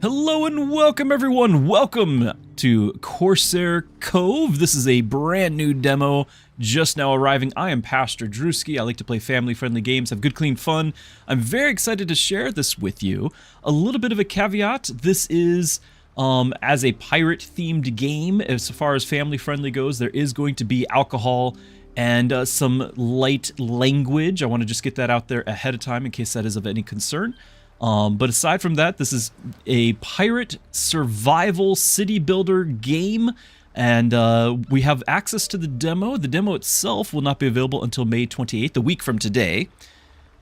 Hello and welcome everyone, welcome to Corsair Cove. This is a brand new demo just now arriving. I am Pastor Druski. I like to play family friendly games, have good clean fun. I'm very excited to share this with you. A little bit of a caveat, this is as a pirate themed game. As far as family friendly goes, there is going to be alcohol and some light language. I want to just get that out there ahead of time in case that is of any concern. But aside from that, this is a pirate survival city builder game, and we have access to the demo. The demo itself will not be available until May 28th, a week from today.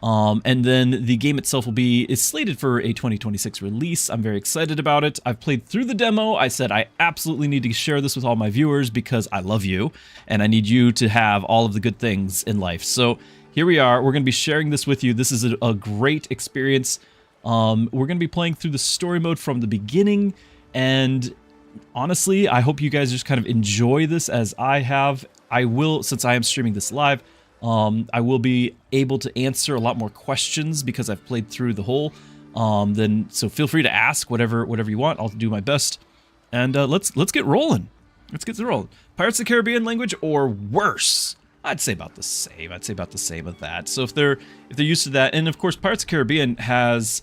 And then the game itself is slated for a 2026 release. I'm very excited about it. I've played through the demo. I said I absolutely need to share this with all my viewers because I love you, and I need you to have all of the good things in life. So here we are. We're going to be sharing this with you. This is a great experience. We're going to be playing through the story mode from the beginning, and honestly, I hope you guys just kind of enjoy this as I have. I will, since I am streaming this live, I will be able to answer a lot more questions because I've played through the whole. So feel free to ask whatever you want. I'll do my best, and let's get rolling. Let's get rolling. Pirates of the Caribbean language or worse. I'd say about the same. I'd say about the same of that. So if they're used to that, and of course, Pirates of the Caribbean has,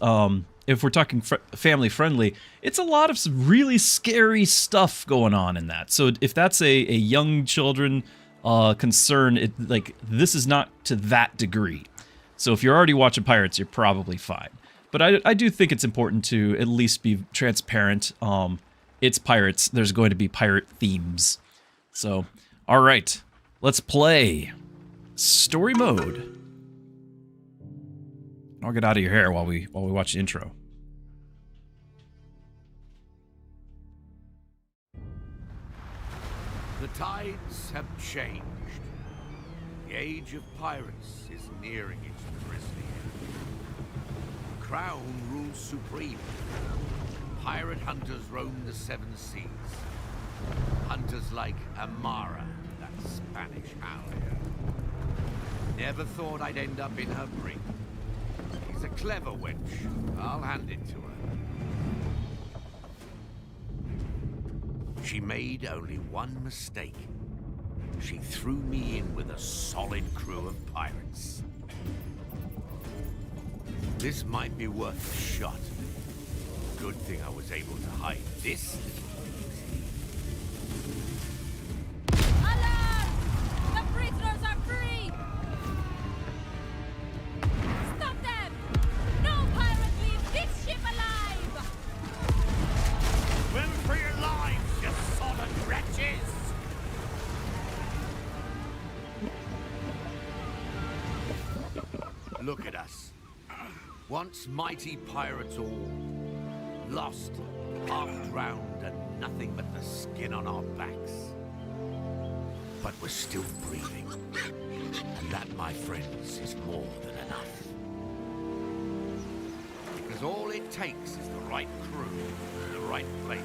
if we're talking family friendly, it's a lot of some really scary stuff going on in that. So if that's a young children concern, this is not to that degree. So if you're already watching Pirates, you're probably fine. But I do think it's important to at least be transparent. It's Pirates. There's going to be pirate themes. So, all right. Let's play story mode. I'll get out of your hair while we watch the intro. The tides have changed. The age of pirates is nearing its grisly end. The crown rules supreme. Pirate hunters roam the seven seas. Hunters like Amara, that Spanish hound. Never thought I'd end up in her brig. She's a clever wench. I'll hand it to her. She made only one mistake. She threw me in with a solid crew of pirates. This might be worth a shot. Good thing I was able to hide this. Look at us. Once mighty pirates all. Lost, half drowned, and nothing but the skin on our backs. But we're still breathing. And that, my friends, is more than enough. Because all it takes is the right crew in the right place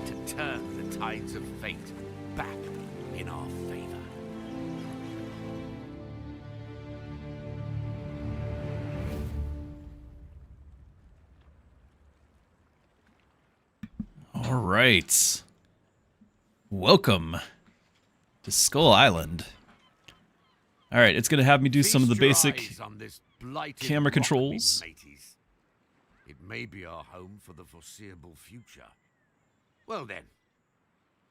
to turn the tides of fate back in our favor. All right. Welcome to Skull Island. All right, it's going to have me do some of the basic camera controls. It may be our home for the foreseeable future. Well then,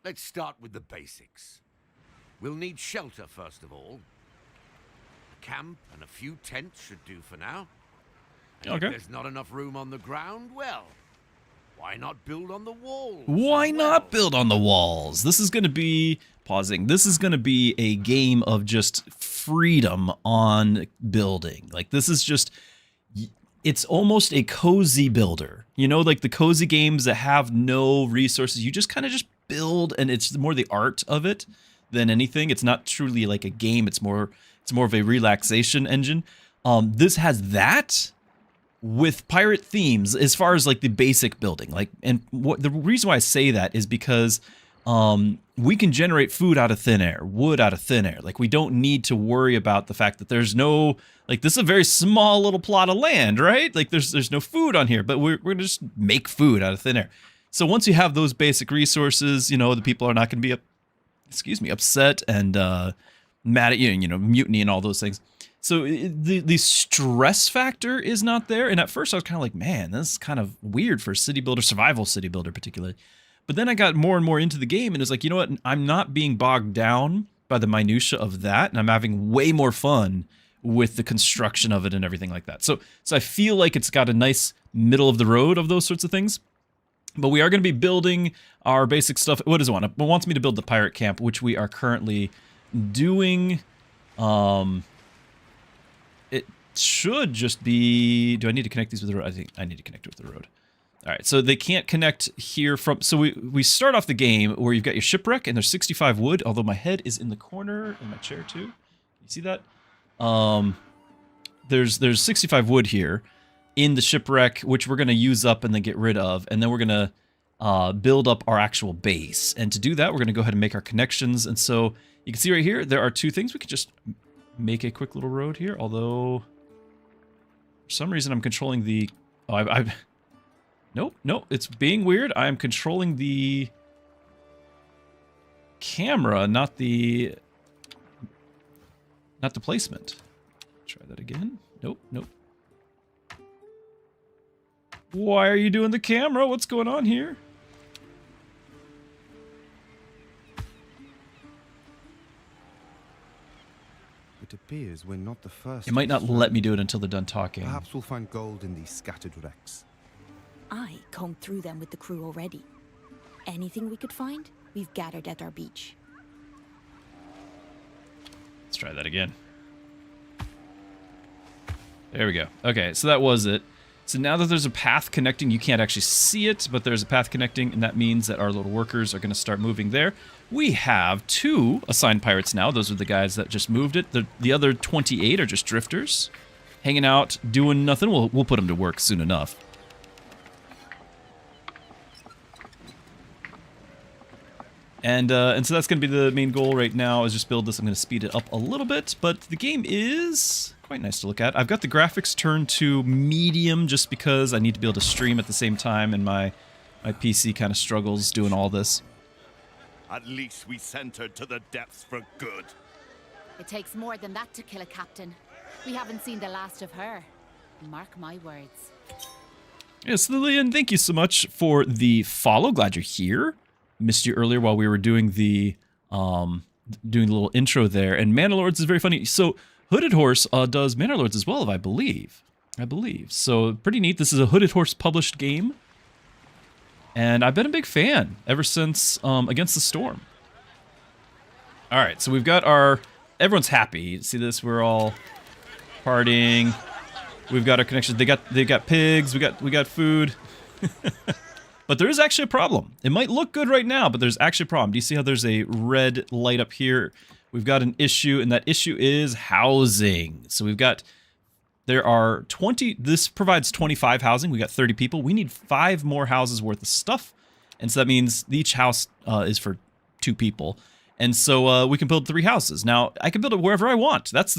let's start with the basics. We'll need shelter first of all. A camp and a few tents should do for now. And okay. If there's not enough room on the ground, well, why not build on the walls? Why not build on the walls? This is going to be, pausing, this is going to be a game of just freedom on building. Like, this is just, it's almost a cozy builder. You know, like the cozy games that have no resources. You just kind of just build, and it's more the art of it than anything. It's not truly like a game. It's more of a relaxation engine. This has that with pirate themes as far as like the basic building. Like, and what the reason why I say that is because we can generate food out of thin air, wood out of thin air. Like, we don't need to worry about the fact that there's no, like, this is a very small little plot of land, right? Like, there's no food on here, but we're going to just make food out of thin air. So once you have those basic resources, you know, the people are not going to be, upset and mad at you, and, you know, mutiny and all those things. So the stress factor is not there. And at first I was kind of like, man, this is kind of weird for a city builder, survival city builder particularly. But then I got more and more into the game, and it's like, you know what? I'm not being bogged down by the minutia of that, and I'm having way more fun with the construction of it and everything like that. So I feel like it's got a nice middle of the road of those sorts of things. But we are going to be building our basic stuff. What does it want? It wants me to build the pirate camp, which we are currently doing. It should just be... Do I need to connect these with the road? I think I need to connect it with the road. All right, so they can't connect here from... So we start off the game where you've got your shipwreck, and there's 65 wood, although my head is in the corner in my chair too. You see that? There's 65 wood here in the shipwreck, which we're going to use up and then get rid of, and then we're going to build up our actual base. And to do that, we're going to go ahead and make our connections. And so you can see right here, there are two things. We could just make a quick little road here, although for some reason I'm controlling the... Oh, Nope, it's being weird. I'm controlling the camera, not the placement. Try that again. Nope. Why are you doing the camera? What's going on here? It appears we're not the first. It might not let me do it until they're done talking. Perhaps we'll find gold in these scattered wrecks. I combed through them with the crew already. Anything we could find, we've gathered at our beach. Let's try that again. There we go. Okay, so that was it. So now that there's a path connecting, you can't actually see it, but there's a path connecting, and that means that our little workers are going to start moving there. We have 2 assigned pirates now. Those are the guys that just moved it. The other 28 are just drifters, hanging out, doing nothing. We'll put them to work soon enough. And so that's going to be the main goal right now, is just build this. I'm going to speed it up a little bit, but the game is quite nice to look at. I've got the graphics turned to medium just because I need to be able to stream at the same time, and my PC kind of struggles doing all this. At least we sent her to the depths for good. It takes more than that to kill a captain. We haven't seen the last of her. Mark my words. Yes, Lillian, thank you so much for the follow. Glad you're here. Missed you earlier while we were doing the little intro there. And Manor-Lords is very funny. So Hooded Horse does Manor-Lords as well, I believe. So pretty neat. This is a Hooded Horse published game. And I've been a big fan ever since Against the Storm. All right, so we've got our... Everyone's happy. See this? We're all partying. We've got our connections. They got pigs. We got food. But there is actually a problem. It might look good right now, but there's actually a problem. Do you see how there's a red light up here? We've got an issue, and that issue is housing. So there are 20, this provides 25 housing. We got 30 people. We need 5 more houses worth of stuff. And so that means each house is for 2 people. And so we can build 3 houses. Now, I can build it wherever I want. That's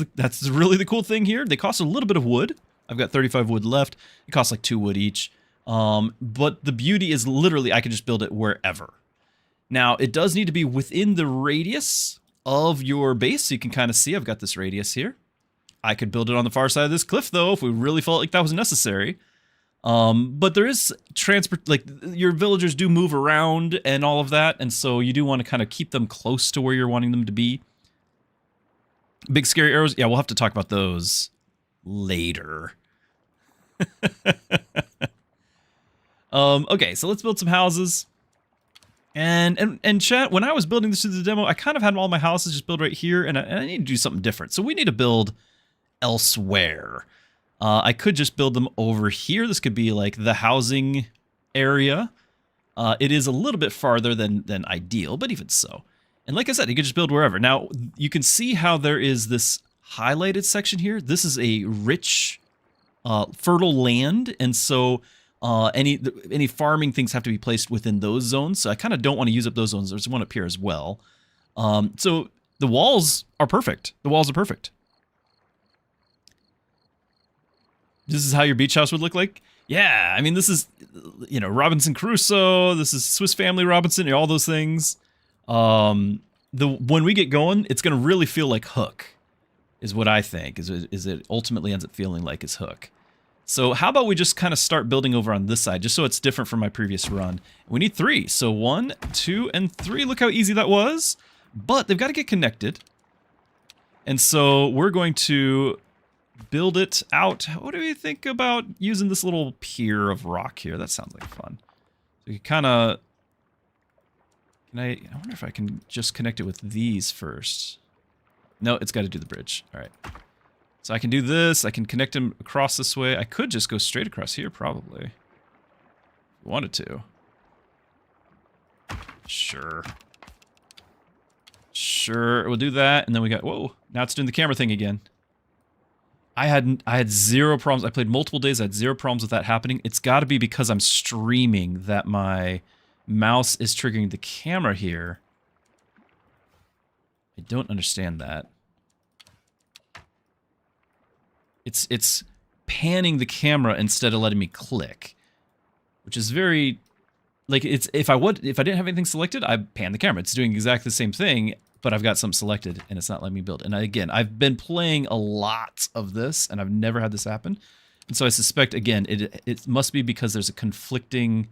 really the cool thing here. They cost a little bit of wood. I've got 35 wood left. It costs like 2 wood each. But the beauty is literally I can just build it wherever. Now, it does need to be within the radius of your base. So you can kind of see I've got this radius here. I could build it on the far side of this cliff, though, if we really felt like that was necessary. But there is transport, like your villagers do move around and all of that. And so you do want to kind of keep them close to where you're wanting them to be. Big scary arrows. Yeah, we'll have to talk about those later. Okay, so let's build some houses. And chat, when I was building this to the demo, I kind of had all my houses just build right here, and I need to do something different. So we need to build elsewhere. I could just build them over here. This could be like the housing area. It is a little bit farther than ideal, but even so. And like I said, you could just build wherever. Now, you can see how there is this highlighted section here. This is a rich, fertile land, and so Any farming things have to be placed within those zones, so I kind of don't want to use up those zones. There's one up here as well. So the walls are perfect. The walls are perfect. This is how your beach house would look like? Yeah, I mean, this is, you know, Robinson Crusoe, this is Swiss Family Robinson, all those things. When we get going, it's going to really feel like Hook, is what I think, is it ultimately ends up feeling like is Hook. So how about we just kind of start building over on this side, just so it's different from my previous run. We need 3, so 1, 2, and 3. Look how easy that was. But they've got to get connected. And so we're going to build it out. What do you think about using this little pier of rock here? That sounds like fun. So you kind of... I wonder if I can just connect it with these first. No, it's got to do the bridge. All right. So I can do this. I can connect them across this way. I could just go straight across here, probably. If I wanted to. Sure. Sure, we'll do that. And then we got... Whoa, now it's doing the camera thing again. I had 0 problems. I played multiple days. I had 0 problems with that happening. It's got to be because I'm streaming that my mouse is triggering the camera here. I don't understand that. It's panning the camera instead of letting me click, which is very, like, it's if I didn't have anything selected, I'd pan the camera. It's doing exactly the same thing, but I've got something selected and it's not letting me build. And again, I've been playing a lot of this and I've never had this happen. And so I suspect, again, it must be because there's a conflicting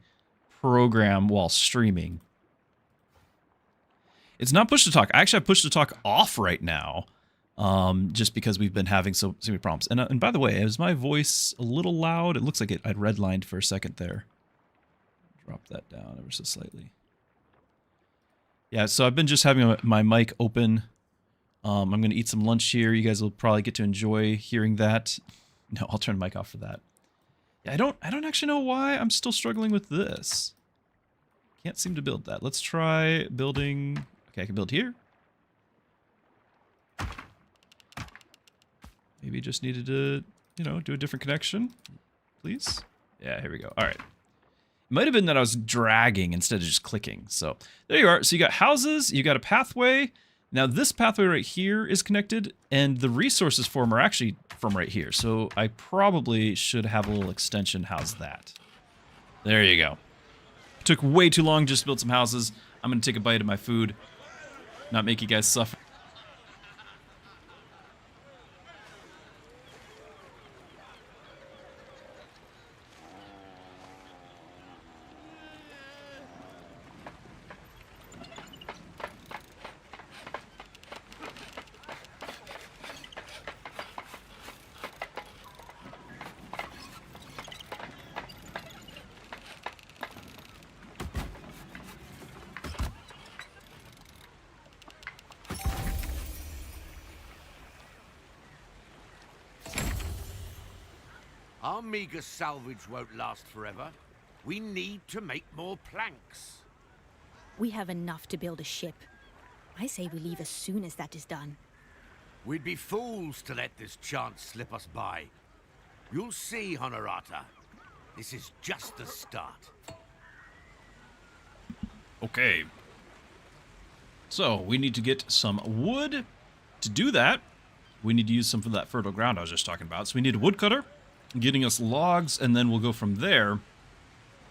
program while streaming. It's not push to talk. I actually have push to talk off right now, just because we've been having so many problems. And by the way, is my voice a little loud? It looks like I'd redlined for a second there. Drop that down ever so slightly. Yeah, so I've been just having my mic open. I'm going to eat some lunch here. You guys will probably get to enjoy hearing that. No, I'll turn the mic off for that. Yeah, I don't actually know why I'm still struggling with this. Can't seem to build that. Let's try building... Okay, I can build here. Maybe just needed to, you know, do a different connection. Please? Yeah, here we go. All right. It might have been that I was dragging instead of just clicking. So there you are. So you got houses, you got a pathway. Now this pathway right here is connected, and the resources for them are actually from right here. So I probably should have a little extension. How's that? There you go. Took way too long just to build some houses. I'm going to take a bite of my food. Not make you guys suffer. Our meager salvage won't last forever. We need to make more planks. We have enough to build a ship. I say we leave as soon as that is done. We'd be fools to let this chance slip us by. You'll see, Honorata. This is just the start. Okay. So, we need to get some wood. To do that, we need to use some of that fertile ground I was just talking about. So we need a woodcutter, getting us logs, and then we'll go from there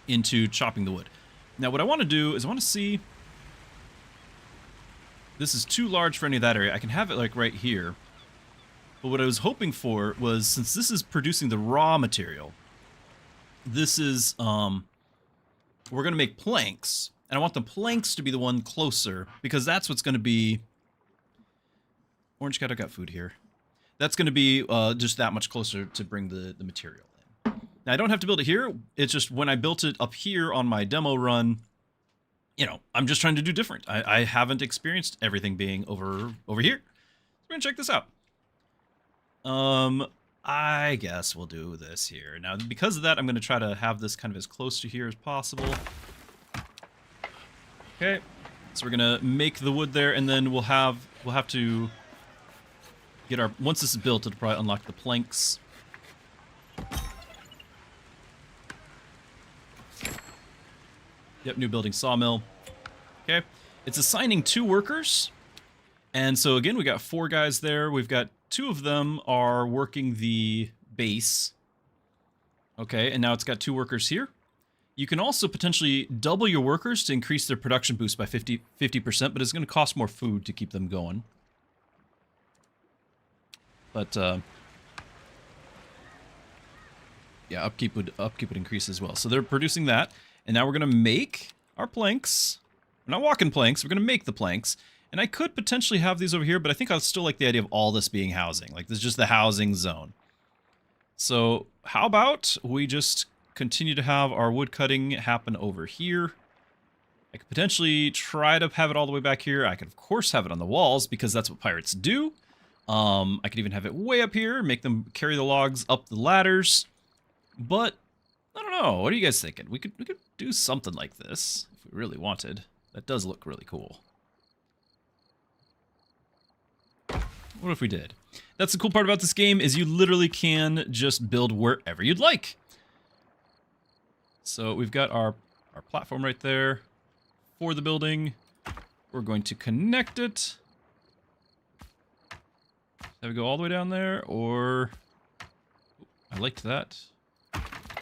into chopping the wood. Now, what I want to do is I want to see... This is too large for any of that area. I can have it, like, right here. But what I was hoping for was, since this is producing the raw material, this is, we're going to make planks. And I want the planks to be the one closer, because that's what's going to be... Orange Cat, I got food here. That's going to be just that much closer to bring the material in. Now, I don't have to build it here. It's just when I built it up here on my demo run, you know, I'm just trying to do different. I haven't experienced everything being over here. So we're going to check this out. I guess we'll do this here. Now, because of that, I'm going to try to have this kind of as close to here as possible. Okay. So we're going to make the wood there, and then we'll have to... get our, once this is built, it'll probably unlock the planks. Yep, new building sawmill. Okay. It's assigning 2 workers. And so again, we got 4 guys there. We've got 2 of them are working the base. Okay, and now it's got 2 workers here. You can also potentially double your workers to increase their production boost by 50%, but it's going to cost more food to keep them going. But yeah, upkeep would increase as well. So they're producing that, and now we're going to make our planks. We're not walking planks, we're going to make the planks. And I could potentially have these over here, but I think I still like the idea of all this being housing. Like, this is just the housing zone. So how about we just continue to have our wood cutting happen over here. I could potentially try to have it all the way back here. I could, of course, have it on the walls because that's what pirates do. I could even have it way up here, make them carry the logs up the ladders. But I don't know. What are you guys thinking? We could do something like this if we really wanted. That does look really cool. What if we did? That's the cool part about this game is you literally can just build wherever you'd like. So we've got our platform right there for the building. We're going to connect it. Have we go all the way down there, or... I liked that.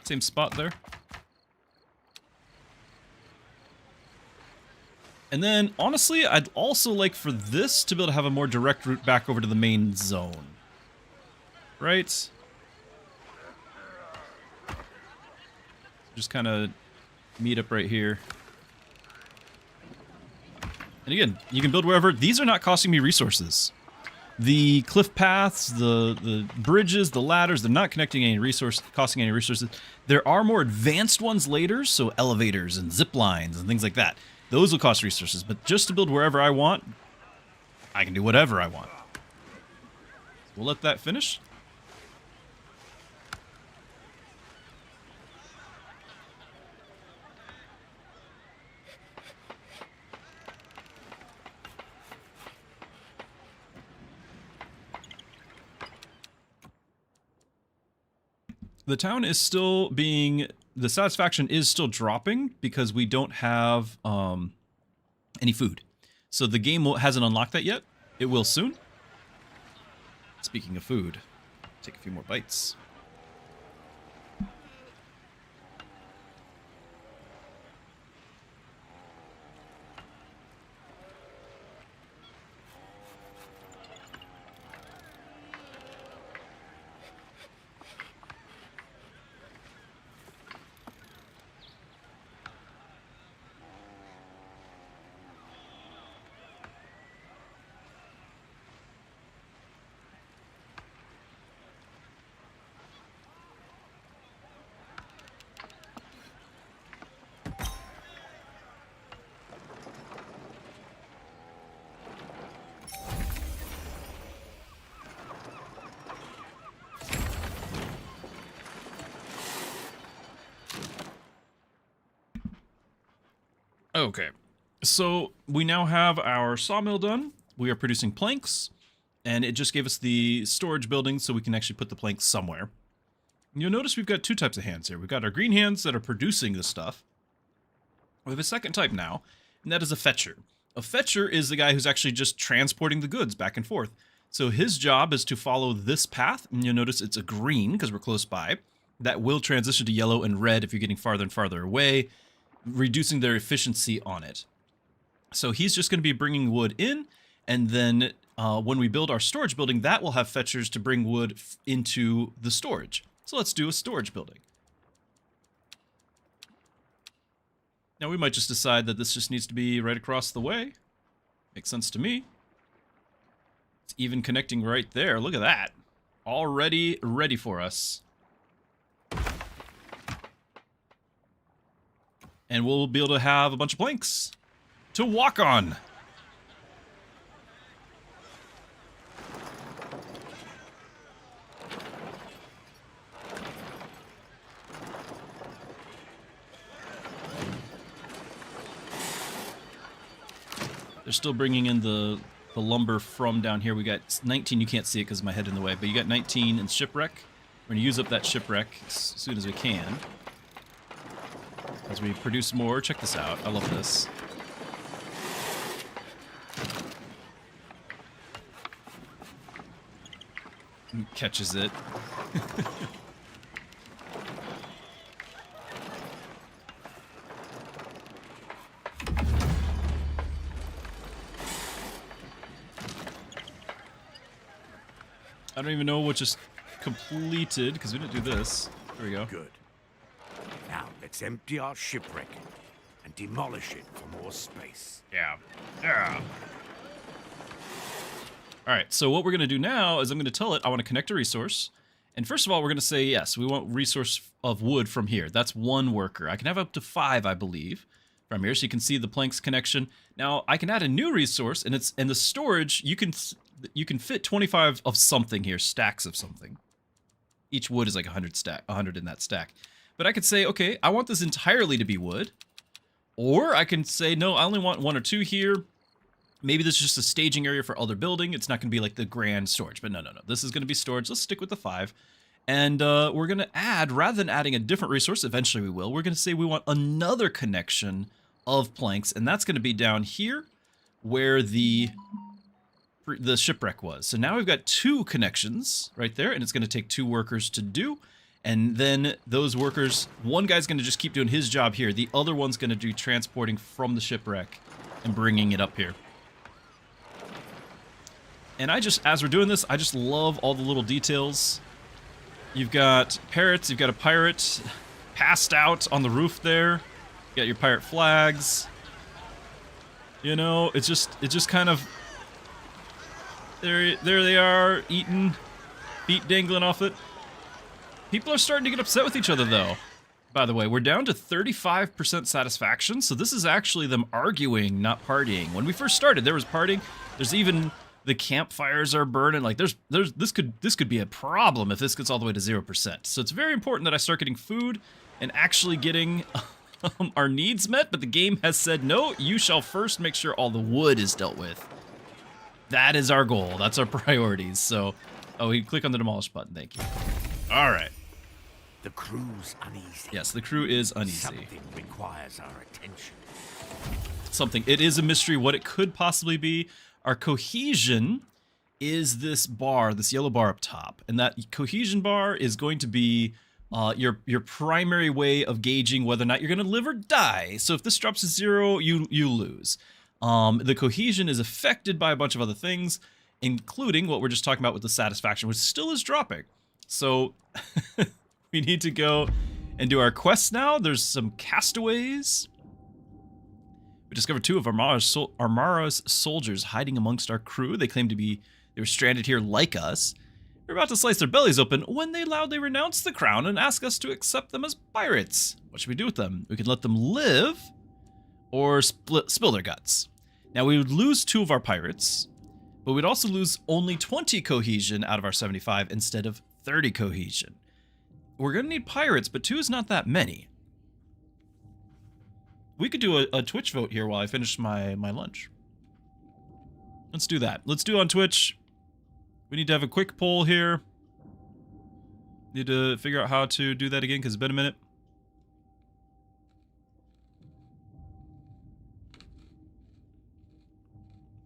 Same spot there. And then, honestly, I'd also like for this to be able to have a more direct route back over to the main zone. Right? Just kind of meet up right here. And again, you can build wherever. These are not costing me resources. The cliff paths, the bridges, the ladders, they're not costing any resources. There are more advanced ones later, so elevators and zip lines and things like that. Those will cost resources, but just to build wherever I want, I can do whatever I want. We'll let that finish. The town is still being... The satisfaction is still dropping because we don't have any food. So the game hasn't unlocked that yet. It will soon. Speaking of food, take a few more bites. Okay, so we now have our sawmill done. We are producing planks, and it just gave us the storage building so we can actually put the planks somewhere. You'll notice we've got 2 types of hands here. We've got our green hands that are producing the stuff. We have a second type now, and that is a fetcher. A fetcher is the guy who's actually just transporting the goods back and forth. So his job is to follow this path, and you'll notice it's a green because we're close by. That will transition to yellow and red if you're getting farther and farther away, reducing their efficiency on it. So he's just going to be bringing wood in, and then when we build our storage building, that will have fetchers to bring wood into the storage. So let's do a storage building. Now we might just decide that this just needs to be right across the way. Makes sense to me. It's even connecting right there. Look at that. Already ready for us. And we'll be able to have a bunch of planks to walk on. They're still bringing in the lumber from down here. We got 19. You can't see it because of my head in the way, but you got 19 in shipwreck. We're going to use up that shipwreck as soon as we can. as we produce more. Check this out. I love this. Catches it. I don't even know what just completed, because we didn't do this. There we go. Good. Now, let's empty our shipwreck and demolish it for more space. Yeah. Yeah. All right, so what we're going to do now is I'm going to tell it I want to connect a resource. And first of all, we're going to say, yes, we want resource of wood from here. That's one worker. I can have up to 5, I believe, from here. So you can see the planks connection. Now, I can add a new resource, and it's in the storage. You can fit 25 of something here, stacks of something. Each wood is like 100 in that stack. But I could say, okay, I want this entirely to be wood. Or I can say, no, I only want 1 or 2 here. Maybe this is just a staging area for other building. It's not going to be like the grand storage. But no. This is going to be storage. Let's stick with the 5. And we're going to add, rather than adding a different resource, eventually we will, we're going to say we want another connection of planks. And that's going to be down here where the shipwreck was. So now we've got 2 connections right there. And it's going to take 2 workers to do. And then those workers, one guy's going to just keep doing his job here. The other one's going to do transporting from the shipwreck and bringing it up here. And as we're doing this, I just love all the little details. You've got parrots, you've got a pirate passed out on the roof there. You got your pirate flags. You know, it's just kind of, there they are, eating, feet dangling off it. People are starting to get upset with each other, though. By the way, we're down to 35% satisfaction, so this is actually them arguing, not partying. When we first started, there was partying. There's even the campfires are burning. Like this could be a problem if this gets all the way to 0%. So it's very important that I start getting food and actually getting our needs met. But the game has said no. You shall first make sure all the wood is dealt with. That is our goal. That's our priorities. So, we click on the demolish button. Thank you. All right. The crew's uneasy. Yes, the crew is uneasy. Something requires our attention. Something. It is a mystery what it could possibly be. Our cohesion is this bar, this yellow bar up top. And that cohesion bar is going to be your primary way of gauging whether or not you're going to live or die. So if this drops to 0, you lose. The cohesion is affected by a bunch of other things, including what we're just talking about with the satisfaction, which still is dropping. So we need to go and do our quests now. There's some castaways. We discovered 2 of Amara's soldiers hiding amongst our crew. They claim they were stranded here like us. We're about to slice their bellies open when they loudly renounce the crown and ask us to accept them as pirates. What should we do with them? We could let them live or spill their guts. Now, we would lose 2 of our pirates, but we'd also lose only 20 cohesion out of our 75 instead of 30 cohesion. We're going to need pirates, but 2 is not that many. We could do a Twitch vote here while I finish my lunch. Let's do that. Let's do it on Twitch. We need to have a quick poll here. Need to figure out how to do that again because it's been a minute.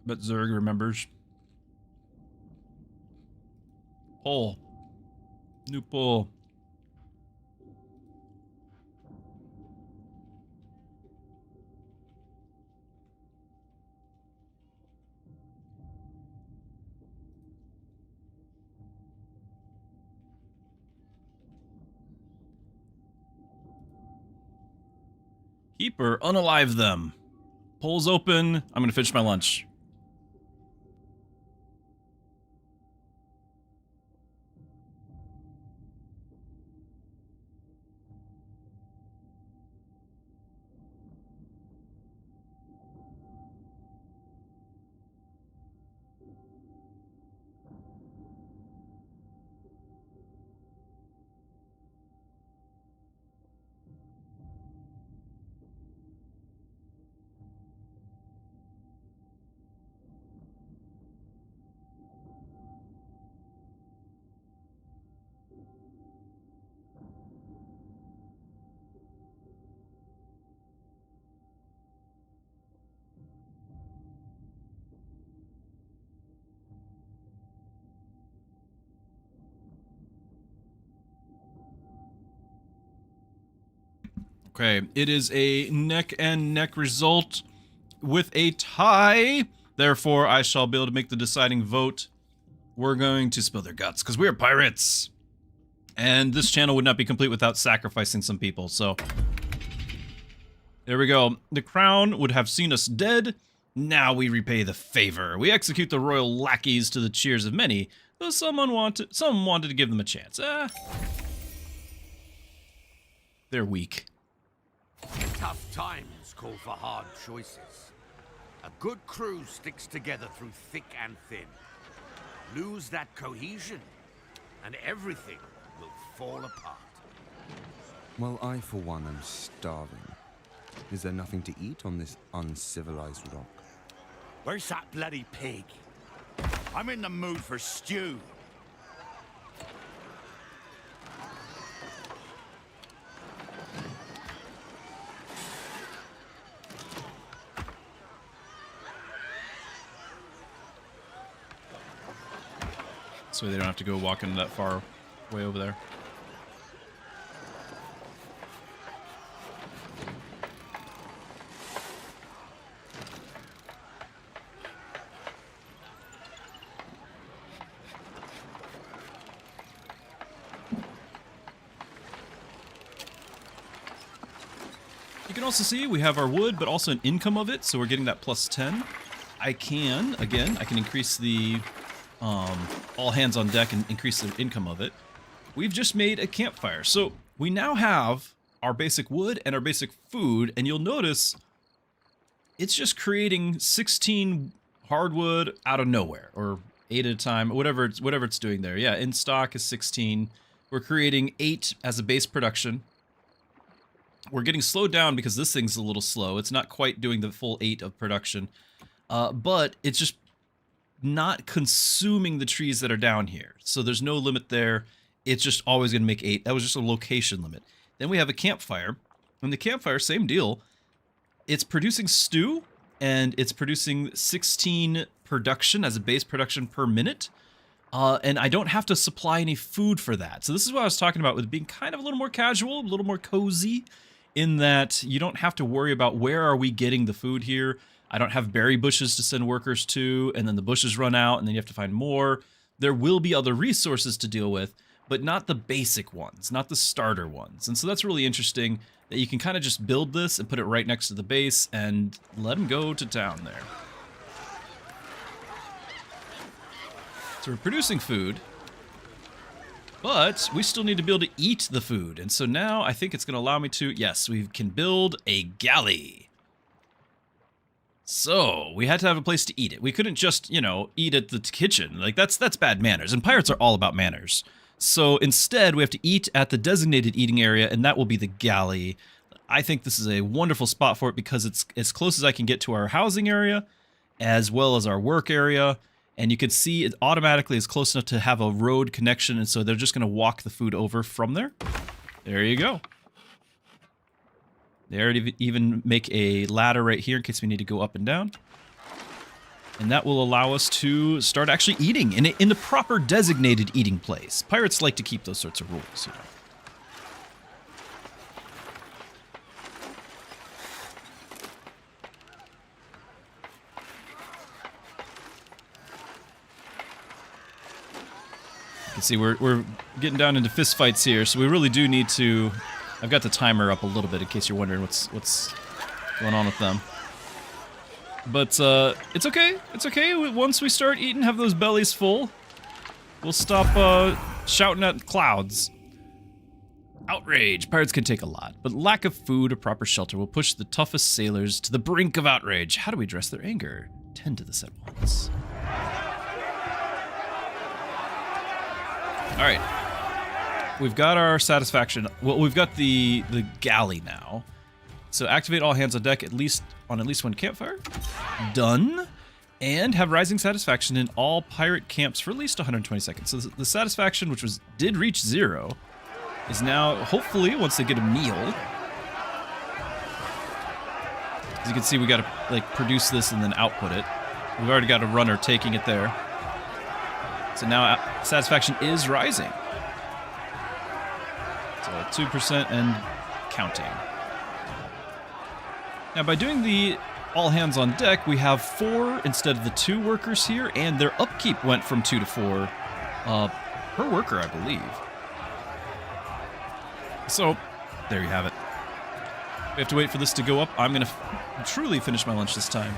But Zerg remembers. Poll. New poll. Keeper, unalive them. Polls open. I'm going to finish my lunch. Okay, it is a neck and neck result with a tie. Therefore, I shall be able to make the deciding vote. We're going to spill their guts because we are pirates. And this channel would not be complete without sacrificing some people, so... There we go. The crown would have seen us dead. Now we repay the favor. We execute the royal lackeys to the cheers of many, though some wanted to give them a chance. They're weak. Tough times call for hard choices. A good crew sticks together through thick and thin. Lose that cohesion, and everything will fall apart. Well, I, for one, am starving. Is there nothing to eat on this uncivilized rock? Where's that bloody pig? I'm in the mood for stew. So they don't have to go walking that far way over there. You can also see we have our wood, but also an income of it, so we're getting that plus 10. I can increase the all hands on deck and increase the income of it. We've just made a campfire. So we now have our basic wood and our basic food, and you'll notice it's just creating 16 hardwood out of nowhere, or 8 at a time, whatever it's doing there. Yeah, in stock is 16. We're creating 8 as a base production. We're getting slowed down because this thing's a little slow. It's not quite doing the full 8 of production, but it's just not consuming the trees that are down here. So there's no limit there. It's just always going to make 8. That was just a location limit. Then we have a campfire. And the campfire, same deal. It's producing stew, and it's producing 16 production as a base production per minute. And I don't have to supply any food for that. So this is what I was talking about with being kind of a little more casual, a little more cozy, in that you don't have to worry about where are we getting the food here. I don't have berry bushes to send workers to, and then the bushes run out, and then you have to find more. There will be other resources to deal with, but not the basic ones, not the starter ones. And so that's really interesting that you can kind of just build this and put it right next to the base and let them go to town there. So we're producing food, but we still need to be able to eat the food. And so now I think it's going to allow me to, yes, we can build a galley. So, we had to have a place to eat it. We couldn't just, you know, eat at the kitchen. Like, that's bad manners, and pirates are all about manners. So, instead, we have to eat at the designated eating area, and that will be the galley. I think this is a wonderful spot for it because it's as close as I can get to our housing area, as well as our work area, and you can see it automatically is close enough to have a road connection, and so they're just going to walk the food over from there. There you go. They already even make a ladder right here in case we need to go up and down. And that will allow us to start actually eating in the proper designated eating place. Pirates like to keep those sorts of rules, you know. You can see we're getting down into fist fights here, so we really do need to... I've got the timer up a little bit in case you're wondering what's going on with them. But it's okay. It's okay. Once we start eating, have those bellies full, we'll stop shouting at clouds. Outrage. Pirates can take a lot, but lack of food or proper shelter will push the toughest sailors to the brink of outrage. How do we address their anger? Tend to this at once. All right. We've got our satisfaction. Well, we've got the galley now. So activate all hands on deck at least one campfire. Done. And have rising satisfaction in all pirate camps for at least 120 seconds. So the satisfaction, which did reach 0, is now hopefully once they get a meal. As you can see, we got to like produce this and then output it. We've already got a runner taking it there. So now satisfaction is rising. So 2% and counting. Now, by doing the all hands on deck, we have 4 instead of the 2 workers here, and their upkeep went from 2 to 4 per worker, I believe. So, there you have it. We have to wait for this to go up. I'm going to truly finish my lunch this time.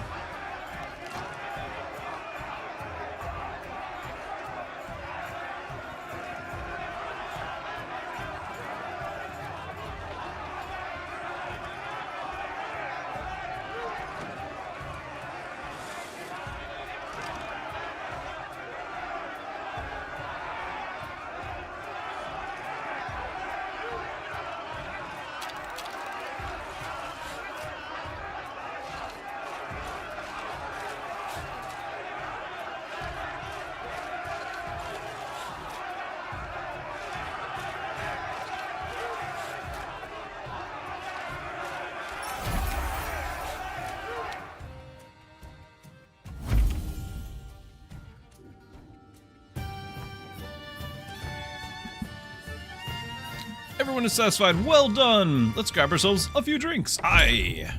Everyone is satisfied. Well done. Let's grab ourselves a few drinks. Aye.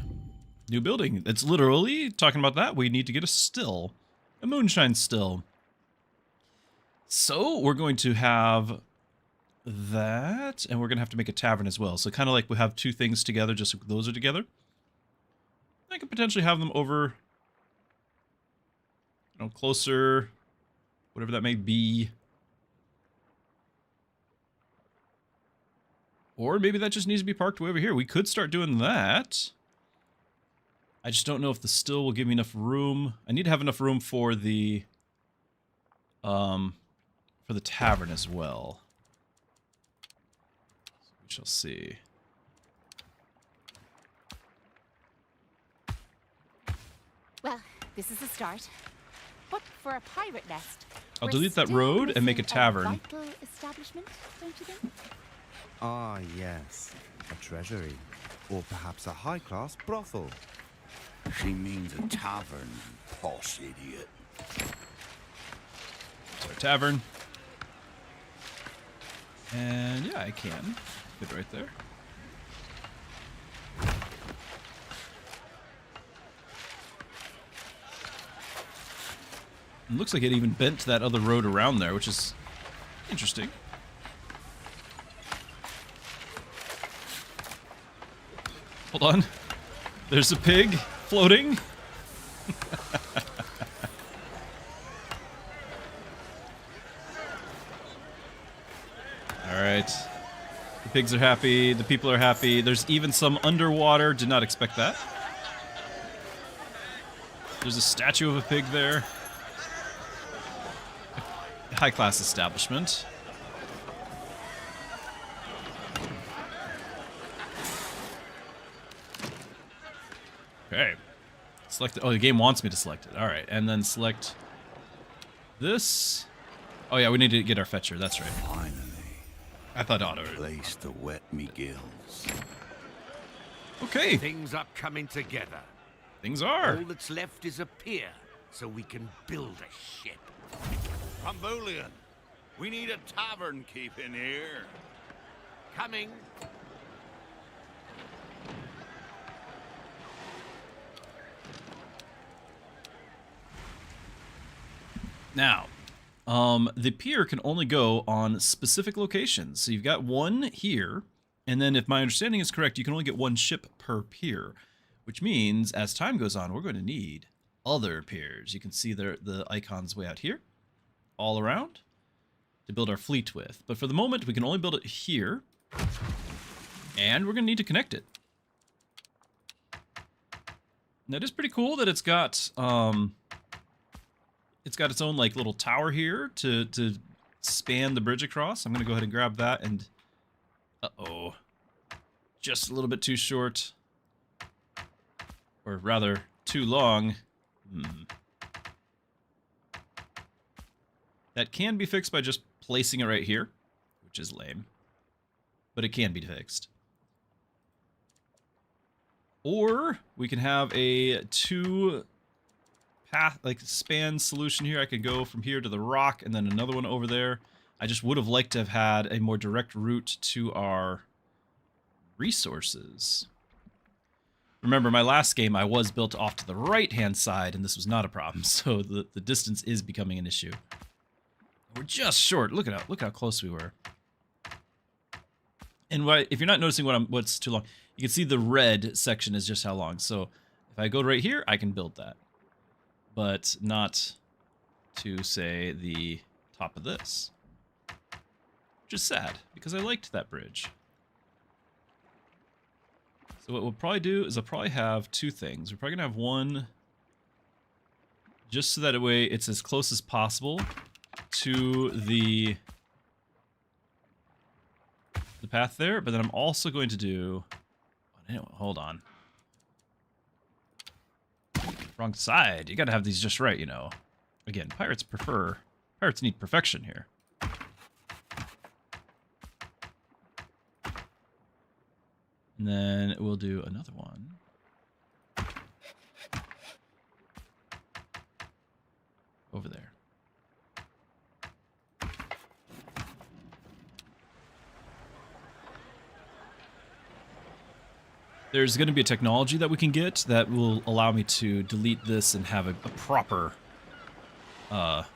New building. It's literally talking about that. We need to get a still. A moonshine still. So we're going to have that, and we're going to have to make a tavern as well. So kind of like we have 2 things together, just so those are together. I could potentially have them over, you know, closer, whatever that may be. Or maybe that just needs to be parked way over here. We could start doing that. I just don't know if the still will give me enough room. I need to have enough room for the tavern as well. So we shall see. Well, this is a start. But for a pirate nest, I'll we're delete that still road and make a missing tavern. vital establishment, don't you think? Ah, yes. A treasury. Or perhaps a high-class brothel. She means a tavern, posh idiot. So tavern. And yeah, I can. Fit right there. It looks like it even bent that other road around there, which is interesting. Hold on. There's a pig floating. Alright. The pigs are happy. The people are happy. There's even some underwater. Did not expect that. There's a statue of a pig there. High-class establishment. Okay. Select it. Oh, the game wants me to select it. Alright, and then select this. Oh yeah, we need to get our fetcher. That's right. Finally, I thought auto. place to wet me gills. Okay, Things are coming together. things are. All that's left is a pier, so we can build a ship. Rumbulian, we need a tavern keeping here. Coming. Now, the pier can only go on specific locations. So you've got one here, and then if my understanding is correct, you can only get 1 ship per pier, which means as time goes on, we're going to need other piers. You can see the icons way out here, all around, to build our fleet with. But for the moment, we can only build it here, and we're going to need to connect it. Now, it is pretty cool that it's got its own like little tower here to span the bridge across. I'm gonna go ahead and grab that and uh-oh. Just a little bit too short. Or rather, too long. That can be fixed by just placing it right here, which is lame. But it can be fixed. Or we can have a 2 path, like span solution here. I could go from here to the rock and then another one over there. I just would have liked to have had a more direct route to our resources. Remember, my last game, I was built off to the right-hand side, and this was not a problem, so the distance is becoming an issue. We're just short. Look how close we were. And if you're not noticing what's too long, you can see the red section is just how long. So if I go right here, I can build that. But not to, say, the top of this. Which is sad, because I liked that bridge. So what we'll probably do is I'll probably have two things. We're probably going to have one just so that way it's as close as possible to the path there, but then I'm also going to do... hold on. Wrong side. You gotta have these just right, you know. Again, pirates need perfection here. And then we'll do another one. Over there. There's going to be a technology that we can get that will allow me to delete this and have a proper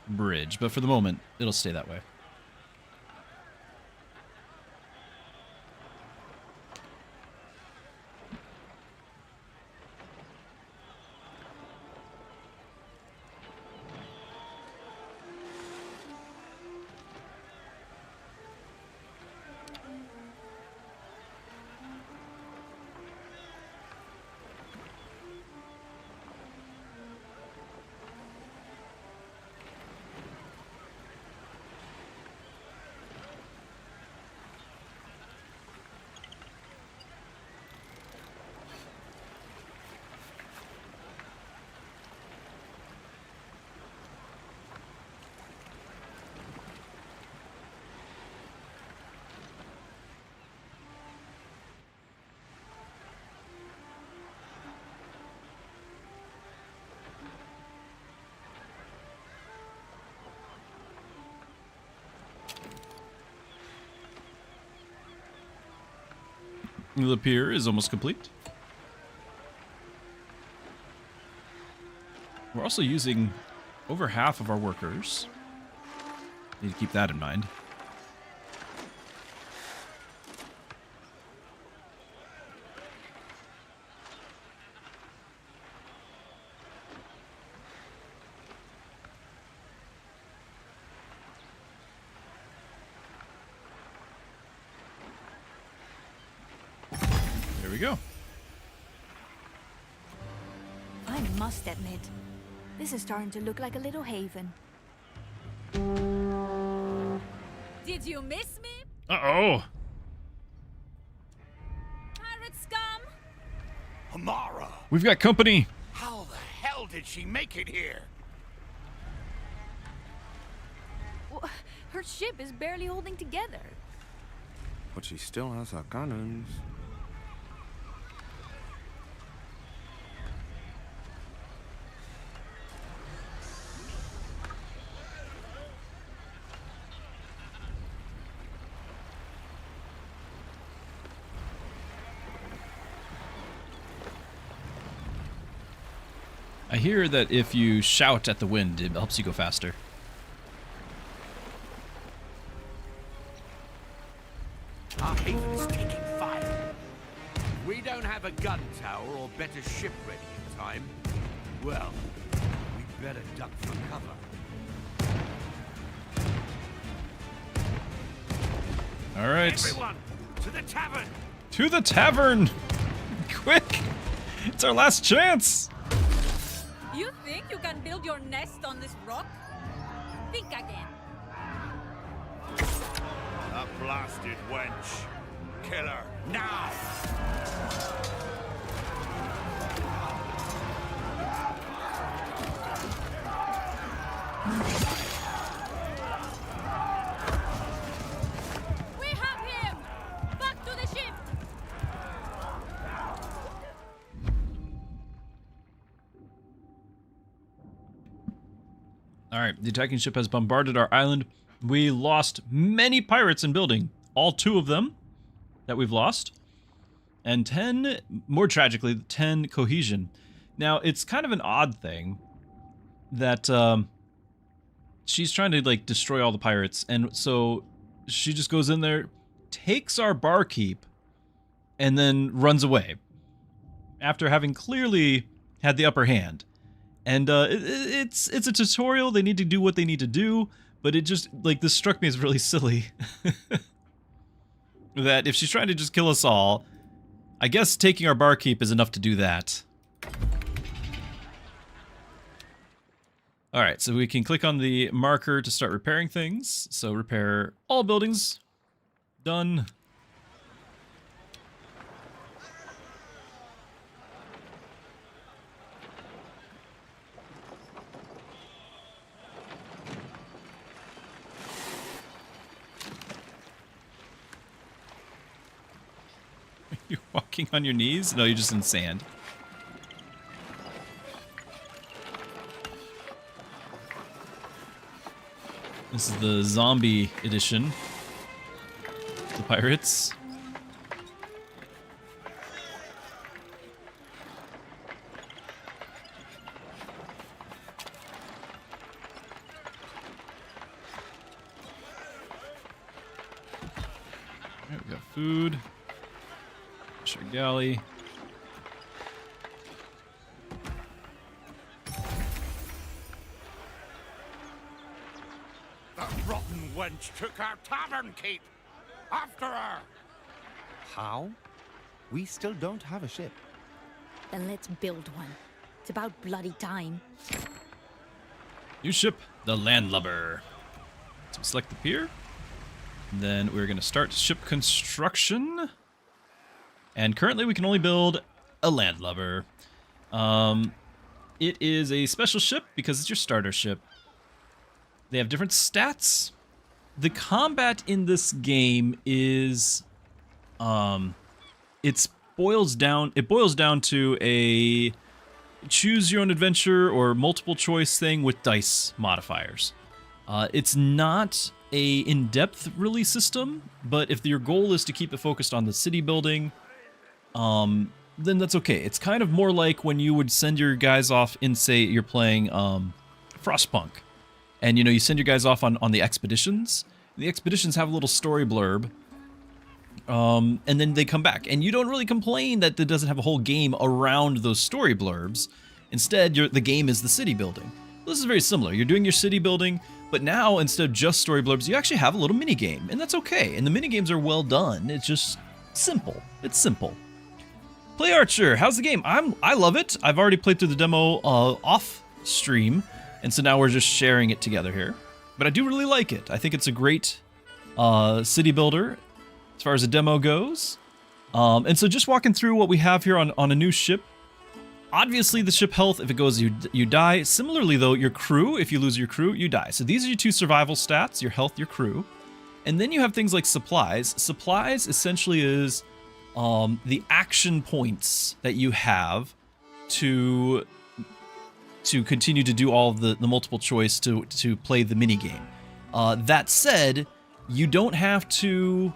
bridge. But for the moment, it'll stay that way. The pier is almost complete. We're also using over half of our workers. Need to keep that in mind. There we go. I must admit, this is starting to look like a little haven. Did you miss me, Uh-oh. pirate scum? Amara! We've got company. How the hell did she make it here? Her ship is barely holding together. But she still has her cannons. I hear that if you shout at the wind, it helps you go faster. Our haven's taking fire. We don't have a gun tower or better ship ready in time. Well, we better duck for cover. All right. Everyone, to the tavern! To the tavern! Quick! It's our last chance! You think you can build your nest on this rock? Think again. That blasted wench. Kill her, now! We have him! Back to the ship! Alright, the attacking ship has bombarded our island. We lost many pirates in building. All 2 of them that we've lost. And 10, more tragically, 10 cohesion. Now, it's kind of an odd thing that she's trying to like destroy all the pirates, and so she just goes in there, takes our barkeep, and then runs away after having clearly had the upper hand. And it's a tutorial. They need to do what they need to do, but it just, like, this struck me as really silly. That if she's trying to just kill us all, I guess taking our barkeep is enough to do that. Alright, so we can click on the marker to start repairing things. So repair all buildings. Done. You're walking on your knees? No, you're just in sand. This is the zombie edition. The pirates. Alright, we got food. Our galley. That rotten wench took our tavern keep. After her. How? We still don't have a ship. Then let's build one. It's about bloody time. New ship, the Landlubber. So we select the pier. And then we're going to start ship construction. And currently we can only build a Landlubber. It is a special ship because it's your starter ship. They have different stats. The combat in this game is, it boils down to a choose your own adventure or multiple choice thing with dice modifiers. It's not a in-depth really system, but if your goal is to keep it focused on the city building, then that's okay. It's kind of more like when you would send your guys off in, say, you're playing Frostpunk, and you know you send your guys off on the expeditions. The expeditions have a little story blurb, and then they come back, and you don't really complain that it doesn't have a whole game around those story blurbs. Instead, the game is the city building. This is very similar. You're doing your city building, but now instead of just story blurbs, you actually have a little mini game, and that's okay. And the mini games are well done. It's just simple. It's simple. Play Archer, how's the game? I love it. I've already played through the demo off stream, and so now we're just sharing it together here. But I do really like it. I think it's a great city builder as far as the demo goes. And so just walking through what we have here on a new ship. Obviously the ship health, if it goes, you die. Similarly though, your crew, if you lose your crew, you die. So these are your two survival stats, your health, your crew. And then you have things like supplies. Supplies essentially is the action points that you have to continue to do all of the multiple choice to play the mini game. That said, you don't have to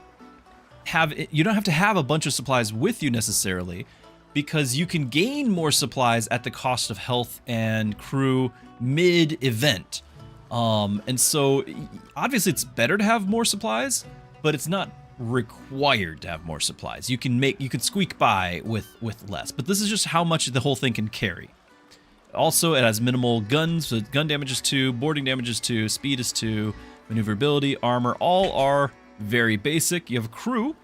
have a bunch of supplies with you necessarily, because you can gain more supplies at the cost of health and crew mid-event. And so obviously it's better to have more supplies, but it's not required to have more supplies. You can squeak by with less, but this is just how much the whole thing can carry. Also, it has minimal guns, so gun damage is 2, boarding damage is 2, speed is 2, maneuverability, armor, all are very basic. You have a crew,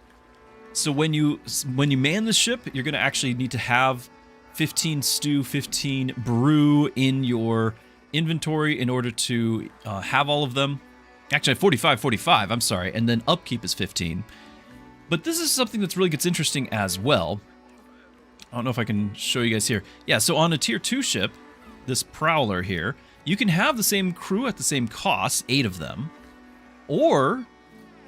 so when you man the ship, you're going to actually need to have 15 stew, 15 brew in your inventory in order to have all of them. Actually, 45, I'm sorry, and then upkeep is 15. But this is something that really gets interesting as well. I don't know if I can show you guys here. Yeah, so on a tier 2 ship, this Prowler here, you can have the same crew at the same cost, 8 of them, or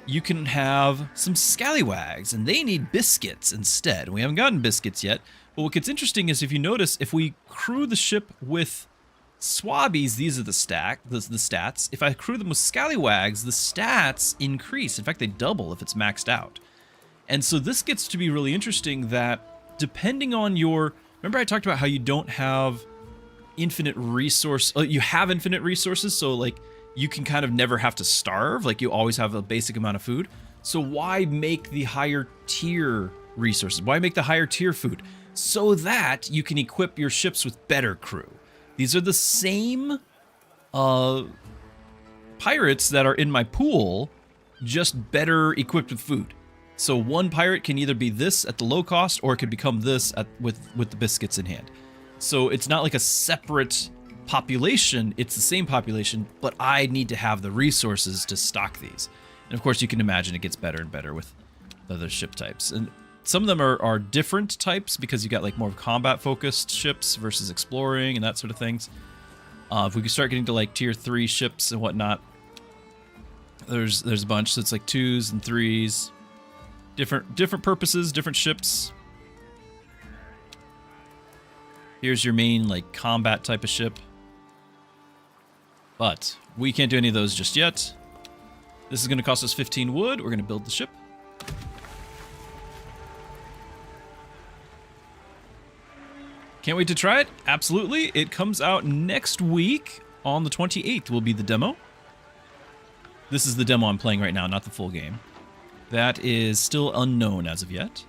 you can have some scallywags, and they need biscuits instead. We haven't gotten biscuits yet, but what gets interesting is if you notice, if we crew the ship with swabbies, these are the stats. If I crew them with scallywags, the stats increase. In fact, they double if it's maxed out. And so this gets to be really interesting that depending on your... Remember I talked about how you don't have infinite resource... you have infinite resources, so like you can kind of never have to starve. Like you always have a basic amount of food. So why make the higher tier resources? Why make the higher tier food? So that you can equip your ships with better crew. These are the same pirates that are in my pool, just better equipped with food. So one pirate can either be this at the low cost, or it could become this with the biscuits in hand. So it's not like a separate population, it's the same population, but I need to have the resources to stock these. And of course you can imagine it gets better and better with the other ship types. And some of them are different types because you got like more combat focused ships versus exploring and that sort of things. If we could start getting to like tier 3 ships and whatnot, there's a bunch. So it's like 2s and 3s. Different purposes, different ships. Here's your main like combat type of ship. But we can't do any of those just yet. This is going to cost us 15 wood. We're going to build the ship. Can't wait to try it. Absolutely. It comes out next week on the 28th will be the demo. This is the demo I'm playing right now, not the full game. That is still unknown as of yet.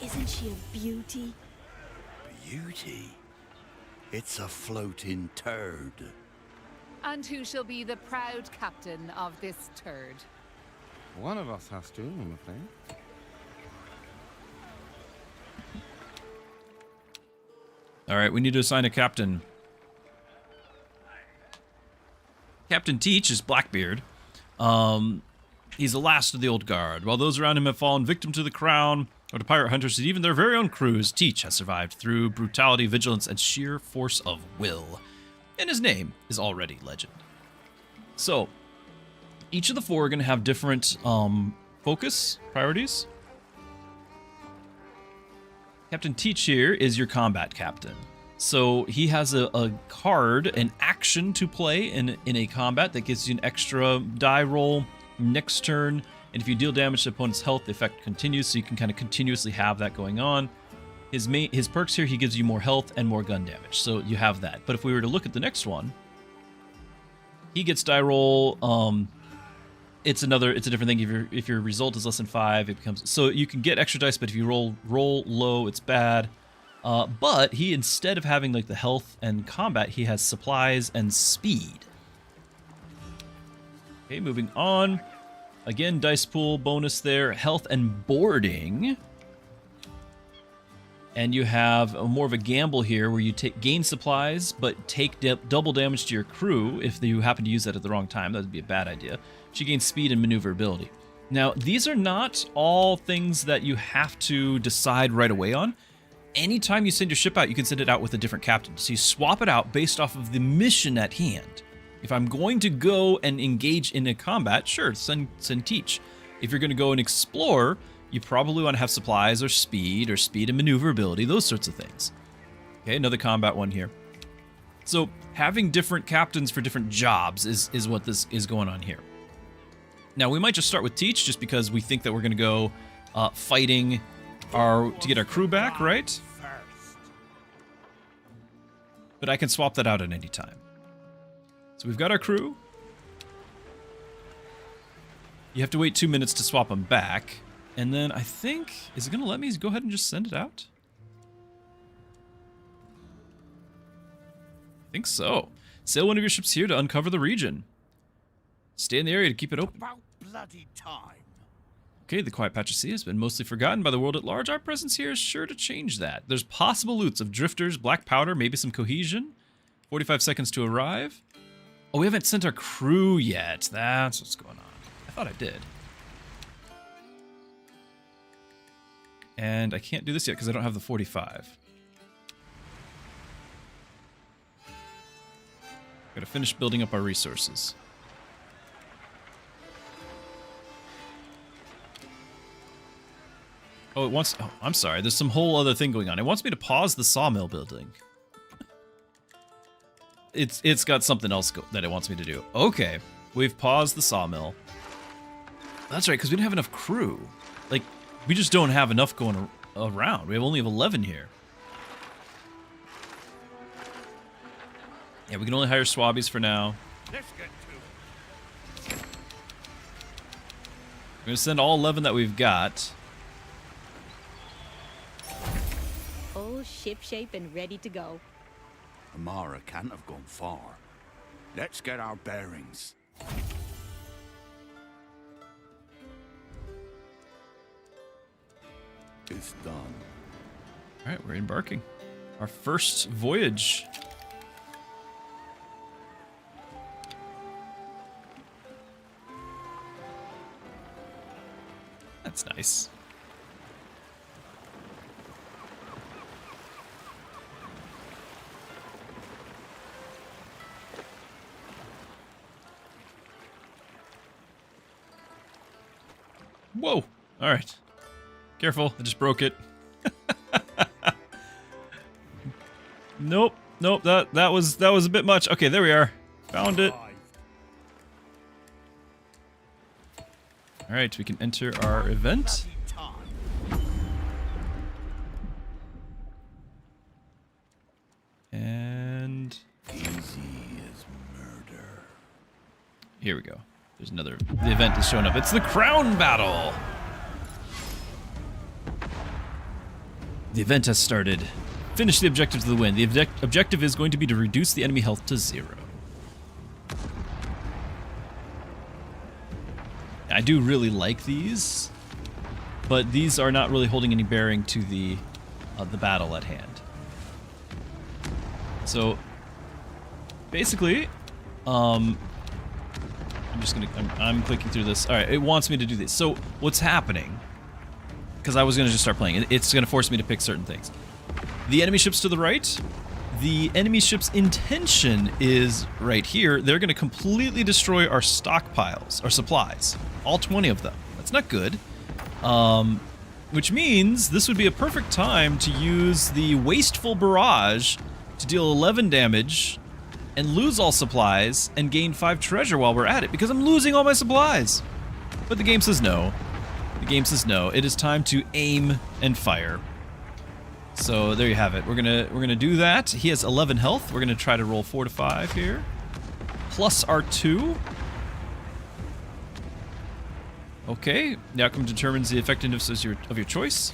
Isn't she a beauty? Beauty? It's a floating turd. And who shall be the proud captain of this turd? One of us has to, I'm afraid. All right, we need to assign a captain. Captain Teach is Blackbeard. He's the last of the old guard. While those around him have fallen victim to the crown or to pirate hunters and even their very own crews, Teach has survived through brutality, vigilance, and sheer force of will. And his name is already legend. So, each of the 4 are going to have different focus priorities. Captain Teach here is your combat captain. So he has a card, an action to play in a combat that gives you an extra die roll next turn. And if you deal damage to opponent's health, the effect continues, so you can kind of continuously have that going on. His perks here, he gives you more health and more gun damage, so you have that. But if we were to look at the next one, he gets die roll. It's a different thing. If your result is less than 5, it becomes... So you can get extra dice, but if you roll low, it's bad. But he, instead of having like the health and combat, he has supplies and speed. Okay, moving on. Again, dice pool bonus there. Health and boarding. And you have more of a gamble here where you gain supplies, but take double damage to your crew if you happen to use that at the wrong time. That would be a bad idea. She gains speed and maneuverability. Now, these are not all things that you have to decide right away on. Anytime you send your ship out, you can send it out with a different captain. So you swap it out based off of the mission at hand. If I'm going to go and engage in a combat, sure, send Teach. If you're going to go and explore, you probably want to have supplies or speed and maneuverability, those sorts of things. Okay, another combat one here. So having different captains for different jobs is what this is going on here. Now, we might just start with Teach just because we think that we're going to go fighting to get our crew back, right? But I can swap that out at any time. So we've got our crew. You have to wait 2 minutes to swap them back. And then I think, is it going to let me go ahead and just send it out? I think so. Sail one of your ships here to uncover the region. Stay in the area to keep it open. About bloody time. Okay, the quiet patch of sea has been mostly forgotten by the world at large. Our presence here is sure to change that. There's possible loots of drifters, black powder, maybe some cohesion. 45 seconds to arrive. Oh, we haven't sent our crew yet. That's what's going on. I thought I did. And I can't do this yet because I don't have the 45. Gotta finish building up our resources. Oh, it wants... Oh, I'm sorry. There's some whole other thing going on. It wants me to pause the sawmill building. It's got something else that it wants me to do. Okay. We've paused the sawmill. That's right, because we didn't have enough crew. Like, we just don't have enough going around. We only have 11 here. Yeah, we can only hire swabbies for now. Let's get to it. We're going to send all 11 that we've got. All shipshape and ready to go. Amara can't have gone far. Let's get our bearings. It's done. All right, we're embarking. Our first voyage. That's nice. Whoa! All right. Careful, I just broke it. Nope, that was a bit much. Okay, there we are. Found it. All right, we can enter our event. And Easy as murder. here we go. There's another. The event is showing up. It's the crown battle. The event has started. Finish the objective to the win. The objective is going to be to reduce the enemy health to 0. I do really like these, but these are not really holding any bearing to the battle at hand. So basically, I'm clicking through this. All right, it wants me to do this. So what's happening? Because I was gonna just start playing. It's gonna force me to pick certain things. The enemy ships to the right. The enemy ship's intention is right here. They're gonna completely destroy our stockpiles, our supplies. All 20 of them. That's not good. Which means this would be a perfect time to use the wasteful barrage to deal 11 damage and lose all supplies and gain 5 treasure while we're at it, because I'm losing all my supplies. But the game says no. The game says no. It is time to aim and fire. So there you have it. We're gonna do that. He has 11 health. We're gonna try to roll 4 to 5 here. Plus our 2. Okay. The outcome determines the effectiveness of your choice.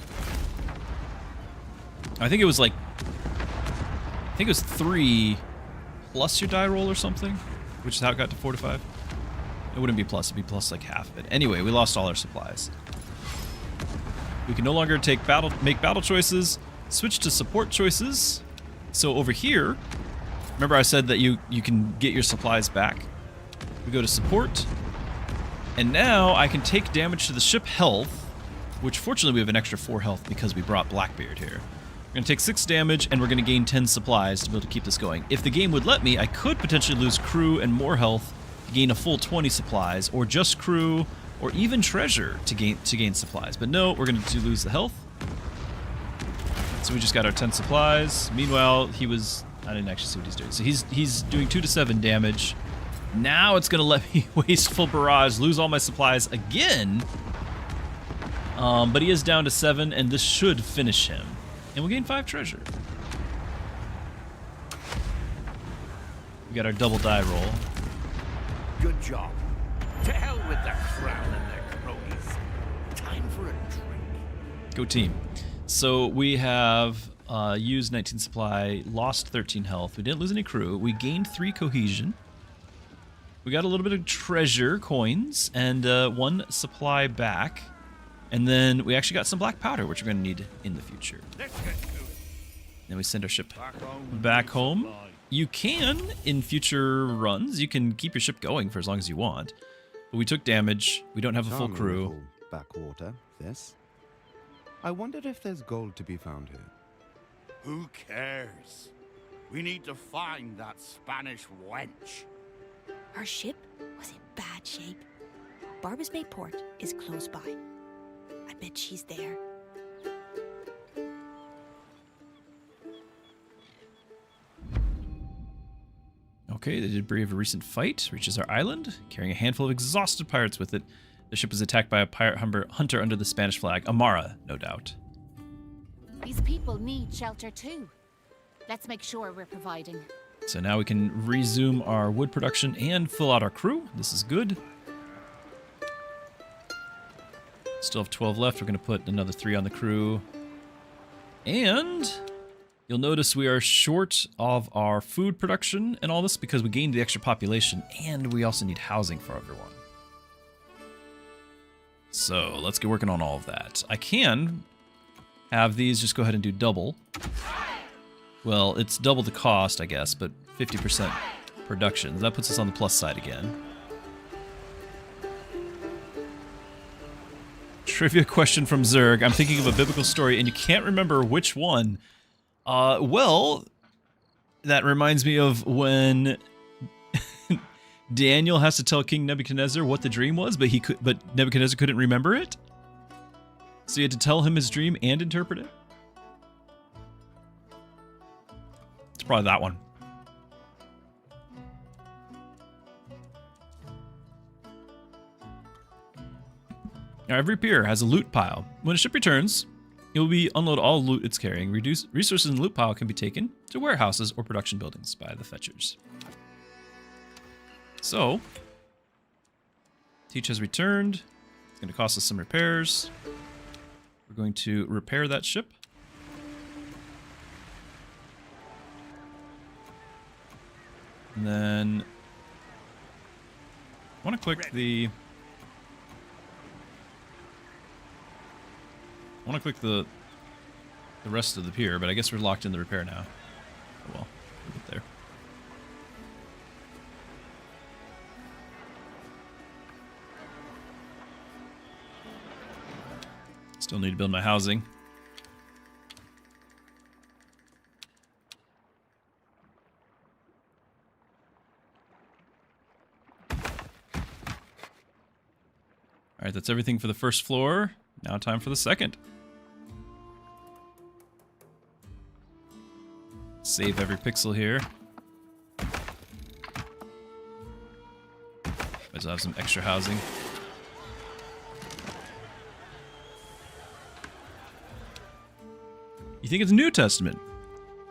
I think it was 3 plus your die roll or something, which is how it got to 4 to 5. It wouldn't be plus, it'd be plus like half of it. Anyway, we lost all our supplies. We can no longer make battle choices, switch to support choices. So over here, remember I said that you can get your supplies back. We go to support, and now I can take damage to the ship health, which fortunately we have an extra 4 health because we brought Blackbeard here. We're gonna take 6 damage, and we're gonna gain 10 supplies to be able to keep this going. If the game would let me, I could potentially lose crew and more health to gain a full 20 supplies, or just crew, or even treasure to gain supplies. But no, we're going to lose the health. So we just got our 10 supplies. Meanwhile, I didn't actually see what he's doing. So he's doing 2 to 7 damage. Now it's going to let me wasteful barrage, lose all my supplies again. But he is down to 7, and this should finish him. And we'll gain 5 treasure. We got our double die roll. Good job. To hell with their crown and their cronies. Time for a drink. Go team. So we have used 19 supply, lost 13 health. We didn't lose any crew. We gained 3 cohesion. We got a little bit of treasure, coins, and 1 supply back. And then we actually got some black powder, which we're going to need in the future. Let's get to it. Then we send our ship back home. You can, in future runs, you can keep your ship going for as long as you want. But we took damage. We don't have a full crew. Little backwater, this. I wondered if there's gold to be found here. Who cares? We need to find that Spanish wench. Our ship was in bad shape. Barbas Bay Port is close by. I bet she's there. Okay, the debris of a recent fight reaches our island, carrying a handful of exhausted pirates with it. The ship was attacked by a pirate hunter under the Spanish flag. Amara, no doubt. These people need shelter too. Let's make sure we're providing. So now we can resume our wood production and fill out our crew. This is good. Still have 12 left. We're going to put another 3 on the crew. And you'll notice we are short of our food production and all this because we gained the extra population, and we also need housing for everyone. So let's get working on all of that. I can have these just go ahead and do double. Well, it's double the cost, I guess, but 50% production. That puts us on the plus side again. Trivia question from Zerg. I'm thinking of a biblical story, and you can't remember which one. Well, that reminds me of when Daniel has to tell King Nebuchadnezzar what the dream was, but Nebuchadnezzar couldn't remember it. So he had to tell him his dream and interpret it. It's probably that one. Now, every pier has a loot pile. When a ship returns, it will be unload all loot it's carrying. Resources in the loot pile can be taken to warehouses or production buildings by the fetchers. So, Teach has returned. It's going to cost us some repairs. We're going to repair that ship. And then I want to click the rest of the pier, but I guess we're locked in the repair now. Oh well, we'll get there. Still need to build my housing. Alright, that's everything for the first floor. Now time for the second. Save every pixel here. Might as well have some extra housing. You think it's New Testament?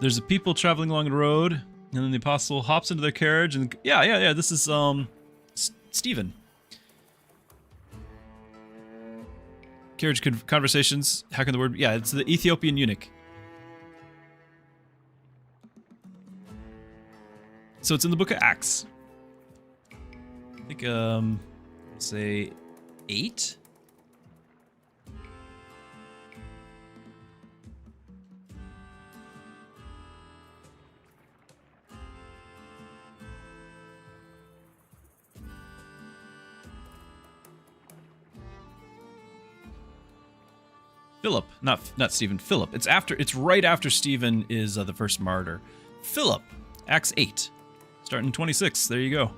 There's a people traveling along the road, and then the apostle hops into their carriage, and yeah. This is Stephen. Carriage conversations. How can the word? Yeah, it's the Ethiopian eunuch. So it's in the book of Acts. I think, say 8? Philip, not Stephen, Philip. It's right after Stephen is the first martyr. Philip, Acts 8. Starting 26, there you go.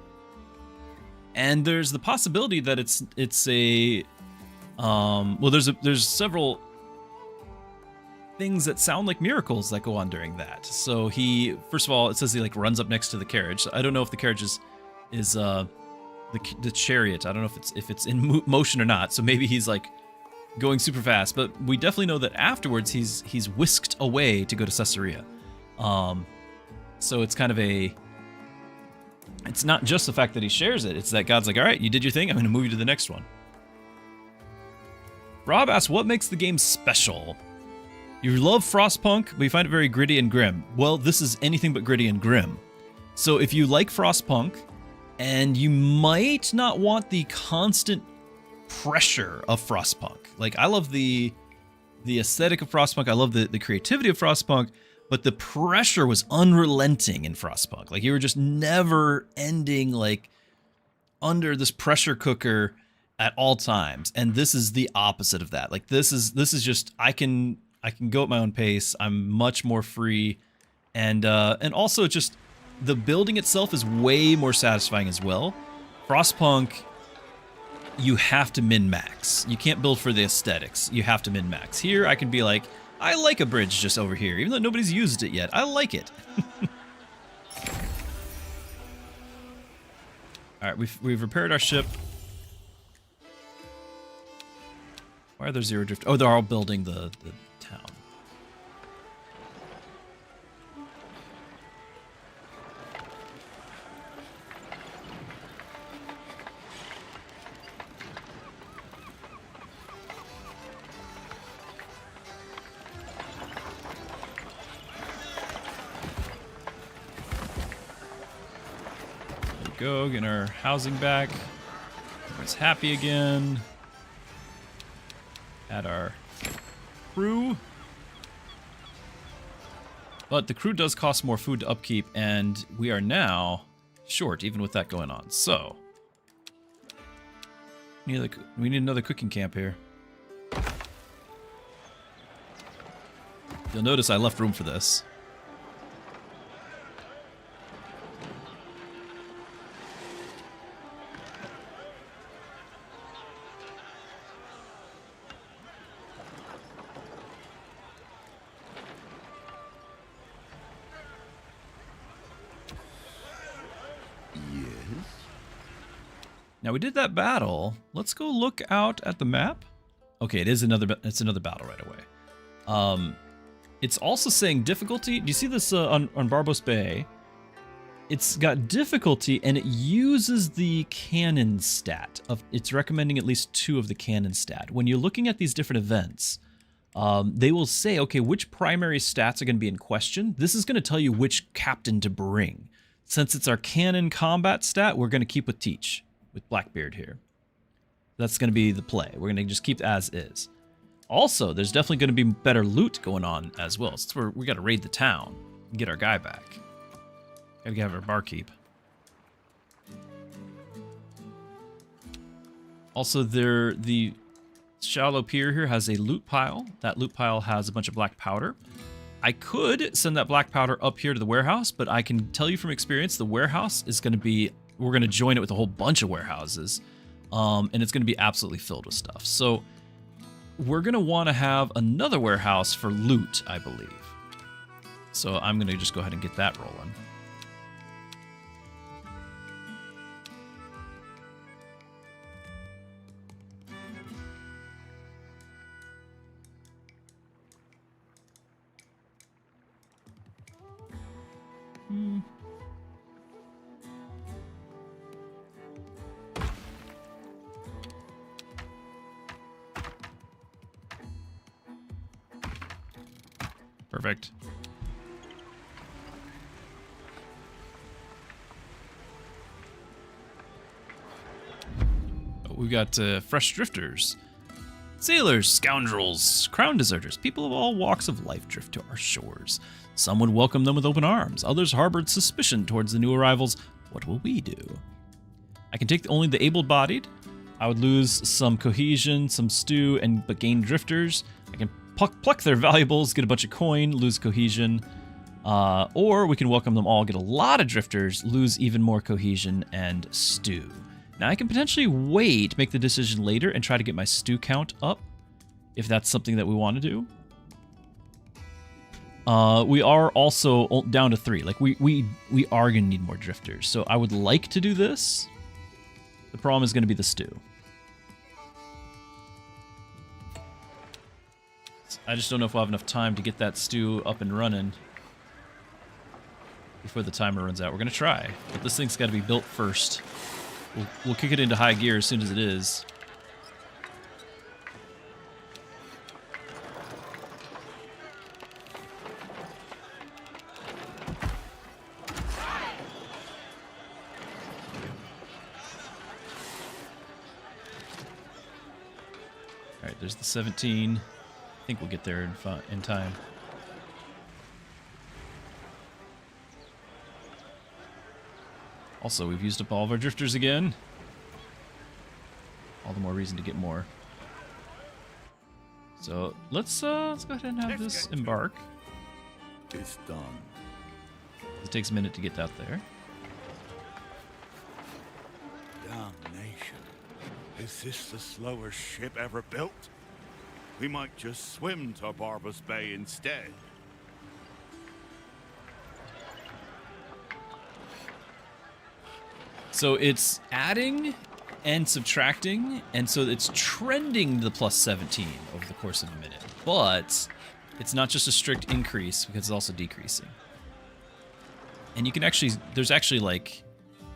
And there's the possibility that it's a well, there's several things that sound like miracles that go on during that. So he, first of all, it says he like runs up next to the carriage. So I don't know if the carriage is the chariot. I don't know if it's in motion or not. So maybe he's like going super fast. But we definitely know that afterwards he's whisked away to go to Caesarea. So it's kind of it's not just the fact that he shares it. It's that God's like, all right, you did your thing. I'm going to move you to the next one. Rob asks, what makes the game special? You love Frostpunk, but you find it very gritty and grim. Well, this is anything but gritty and grim. So if you like Frostpunk, and you might not want the constant pressure of Frostpunk. Like, I love the aesthetic of Frostpunk. I love the creativity of Frostpunk. But the pressure was unrelenting in Frostpunk. Like, you were just never ending, like, under this pressure cooker at all times. And this is the opposite of that. Like, this is just, I can go at my own pace. I'm much more free. And also just the building itself is way more satisfying as well. Frostpunk, you have to min-max. You can't build for the aesthetics. You have to min-max. Here, I can be like, I like a bridge just over here, even though nobody's used it yet. I like it. All right, we've repaired our ship. Why are there 0 drift? Oh, they're all building the town. Go, getting our housing back. Everyone's happy again. Add our crew. But the crew does cost more food to upkeep, and we are now short, even with that going on. So, we need another cooking camp here. You'll notice I left room for this. Now we did that battle. Let's go look out at the map. Okay, it's another battle right away. It's also saying difficulty. Do you see this on Barbos Bay? It's got difficulty and it uses the cannon stat. It's recommending at least 2 of the cannon stat. When you're looking at these different events, they will say, okay, which primary stats are going to be in question? This is going to tell you which captain to bring. Since it's our cannon combat stat, we're going to keep with Teach. With Blackbeard here. That's going to be the play. We're going to just keep as is. Also, there's definitely going to be better loot going on as well. So we got to raid the town and get our guy back. Got to have our barkeep. Also, the shallow pier here has a loot pile. That loot pile has a bunch of black powder. I could send that black powder up here to the warehouse, but I can tell you from experience, the warehouse is going to be... We're going to join it with a whole bunch of warehouses, and it's going to be absolutely filled with stuff. So we're going to want to have another warehouse for loot, I believe. So I'm going to just go ahead and get that rolling. Perfect. Oh, we've got fresh drifters. Sailors, scoundrels, crown deserters, people of all walks of life drift to our shores. Some would welcome them with open arms. Others harbored suspicion towards the new arrivals. What will we do? I can take only the able-bodied. I would lose some cohesion, some stew, but gain drifters. I can pluck their valuables, get a bunch of coin, lose cohesion. Or we can welcome them all, get a lot of drifters, lose even more cohesion, and stew. Now I can potentially wait, make the decision later, and try to get my stew count up, if that's something that we want to do. We are also down to 3. Like, we are going to need more drifters. So I would like to do this. The problem is going to be the stew. I just don't know if we'll have enough time to get that stew up and running before the timer runs out. We're going to try, but this thing's got to be built first. We'll kick it into high gear as soon as it is. All right, there's the 17. I think we'll get there in time. Also, we've used up all of our drifters again. All the more reason to get more. So let's go ahead and have this embark. It's done. It takes a minute to get that there. Damnation. Is this the slowest ship ever built? We might just swim to Barbos Bay instead. So it's adding and subtracting, and so it's trending to the plus 17 over the course of a minute. But it's not just a strict increase because it's also decreasing. And you can actually, there's actually like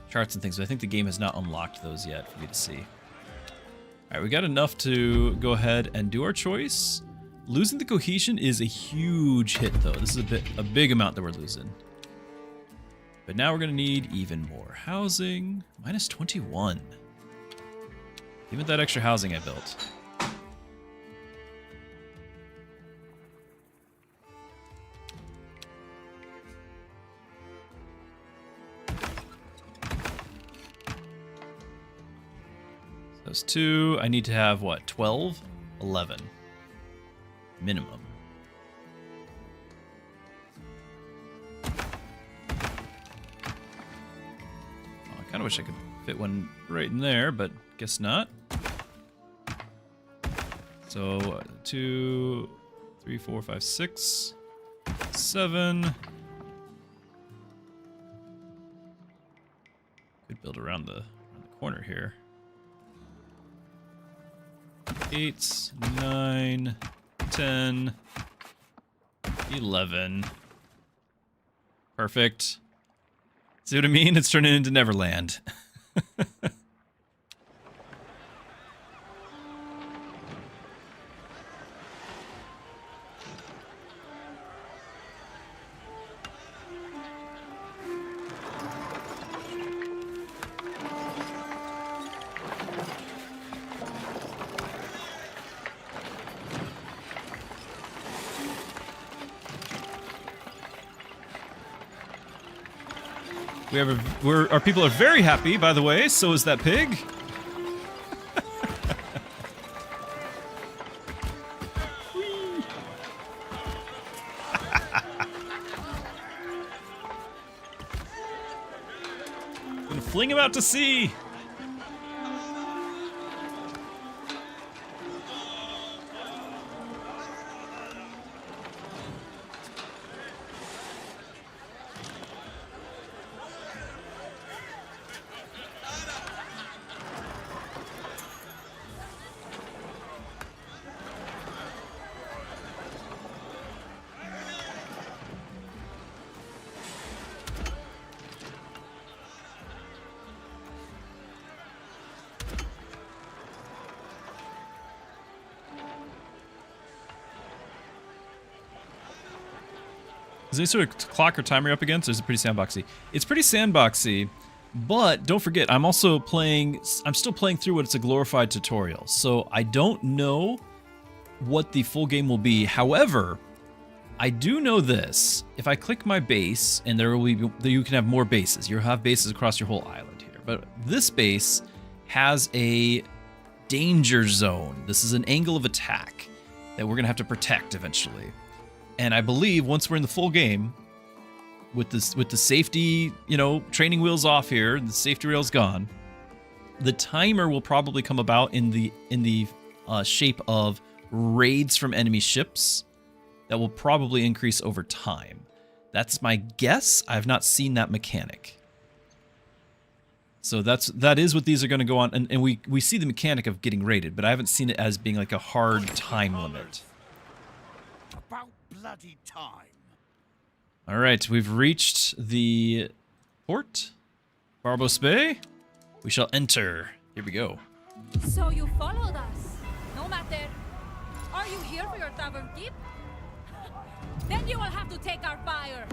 charts and things, but I think the game has not unlocked those yet for me to see. All right, we got enough to go ahead and do our choice. Losing the cohesion is a huge hit though. This is a big amount that we're losing. But now we're gonna need even more housing. Minus 21. Even that extra housing I built. Those 2, I need to have what, 12? 11. Minimum. Oh, I kind of wish I could fit one right in there, but guess not. So 2, 3, 4, 5, 6, 7. Could build around the corner here. 8, 9, 10, 11. Perfect. See what I mean? It's turning into Neverland. We have our people are very happy, by the way. So is that pig. Gonna fling him out to sea. Is any sort of clock or timer up against, or is it pretty sandboxy? It's pretty sandboxy, but don't forget, I'm still playing through what it's a glorified tutorial, so I don't know what the full game will be. However, I do know this. If I click my base, and there will be, you can have more bases. You'll have bases across your whole island here, but this base has a danger zone. This is an angle of attack that we're gonna have to protect eventually. And I believe once we're in the full game, with the safety, training wheels off here, the safety rail's gone, the timer will probably come about in the shape of raids from enemy ships that will probably increase over time. That's my guess. I've not seen that mechanic. So that is what these are going to go on, and we see the mechanic of getting raided, but I haven't seen it as being like a hard time limit. About bloody time. All right, we've reached the port, Barbos Bay. We shall enter. Here we go. So you followed us. No matter. Are you here for your tavern keep? Then you will have to take our fire.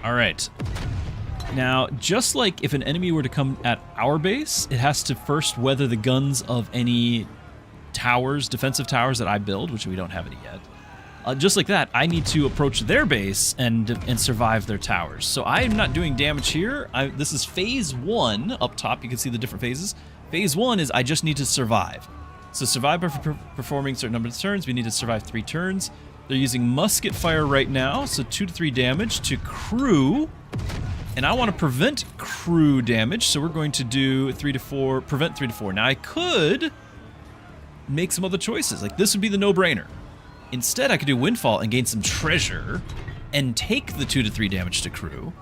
All right. Now, just like if an enemy were to come at our base, it has to first weather the guns of any towers, defensive towers that I build, which we don't have any yet. Just like that, I need to approach their base and survive their towers. So I am not doing damage here. This is phase 1 up top. You can see the different phases. Phase 1 is I just need to survive. So survive by performing a certain number of turns. We need to survive 3 turns. They're using musket fire right now, so 2 to 3 damage to crew. And I want to prevent crew damage, so we're going to do 3 to 4, prevent 3 to 4. Now I could make some other choices. Like this would be the no-brainer. Instead, I could do Windfall and gain some treasure and take the 2 to 3 damage to crew.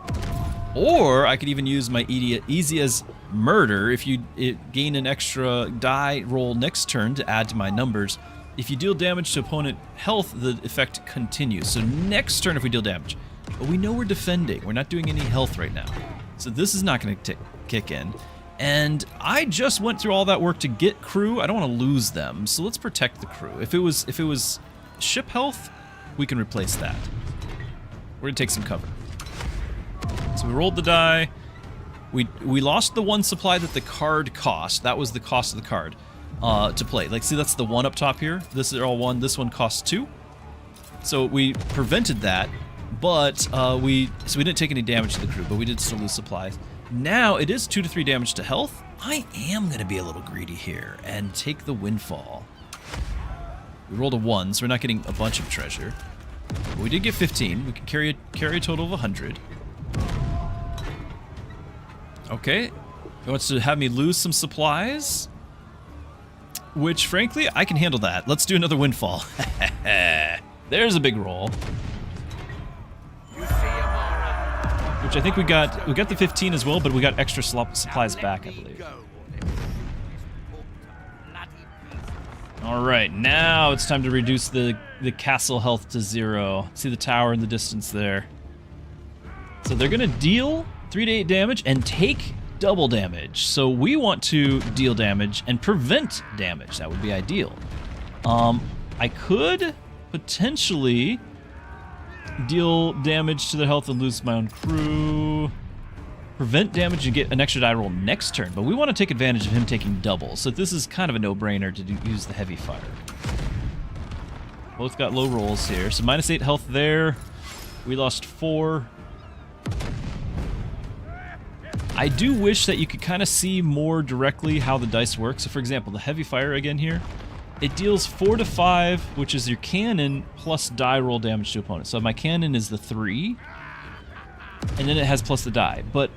Or I could even use my easy as murder. If you gain an extra die roll next turn to add to my numbers. If you deal damage to opponent health, the effect continues. So next turn if we deal damage. But we know we're defending. We're not doing any health right now. So this is not going to kick in. And I just went through all that work to get crew. I don't want to lose them. So let's protect the crew. If it was ship health, we can replace that. We're going to take some cover. So we rolled the die. We lost the one supply that the card cost. That was the cost of the card to play. Like, see, that's the one up top here. This is all one. This one costs 2. So we prevented that, but we didn't take any damage to the crew, but we did still lose supplies. Now it is 2 to 3 damage to health. I am going to be a little greedy here and take the windfall. We rolled a 1, so we're not getting a bunch of treasure. But we did get 15. We can carry a total of 100. Okay. He wants to have me lose some supplies, which, frankly, I can handle that. Let's do another windfall. There's a big roll. You see, Amara? Which I think we got the 15 as well, but we got extra supplies back, I believe. All right, now it's time to reduce the castle health to 0. See the tower in the distance there. So they're gonna deal 3 to 8 damage and take double damage. So we want to deal damage and prevent damage. That would be ideal. I could potentially deal damage to their health and lose my own crew. Prevent damage and get an extra die roll next turn, but we want to take advantage of him taking double. So this is kind of a no-brainer to use the heavy fire. Both got low rolls here. So -8 health there. We lost 4. I do wish that you could kind of see more directly how the dice work. So for example, the heavy fire again here, it deals 4 to 5, which is your cannon plus die roll damage to opponents. So my cannon is the 3, and then it has plus the die. But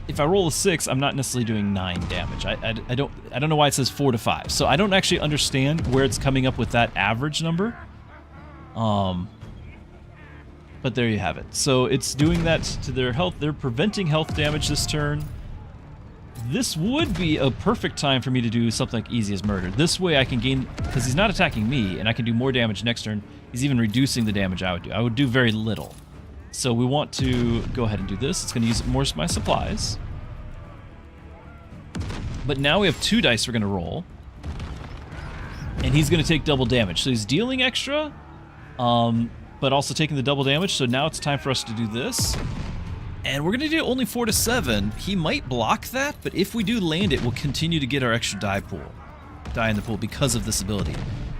if I roll a 6, I'm not necessarily doing 9 damage. I don't know why it says 4 to 5. So I don't actually understand where it's coming up with that average number. But there you have it. So it's doing that to their health. They're preventing health damage this turn. This would be a perfect time for me to do something like easy as murder. This way I can gain, because he's not attacking me, and I can do more damage next turn. He's even reducing the damage I would do. I would do very little. So we want to go ahead and do this. It's going to use more of my supplies. But now we have 2 dice we're going to roll. And he's going to take double damage. So he's dealing extra, but also taking the double damage. So now it's time for us to do this. And we're going to do only 4 to 7. He might block that, but if we do land it, we'll continue to get our extra die in the pool because of this ability.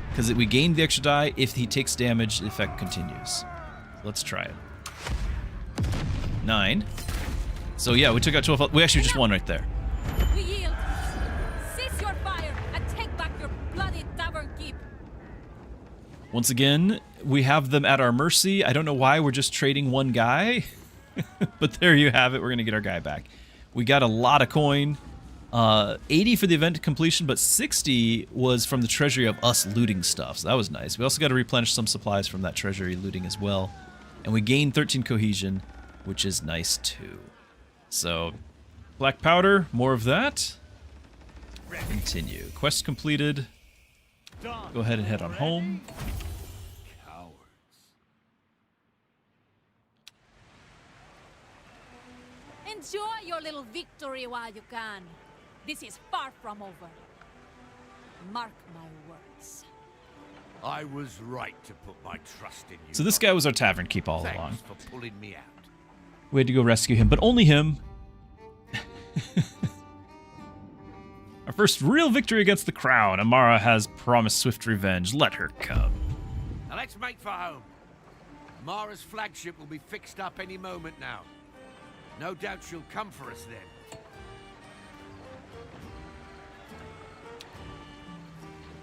Because we gain the extra die. If he takes damage, the effect continues. Let's try it. 9. So yeah, we took out 12. We actually just won right there. We yield. Cease your fire and take back your bloody Tavern keep. Once again, we have them at our mercy. I don't know why we're just trading one guy. But there you have it. We're going to get our guy back. We got a lot of coin. 80 for the event completion, but 60 was from the treasury of us looting stuff. So that was nice. We also got to replenish some supplies from that treasury looting as well. And we gained 13 cohesion, which is nice too. So, black powder, more of that. Continue. Quest completed. Go ahead and head on home. Enjoy your little victory while you can. This is far from over. Mark my words. I was right to put my trust in you. So this guy was our tavern keep all along. Thanks for pulling me out. We had to go rescue him, but only him. Our first real victory against the crown. Amara has promised swift revenge. Let her come. Now let's make for home. Amara's flagship will be fixed up any moment now. No doubt she'll come for us then.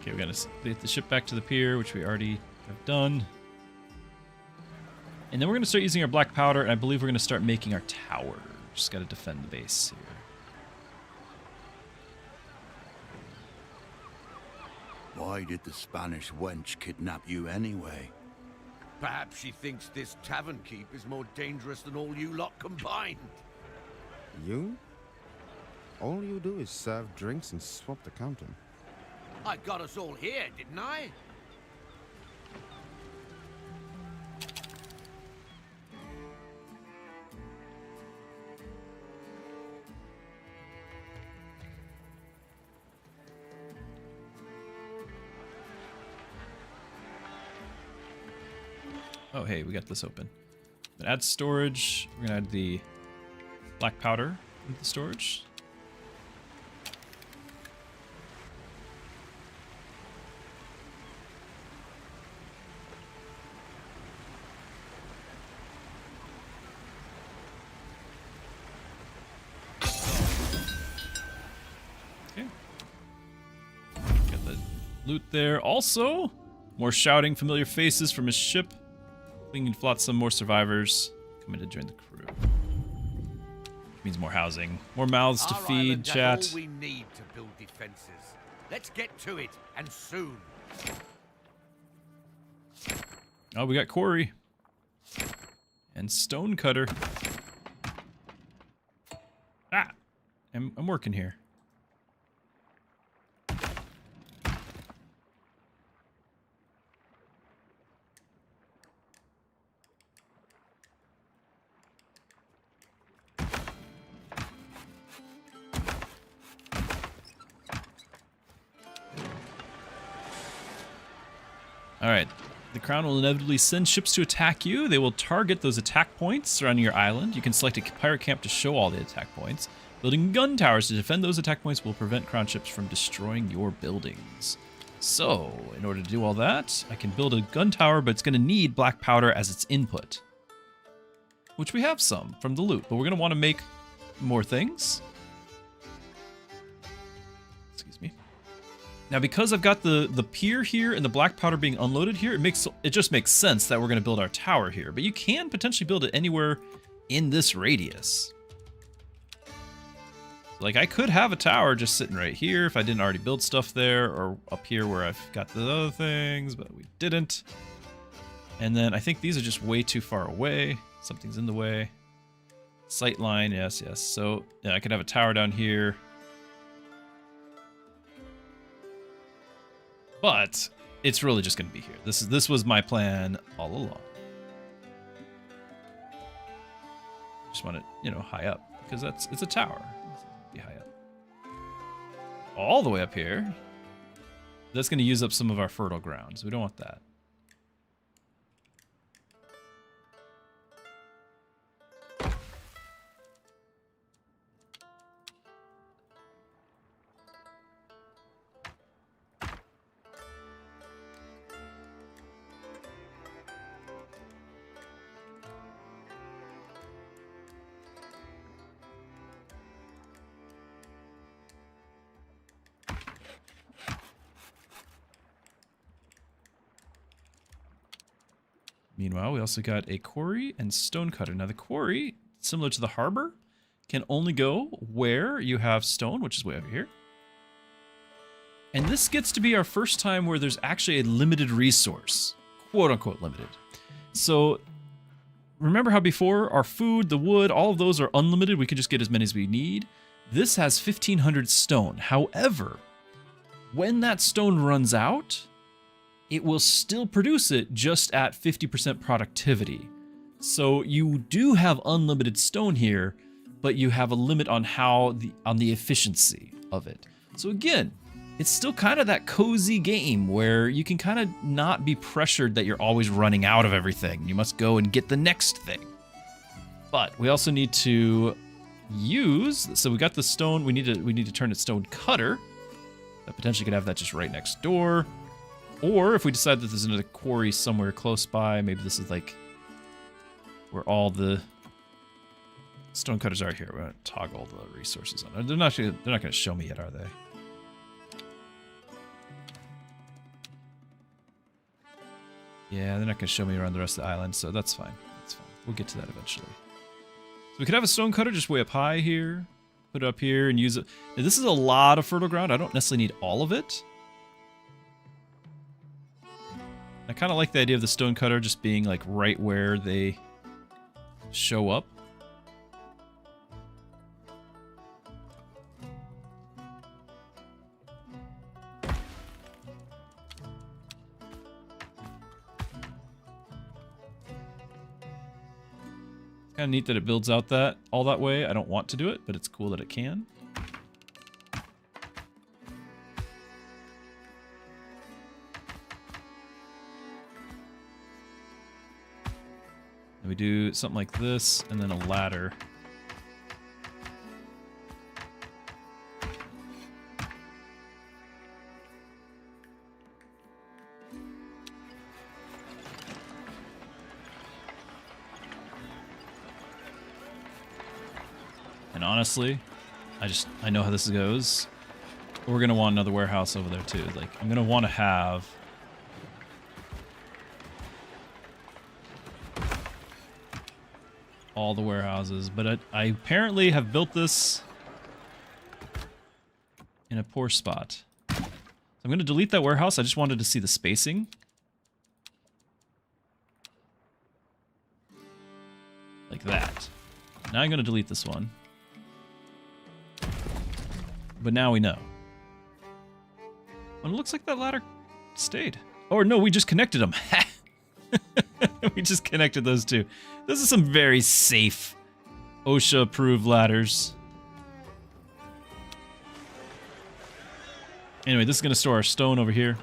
Okay, we gotta get the ship back to the pier, which we already have done. And then we're gonna start using our black powder, and I believe we're gonna start making our tower. Just gotta defend the base here. Why did the Spanish wench kidnap you anyway? Perhaps she thinks this tavern keep is more dangerous than all you lot combined. You? All you do is serve drinks and swap the counter. I got us all here, didn't I? Oh, hey, we got this open. Gonna add storage. We're gonna add the black powder into the storage. Okay. Got the loot there. Also, more shouting, familiar faces from his ship. Clinging to flotsam, more survivors coming to join the crew. Means more housing, more mouths to Our feed, island has chat. all we need to build defenses. Let's get to it, and soon. Oh, we got quarry. And stonecutter. Ah! I'm working here. Alright, the Crown will inevitably send ships to attack you. They will target those attack points surrounding your island. You can select a pirate camp to show all the attack points. Building gun towers to defend those attack points will prevent Crown ships from destroying your buildings. So, in order to do all that, I can build a gun tower, but it's going to need black powder as its input. Which we have some from the loot, but we're going to want to make more things. Now, because I've got the pier here and the black powder being unloaded here, it just makes sense that we're going to build our tower here. But you can potentially build it anywhere in this radius. Like, I could have a tower just sitting right here if I didn't already build stuff there, or up here where I've got the other things, but we didn't. And then I think these are just way too far away. Something's in the way. Sight line, yes, yes. So yeah, I could have a tower down here. But it's really just going to be here. This was my plan all along. Just want it, you know, high up because it's a tower. Be high up. All the way up here. That's going to use up some of our fertile ground, so we don't want that. Meanwhile, we also got a quarry and stonecutter. Now the quarry, similar to the harbor, can only go where you have stone, which is way over here. And this gets to be our first time where there's actually a limited resource. Quote unquote limited. So remember how before our food, the wood, all of those are unlimited. We can just get as many as we need. This has 1,500 stone. However, when that stone runs out, it will still produce it just at 50% productivity. So you do have unlimited stone here, but you have a limit on on the efficiency of it. So again, it's still kind of that cozy game where you can kind of not be pressured that you're always running out of everything. You must go and get the next thing. But we also need to use, so we got the stone, we need to turn it stone cutter. That potentially could have that just right next door. Or if we decide that there's another quarry somewhere close by, maybe this is like where all the stonecutters are here. We're going to toggle the resources on. They're not going to show me yet, are they? Yeah, they're not going to show me around the rest of the island, so that's fine. That's fine. We'll get to that eventually. So we could have a stonecutter just way up high here. Put it up here and use it. Now, this is a lot of fertile ground. I don't necessarily need all of it. I kind of like the idea of the stonecutter just being like right where they show up. Kind of neat that it builds out that all that way. I don't want to do it, but it's cool that it can. And we do something like this, and then a ladder. And honestly, I know how this goes. We're gonna want another warehouse over there too. Like, I'm gonna want to have all the warehouses, but I apparently have built this in a poor spot. So I'm gonna delete that warehouse. I just wanted to see the spacing. Like that. Now I'm gonna delete this one. But now we know. And it looks like that ladder stayed. Or no, we just connected them. We just connected those two. This is some very safe OSHA-approved ladders. Anyway, this is going to store our stone over here.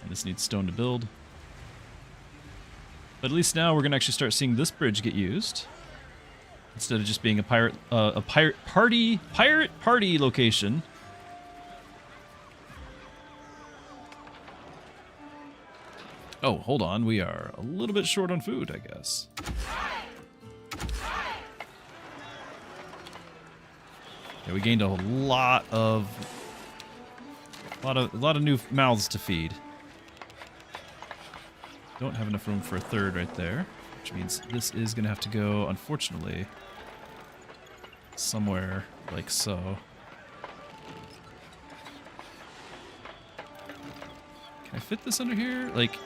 This needs stone to build. But at least now we're going to actually start seeing this bridge get used. Instead of just being a pirate party location. Oh, hold on. We are a little bit short on food, I guess. Yeah, we gained a lot of new mouths to feed. Don't have enough room for a third right there, which means this is going to have to go, unfortunately, somewhere like so. Can I fit this under here? Like,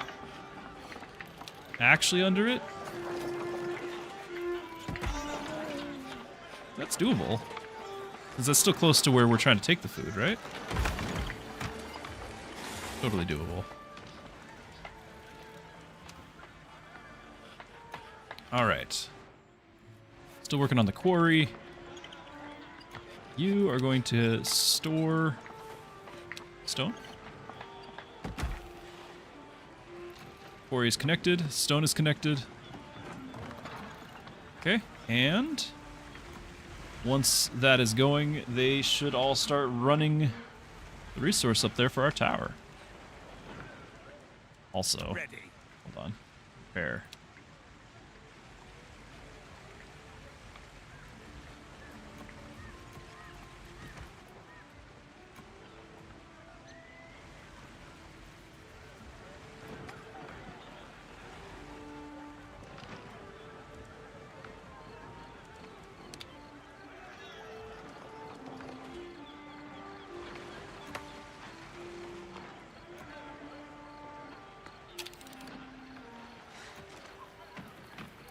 actually under it? That's doable. Because that's still close to where we're trying to take the food, right? Totally doable. Alright. Still working on the quarry. You are going to store stone. Quarry is connected. Stone is connected. Okay, and once that is going, they should all start running the resource up there for our tower. Also, hold on. Repair.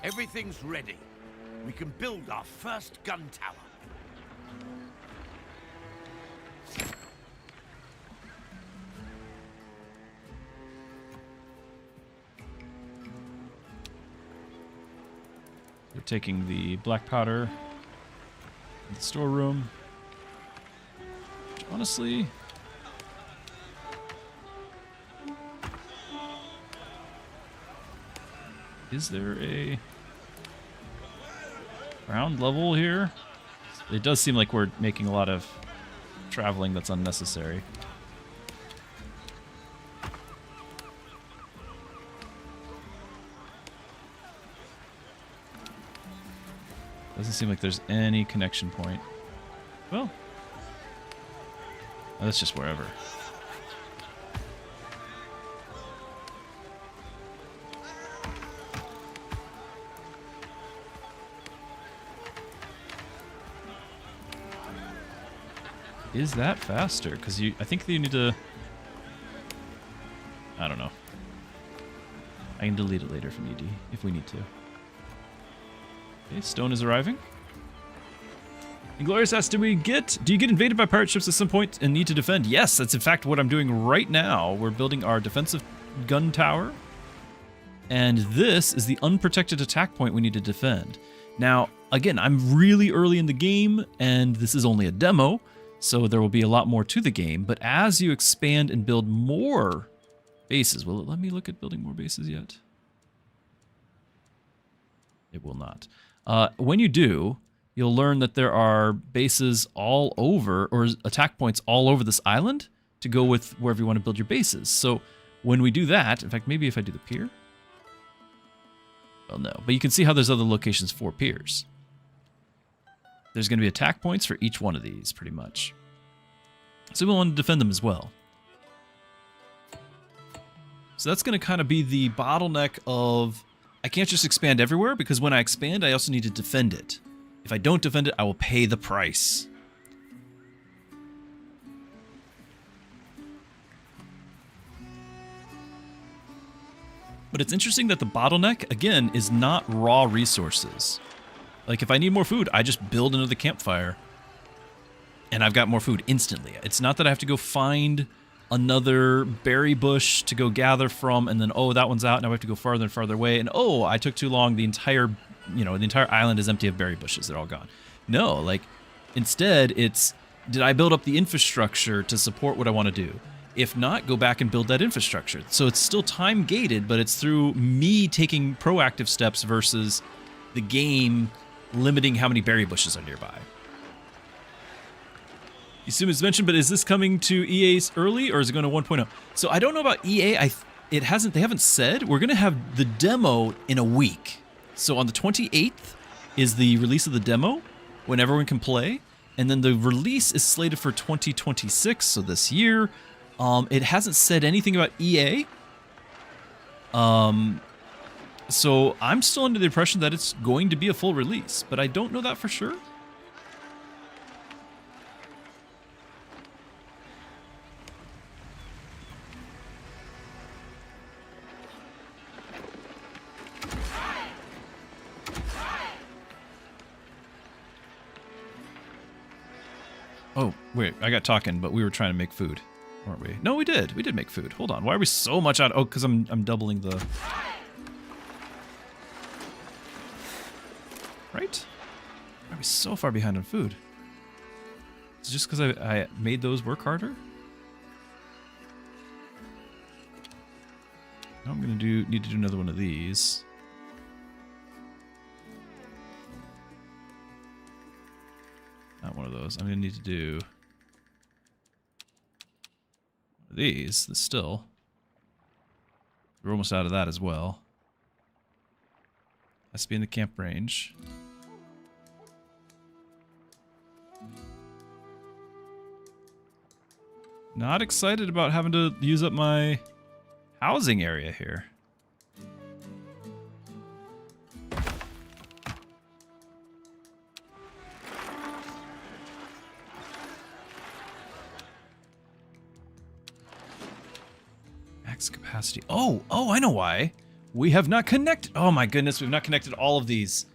Everything's ready. We can build our first gun tower. We're taking the black powder in the storeroom. Which honestly, is there a ground level here? It does seem like we're making a lot of traveling that's unnecessary. Doesn't seem like there's any connection point. Well, oh, that's just wherever. Is that faster? Because I think you need to... I don't know. I can delete it later if we need to. Okay, stone is arriving. Inglorious asks, do you get invaded by pirate ships at some point and need to defend? Yes, that's in fact what I'm doing right now. We're building our defensive gun tower. And this is the unprotected attack point we need to defend. Now, again, I'm really early in the game, and this is only a demo, so there will be a lot more to the game. But as you expand and build more bases, will it let me look at building more bases yet? It will not. When you do, you'll learn that there are bases all over, or attack points all over this island to go with wherever you want to build your bases. So when we do that, in fact, maybe if I do the pier? Well, no. But you can see how there's other locations for piers. There's going to be attack points for each one of these, pretty much. So we want to defend them as well. So that's going to kind of be the bottleneck of... I can't just expand everywhere, because when I expand, I also need to defend it. If I don't defend it, I will pay the price. But it's interesting that the bottleneck, again, is not raw resources. Like, if I need more food, I just build another campfire, and I've got more food instantly. It's not that I have to go find another berry bush to go gather from, and then, oh, that one's out, now I have to go farther and farther away, and oh, I took too long, the entire island is empty of berry bushes, they're all gone. No, like, instead, it's, did I build up the infrastructure to support what I want to do? If not, go back and build that infrastructure. So it's still time-gated, but it's through me taking proactive steps versus the game limiting how many berry bushes are nearby. You assume it's mentioned, but is this coming to EA's early, or is it going to 1.0? So I don't know about EA. They haven't said. We're going to have the demo in a week. So on the 28th is the release of the demo, when everyone can play. And then the release is slated for 2026, so this year. It hasn't said anything about EA. So I'm still under the impression that it's going to be a full release, but I don't know that for sure. Oh, wait, I got talking, but we were trying to make food, weren't we? No, we did. We did make food. Hold on. Why are we so much out? Oh, because I'm doubling the... Right? Why are we so far behind on food? Is it just because I made those work harder? Now I'm going to need to do another one of these. Not one of those. I'm going to need to do one of these. This still. We're almost out of that as well. Has to be in the camp range. Not excited about having to use up my housing area here. Capacity. Oh, I know why. We have not connected. Oh my goodness, we've not connected all of these.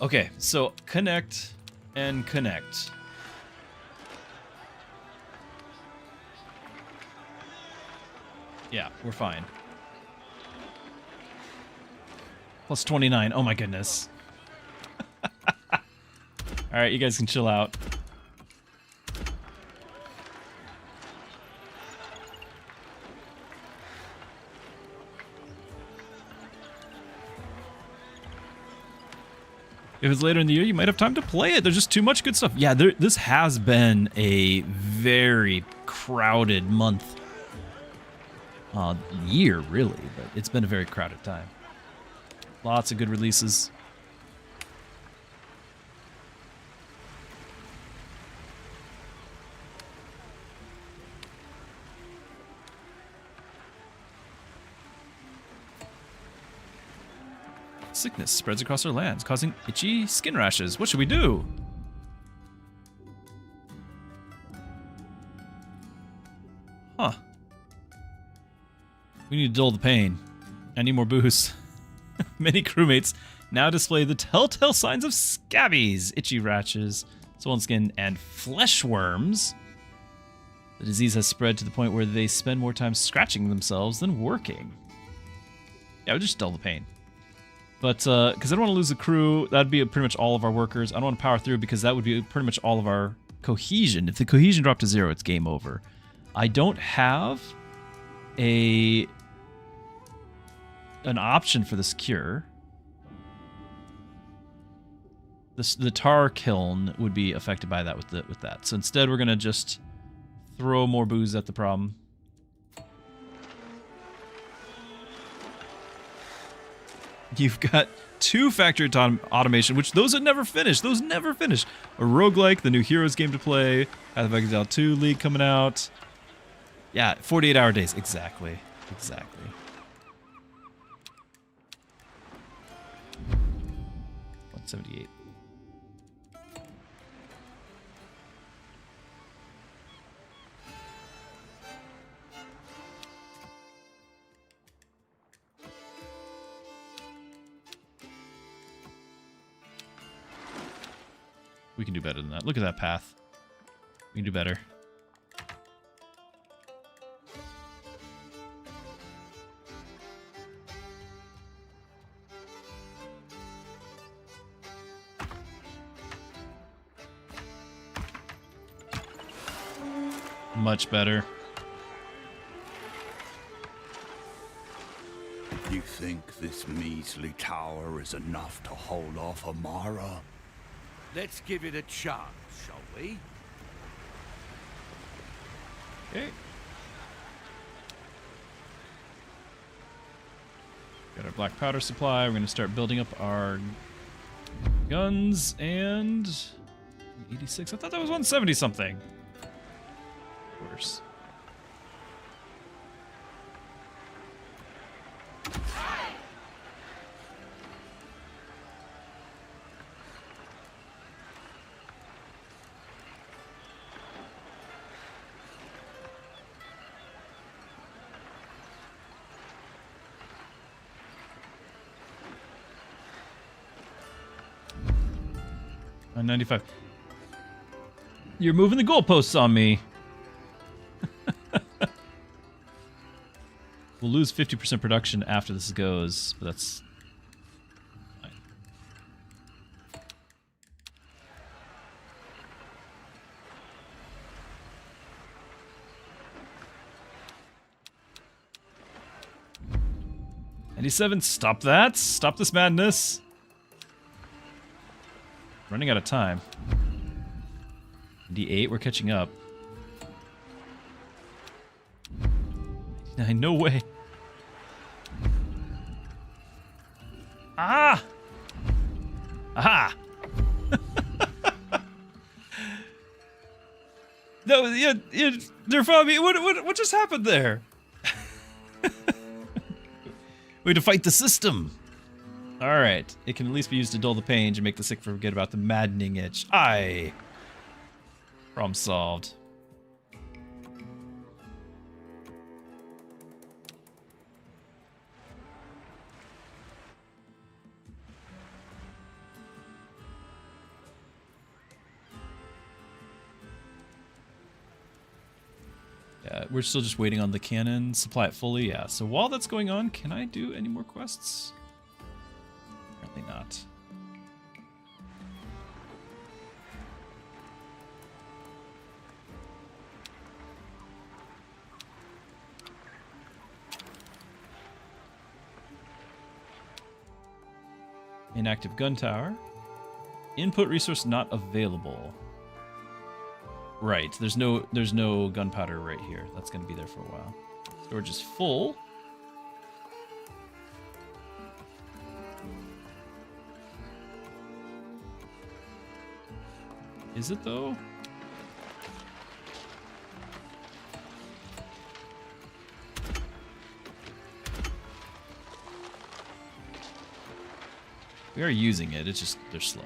Okay, so connect and connect. Yeah, we're fine. Plus 29. Oh my goodness. All right, you guys can chill out. If it's later in the year, you might have time to play it. There's just too much good stuff. Yeah, this has been a very crowded month. Year, really, but it's been a very crowded time. Lots of good releases. Sickness spreads across our lands, causing itchy skin rashes. What should we do? Huh. We need to dull the pain. I need more booze. Many crewmates now display the telltale signs of scabies, itchy rashes, swollen skin, and flesh worms. The disease has spread to the point where they spend more time scratching themselves than working. Yeah, we'll just dull the pain. But, because I don't want to lose the crew, that'd be pretty much all of our workers. I don't want to power through because that would be pretty much all of our cohesion. If the cohesion dropped to 0, it's game over. I don't have an option for this cure. The tar kiln would be affected by that with that. So instead, we're gonna just throw more booze at the problem. You've got 2 factory automation, which those would never finish. Those never finish. A roguelike, the new Heroes game to play, Path of Exile 2 League coming out. Yeah, 48-hour days. Exactly. Exactly. $178. We can do better than that. Look at that path. We can do better. Much better. You think this measly tower is enough to hold off Amara? Let's give it a chance, shall we? Okay. Got our black powder supply. We're going to start building up our guns and 86. I thought that was 170 something. Of course. On 95. You're moving the goalposts on me. We'll lose 50% production after this goes, but that's fine. $97, stop that! Stop this madness! Running out of time. D8, we're catching up. 99, no way. Ah! Aha! No, they're following me. What just happened there? We had to fight the system. Alright, it can at least be used to dull the pain and make the sick forget about the maddening itch. Aye! Problem solved. Yeah, we're still just waiting on the cannon. Supply it fully, yeah. So while that's going on, can I do any more quests? Apparently not. Inactive gun tower. Input resource not available. Right, there's no gunpowder right here. That's gonna be there for a while. Storage is full. Is it though? We are using it, it's just they're slow.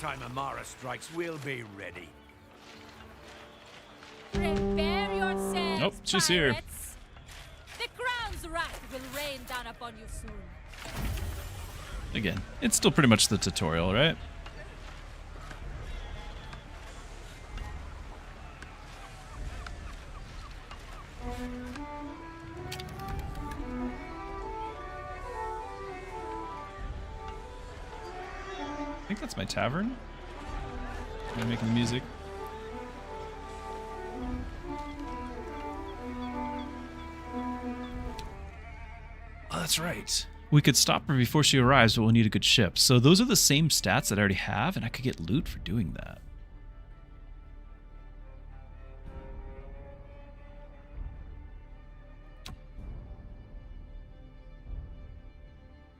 time Amara strikes, we'll be ready. Prepare yourselves, Nope, she's here. pirates. The crown's wrath will rain down upon you soon. Again, it's still pretty much the tutorial, right? I think that's my tavern. I'm making the music. Oh, that's right. We could stop her before she arrives, but we'll need a good ship. So those are the same stats that I already have, and I could get loot for doing that.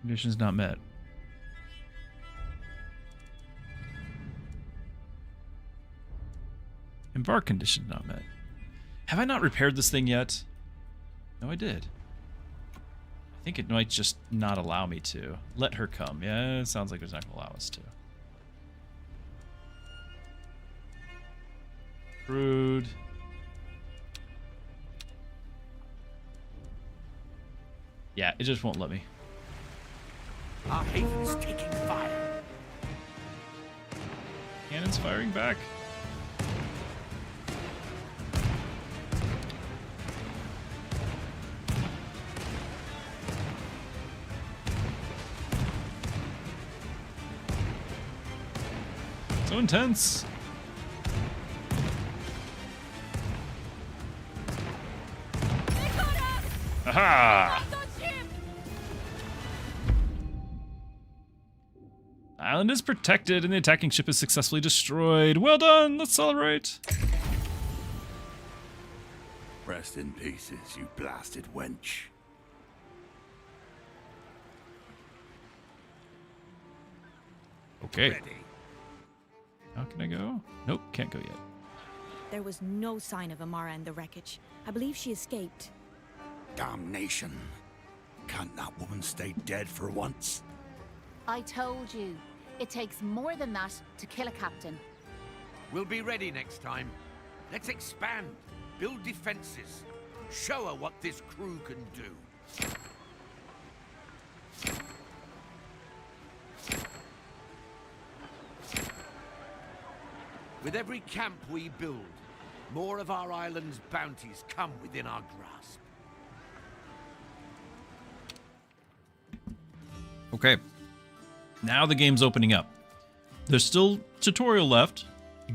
Conditions not met. Embark condition not met. Have I not repaired this thing yet? No, I did. I think it might just not allow me to. Let her come. Yeah, it sounds like it's not going to allow us to. Rude. Yeah, it just won't let me. Our haven's taking fire. Cannon's firing back. So intense. They got us! Aha! Don't ship! The island is protected and the attacking ship is successfully destroyed. Well done, let's celebrate. Rest in pieces, you blasted wench. Okay, Ready. how can I go? Nope, can't go yet. There was no sign of Amara in the wreckage. I believe she escaped. Damnation. Can't that woman stay dead for once? I told you, it takes more than that to kill a captain. We'll be ready next time. Let's expand, build defenses, show her what this crew can do. With every camp we build, more of our island's bounties come within our grasp. Okay, now the game's opening up. There's still tutorial left,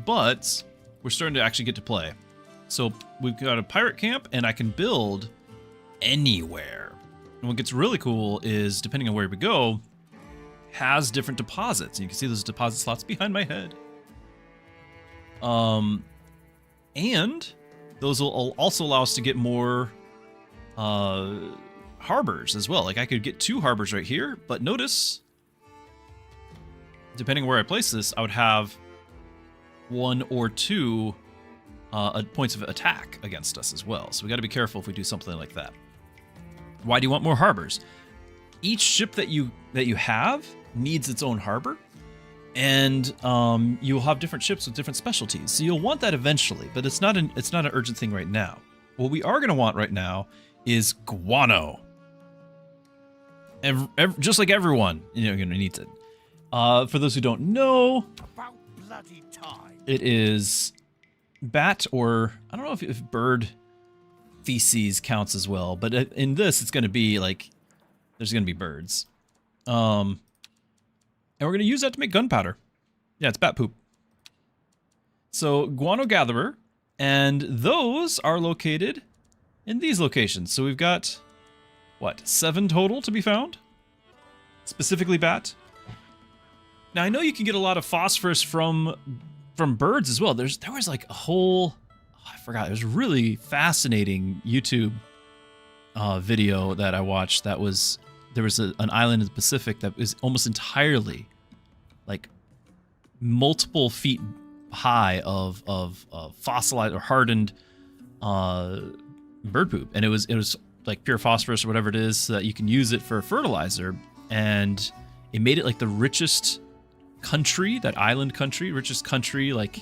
but we're starting to actually get to play. So we've got a pirate camp, and I can build anywhere. And what gets really cool is, depending on where we go, has different deposits. And you can see those deposit slots behind my head. And those will also allow us to get more harbors as well. Like I could get 2 harbors right here, but notice, depending on where I place this, I would have 1 or 2 points of attack against us as well. So we got to be careful if we do something like that. Why do you want more harbors? Each ship that you have needs its own harbor, and you'll have different ships with different specialties. So you'll want that eventually, but it's not an urgent thing right now. What we are going to want right now is guano. Just like everyone, you're going to need it. For those who don't know, About bloody time. it is bat, or I don't know if bird feces counts as well, but in this it's going to be like there's going to be birds. And we're going to use that to make gunpowder. Yeah, it's bat poop. So guano gatherer, and those are located in these locations. So we've got, what, 7 total to be found? Specifically bat. Now I know you can get a lot of phosphorus from birds as well. There was like a whole, I forgot, it was a really fascinating YouTube video that I watched. There was an island in the Pacific that is almost entirely like multiple feet high of fossilized or hardened bird poop, and it was like pure phosphorus or whatever it is, so that you can use it for fertilizer, and it made it like the richest country, that island country, richest country like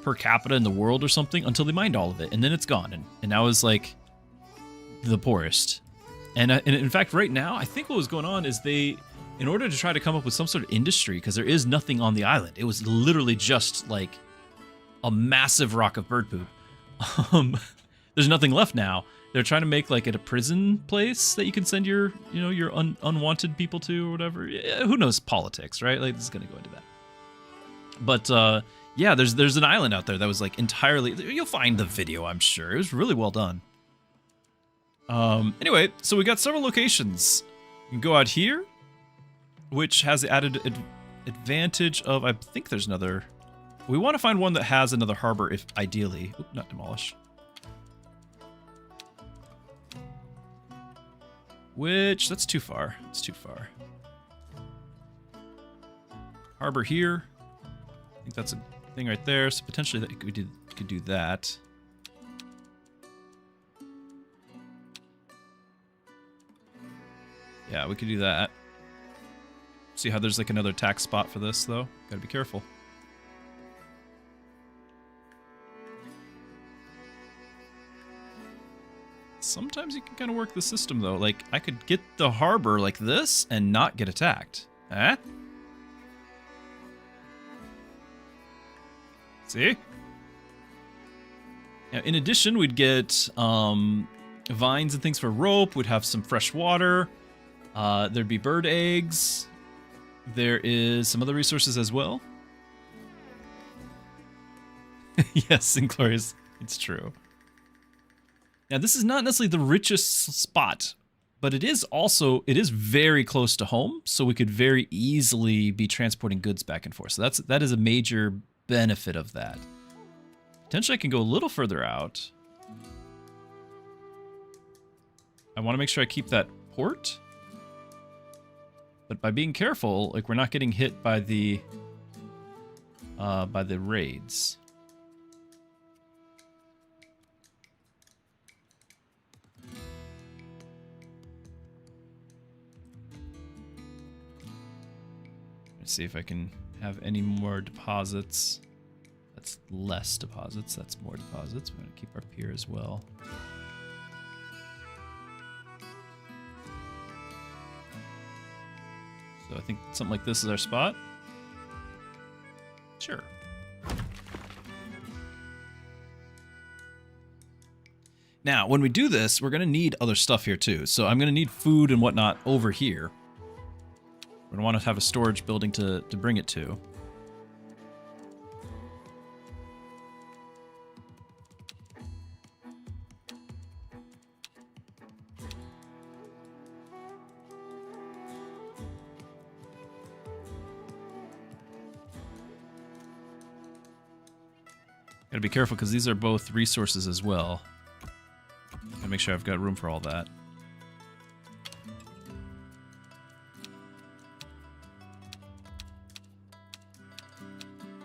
per capita in the world or something, until they mined all of it, and then it's gone, and now is like the poorest. And in fact, right now, I think what was going on is they, in order to try to come up with some sort of industry, because there is nothing on the island, it was literally just like a massive rock of bird poop. There's nothing left now. They're trying to make like it a prison place that you can send your, you know, your unwanted people to or whatever. Yeah, who knows politics, right? Like, this is gonna go into that. But yeah, there's an island out there that was like entirely. You'll find the video, I'm sure. It was really well done. Anyway, so we got several locations. You can go out here, which has the added advantage of, I think there's another. We want to find one that has another harbor, if ideally. Oop, not demolish. Which, that's too far. It's too far. Harbor here. I think that's a thing right there. So potentially that we could do that. Yeah, we could do that. See how there's like another tax spot for this, though? Gotta be careful. Sometimes you can kind of work the system, though. Like, I could get the harbor like this and not get attacked. Eh? See? Now, in addition, we'd get vines and things for rope. We'd have some fresh water. There'd be bird eggs. There is some other resources as well. Yes, Inglorious. It's true. Now, this is not necessarily the richest spot, but it is very close to home, so we could very easily be transporting goods back and forth. So that is a major benefit of that. Potentially, I can go a little further out. I want to make sure I keep that port. But by being careful, like, we're not getting hit by the raids. Let's see if I can have any more deposits. That's less deposits. That's more deposits. We're going to keep our pier as well. So I think something like this is our spot. Sure. Now, when we do this, we're going to need other stuff here too. So I'm going to need food and whatnot over here. We're going to want to have a storage building to bring it to. Gotta be careful because these are both resources as well. Gotta make sure I've got room for all that.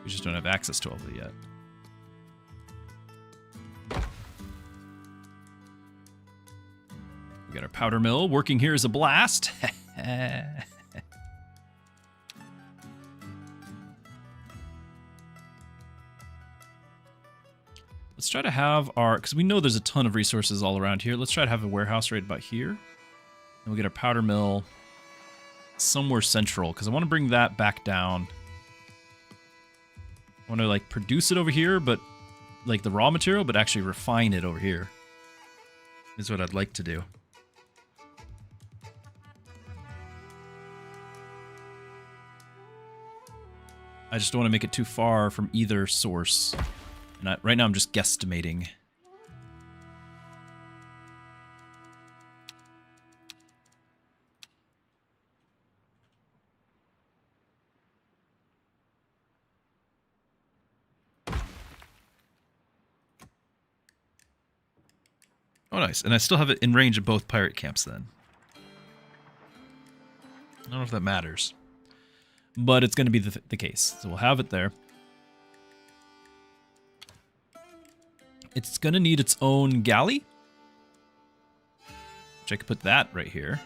We just don't have access to all of it yet. We got our powder mill. Working here is a blast. Let's try to have our, because we know there's a ton of resources all around here. Let's try to have a warehouse right about here. And we'll get our powder mill somewhere central, because I want to bring that back down. I want to like produce it over here, but like the raw material, but actually refine it over here. Is what I'd like to do. I just don't want to make it too far from either source. And right now I'm just guesstimating. Oh, nice. And I still have it in range of both pirate camps then. I don't know if that matters. But it's going to be the case. So we'll have it there. It's going to need its own galley. Which I could put that right here.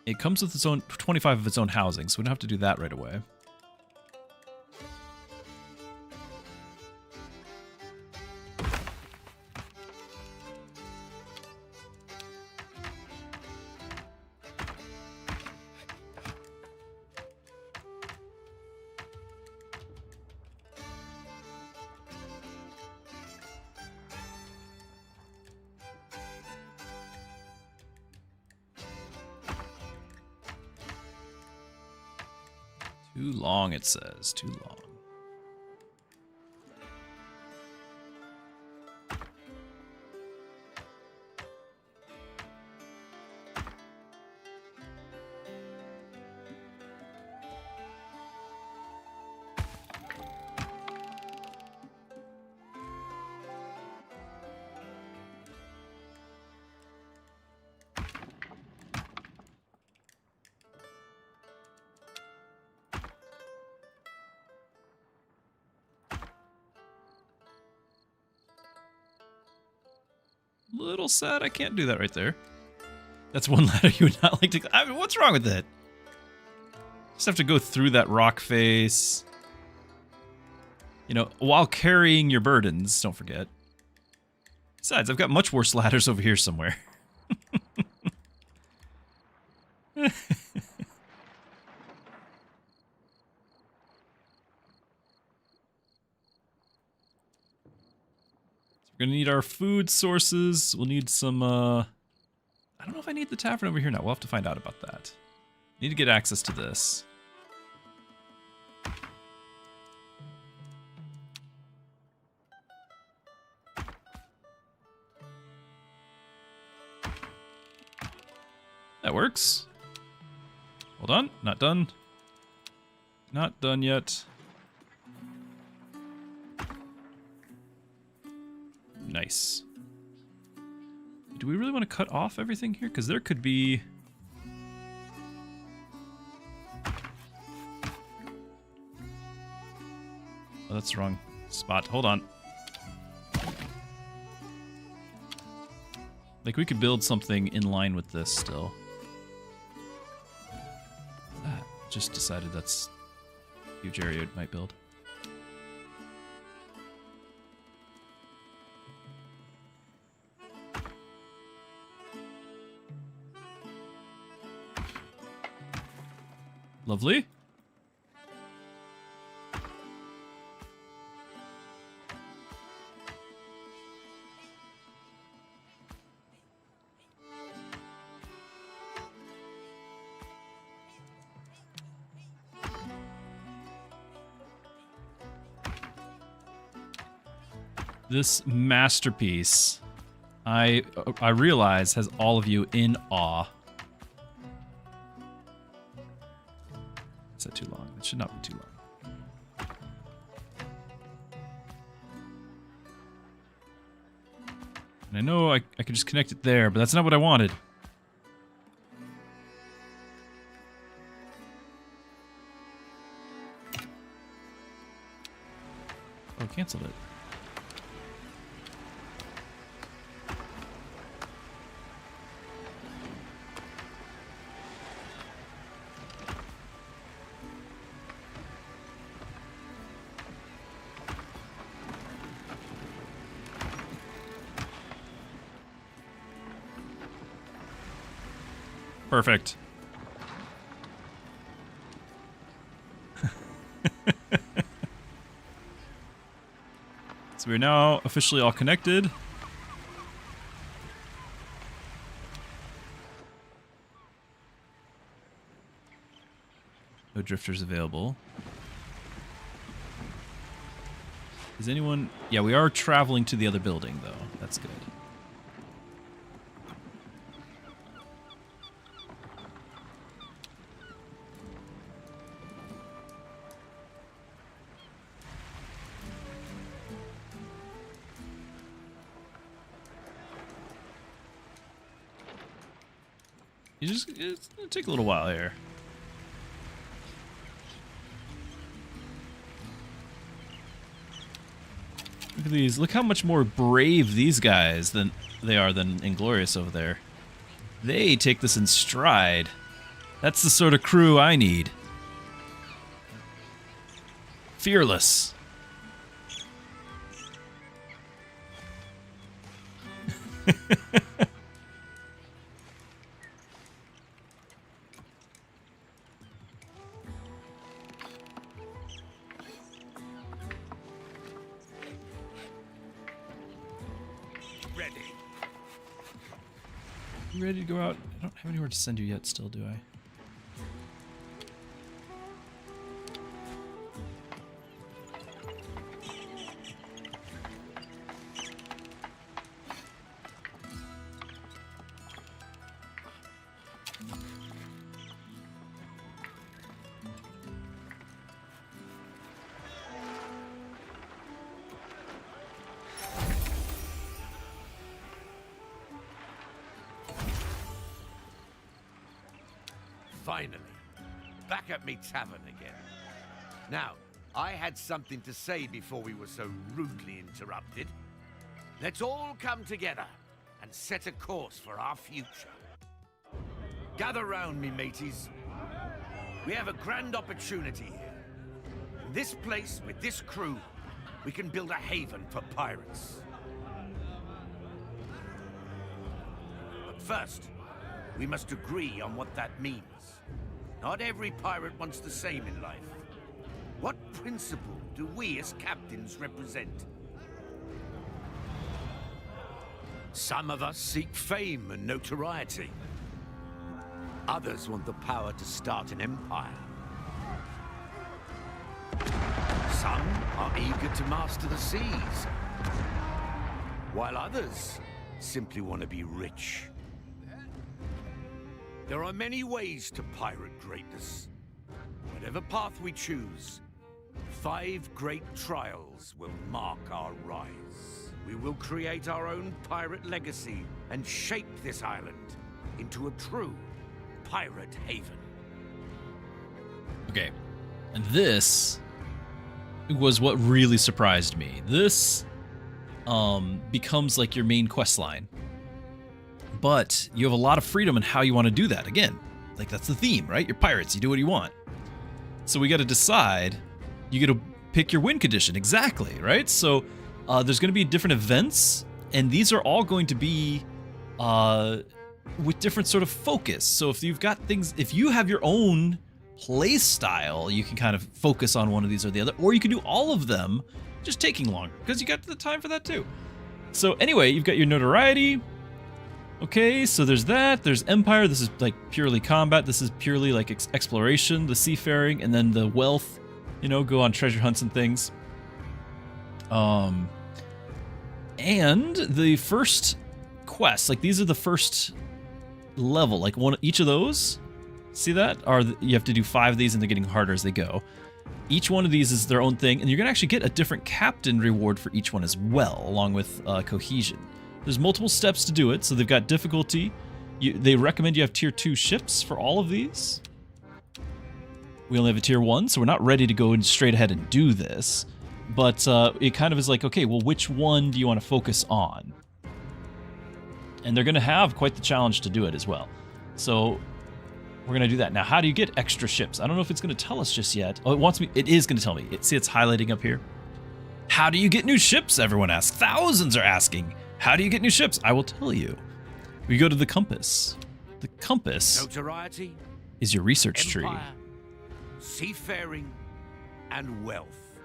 It comes with its own 25 of its own housing, so we don't have to do that right away. Too long, it says. Too long. Little sad I can't do that right there. That's one ladder you would not like to... I mean, what's wrong with it? Just have to go through that rock face. You know, while carrying your burdens, don't forget. Besides, I've got much worse ladders over here somewhere. We're gonna need our food sources. We'll need some, I don't know if I need the tavern over here now. We'll have to find out about that. Need to get access to this. That works. Hold on, not done. Not done yet. Nice. Do we really want to cut off everything here? Because there could be... Oh, that's the wrong spot. Hold on. Like, we could build something in line with this still. Just decided that's a huge area it might build. Lovely. This masterpiece, I realize, has all of you in awe. Is that too long? It should not be too long. And I know I could just connect it there, but that's not what I wanted. Oh, I canceled it. Perfect. So we're now officially all connected. No drifters available. Is anyone... Yeah, we are traveling to the other building, though. That's good. It's gonna take a little while here. Look at these. Look how much more brave these guys than Inglorious over there. They take this in stride. That's the sort of crew I need. Fearless. Ready. You ready to go out? I don't have anywhere to send you yet still, do I? Finally, back at me tavern again. Now, I had something to say before we were so rudely interrupted. Let's all come together and set a course for our future. Gather round me, mateys. We have a grand opportunity here. In this place, with this crew, we can build a haven for pirates. But first, we must agree on what that means. Not every pirate wants the same in life. What principle do we as captains represent? Some of us seek fame and notoriety. Others want the power to start an empire. Some are eager to master the seas, while others simply want to be rich. There are many ways to pirate greatness. Whatever path we choose, 5 great trials will mark our rise. We will create our own pirate legacy and shape this island into a true pirate haven. Okay, and this was what really surprised me. This becomes like your main quest line. But you have a lot of freedom in how you want to do that. Again, like that's the theme, right? You're pirates, you do what you want. So we got to decide, you get to pick your win condition, exactly, right? So there's going to be different events, and these are all going to be with different sort of focus. So if you've got things, if you have your own play style, you can kind of focus on one of these or the other, or you can do all of them, just taking longer, because you got the time for that too. So anyway, you've got your notoriety. Okay, so there's that, there's Empire, this is like purely combat, this is purely like exploration, the seafaring, and then the wealth, you know, go on treasure hunts and things. And the first quests, like these are the first level, like each of those, see that? You have to do 5 of these and they're getting harder as they go. Each one of these is their own thing, and you're gonna actually get a different captain reward for each one as well, along with cohesion. There's multiple steps to do it, so they've got difficulty. They recommend you have tier 2 ships for all of these. We only have a tier 1, so we're not ready to go straight ahead and do this. But it kind of is like, okay, well, which one do you want to focus on? And they're going to have quite the challenge to do it as well. So we're going to do that. Now, how do you get extra ships? I don't know if it's going to tell us just yet. Oh, it is going to tell me. See, it's highlighting up here. How do you get new ships? Everyone asks. Thousands are asking. How do you get new ships? I will tell you. We go to the compass. The compass Notoriety, is your research tree. empire, seafaring, and wealth.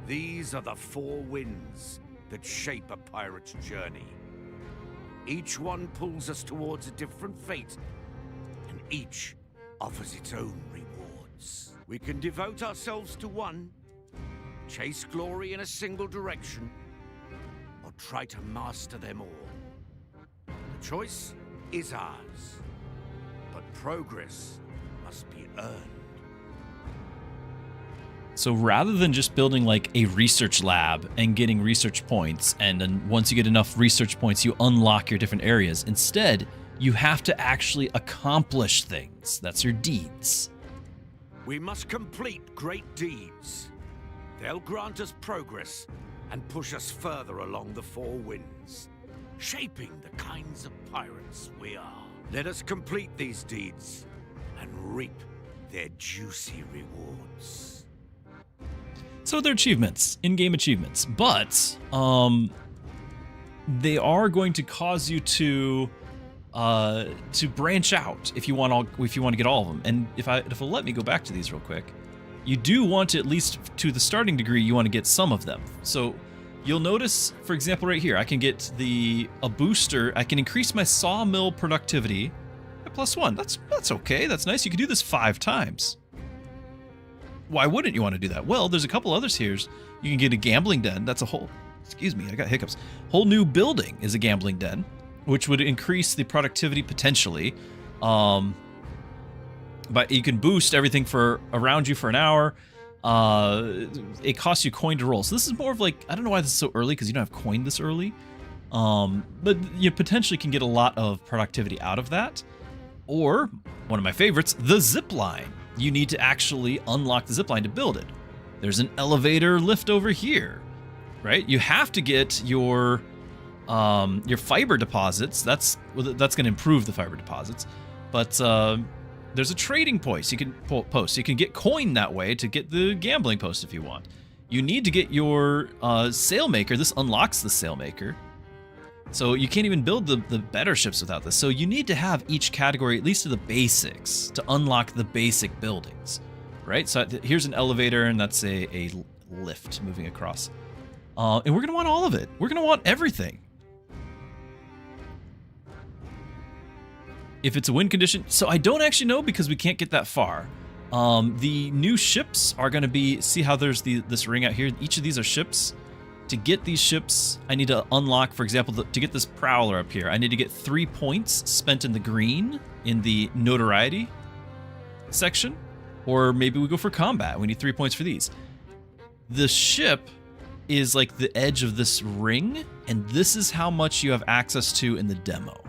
These are the 4 winds that shape a pirate's journey. Each one pulls us towards a different fate, and each offers its own rewards. We can devote ourselves to one, chase glory in a single direction, or try to master them all. The choice is ours, but progress must be earned. So rather than just building like a research lab and getting research points, and then once you get enough research points, you unlock your different areas. Instead, you have to actually accomplish things. That's your deeds. We must complete great deeds. They'll grant us progress and push us further along the 4 winds, shaping the kinds of pirates we are. Let us complete these deeds and reap their juicy rewards. So they're achievements, in-game achievements, but they are going to cause you to branch out if you want to get all of them. And if it'll let me go back to these real quick, you do want to, at least to the starting degree, you want to get some of them. So you'll notice, for example, right here, I can get a booster. I can increase my sawmill productivity by +1. That's okay. That's nice. You can do this 5 times. Why wouldn't you want to do that? Well, there's a couple others here. You can get a gambling den. That's a whole, excuse me, I got hiccups. Whole new building is a gambling den, which would increase the productivity potentially. But you can boost everything for around you for an hour. It costs you coin to roll. So this is more of like, I don't know why this is so early, because you don't have coin this early. But you potentially can get a lot of productivity out of that. Or, one of my favorites, the zip line. You need to actually unlock the zip line to build it. There's an elevator lift over here, right? You have to get your fiber deposits. That's going to improve the fiber deposits. But there's a trading post you can post. You can get coin that way to get the gambling post if you want. You need to get your sailmaker. This unlocks the sailmaker. So you can't even build the better ships without this. So you need to have each category, at least to the basics, to unlock the basic buildings, right? So here's an elevator, and that's a lift moving across. And we're going to want all of it. We're going to want everything. If it's a win condition, so I don't actually know because we can't get that far. The new ships are going to be, see how there's this ring out here? Each of these are ships. To get these ships, I need to unlock, for example, to get this prowler up here, I need to get 3 points spent in the green in the notoriety section. Or maybe we go for combat. We need 3 points for these. The ship is like the edge of this ring, and this is how much you have access to in the demo.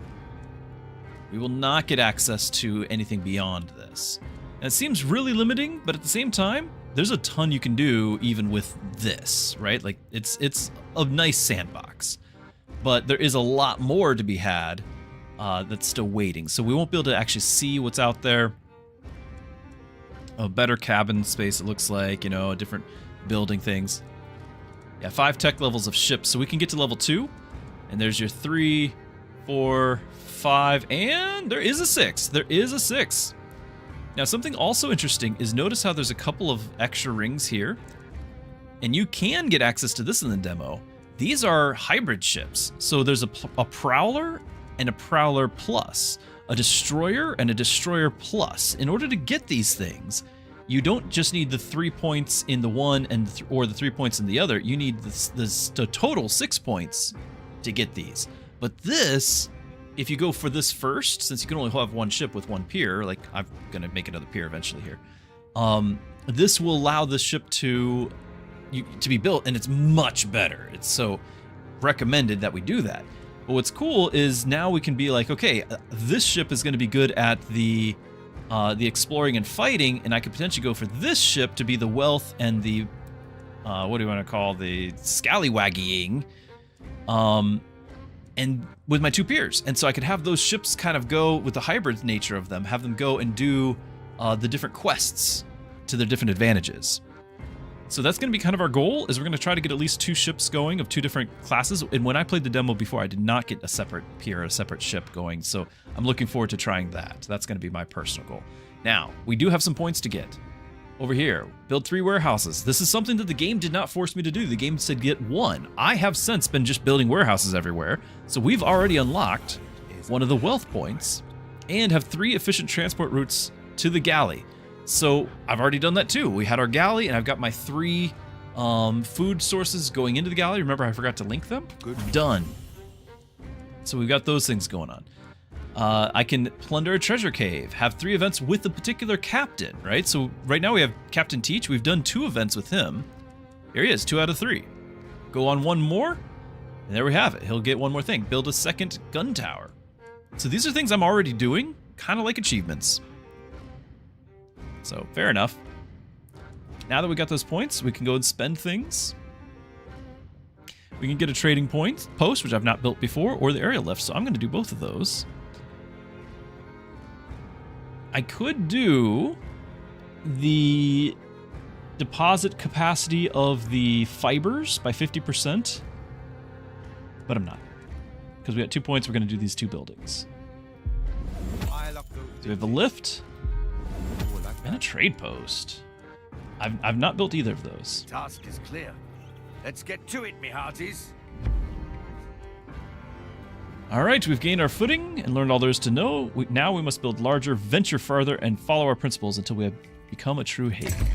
We will not get access to anything beyond this. And it seems really limiting, but at the same time, there's a ton you can do even with this, right? Like, it's a nice sandbox. But there is a lot more to be had that's still waiting. So we won't be able to actually see what's out there. A better cabin space, it looks like, different building things. Yeah, 5 tech levels of ships. So we can get to level 2. And there's your 3, 4, 5, and there is a 6. There is a 6. Now, something also interesting is notice how there's a couple of extra rings here. And you can get access to this in the demo. These are hybrid ships. So there's a Prowler and a Prowler Plus, a Destroyer and a Destroyer Plus. In order to get these things, you don't just need the 3 points in the one or the 3 points in the other. You need the total 6 points to get these. But this, if you go for this first, since you can only have one ship with one pier, like I'm going to make another pier eventually here, this will allow this ship to be built, and it's much better. It's so recommended that we do that. But what's cool is now we can be like, okay, this ship is going to be good at the exploring and fighting, and I could potentially go for this ship to be the wealth and the what do you want to call the scallywaggying, and with my 2 piers. And so I could have those ships kind of go with the hybrid nature of them, have them go and do the different quests to their different advantages. So that's going to be kind of our goal, is we're going to try to get at least 2 ships going of 2 different classes. And when I played the demo before, I did not get a separate pier, a separate ship going. So I'm looking forward to trying that. That's going to be my personal goal. Now, we do have some points to get. Over here, build 3 warehouses. This is something that the game did not force me to do. The game said get 1. I have since been just building warehouses everywhere. So we've already unlocked one of the wealth points and have 3 efficient transport routes to the galley. So I've already done that too. We had our galley, and I've got my 3 food sources going into the galley. Remember, I forgot to link them? Good. Done. So we've got those things going on. I can plunder a treasure cave, have 3 events with a particular captain, right? So right now we have Captain Teach. We've done 2 events with him. Here he is, 2 out of 3. Go on 1 more, and there we have it. He'll get 1 more thing. Build a 2nd gun tower. So these are things I'm already doing, kind of like achievements. So fair enough. Now that we got those points, we can go and spend things. We can get a trading post, which I've not built before, or the aerial lift. So I'm going to do both of those. I could do the deposit capacity of the fibers by 50%, but I'm not. Because we got 2 points, we're going to do these 2 buildings. So we have a lift and a trade post. I've not built either of those. Task is clear. Let's get to it, me hearties. All right, we've gained our footing and learned all there is to know. Now we must build larger, venture farther, and follow our principles until we have become a true haven.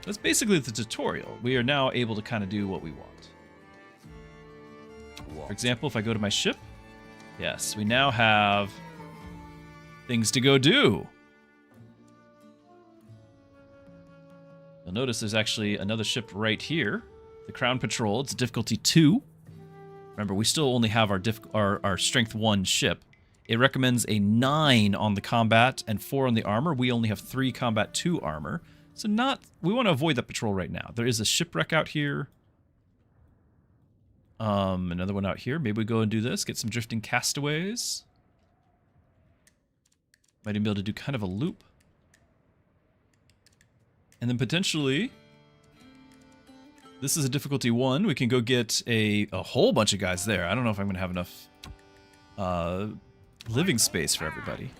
That's basically the tutorial. We are now able to kind of do what we want. For example, if I go to my ship, yes, we now have things to go do. You'll notice there's actually another ship right here, the Crown Patrol. It's difficulty 2. Remember, we still only have our strength 1 ship. It recommends a 9 on the combat and 4 on the armor. We only have 3 combat 2 armor. So we want to avoid that patrol right now. There is a shipwreck out here. Another one out here. Maybe we go and do this, get some drifting castaways. Might even be able to do kind of a loop. And then potentially, this is a difficulty 1. We can go get a whole bunch of guys there. I don't know if I'm going to have enough living space for everybody.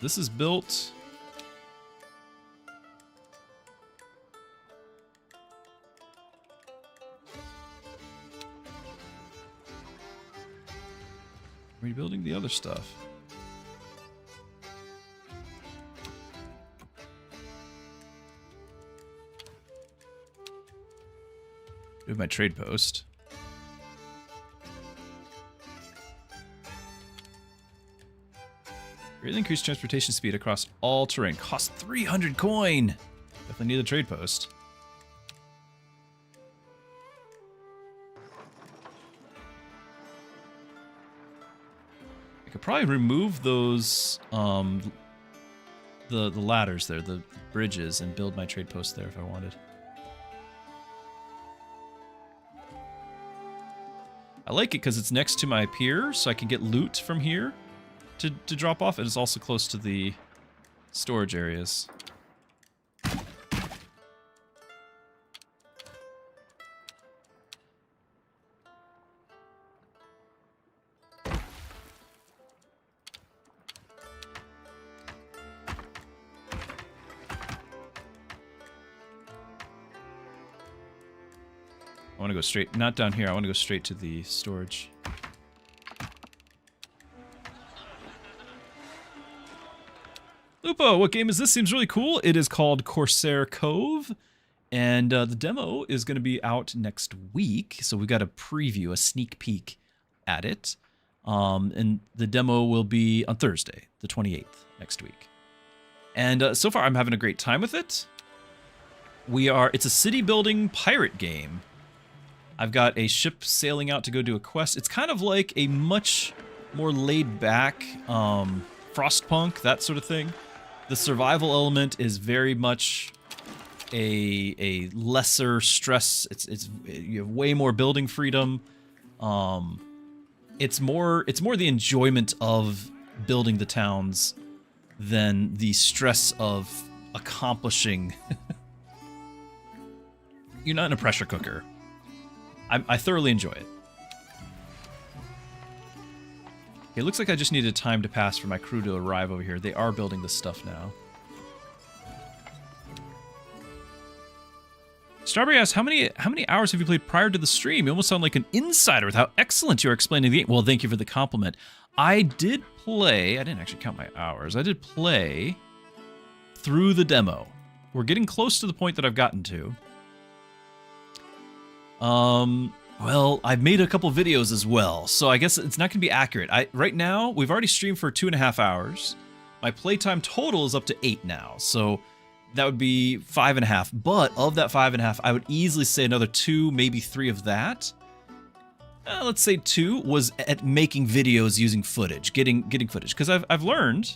This is built. Rebuilding the other stuff. Do my trade post. Greatly increased transportation speed across all terrain. Cost 300 coin. Definitely need a trade post. I could probably remove those the ladders there, the bridges, and build my trade post there if I wanted. I like it because it's next to my pier, so I can get loot from here to drop off. It is also close to the storage areas. I want to go straight, not down here, I want to go straight to the storage. Lupo, what game is this? Seems really cool. It is called Corsair Cove, and the demo is going to be out next week, so we got a preview, a sneak peek at it. And the demo will be on Thursday, the 28th, next week. And so far, I'm having a great time with it. It's a city building pirate game. I've got a ship sailing out to go do a quest. It's kind of like a much more laid back Frostpunk, that sort of thing. The survival element is very much a lesser stress. You have way more building freedom. It's more the enjoyment of building the towns than the stress of accomplishing. You're not in a pressure cooker. I thoroughly enjoy it. Okay, it looks like I just needed time to pass for my crew to arrive over here. They are building this stuff now. Strawberry asks, how many hours have you played prior to the stream? You almost sound like an insider with how excellent you're explaining the game. Well, thank you for the compliment. I did play, I didn't actually count my hours. I did play through the demo. We're getting close to the point that I've gotten to. Well, I've made a couple videos as well, so I guess it's not going to be accurate. Right now, we've already streamed for 2.5 hours. My playtime total is up to 8 now, so that would be 5.5. But of that 5.5, I would easily say another 2, maybe 3 of that. Let's say 2 was at making videos using footage, getting footage. Because I've learned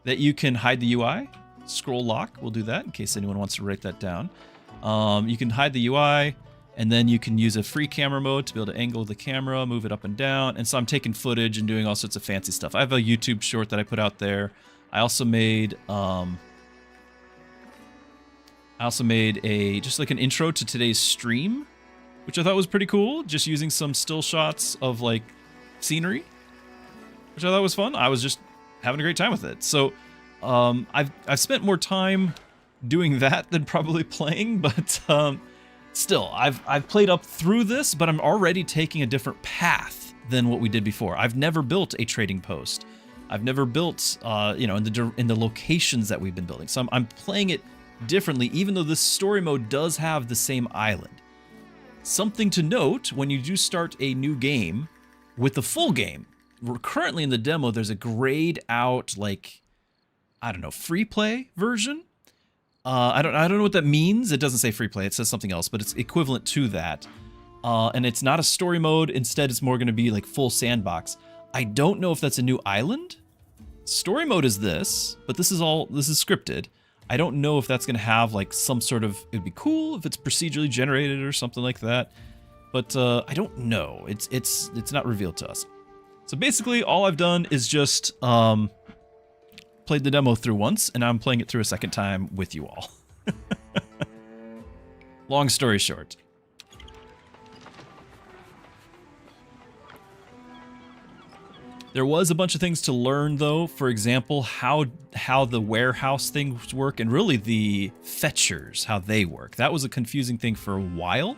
that you can hide the UI. scroll lock. We'll do that in case anyone wants to write that down. You can hide the UI, and then you can use a free camera mode to be able to angle the camera, move it up and down. And so I'm taking footage and doing all sorts of fancy stuff. I have a YouTube short that I put out there. I also made just like an intro to today's stream, which I thought was pretty cool. Just using some still shots of like scenery, which I thought was fun. I was just having a great time with it. So I've spent more time doing that than probably playing, but still, I've played up through this, but I'm already taking a different path than what we did before. I've never built a trading post. I've never built, you know, in the locations that we've been building. So I'm playing it differently, even though this story mode does have the same island. Something to note when you do start a new game with the full game. We're currently in the demo. There's a grayed out, like, I don't know, free play version. I don't know what that means. It doesn't say free play. It says something else, but it's equivalent to that. And it's not a story mode. Instead, it's more going to be like full sandbox. I don't know if that's a new island. Story mode is this, but this is scripted. I don't know if that's going to have like some sort of, it'd be cool if it's procedurally generated or something like that. But I don't know. It's not revealed to us. So basically all I've done is just played the demo through once, and I'm playing it through a second time with you all. Long story short. There was a bunch of things to learn, though. For example, how the warehouse things work, and really the fetchers, how they work. That was a confusing thing for a while.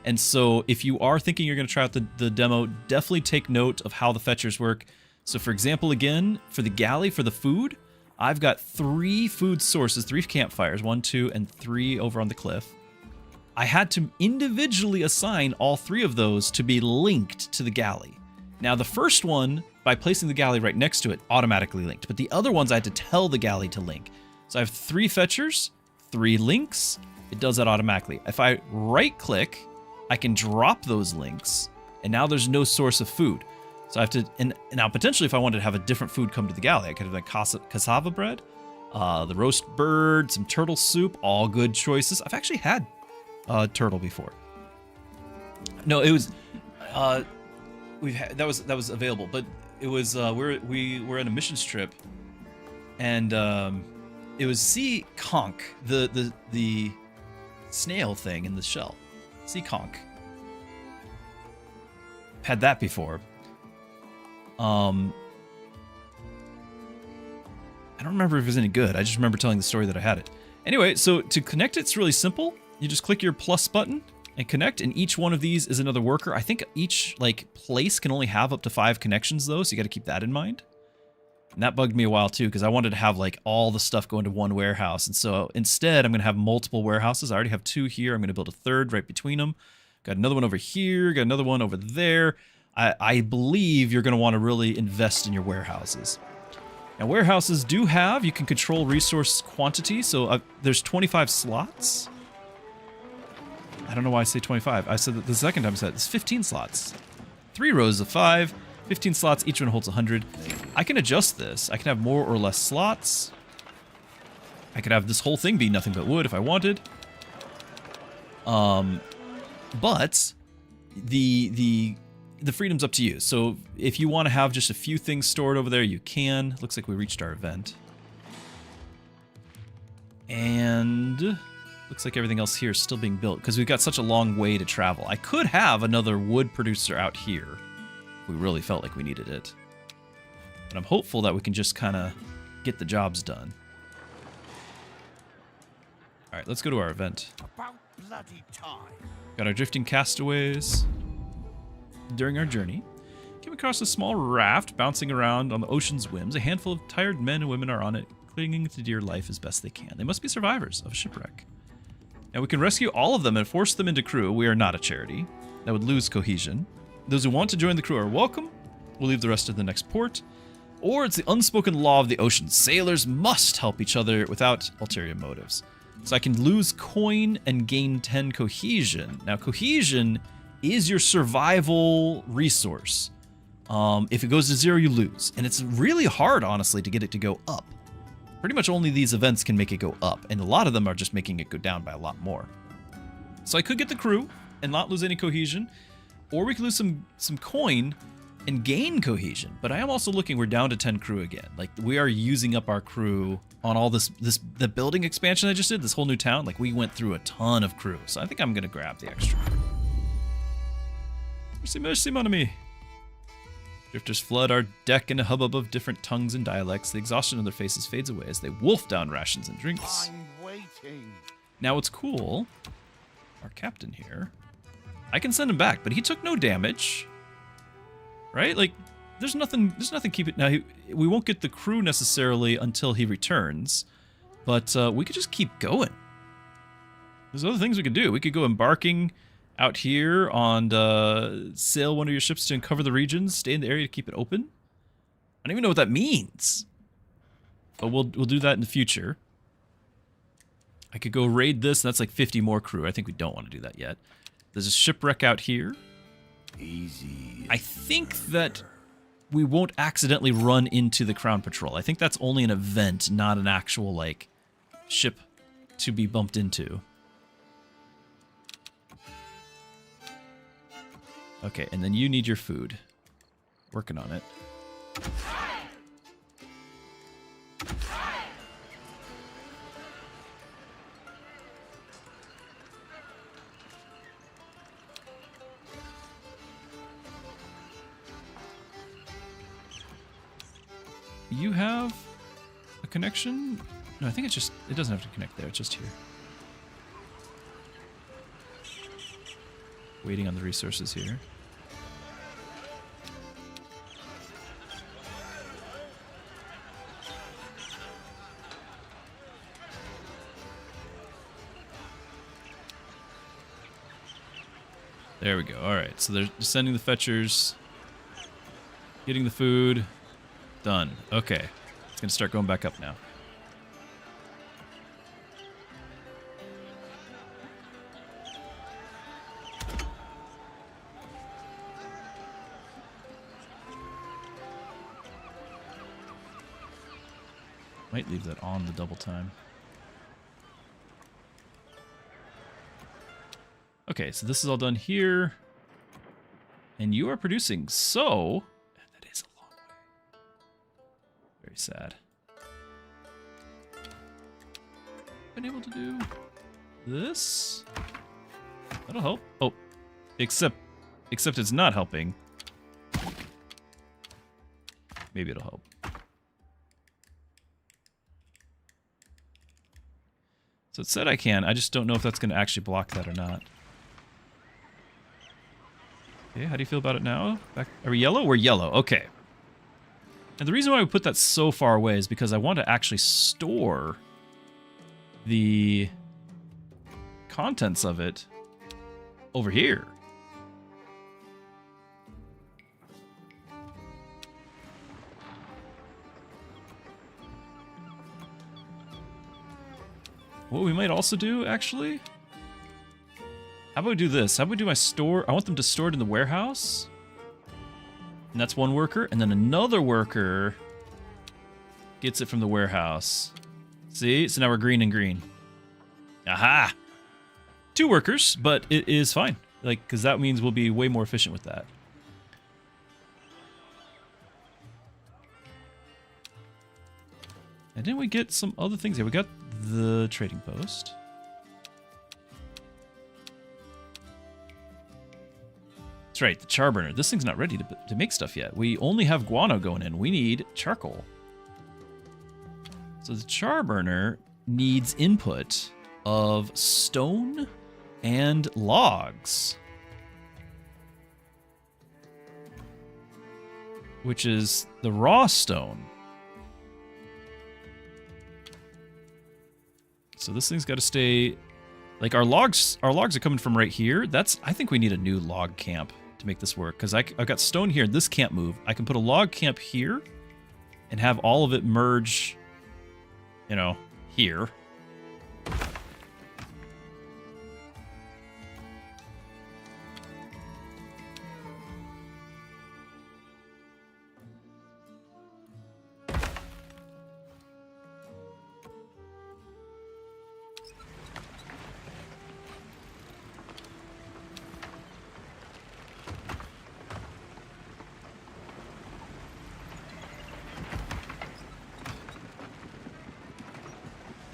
And so if you are thinking you're going to try out the demo, definitely take note of how the fetchers work. So for example, again, for the galley, for the food, I've got 3 food sources, 3 campfires, 1, 2, and 3 over on the cliff. I had to individually assign all 3 of those to be linked to the galley. Now the first one, by placing the galley right next to it, automatically linked, but the other ones I had to tell the galley to link. So I have 3 fetchers, 3 links, it does that automatically. If I right click, I can drop those links, and now there's no source of food. So I have to, and now potentially if I wanted to have a different food come to the galley, I could have done cassava bread, the roast bird, some turtle soup, all good choices. I've actually had turtle before. No, it was, that was available, but it was, we were on a missions trip, and it was sea conch, the snail thing in the shell. Sea conch. Had that before. I don't remember if it was any good. I just remember telling the story that I had it. Anyway, so to connect it's really simple. You just click your plus button and connect, and each one of these is another worker. I think each like place can only have up to 5 connections though, so you got to keep that in mind. And that bugged me a while too, because I wanted to have like all the stuff go into one warehouse. And so instead I'm going to have multiple warehouses. I already have 2 here. I'm going to build a third right between them. Got another one over here, got another one over there. I believe you're going to want to really invest in your warehouses. Now warehouses do have, you can control resource quantity. So there's 25 slots. I don't know why I say 25. I said that the second time I said it's 15 slots. 3 rows of 5, 15 slots, each one holds 100. I can adjust this. I can have more or less slots. I could have this whole thing be nothing but wood if I wanted. But the freedom's up to you. So if you want to have just a few things stored over there, you can. Looks like we reached our event. And looks like everything else here is still being built because we've got such a long way to travel. I could have another wood producer out here if we really felt like we needed it. But I'm hopeful that we can just kind of get the jobs done. All right, let's go to our event. About bloody time. Got our drifting castaways. During our journey, came across a small raft bouncing around on the ocean's whims. A handful of tired men and women are on it, clinging to dear life as best they can. They must be survivors of a shipwreck. Now we can rescue all of them and force them into crew. We are not a charity. That would lose cohesion. Those who want to join the crew are welcome. We'll leave the rest to the next port. Or it's the unspoken law of the ocean. Sailors must help each other without ulterior motives. So I can lose coin and gain 10 cohesion. Now cohesion is your survival resource. If it goes to 0, you lose. And it's really hard, honestly, to get it to go up. pretty much only these events can make it go up, and a lot of them are just making it go down by a lot more. So I could get the crew and not lose any cohesion, or we could lose some coin and gain cohesion. But I am also looking, we're down to 10 crew again. Like, we are using up our crew on all the building expansion I just did, this whole new town. Like, we went through a ton of crew, so I think I'm gonna grab the extra. Mercy, mercy, mon ami. Drifters flood our deck in a hubbub of different tongues and dialects. The exhaustion on their faces fades away as they wolf down rations and drinks. I'm waiting. Now what's cool, our captain here, I can send him back, but he took no damage, right? Like, there's nothing keep it. Now, we won't get the crew necessarily until he returns, but we could just keep going. There's other things we could do. We could go embarking out here on sail one of your ships to uncover the regions, stay in the area to keep it open. I don't even know what that means, but we'll do that in the future. I could go raid this, and that's like 50 more crew. I think we don't want to do that yet. There's a shipwreck out here. Easy. I think that we won't accidentally run into the Crown Patrol. I think that's only an event, not an actual, like, ship to be bumped into. Okay, and then you need your food. Working on it. You have a connection? No, I think it's just, it doesn't have to connect there, it's just here. Waiting on the resources here. There we go. Alright, so they're sending the fetchers. Getting the food. Done. Okay. It's going to start going back up now. Might leave that on the double time. Okay, so this is all done here. And you are producing, so that is a long way. Very sad. Been able to do this? That'll help. Oh, except it's not helping. Maybe it'll help. So it said I can, I just don't know if that's going to actually block that or not. Okay, how do you feel about it now? Are we yellow? We're yellow, okay. And the reason why we put that so far away is because I want to actually store the contents of it over here. What we might also do, actually... How about we do this? How about we do my store? I want them to store it in the warehouse. And that's one worker. And then another worker gets it from the warehouse. See? So now we're green and green. Aha! 2 workers, but it is fine. Like, because that means we'll be way more efficient with that. And didn't we get some other things here? We got the trading post. That's right, the char burner. This thing's not ready to make stuff yet. We only have guano going in. We need charcoal. So the char burner needs input of stone and logs, which is the raw stone. So this thing's got to stay, like our logs are coming from right here. I think we need a new log camp to make this work, because I've got stone here. This can't move. I can put a log camp here and have all of it merge, you know, here.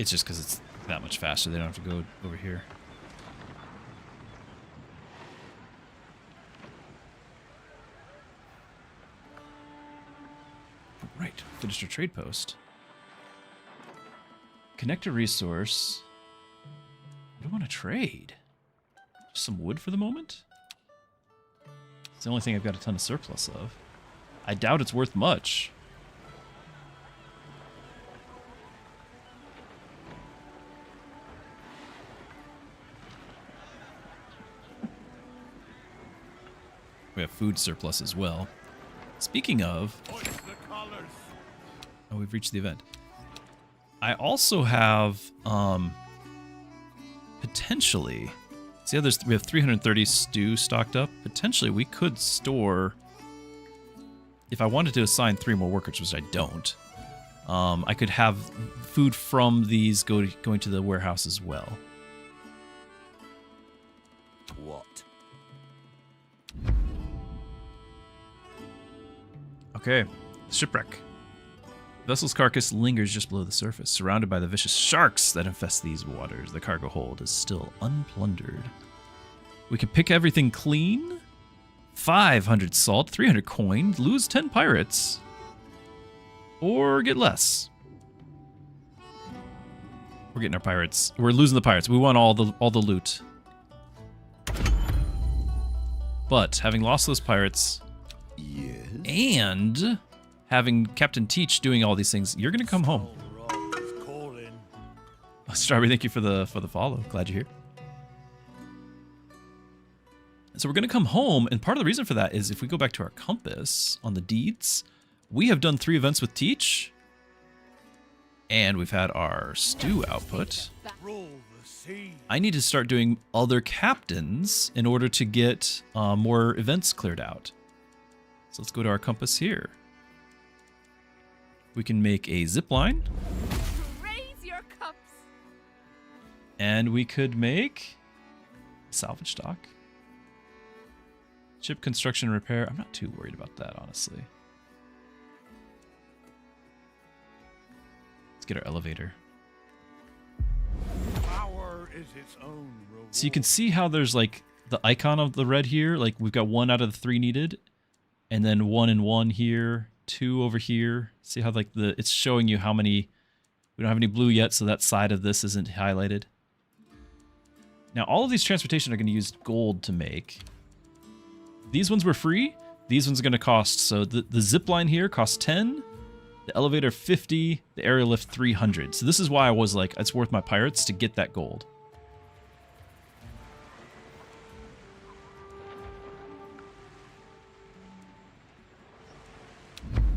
It's just because it's that much faster. They don't have to go over here. Right. Finished our trade post. Connect a resource. What do I want to trade? Just some wood for the moment? It's the only thing I've got a ton of surplus of. I doubt it's worth much. We have food surplus as well. Speaking of... Oh, we've reached the event. I also have, potentially... See how we have 330 stew stocked up? Potentially, we could store... If I wanted to assign 3 more workers, which I don't, I could have food from these going to the warehouse as well. What? Okay, shipwreck. Vessel's carcass lingers just below the surface, surrounded by the vicious sharks that infest these waters. The cargo hold is still unplundered. We can pick everything clean. 500 salt, 300 coin, lose 10 pirates. Or get less. We're getting our pirates. We're losing the pirates. We want all the loot. But having lost those pirates... Yes. And having Captain Teach doing all these things, you're gonna come home. Strawberry, thank you for the follow. Glad you're here. So we're gonna come home, and part of the reason for that is if we go back to our compass on the deeds, we have done 3 events with Teach, and we've had our stew output. I need to start doing other captains in order to get more events cleared out. So let's go to our compass here. We can make a zip line. Raise your cups. And we could make salvage stock. Ship construction and repair. I'm not too worried about that, honestly. Let's get our elevator. Power is its own reward. So you can see how there's like the icon of the red here. Like we've got 1 out of the 3 needed. And then 1 and 1 here, 2 over here. See how like it's showing you how many, we don't have any blue yet, so that side of this isn't highlighted. Now all of these transportation are going to use gold to make. These ones were free. These ones are going to cost, so the zip line here costs 10, the elevator 50, the aerial lift 300. So this is why I was like, it's worth my pirates to get that gold.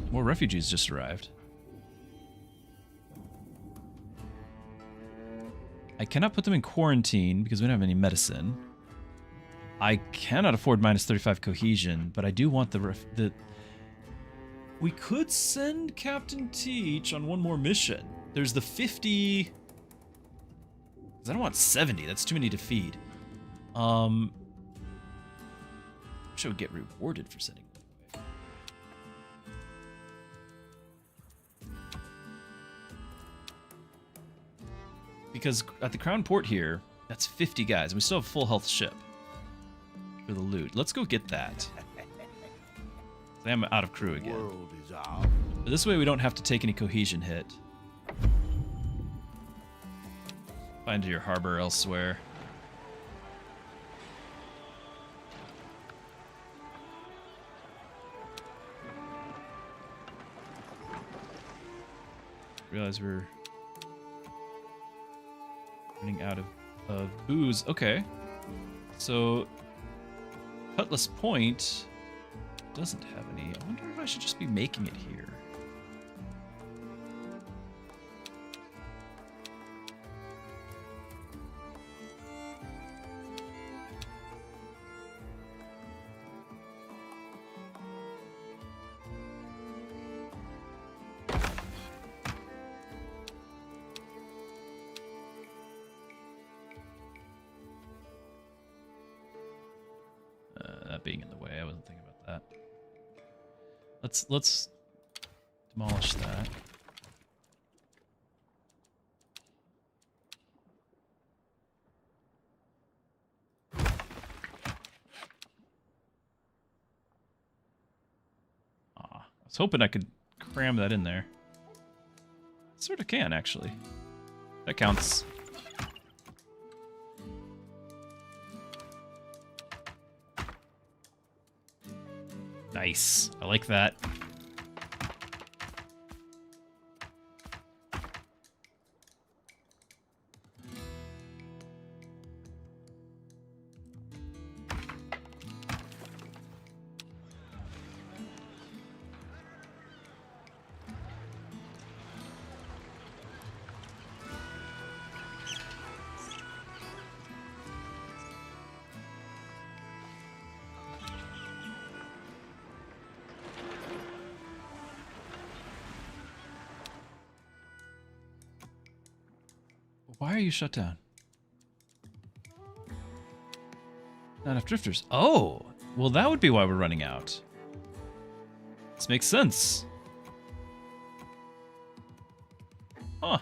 More refugees just arrived. I cannot put them in quarantine because we don't have any medicine. I cannot afford minus 35 cohesion, but I do want the... We could send Captain Teach on 1 more mission. There's the 50... Because I don't want 70. That's too many to feed. Should get rewarded for sending. Because at the Crown Port here, that's 50 guys, and we still have a full health ship for the loot. Let's go get that. I'm out of crew again. World is ours. But this way we don't have to take any cohesion hit. Find your harbor elsewhere. Realize we're running out of booze. Okay. So Cutlass Point doesn't have any. I wonder if I should just be making it here. That being in the way, I wasn't thinking about that. Let's demolish that. was hoping I could cram that in there. Sort of can, actually. That counts. Nice. I like that. Why are you shut down? Not enough drifters. Oh, well, that would be why we're running out. This makes sense. Huh.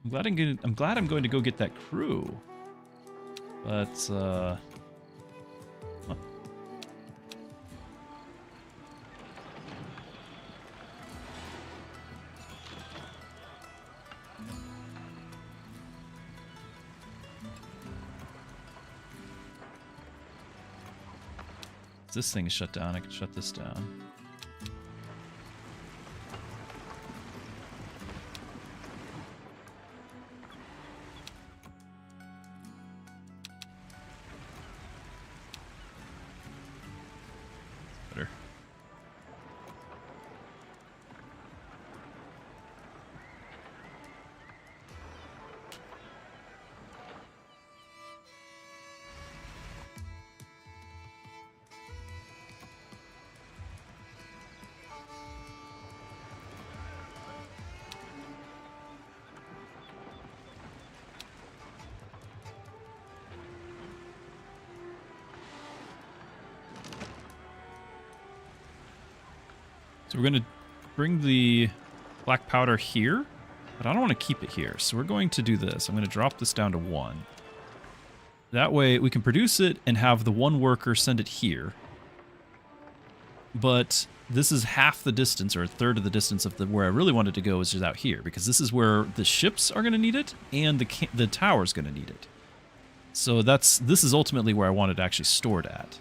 I'm glad I'm going to go get that crew. But huh. This thing is shut down. I can shut this down. Better. So we're going to bring the black powder here, but I don't want to keep it here. So we're going to do this. I'm going to drop this down to 1. That way we can produce it and have the one worker send it here. But this is half the distance, or a third of the distance of where I really wanted to go, is just out here, because this is where the ships are going to need it and the tower's going to need it. So this is ultimately where I wanted to actually store it at.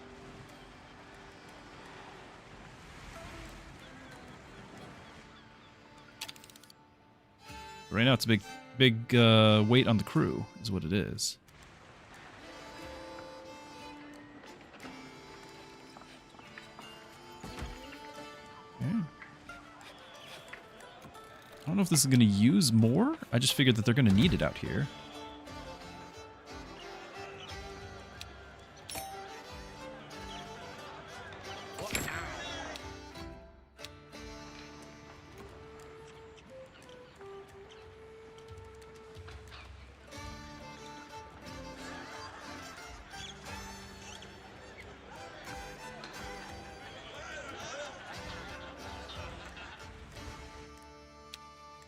Right now it's a big weight on the crew, is what it is. Okay. I don't know if this is going to use more. I just figured that they're going to need it out here.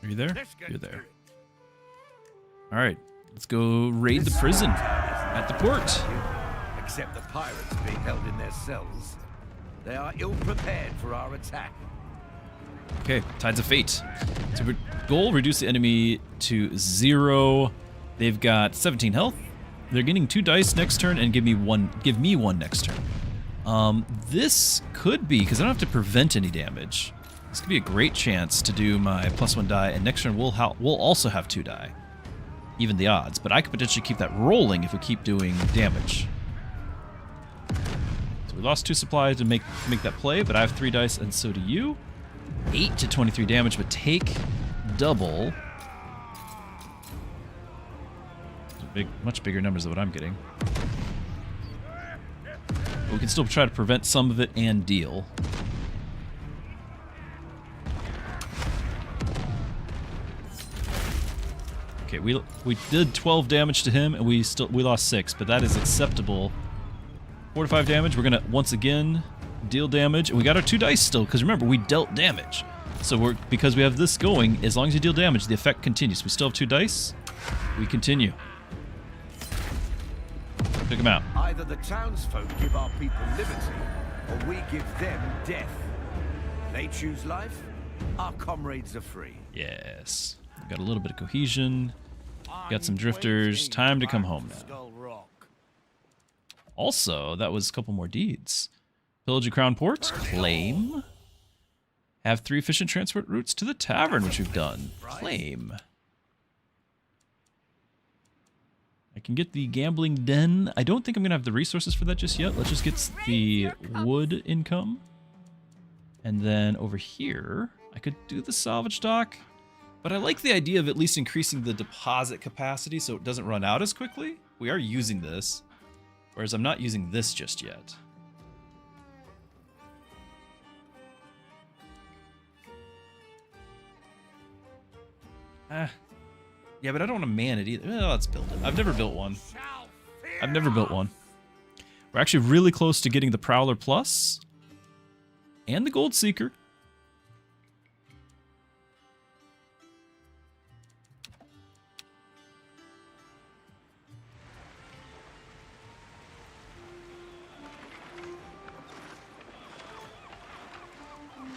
Are you there? You're there. All right, let's go raid the prison at the port. Except the pirates being held in their cells. They are ill prepared for our attack. Okay, Tides of Fate. So goal, reduce the enemy to 0. They've got 17 health. They're getting 2 dice next turn and give me one next turn. This could be, because I don't have to prevent any damage. This could be a great chance to do my +1 die, and next turn we'll also have 2 die. Even the odds, but I could potentially keep that rolling if we keep doing damage. So we lost 2 supplies to make that play, but I have 3 dice, and so do you. 8 to 23 damage, but take double. Much bigger numbers than what I'm getting. But we can still try to prevent some of it and deal. Okay, we did 12 damage to him, and we lost 6, but that is acceptable. 4 to 5 damage. We're gonna once again deal damage, and we got our 2 dice still, because remember, we dealt damage. So because we have this going, as long as you deal damage, the effect continues. We still have 2 dice. We continue. Pick him out. Either the townsfolk give our people liberty, or we give them death. They choose life, our comrades are free. Yes. Got a little bit of cohesion. Got some drifters. Time to come home now. Skull Rock. Also, that was a couple more deeds. Pillage a crown port. Claim. Have 3 efficient transport routes to the tavern, which we've done. Claim. I can get the gambling den. I don't think I'm going to have the resources for that just yet. Let's just get the wood income. And then over here, I could do the salvage dock. But I like the idea of at least increasing the deposit capacity so it doesn't run out as quickly. We are using this, whereas I'm not using this just yet. Yeah, but I don't want to man it either. Well, let's build it. I've never built one. I've never built one. We're actually really close to getting the Prowler Plus and the Gold Seeker.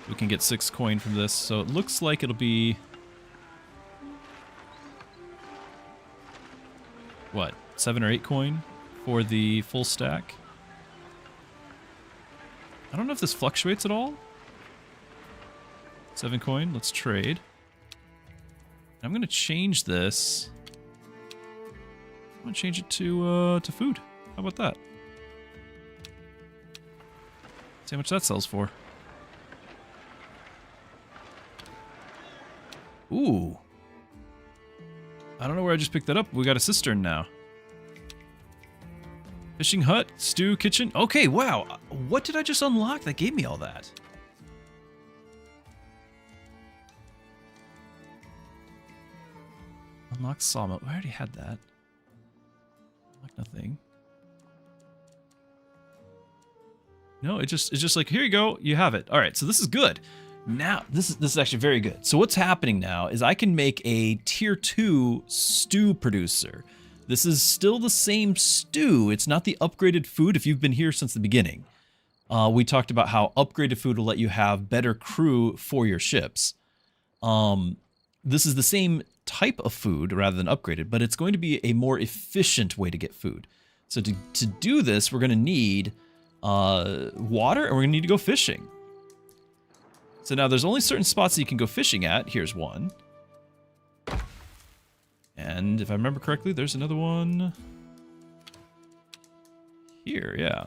We can get 6 coin from this, so it looks like it'll be... what, 7 or 8 coin for the full stack? I don't know if this fluctuates at all. 7 coin, let's trade. I'm gonna change this. I'm gonna change it to food. How about that? See how much that sells for. Ooh. I don't know where I just picked that up. We got a cistern now. Fishing hut, stew, kitchen. Okay, wow. What did I just unlock that gave me all that? Unlock sawmill. I already had that. Unlock nothing. No, it's just like, here you go, you have it. All right, so this is good. Now, this is actually very good. So what's happening now is I can make a tier 2 stew producer. This is still the same stew. It's not the upgraded food if you've been here since the beginning. We talked about how upgraded food will let you have better crew for your ships. This is the same type of food rather than upgraded, but it's going to be a more efficient way to get food. So to do this, we're going to need water and we're going to need to go fishing. So now there's only certain spots that you can go fishing at. Here's one. And if I remember correctly, there's another one here, yeah.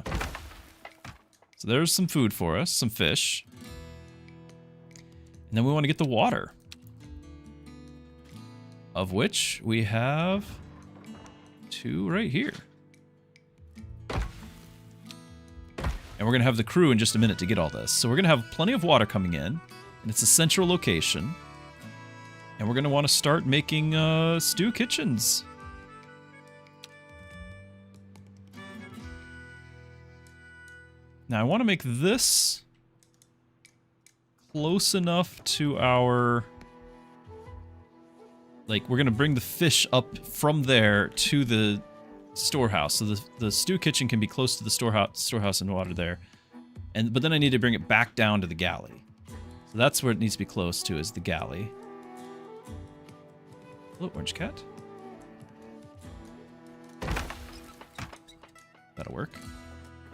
So there's some food for us, some fish. And then we want to get the water. Of which we have 2 right here. And we're going to have the crew in just a minute to get all this. So we're going to have plenty of water coming in. And it's a central location. And we're going to want to start making stew kitchens. Now I want to make this close enough to our... like, we're going to bring the fish up from there to the storehouse. So the stew kitchen can be close to the storehouse and water there. But then I need to bring it back down to the galley. So that's where it needs to be close to, is the galley. Hello, orange cat. That'll work.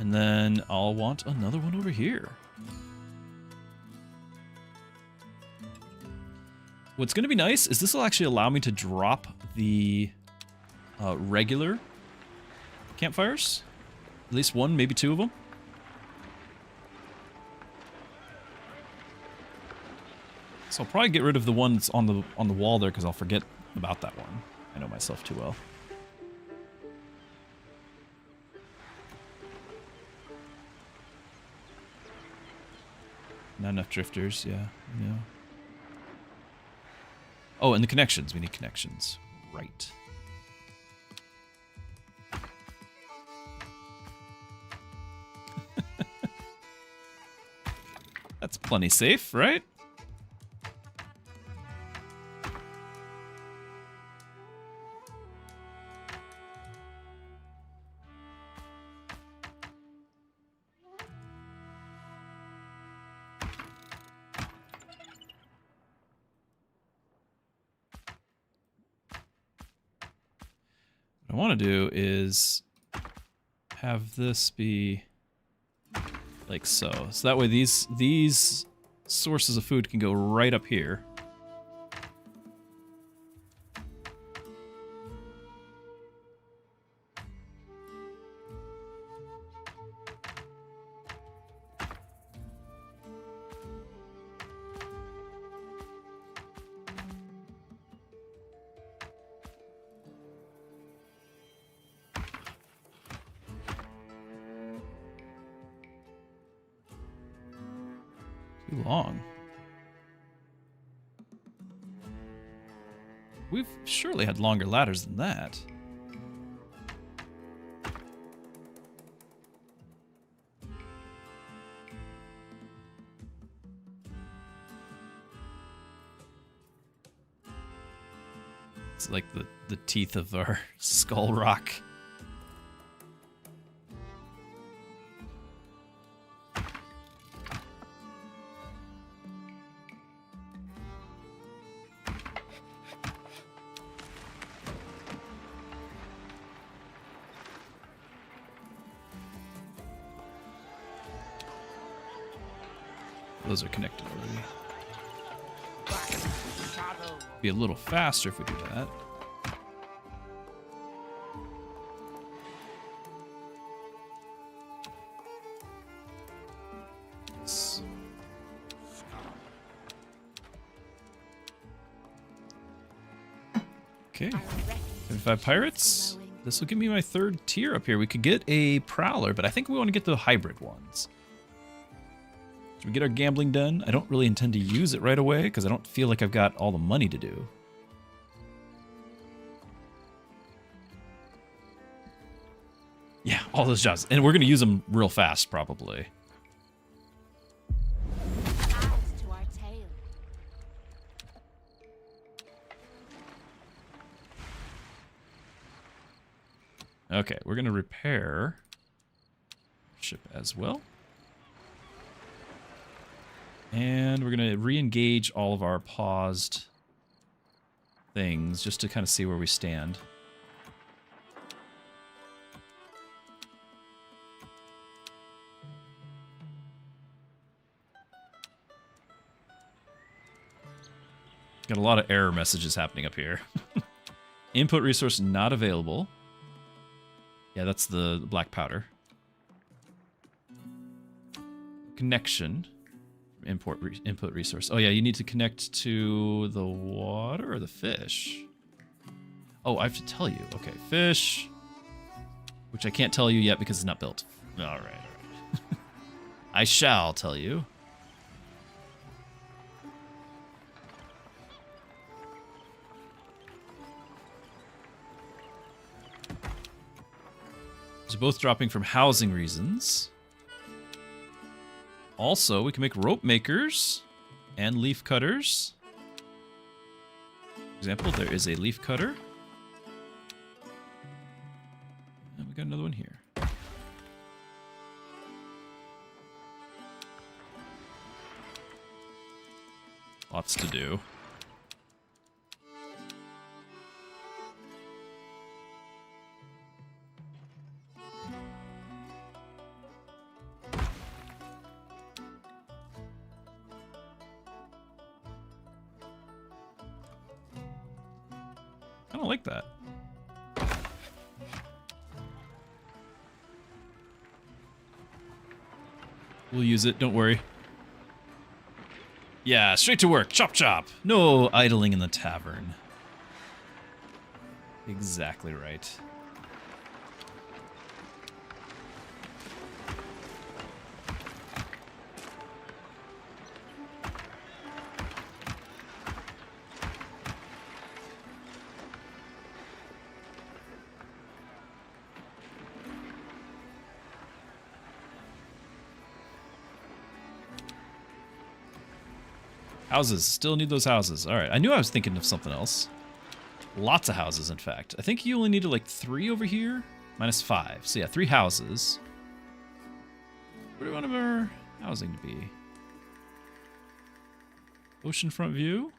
And then I'll want another one over here. What's going to be nice is this will actually allow me to drop the regular campfires. At least one, maybe 2 of them. So I'll probably get rid of the one that's on the wall there because I'll forget about that one. I know myself too well. Not enough drifters, yeah. Oh, and the connections. We need connections. Right. That's plenty safe, right? I want to do is have this be like so. So that way these sources of food can go right up here. Too long. We've surely had longer ladders than that. It's like the teeth of our skull rock. Those are connected already. Be a little faster if we do that. Yes. Okay. 75 pirates. This will give me my third tier up here. We could get a prowler, but I think we want to get the hybrid ones. We get our gambling done. I don't really intend to use it right away because I don't feel like I've got all the money to do. Yeah, all those jobs. And we're going to use them real fast, probably. To our tale. Okay, we're going to repair ship as well. And we're going to re-engage all of our paused things just to kind of see where we stand. Got a lot of error messages happening up here. Input resource not available. Yeah, that's the black powder. Connection. Input resource. Oh yeah, you need to connect to the water or the fish. Oh, I have to tell you. Okay, fish. Which I can't tell you yet because it's not built. All right. I shall tell you. So both dropping from housing reasons. Also, we can make rope makers and leaf cutters. For example, there is a leaf cutter. And we got another one here. Lots to do. I don't like that. We'll use it, don't worry. Yeah, straight to work. Chop chop. No idling in the tavern. Exactly right. Houses. Still need those houses. All right. I knew I was thinking of something else. Lots of houses, in fact. I think you only needed like 3 over here. Minus 5. So yeah, 3 houses. Where do we want our housing to be? Oceanfront view?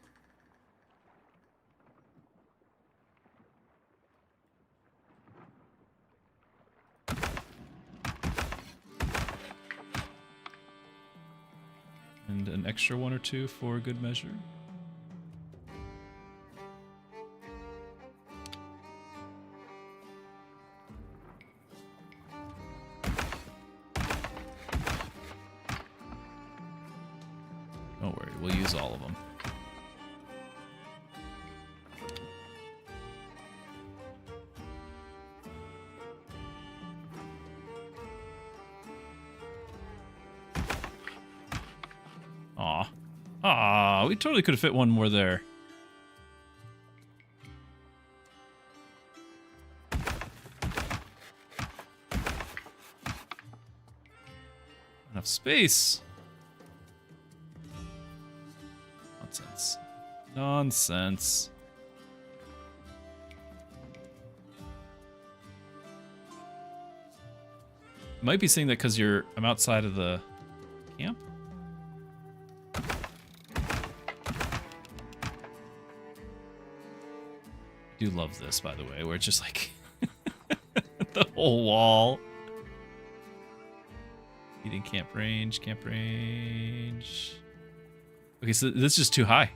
And an extra 1 or 2 for good measure. Don't worry, we'll use all of them. Aw. Aw, we totally could have fit one more there. Enough space. Nonsense. Nonsense. Might be saying that because I'm outside of the camp. I do love this, by the way, where it's just like the whole wall. Eating camp range, camp range. Okay, so this is just too high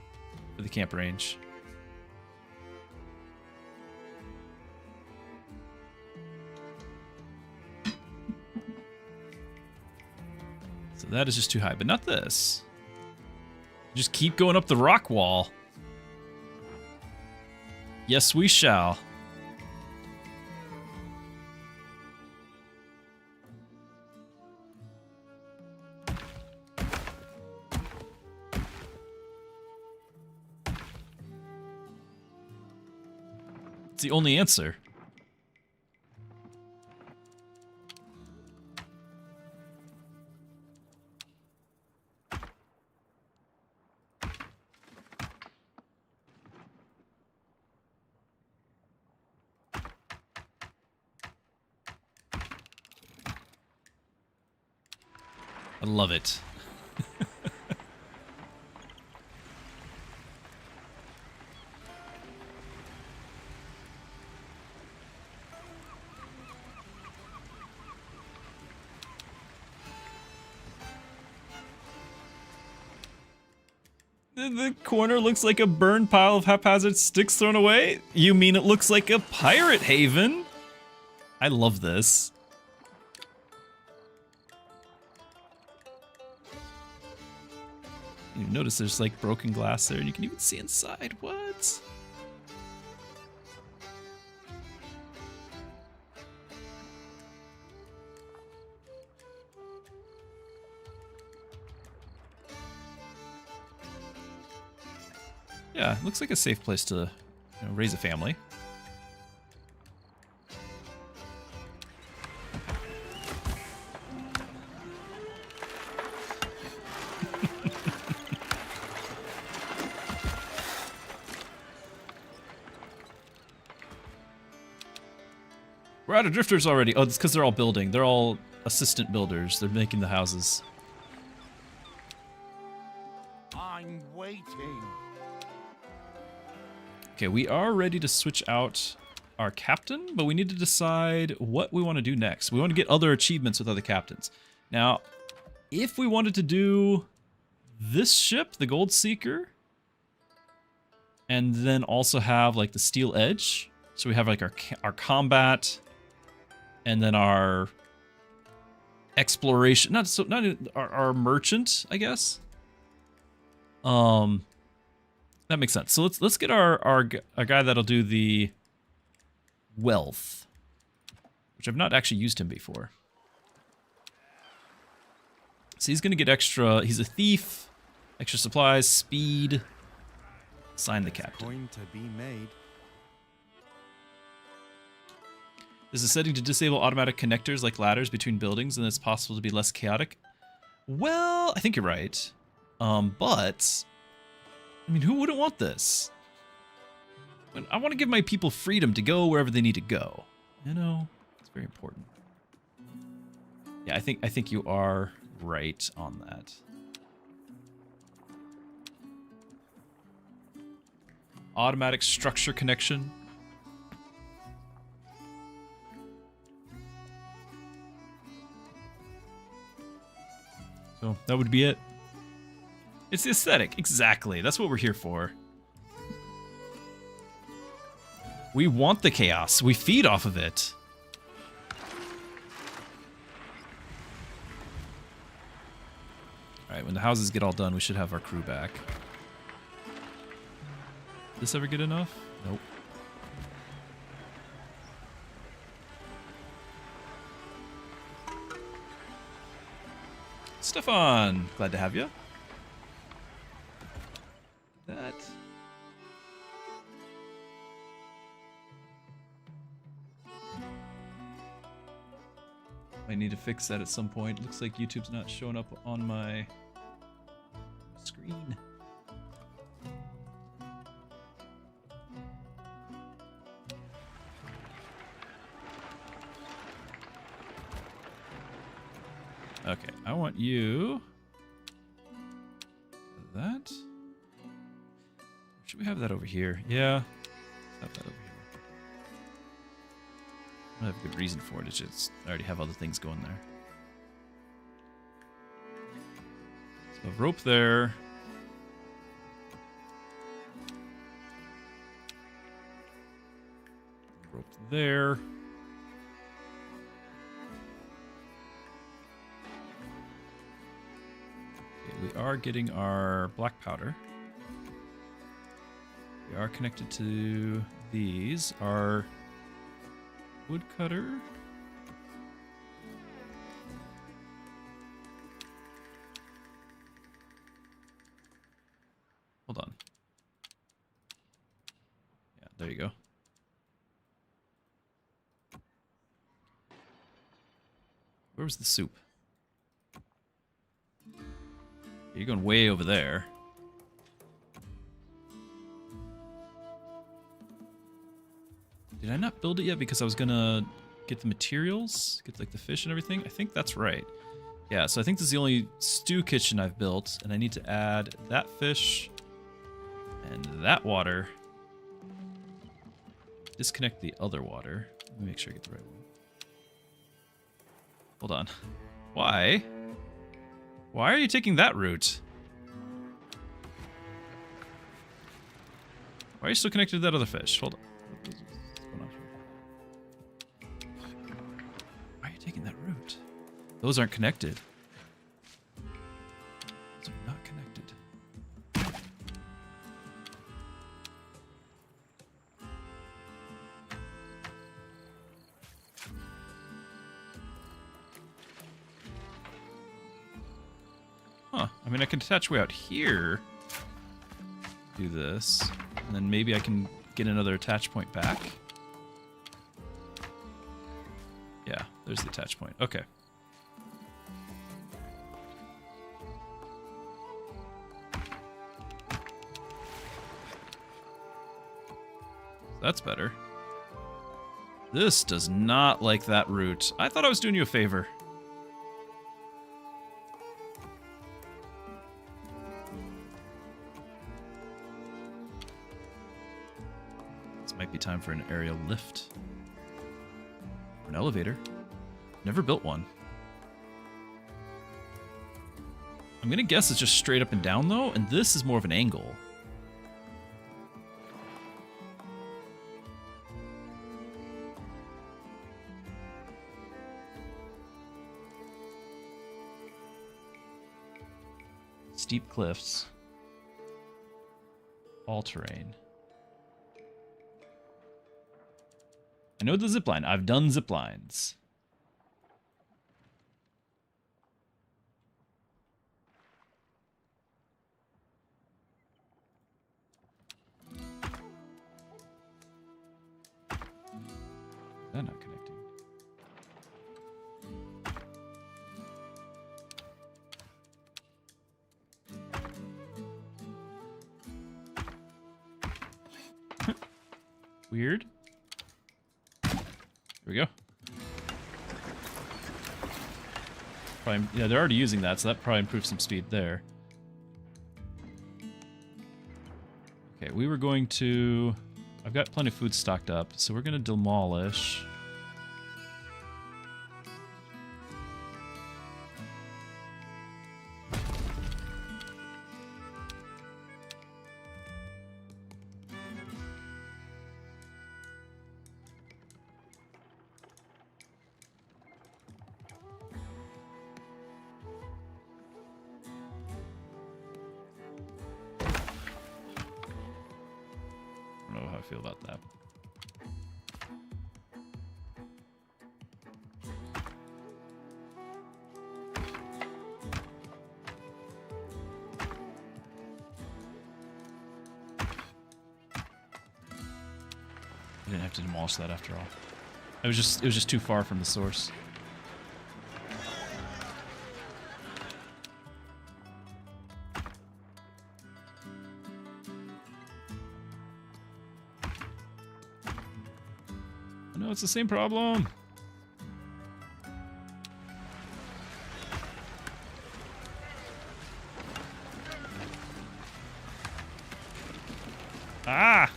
for the camp range. So that is just too high, but not this. Just keep going up the rock wall. Yes, we shall. It's the only answer. I love it. The corner looks like a burned pile of haphazard sticks thrown away? You mean it looks like a pirate haven? I love this. You notice there's like broken glass there and you can even see inside. What? Yeah, looks like a safe place to raise a family. We're out of drifters already. Oh, it's because they're all building. They're all assistant builders. They're making the houses. I'm waiting. Okay, we are ready to switch out our captain, but we need to decide what we want to do next. We want to get other achievements with other captains. Now, if we wanted to do this ship, the Gold Seeker, and then also have like the Steel Edge, so we have like our combat, and then our exploration, not our merchant, I guess. That makes sense. So let's get our guy that'll do the wealth, which I've not actually used him before. So he's gonna get extra. He's a thief, extra supplies, speed. Sign the captain. Going to be made. There's a setting to disable automatic connectors like ladders between buildings, and it's possible to be less chaotic. Well, I think you're right. But I mean, who wouldn't want this? I want to give my people freedom to go wherever they need to go. You know, it's very important. Yeah, I think you are right on that. Automatic structure connection. So that would be it. It's the aesthetic. Exactly. That's what we're here for. We want the chaos. We feed off of it. Alright, when the houses get all done, we should have our crew back. This ever good enough? Nope. Stefan! Glad to have you. That. I need to fix that at some point. Looks like YouTube's not showing up on my screen. Okay, I want you. That. Should we have that over here? Yeah. Have that over here. I have a good reason for it. It's just I already have other things going there. So rope there. Rope there. We are getting our black powder. We are connected to these. Our woodcutter. Hold on. Yeah, there you go. Where was the soup? You're going way over there. Did I not build it yet because I was gonna get the materials? Get like the fish and everything? I think that's right. Yeah, so I think this is the only stew kitchen I've built, and I need to add that fish and that water. Disconnect the other water. Let me make sure I get the right one. Hold on. Why? Why are you taking that route? Why are you still connected to that other fish? Hold on. What's going on here? Why are you taking that route? Those aren't connected. Those are not connected. Huh. I mean, I can attach way out here. Do this. And then maybe I can get another attach point back. Yeah, there's the attach point. Okay. That's better. This does not like that route. I thought I was doing you a favor. Might be time for an aerial lift. Or an elevator. Never built one. I'm gonna guess it's just straight up and down though, and this is more of an angle. Steep cliffs. All terrain. I know the zipline. I've done ziplines. They're not connecting. Weird. Here we go. Probably, yeah, they're already using that, so that probably improves some speed there. Okay, we were going to... I've got plenty of food stocked up, so we're going to demolish... I feel about that. I didn't have to demolish that after all. It was just too far from the source. No, it's the same problem. Ah!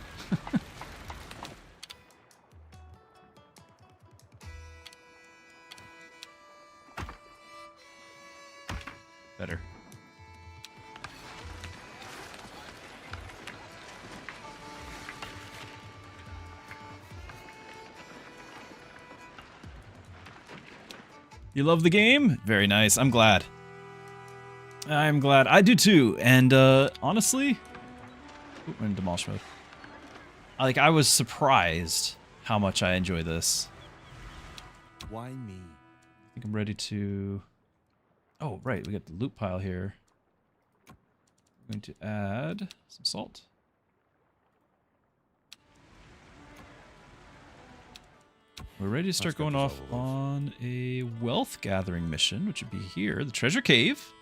Better. You love the game? Very nice. I'm glad. I'm glad. I do too. And honestly, we're in demolish mode. I was surprised how much I enjoy this. Why me? I think I'm ready to... Oh, right. We got the loot pile here. I'm going to add some salt. We're ready to start going off on a wealth gathering mission, which would be here, the treasure cave.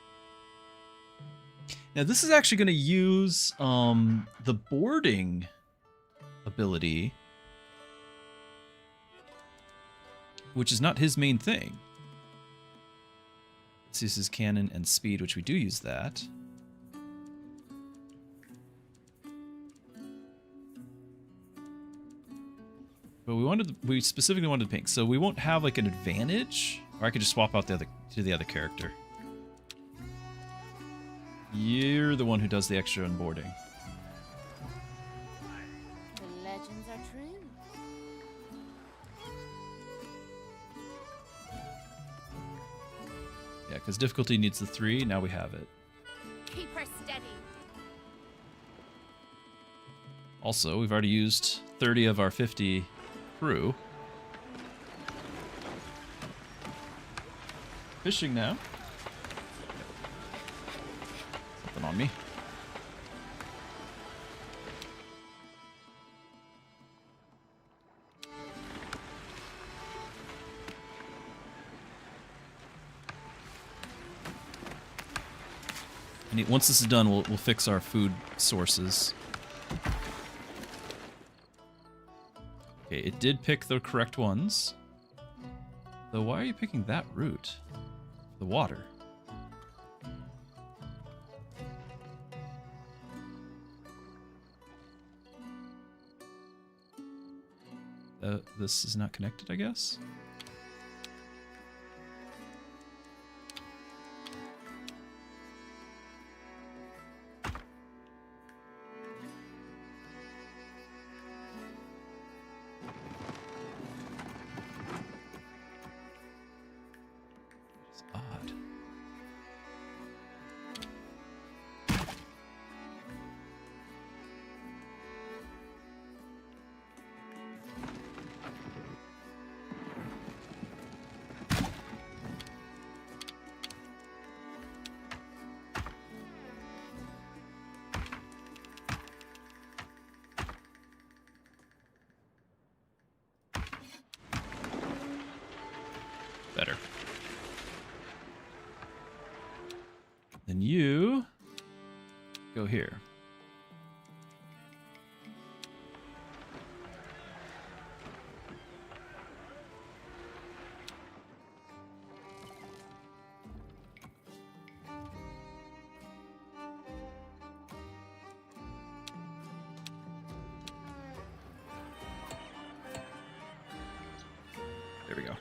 Now this is actually going to use the boarding ability, which is not his main thing. This uses cannon and speed, which we do use that. But we specifically wanted pink, so we won't have like an advantage, or I could just swap out the other character. You're the one who does the extra onboarding. The legends are true. Yeah, because difficulty needs the 3. Now we have it. Keep her steady. Also, we've already used 30 of our 50 crew. Fishing now. Something on me. And once this is done, we'll fix our food sources. Okay, it did pick the correct ones. Though, why are you picking that route? The water. This is not connected, I guess? Better. Then you go here. There we go.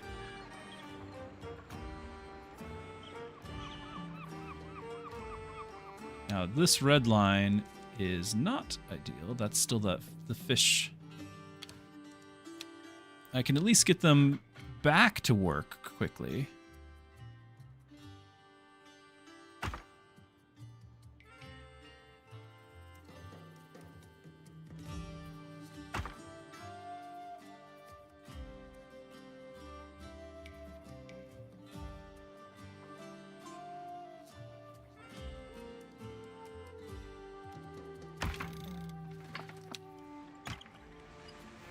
Now this red line is not ideal. That's still the fish. I can at least get them back to work quickly.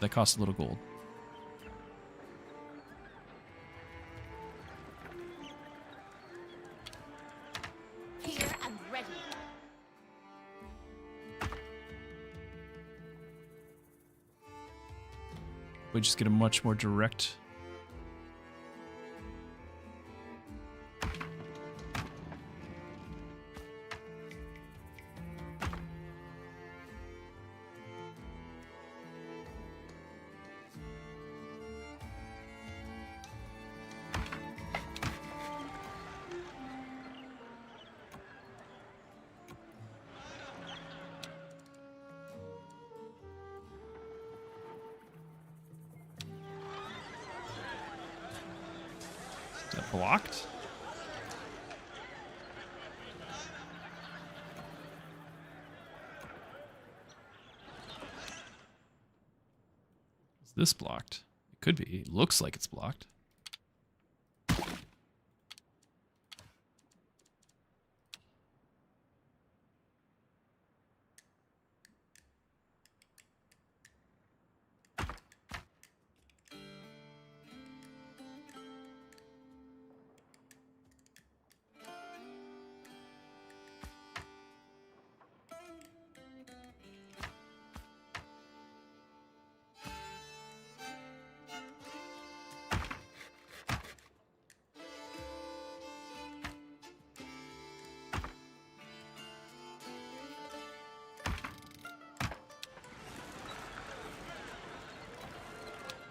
That costs a little gold. Here and ready. We just get a much more direct. Is that blocked? Is this blocked? It could be. It looks like it's blocked.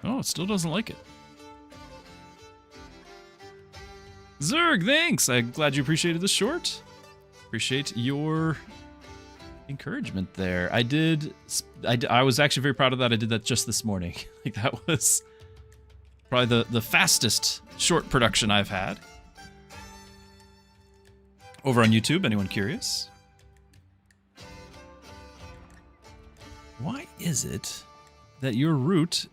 Oh, it still doesn't like it. Zerg, thanks! I'm glad you appreciated this short. Appreciate your encouragement there. I was actually very proud of that. I did that just this morning. Like, that was probably the fastest short production I've had. Over on YouTube, anyone curious? Why is it that your route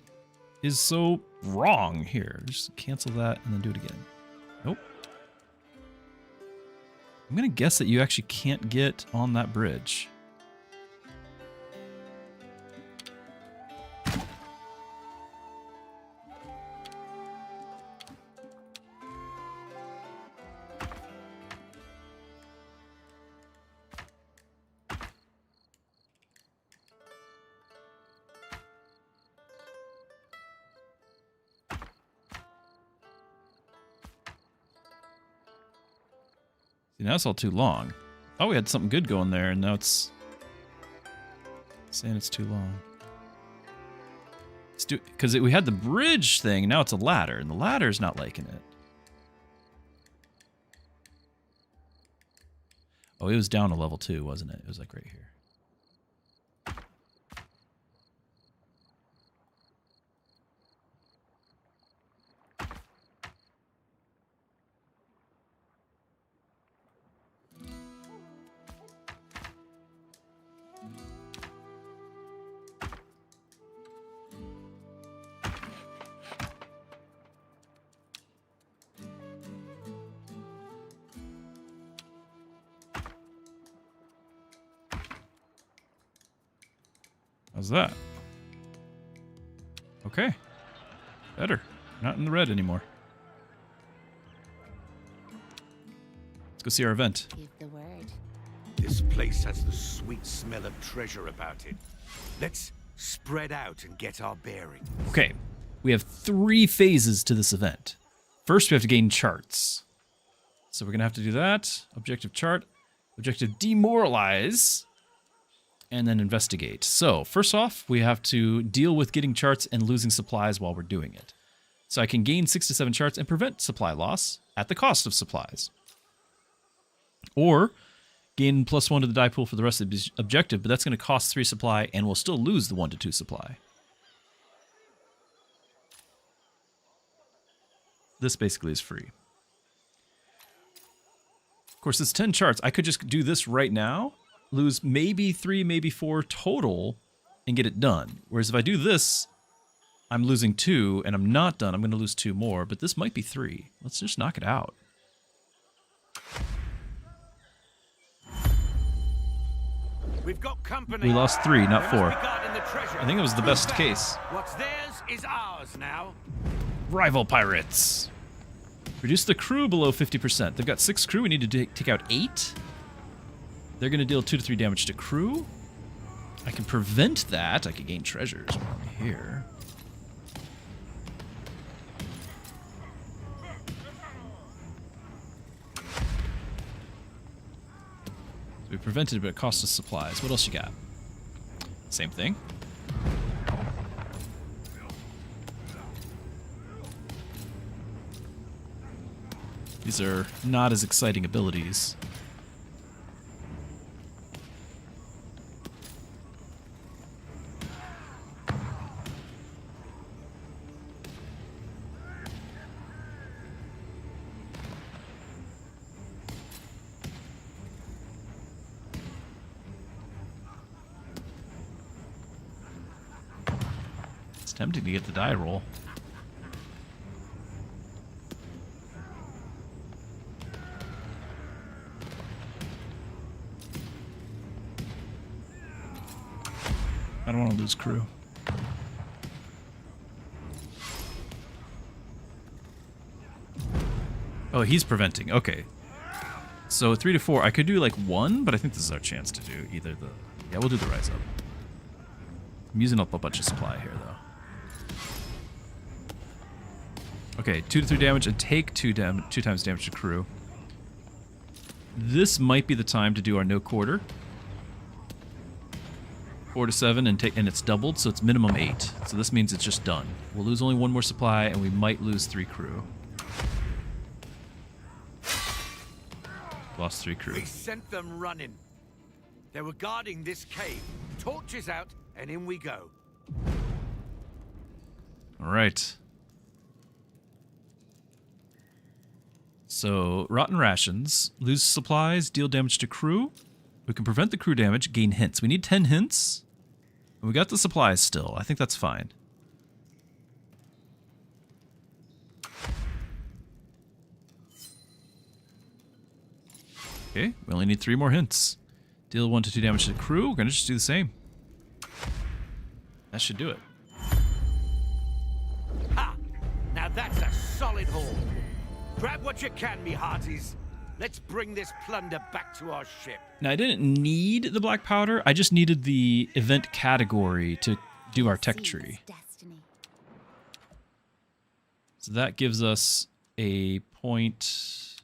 is so wrong here? Just cancel that and then do it again. Nope. I'm gonna guess that you actually can't get on that bridge. See, now it's all too long. Oh, we had something good going there, and now it's saying it's too long. Because we had the bridge thing, now it's a ladder, and the ladder's not liking it. Oh, it was down to level 2, wasn't it? It was like right here. How's that? Okay. Better. Not in the red anymore. Let's go see our event. Give the word. This place has the sweet smell of treasure about it. Let's spread out and get our bearings. Okay. We have 3 phases to this event. First, we have to gain charts. So we're going to have to do that. Objective chart. Objective demoralize. And then investigate. So, first off, we have to deal with getting charts and losing supplies while we're doing it. So I can gain 6 to 7 charts and prevent supply loss at the cost of supplies. Or gain +1 to the die pool for the rest of the objective, but that's going to cost 3 supply and we'll still lose the 1 to 2 supply. This basically is free. Of course, it's 10 charts. I could just do this right now, lose maybe 3, maybe 4 total, and get it done. Whereas if I do this, I'm losing 2, and I'm not done. I'm going to lose 2 more, but this might be 3. Let's just knock it out. We've got company. We lost 3, not They 4. must be guarding the treasure. I think it was the best case. What's theirs is ours now. Rival pirates. Reduce the crew below 50%. They've got 6 crew. We need to take out 8. They're going to deal 2 to 3 damage to crew. I can prevent that. I can gain treasures here. So we prevented it, but it cost us supplies. What else you got? Same thing. These are not as exciting abilities. It's tempting to get the die roll. I don't want to lose crew. Oh, he's preventing. Okay. So 3 to 4. I could do like 1, but I think this is our chance to do either the... Yeah, we'll do the rise up. I'm using up a bunch of supply here, though. Okay, 2 to 3 damage and take 2 times damage to crew. This might be the time to do our no quarter. 4 to 7 and it's doubled, so it's minimum 8. So this means it's just done. We'll lose only 1 more supply, and we might lose 3 crew. Lost 3 crew. We sent them running. They were guarding this cave. Torches out, and in we go. All right. So, rotten rations, lose supplies, deal damage to crew. We can prevent the crew damage, gain hints. We need 10 hints. And we got the supplies still. I think that's fine. Okay, we only need 3 more hints. Deal 1 to 2 damage to the crew. We're going to just do the same. That should do it. Ha! Now that's a solid haul. Grab what you can, me hearties. Let's bring this plunder back to our ship. Now, I didn't need the black powder. I just needed the event category to do our tech tree. Destiny. So that gives us a point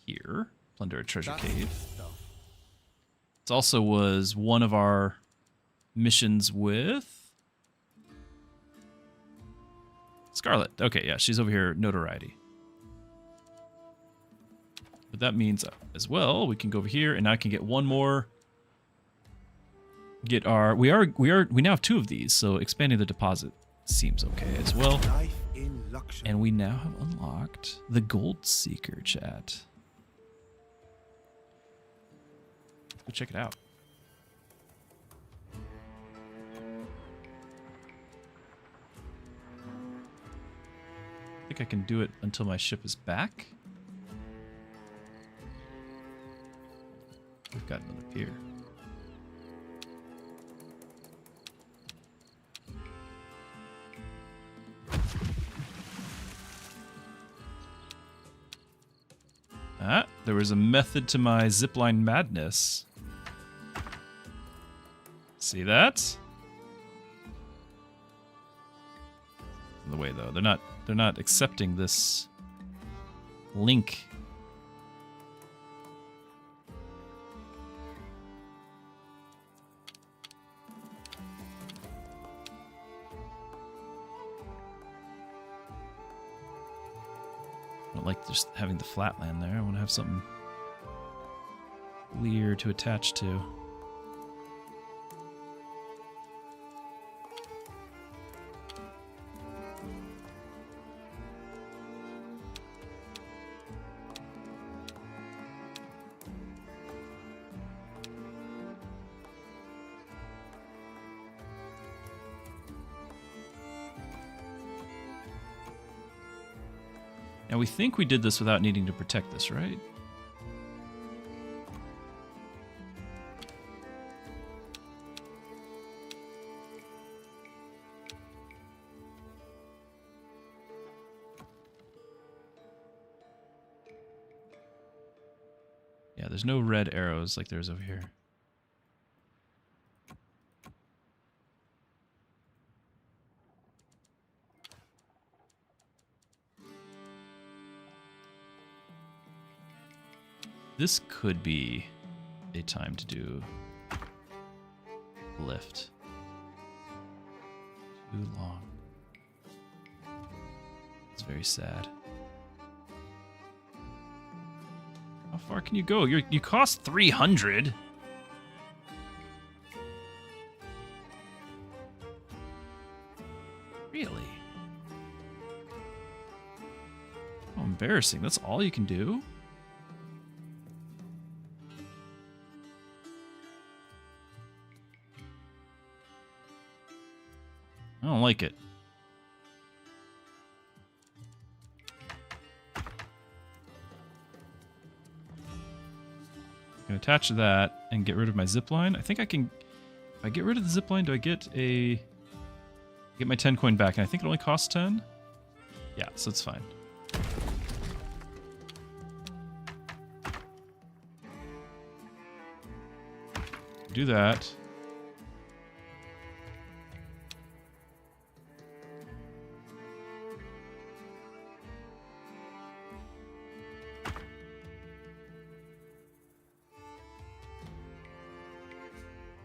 here. Plunder a treasure cave. It also was one of our missions with Scarlet. Okay, yeah, she's over here, notoriety. But that means as well, we can go over here and I can get 1 more. Get our we now have 2 of these, so expanding the deposit seems okay as well. And we now have unlocked the Gold Seeker, chat. Let's go check it out. I think I can do it until my ship is back. We've got another pier. Ah, there was a method to my zipline madness. See that? In the way though, they're not accepting this link. I don't like just having the flatland there. I want to have something clear to attach to. Now we think we did this without needing to protect this, right? Yeah, there's no red arrows like there's over here. This could be a time to do lift. Too long. It's very sad. How far can you go? You cost 300. Really? Oh, embarrassing. That's all you can do? I don't like it. I can attach that and get rid of my zipline. I think I can. If I get rid of the zipline, do I get my 10 coin back? And I think it only costs 10. Yeah, so it's fine. Do that.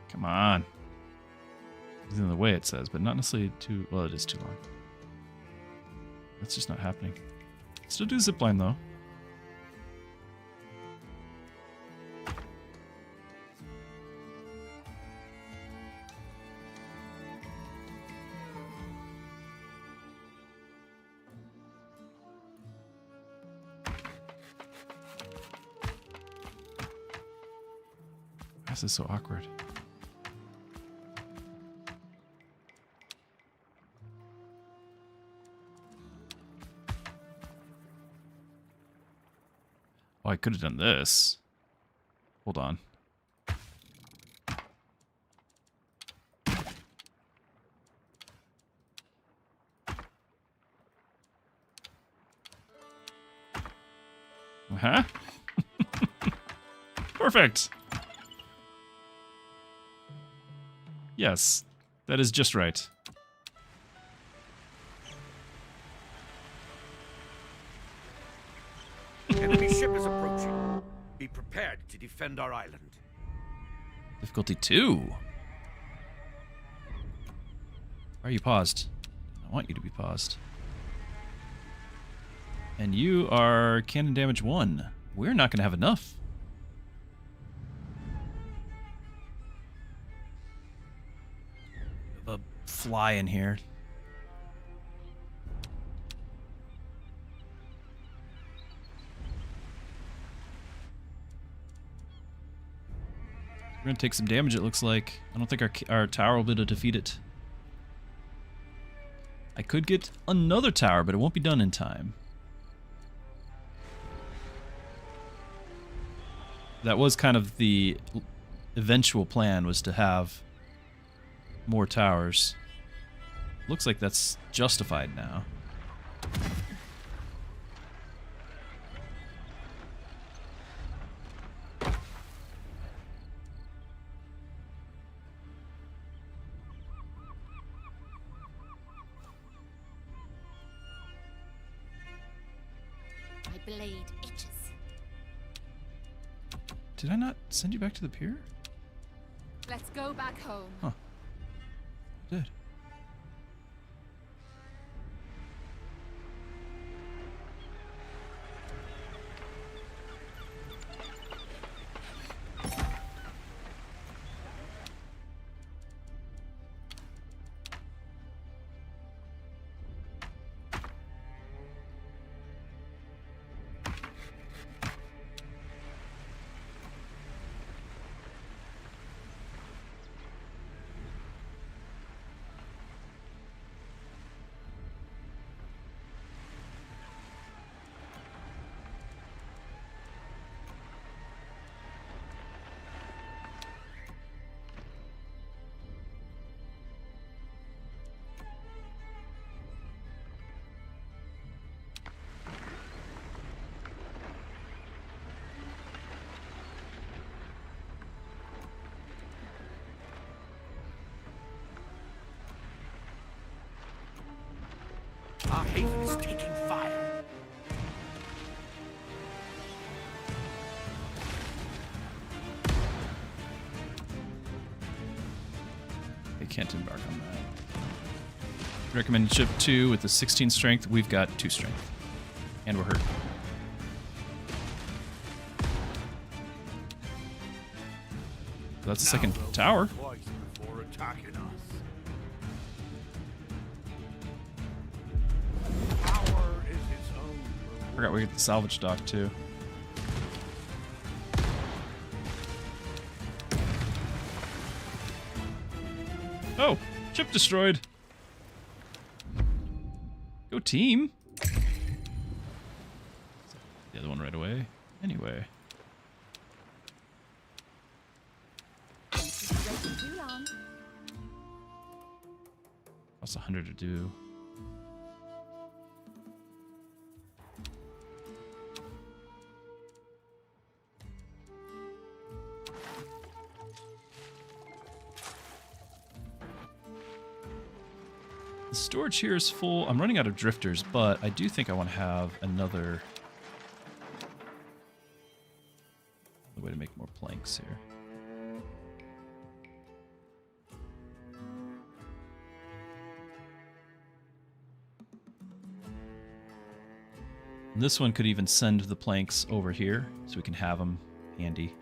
Come on. It's in the way it says, but not necessarily too... Well, it is too long. That's just not happening. Still do zipline, though. This is so awkward. Oh, I could have done this. Hold on. Uh-huh. Perfect. Yes, that is just right. Enemy ship is approaching. Be prepared to defend our island. Difficulty 2. Why are you paused? I want you to be paused. And you are cannon damage 1. We're not going to have enough. A fly in here. We're gonna take some damage, it looks like. I don't think our tower will be able to defeat it. I could get another tower, but it won't be done in time. That was kind of the eventual plan, was to have more towers. Looks like that's justified now. My blade itches. Did I not send you back to the pier? Let's go back home. Huh. I did. Our haven is taking fire. They can't embark on that. Recommended ship 2 with the 16 strength. We've got 2 strength. And we're hurt. That's the second Now, tower. twice before attacking us. Power is its own. Forgot we get the salvage dock too. Oh, ship destroyed. Go team. The other one right away. Anyway. Too long. Costs 100 to do. The storage here is full. I'm running out of drifters, but I do think I want to have another way to make more planks here. And this one could even send the planks over here so we can have them handy.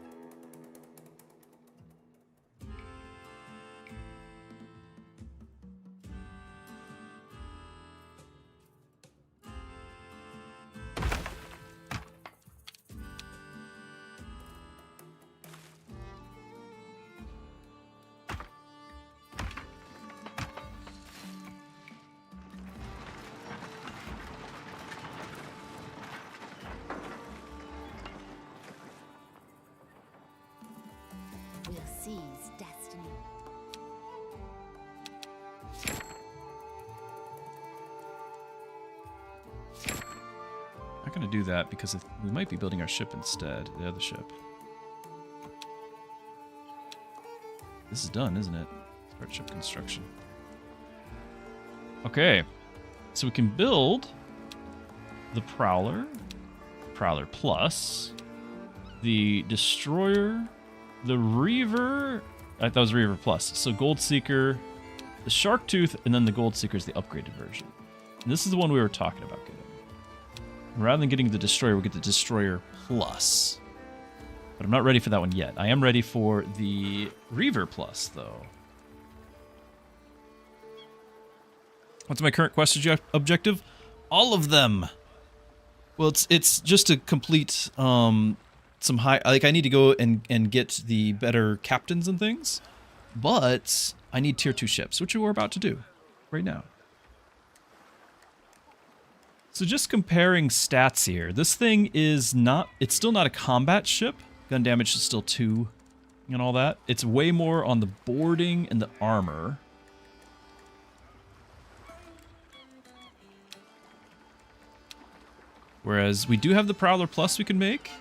We'll seize destiny. Not going to do that because we might be building our ship instead, the other ship. This is done, isn't it? Start ship construction. Okay, so we can build the Prowler, Prowler Plus, the Destroyer, the Reaver. I thought it was Reaver Plus. So Gold Seeker, the Shark Tooth, and then the Gold Seeker is the upgraded version. And this is the one we were talking about getting. Rather than getting the Destroyer, we'll get the Destroyer Plus. But I'm not ready for that one yet. I am ready for the Reaver Plus, though. What's my current quest objective? All of them! Well, it's just to complete some high... Like, I need to go and get the better captains and things. But I need tier 2 ships, which we're about to do right now. So just comparing stats here. This thing is not... It's still not a combat ship. Gun damage is still 2 and all that. It's way more on the boarding and the armor. Whereas we do have the Prowler Plus we can make,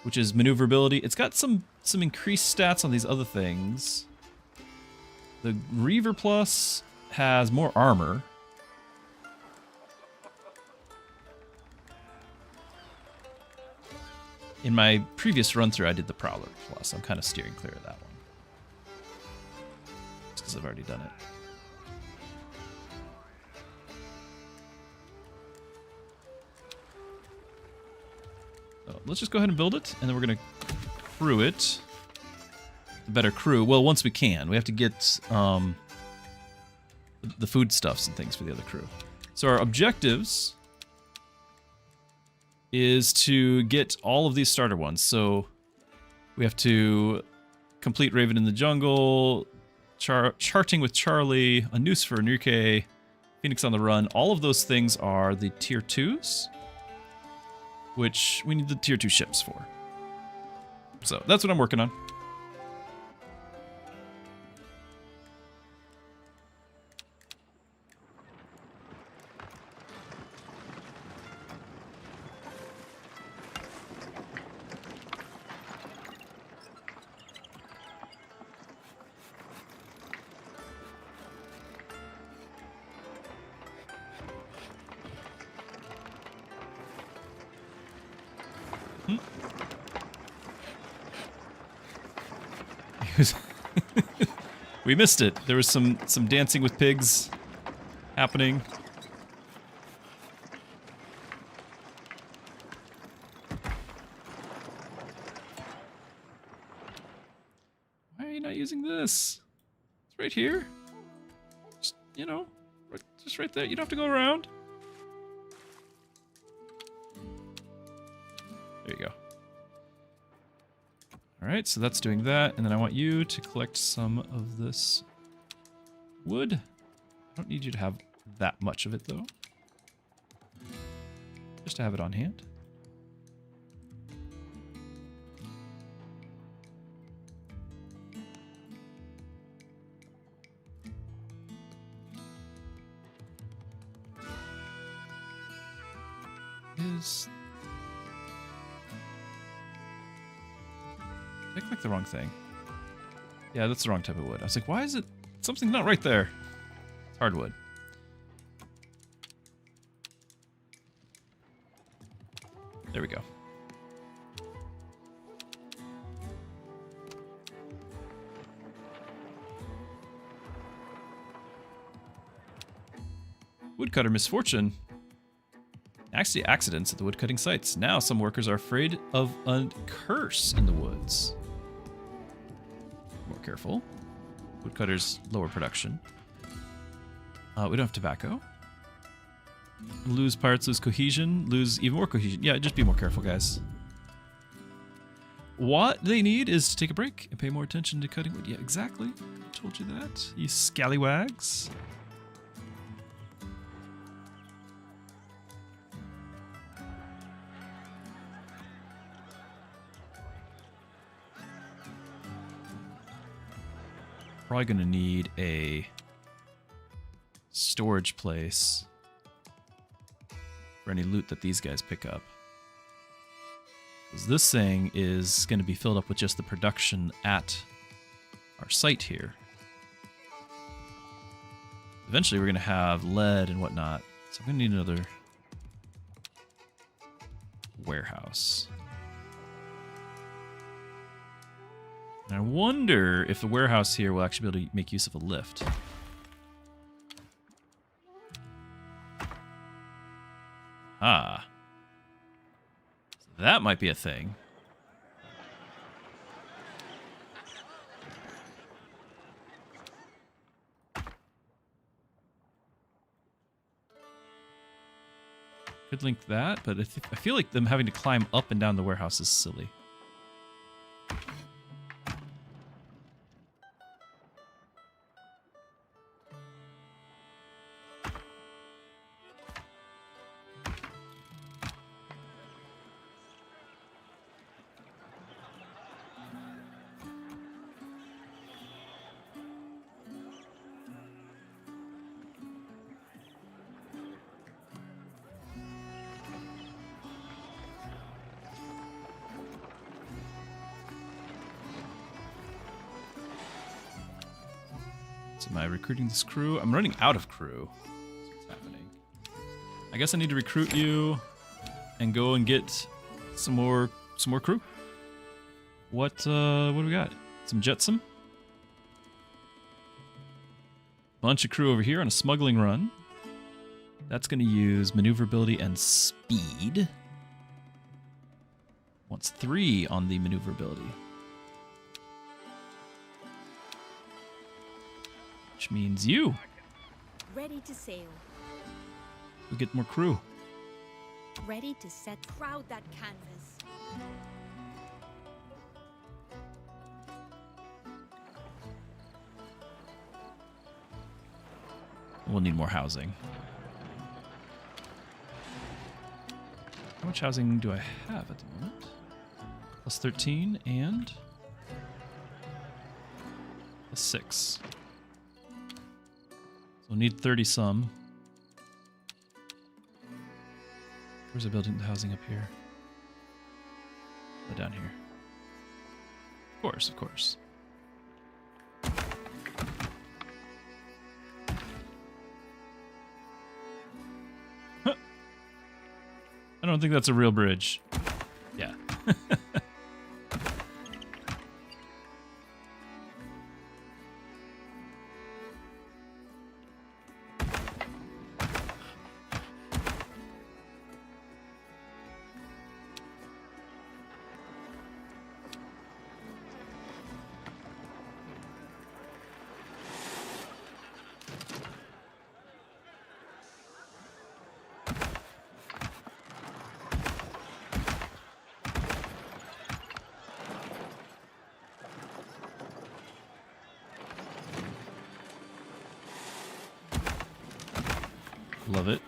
which is maneuverability. It's got some increased stats on these other things. The Reaver Plus has more armor. In my previous run-through, I did the Prowler Plus. I'm kind of steering clear of that one. Just because I've already done it. So let's just go ahead and build it, and then we're going to crew it. The better crew. Well, once we can. We have to get the foodstuffs and things for the other crew. So our objectives is to get all of these starter ones. So we have to complete Raven in the Jungle, Charting with Charlie, A Noose for Enrique, Phoenix on the Run. All of those things are the tier 2s, which we need the tier 2 ships for. So that's what I'm working on. We missed it. There was some dancing with pigs happening. Why are you not using this? It's right here. Just, you know, just right there. You don't have to go around. There you go. Alright, so that's doing that, and then I want you to collect some of this wood. I don't need you to have that much of it, though. Just to have it on hand. Did I click the wrong thing? Yeah, that's the wrong type of wood. I was like, why is it... Something's not right there. It's hardwood. There we go. Woodcutter misfortune. Actually, accidents at the woodcutting sites. Now some workers are afraid of a curse in the woods. More careful. Woodcutters lower production. We don't have tobacco. Lose parts, lose cohesion, lose even more cohesion. Yeah, just be more careful, guys. What they need is to take a break and pay more attention to cutting wood. Yeah, exactly. I told you that. You scallywags. Probably gonna need a storage place for any loot that these guys pick up. Because this thing is gonna be filled up with just the production at our site here. Eventually we're gonna have lead and whatnot, so I'm gonna need another warehouse. And I wonder if the warehouse here will actually be able to make use of a lift. Ah. So that might be a thing. Could link that, but I feel like them having to climb up and down the warehouse is silly. Am I recruiting this crew? I'm running out of crew. That's what's happening. I guess I need to recruit you and go and get some more crew. What do we got? Some jetsam. Bunch of crew over here on a smuggling run. That's going to use maneuverability and speed. Wants 3 on the maneuverability. Which means you. Ready to sail. We get more crew. Ready to set crowd that canvas. We'll need more housing. How much housing do I have at the moment? Plus 13 and plus 6. So we'll need 30 some. Where's the building, the housing up here? Oh, down here. Of course, of course. Huh. I don't think that's a real bridge. Yeah. Love it.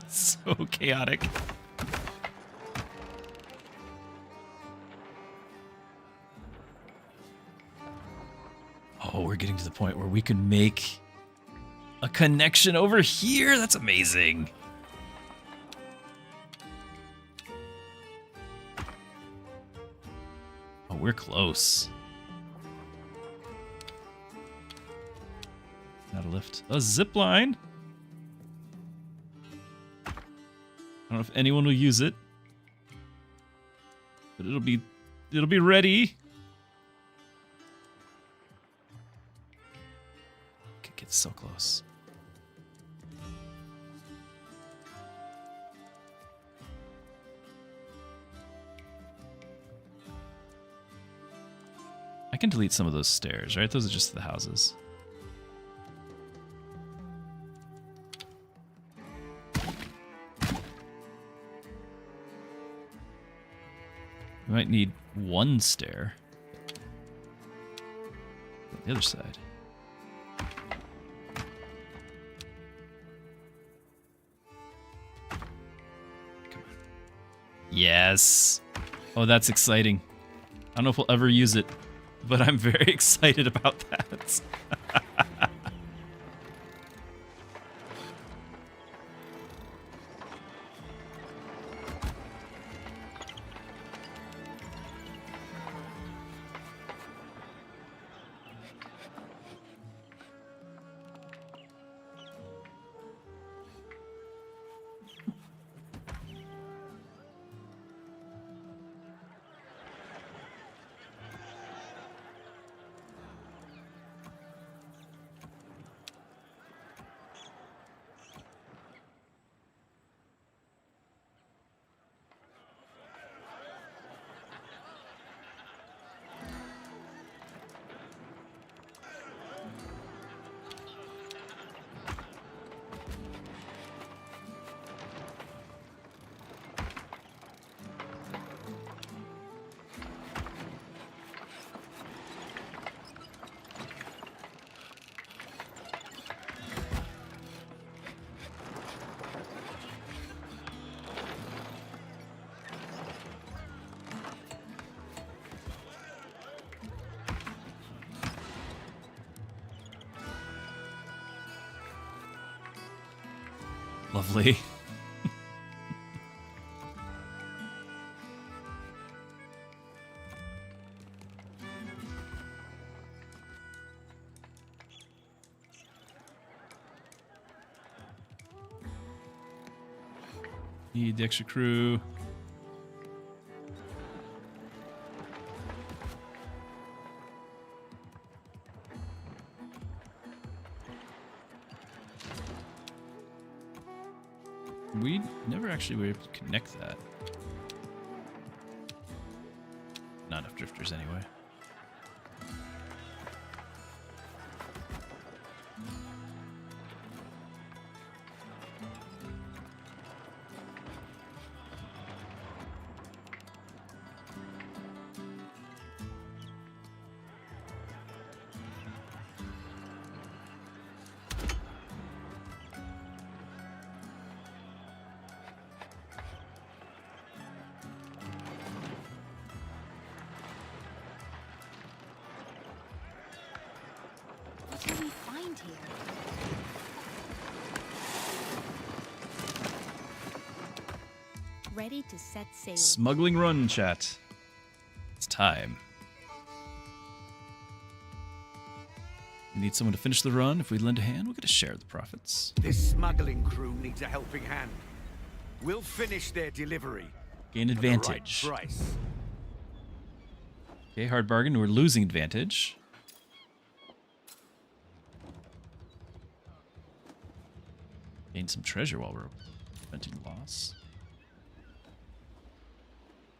So chaotic. Oh, we're getting to the point where we can make a connection over here. That's amazing. Oh, we're close. Not a lift. A zip line. I don't know if anyone will use it, but it'll be ready. It gets so close. I can delete some of those stairs, right? Those are just the houses. We might need one stair. The other side. Come on. Yes. Oh, that's exciting. I don't know if we'll ever use it, but I'm very excited about that. Lovely. Need the extra crew. We never actually were able to connect that. Not enough drifters anyway. What can we find here? Ready to set sail. Smuggling run, chat. It's time. We need someone to finish the run. If we lend a hand, we'll get to share the profits. This smuggling crew needs a helping hand. We'll finish their delivery. Gain at the right advantage. price. Okay, hard bargain. We're losing advantage. Gain some treasure while we're preventing loss.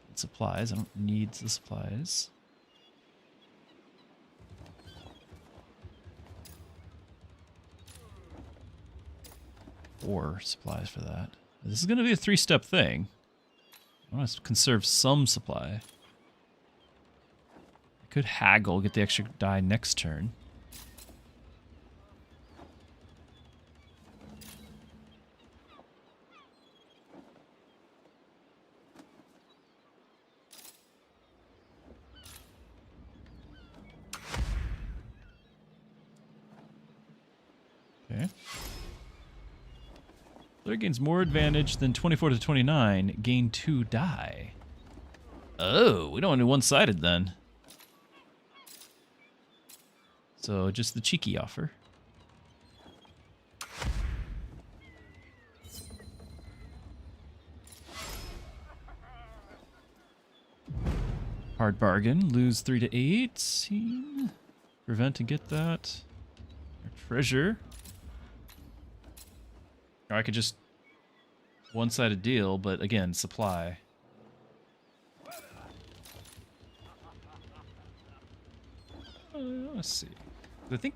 And supplies. I don't need the supplies. Or supplies for that. This is going to be a 3-step thing. I want to conserve some supply. I could haggle, get the extra die next turn. Okay. Player gains more advantage than 24 to 29. Gain 2 die. Oh, we don't want to one-sided then. So just the cheeky offer. Hard bargain. Lose 3 to 18. Prevent and get that. Treasure. Or I could just one-sided deal, but again, supply. Let's see. I think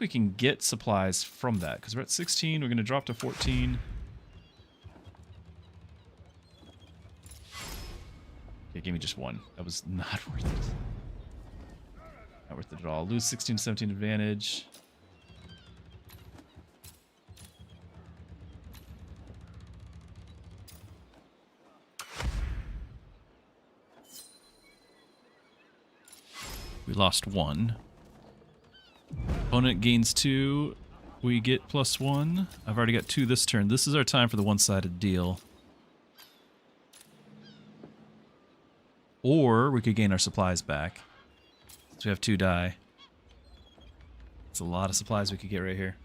we can get supplies from that because we're at 16. We're going to drop to 14. Okay, give me just 1. That was not worth it. Not worth it at all. Lose 16 to 17 advantage. We lost 1. Opponent gains 2. We get +1. I've already got 2 this turn. This is our time for the one-sided deal. Or we could gain our supplies back. So we have 2 die. It's a lot of supplies we could get right here.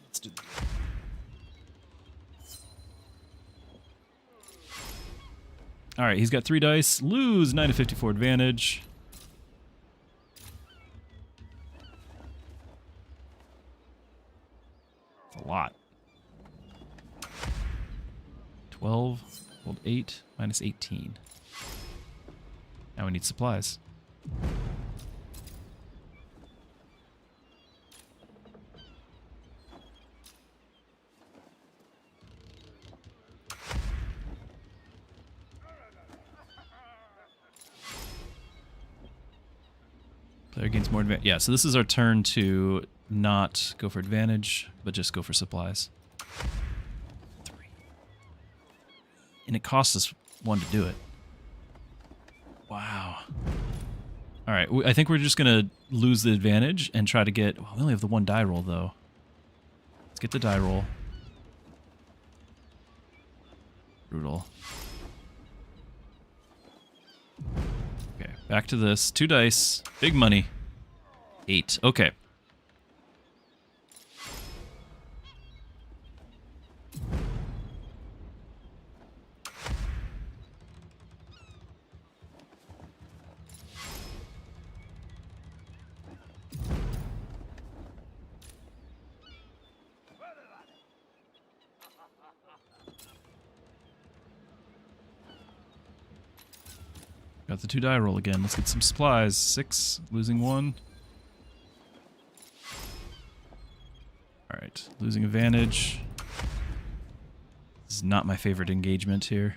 Let's do that. Alright, he's got 3 dice. Lose 9 to 54 advantage. That's a lot. 12, rolled 8, minus 18. Now we need supplies. Player gains more advantage. Yeah, so this is our turn to not go for advantage, but just go for supplies. 3. And it costs us 1 to do it. Wow. All right, I think we're just going to lose the advantage and try to get... Well, we only have the 1 die roll, though. Let's get the die roll. Brutal. Okay, back to this. 2 dice. Big money. 8. Okay. Got the 2 die roll again. Let's get some supplies. 6, losing 1. Alright, losing advantage. This is not my favorite engagement here.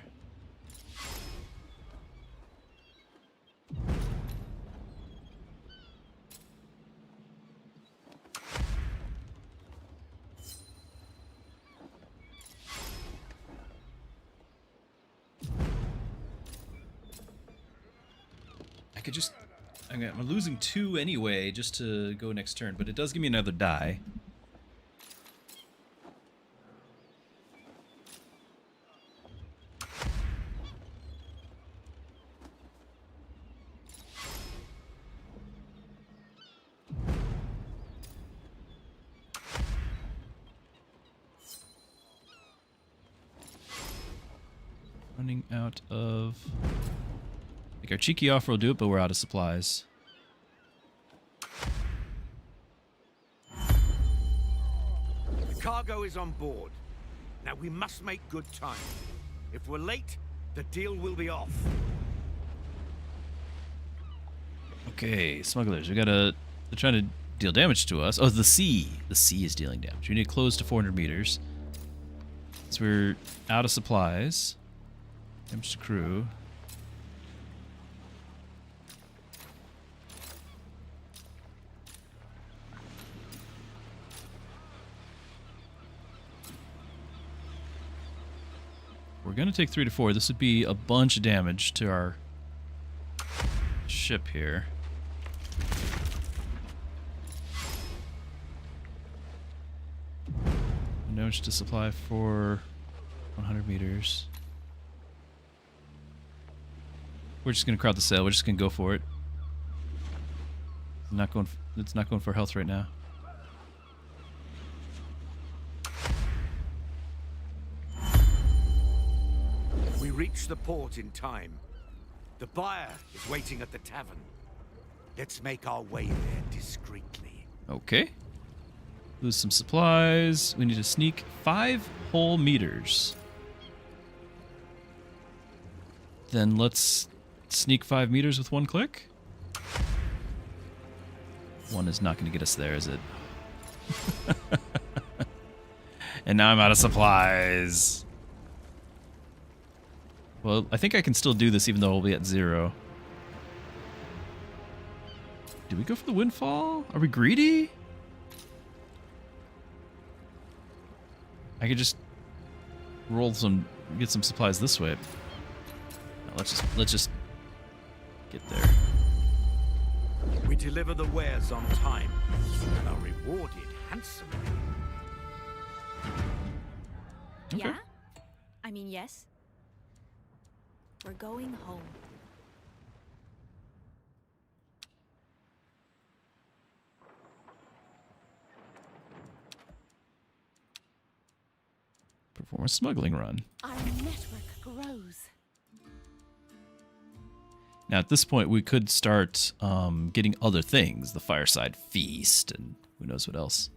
I could just... I'm losing 2 anyway, just to go next turn, but it does give me another die. Running out of... I think our cheeky offer will do it, but we're out of supplies. The cargo is on board. Now we must make good time. If we're late, the deal will be off. Okay, smugglers. They're trying to deal damage to us. Oh, the sea. The sea is dealing damage. We need to close to 400 meters. So we're out of supplies. Damage to crew. We're going to take 3 to 4. This would be a bunch of damage to our ship. ship here. Notes to supply for 100 meters. We're just gonna crowd the sale. We're just gonna go for it. It's not going for health right now. We reach the port in time. The buyer is waiting at the tavern. Let's make our way there discreetly. Okay. Lose some supplies. We need to sneak 5 whole meters. Then let's sneak 5 meters with 1 click. 1 is not going to get us there, is it? And now I'm out of supplies. Well, I think I can still do this even though I'll be at 0. Do we go for the windfall? Are we greedy? I could just get some supplies this way. No, let's just get there. We deliver the wares on time and are rewarded handsomely. Okay. Yeah? I mean, yes. We're going home. Perform a smuggling run. Our network grows. Now, at this point, we could start getting other things. The Fireside Feast and who knows what else.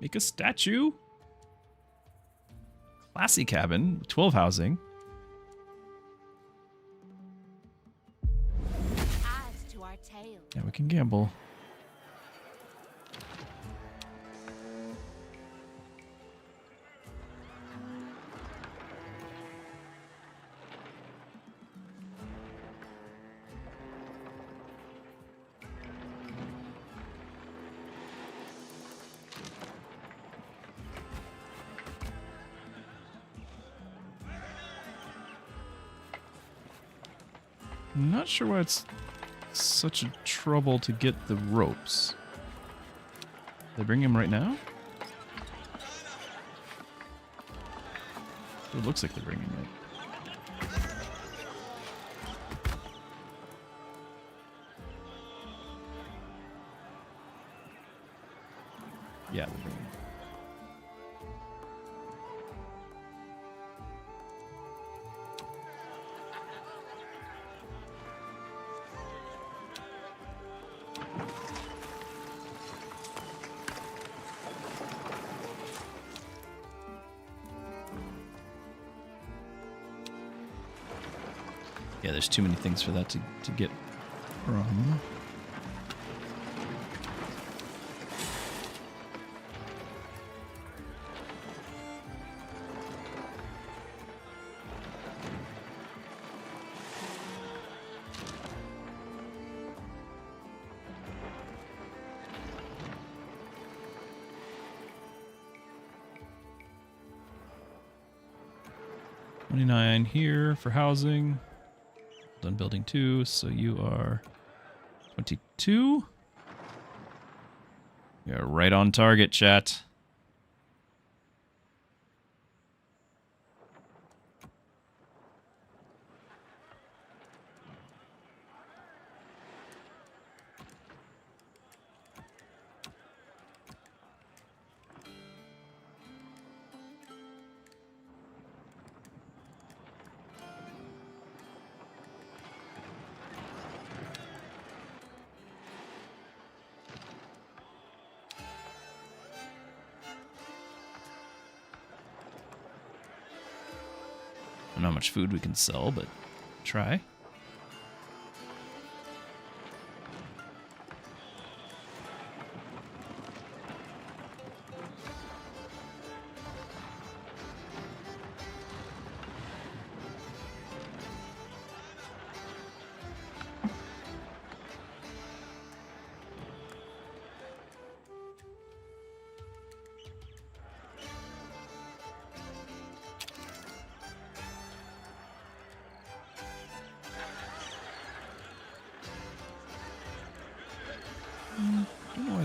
Make a statue. Classy cabin. 12 housing. Add to our tale. Now we can gamble. I'm not sure why it's such a trouble to get the ropes. They bring him right now? It looks like they're bringing it. Yeah, they're bringing it. Yeah, there's too many things for that to get from. $29 here for housing. Done building 2, so you are 22. You're right on target, chat. I don't know how much food we can sell, but try.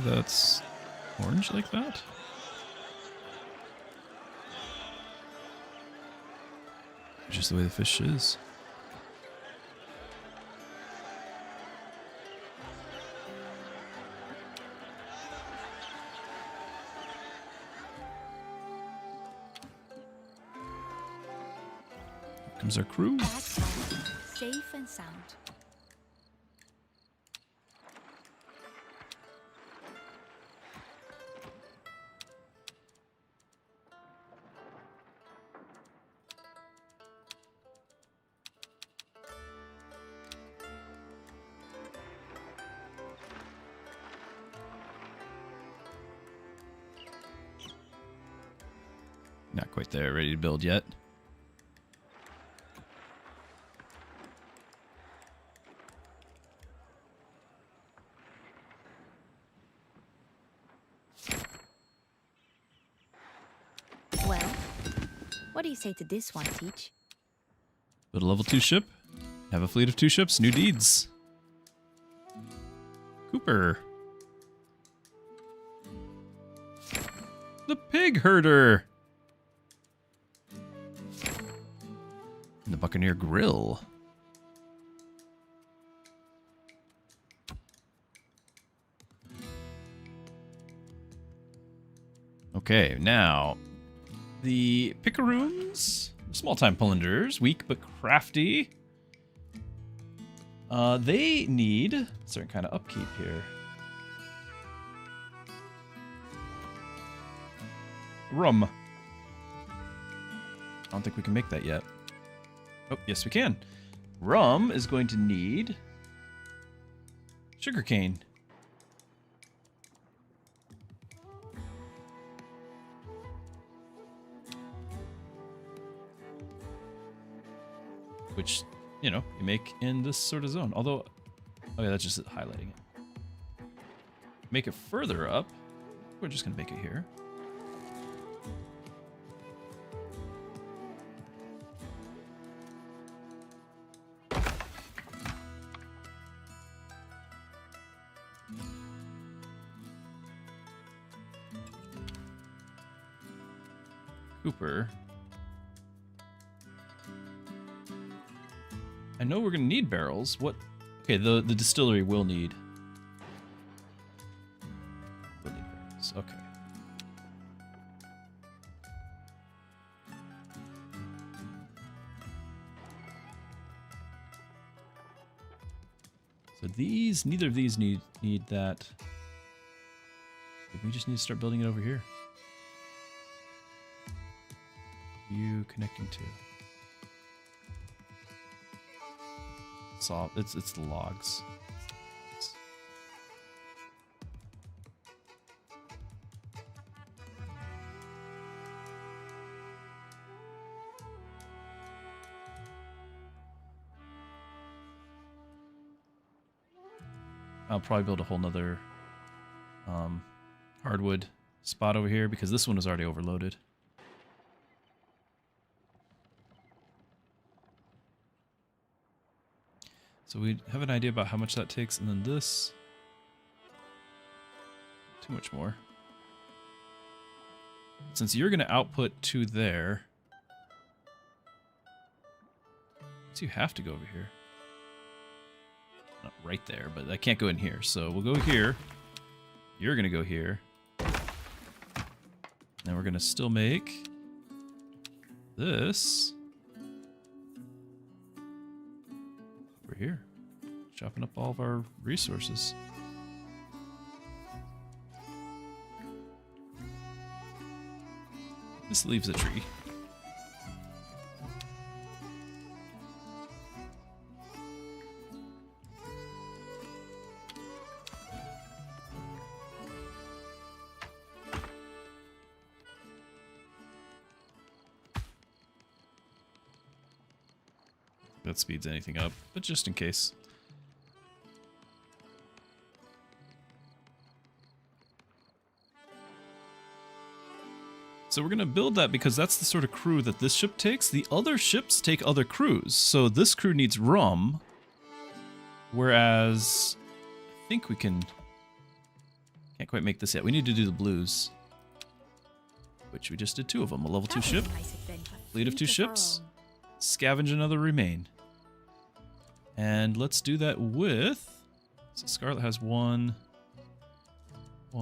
that's orange like that. Just the way the fish is. Here comes our crew. That's fine. Safe and sound. Not quite there, ready to build yet. Well, what do you say to this one, Teach? Build a level 2 ship. Have a fleet of 2 ships. New deeds. Cooper. The pig herder. And the Buccaneer Grill. Okay, now the picaroons, small-time plunderers, weak but crafty. They need a certain kind of upkeep here. Rum. I don't think we can make that yet. Oh, yes we can. Rum is going to need sugarcane. Which, you know, you make in this sort of zone. Although, oh yeah, that's just highlighting it. Make it further up. We're just going to make it here. Cooper. I know we're gonna need barrels. What? Okay, the distillery will need. Will need barrels. Okay. So these, neither of these need that. We just need to start building it over here. You connecting to. It's the logs. I'll probably build a whole nother hardwood spot over here because this one is already overloaded. So we have an idea about how much that takes, and then this, too much more. Since you're going to output to there, so you have to go over here. Not right there, but I can't go in here. So we'll go here. You're going to go here. Then we're going to still make this. Over here. Chopping up all of our resources. This leaves a tree. That speeds anything up, but just in case. So we're going to build that because that's the sort of crew that this ship takes. The other ships take other crews. So this crew needs rum. Whereas I think we can Can't quite make this yet. We need to do the blues. Which we just did 2 of them. A level 2 ship. Fleet of 2 ships. Scavenge another remain. And let's do that with... So Scarlet has 1. I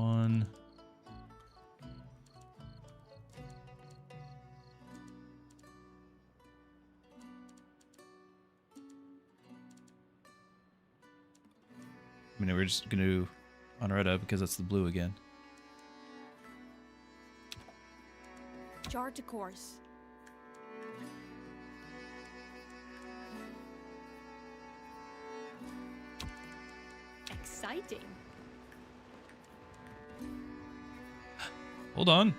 mean, we're just going to Honoretta because that's the blue again. Chart to course. Exciting. Hold on.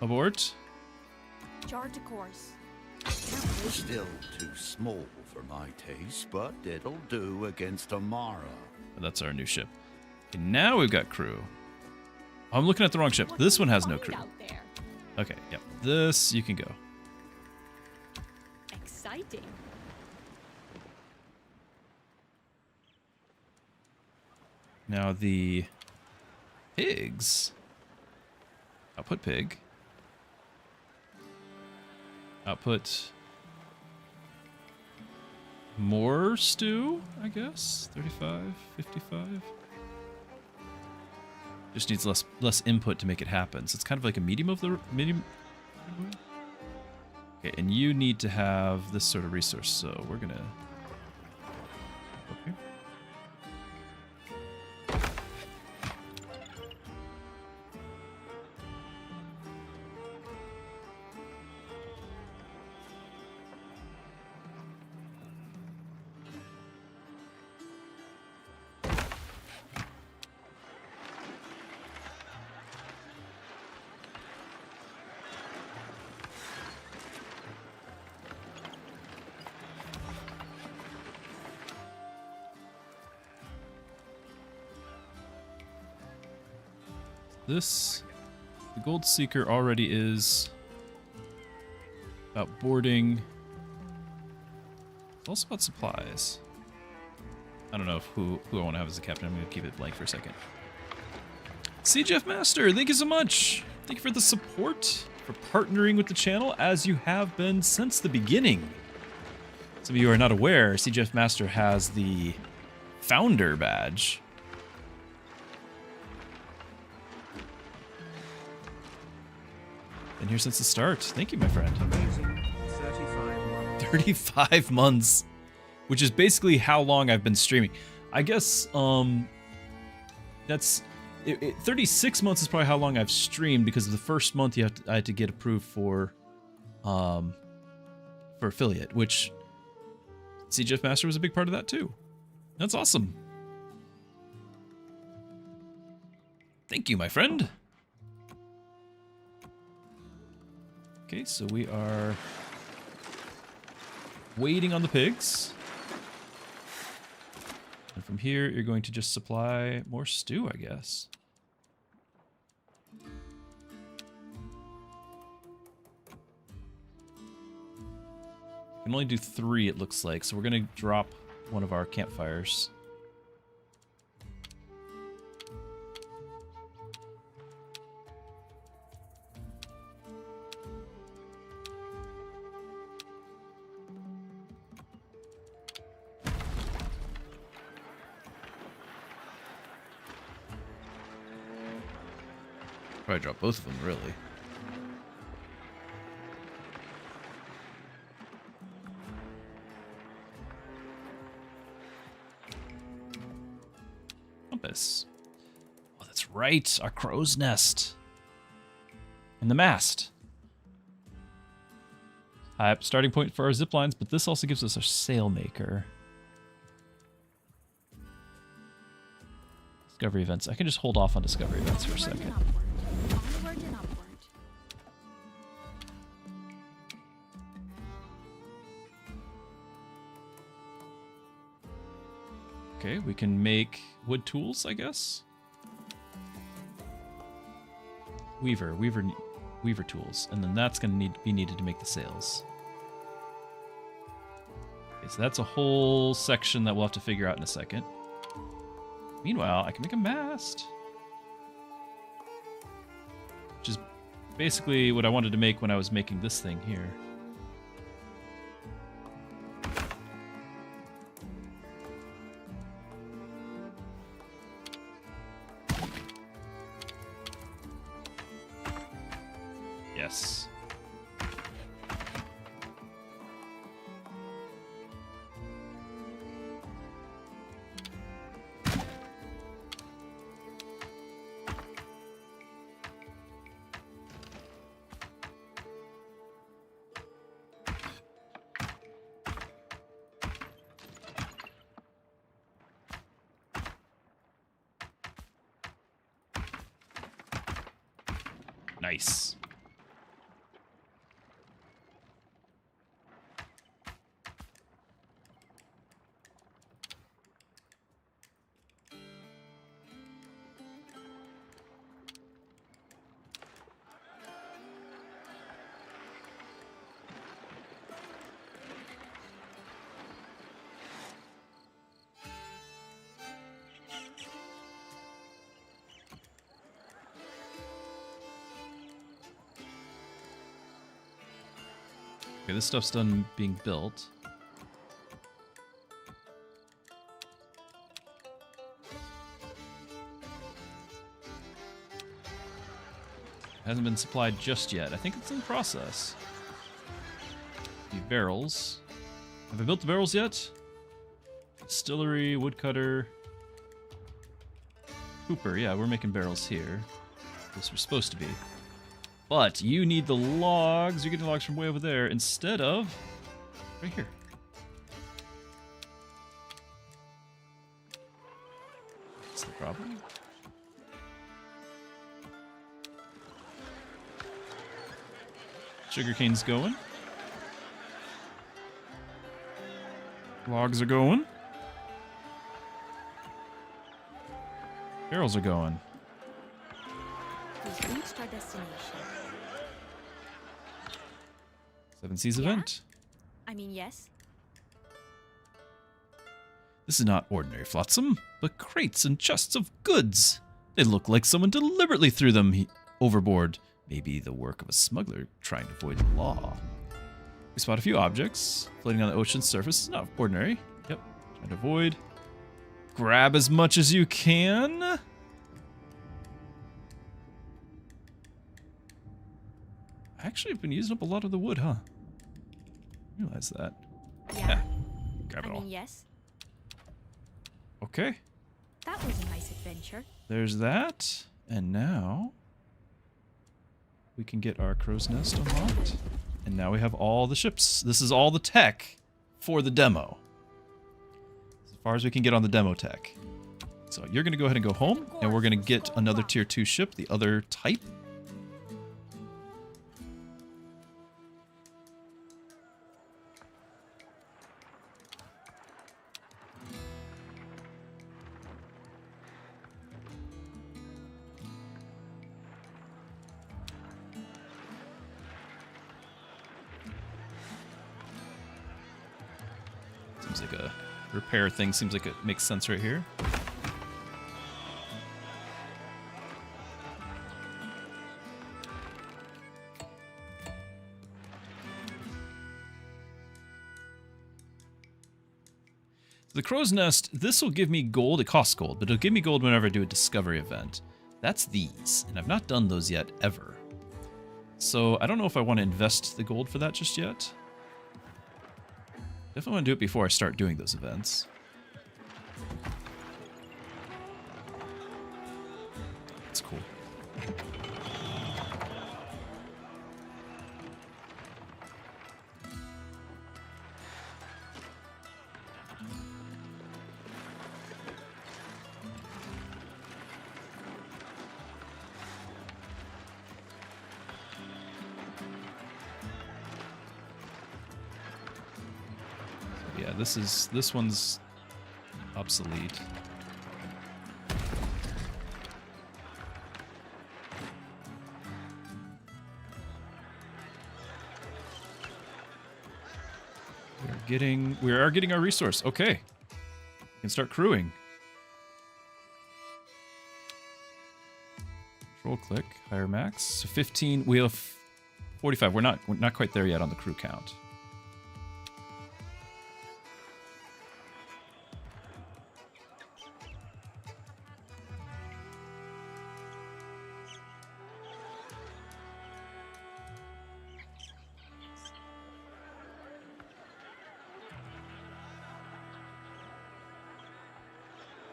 Abort. Chart to course. Still too small for my taste, but it'll do against Amara. That's our new ship. Okay, now we've got crew. Oh, I'm looking at the wrong ship. This one has no crew. Okay, yep. This, you can go. Exciting. Now the pigs. Output pig. Output more stew, I guess. 35, 55. Just needs less input to make it happen. So it's kind of like a medium of the medium. Okay, and you need to have this sort of resource, so we're gonna. Okay. This, the Gold Seeker already is about boarding. It's also about supplies. I don't know if who I want to have as the captain. I'm going to keep it blank for a second. Jeff Master, thank you so much. Thank you for the support, for partnering with the channel as you have been since the beginning. Some of you are not aware, Jeff Master has the founder badge. Been here since the start. Thank you, my friend. Amazing. 35 months. 35 months, which is basically how long I've been streaming. I guess that's 36 months is probably how long I've streamed, because the first month I had to get approved for affiliate, which Jeff Master was a big part of that too. That's awesome. Thank you, my friend. Okay, so we are waiting on the pigs. And from here, you're going to just supply more stew, I guess. We can only do 3, it looks like, so we're going to drop one of our campfires. Probably drop both of them, really. Compass. Oh, that's right. Our crow's nest. And the mast. Starting point for our zip lines, but this also gives us a sail maker. Discovery events. I can just hold off on discovery events for a second. Onward and upward. Okay, we can make wood tools, I guess. Weaver tools, and then that's going to be needed to make the sails. Okay, so that's a whole section that we'll have to figure out in a second. Meanwhile, I can make a mast. which is basically what I wanted to make when I was making this thing here. Yes. Nice. Okay, this stuff's done being built. Hasn't been supplied just yet. I think it's in process. The barrels. Have I built the barrels yet? Distillery, woodcutter. Cooper, yeah, we're making barrels here. This we're supposed to be. But you need the logs. You're getting logs from way over there instead of right here. That's the problem. Sugarcane's going. Logs are going. Barrels are going. We've reached our destination. Seven Seas Yeah? event. I mean, yes. This is not ordinary flotsam, but crates and chests of goods. They look like someone deliberately threw them overboard. Maybe the work of a smuggler trying to avoid the law. We spot a few objects floating on the ocean's surface. It's not ordinary. Yep. Trying to avoid. Grab as much as you can. Actually, I've been using up a lot of the wood, huh? Realize that. Yeah. Grab I it all. mean, yes. Okay. That was a nice adventure. There's that. And now we can get our crow's nest unlocked. And now we have all the ships. This is all the tech for the demo. As far as we can get on the demo tech. So you're going to go ahead and go home, and we're going to get another tier 2 ship, the other type. Seems like a repair thing. Seems like it makes sense right here. The crow's nest, this will give me gold. It costs gold, but it'll give me gold whenever I do a discovery event. That's these, and I've not done those yet, ever. So I don't know if I want to invest the gold for that just yet. Definitely want to do it before I start doing those events. That's cool. Yeah, this one's obsolete. We are getting our resource. Okay. We can start crewing. Control click, higher max. So 15. We have 45. We're not quite there yet on the crew count.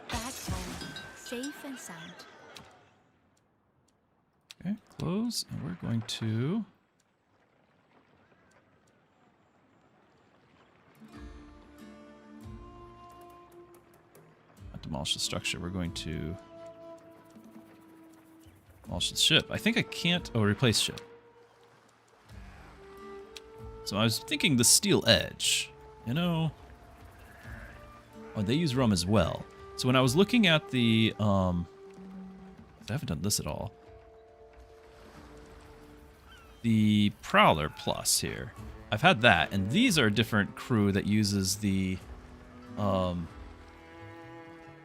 That's home. Safe and sound. Okay, close, and we're going to not demolish the structure. We're going to demolish the ship. I think I can't. Oh, replace ship. So I was thinking the steel edge. You know. Oh, they use rum as well. So when I was looking at the I haven't done this at all. The Prowler Plus here. I've had that, and these are a different crew that uses the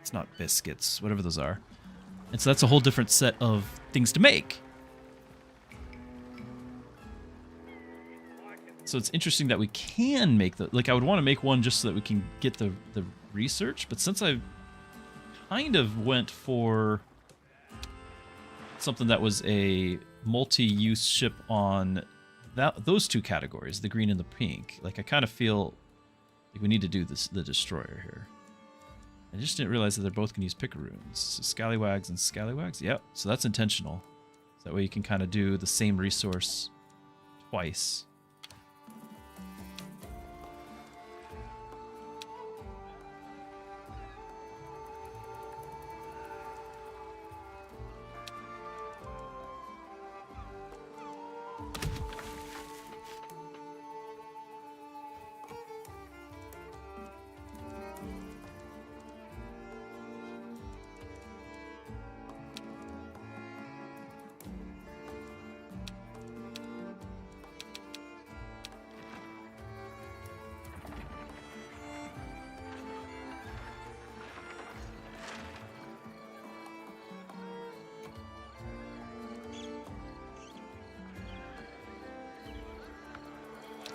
it's not biscuits, whatever those are. And so that's a whole different set of things to make. So it's interesting that we can make the, like I would want to make one just so that we can get the research, but since I kind of went for something that was a multi-use ship on those two categories, the green and the pink. Like I kind of feel like we need to do the destroyer here. I just didn't realize that they're both going to use picaroons. So scallywags and scallywags. Yep. So that's intentional. So that way you can kind of do the same resource twice.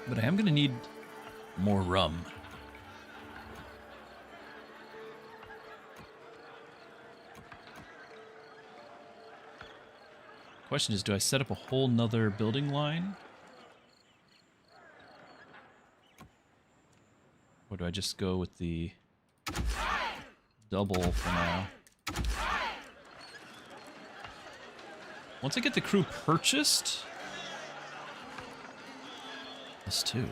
But I am going to need more rum. Question is, do I set up a whole nother building line? Or do I just go with the double for now? Once I get the crew purchased... +2.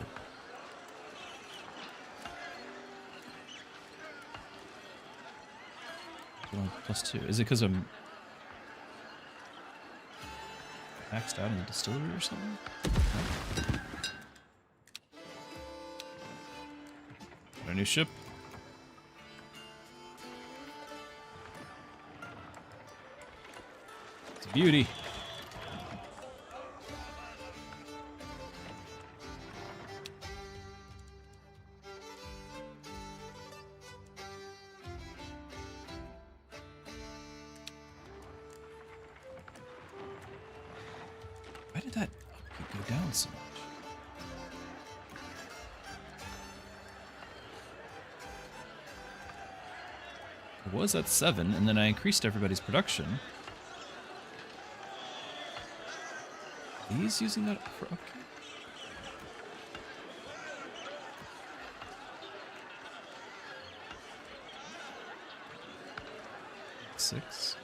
+2. Is it because I'm maxed out in the distillery or something? No. Our new ship. It's a beauty. Why did that upkeep go down so much? It was at 7, and then I increased everybody's production. He's using that for upkeep? Six.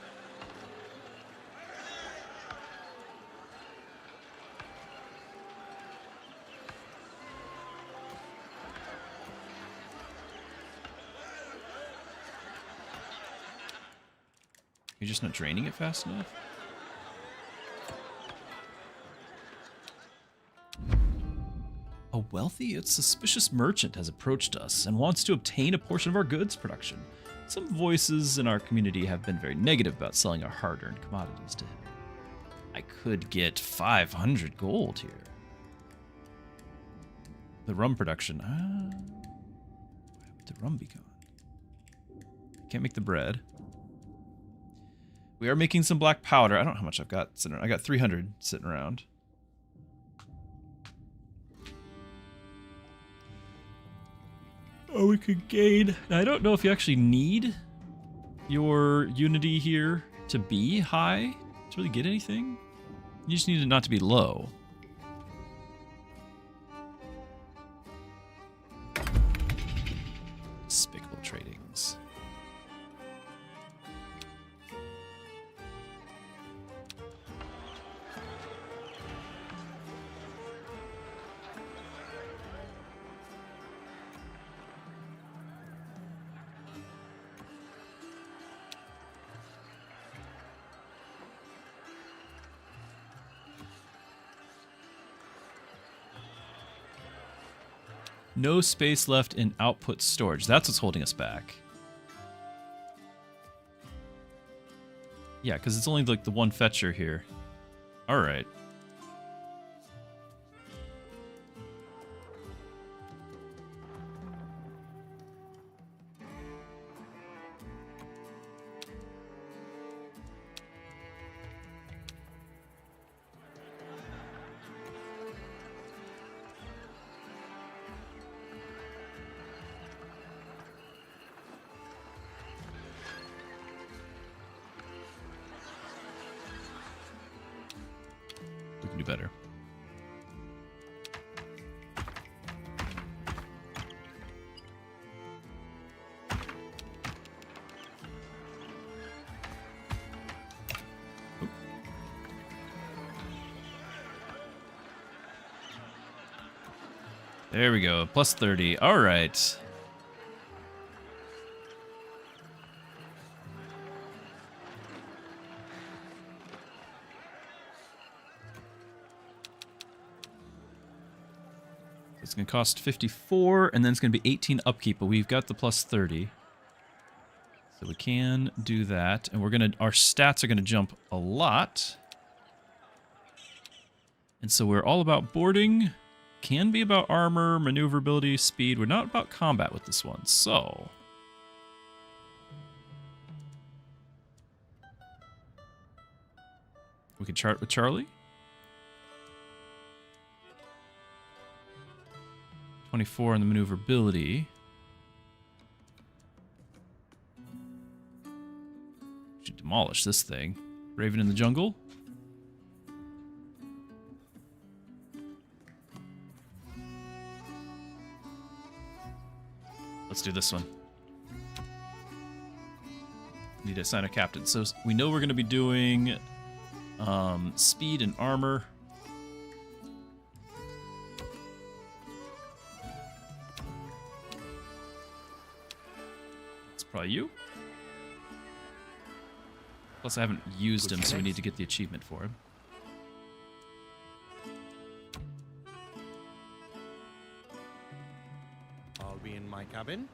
You're just not draining it fast enough? A wealthy yet suspicious merchant has approached us and wants to obtain a portion of our goods production. Some voices in our community have been very negative about selling our hard-earned commodities to him. I could get 500 gold here. The rum production. Where would the rum be gone? Can't make the bread. We are making some black powder. I don't know how much I've got sitting around. I got 300 sitting around. Oh, we could gain. I don't know if you actually need your unity here to be high to really get anything. You just need it not to be low. Despicable tradings. No space left in output storage. That's what's holding us back. Yeah, because it's only like the one fetcher here. All right. We can do better. Oop. There we go. Plus 30. All right. It's going to cost 54, and then it's going to be 18 upkeep, but we've got the plus 30. So we can do that, and our stats are going to jump a lot. And so we're all about boarding, can be about armor, maneuverability, speed. We're not about combat with this one, so... we can chart with Charlie. 24 on the maneuverability. Should demolish this thing. Raven in the jungle. Let's do this one. Need to assign a captain. So we know we're going to be doing speed and armor. Probably you. Plus I haven't used him, so we need to get the achievement for him. I'll be in my cabin.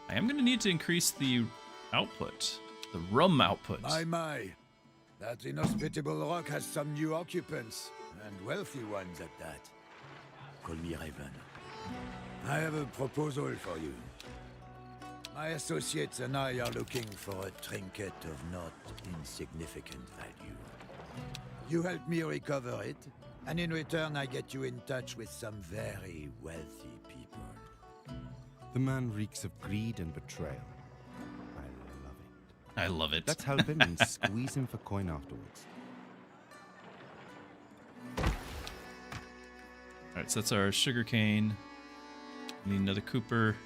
I am going to need to increase the output. The rum output. My. That inhospitable rock has some new occupants, and wealthy ones at that. Call me Raven. I have a proposal for you. My associates and I are looking for a trinket of not insignificant value. You help me recover it, and in return I get you in touch with some very wealthy people. The man reeks of greed and betrayal. I love it. I love it. Let's help him and squeeze him for coin afterwards. Alright, so that's our sugarcane. We need another Cooper.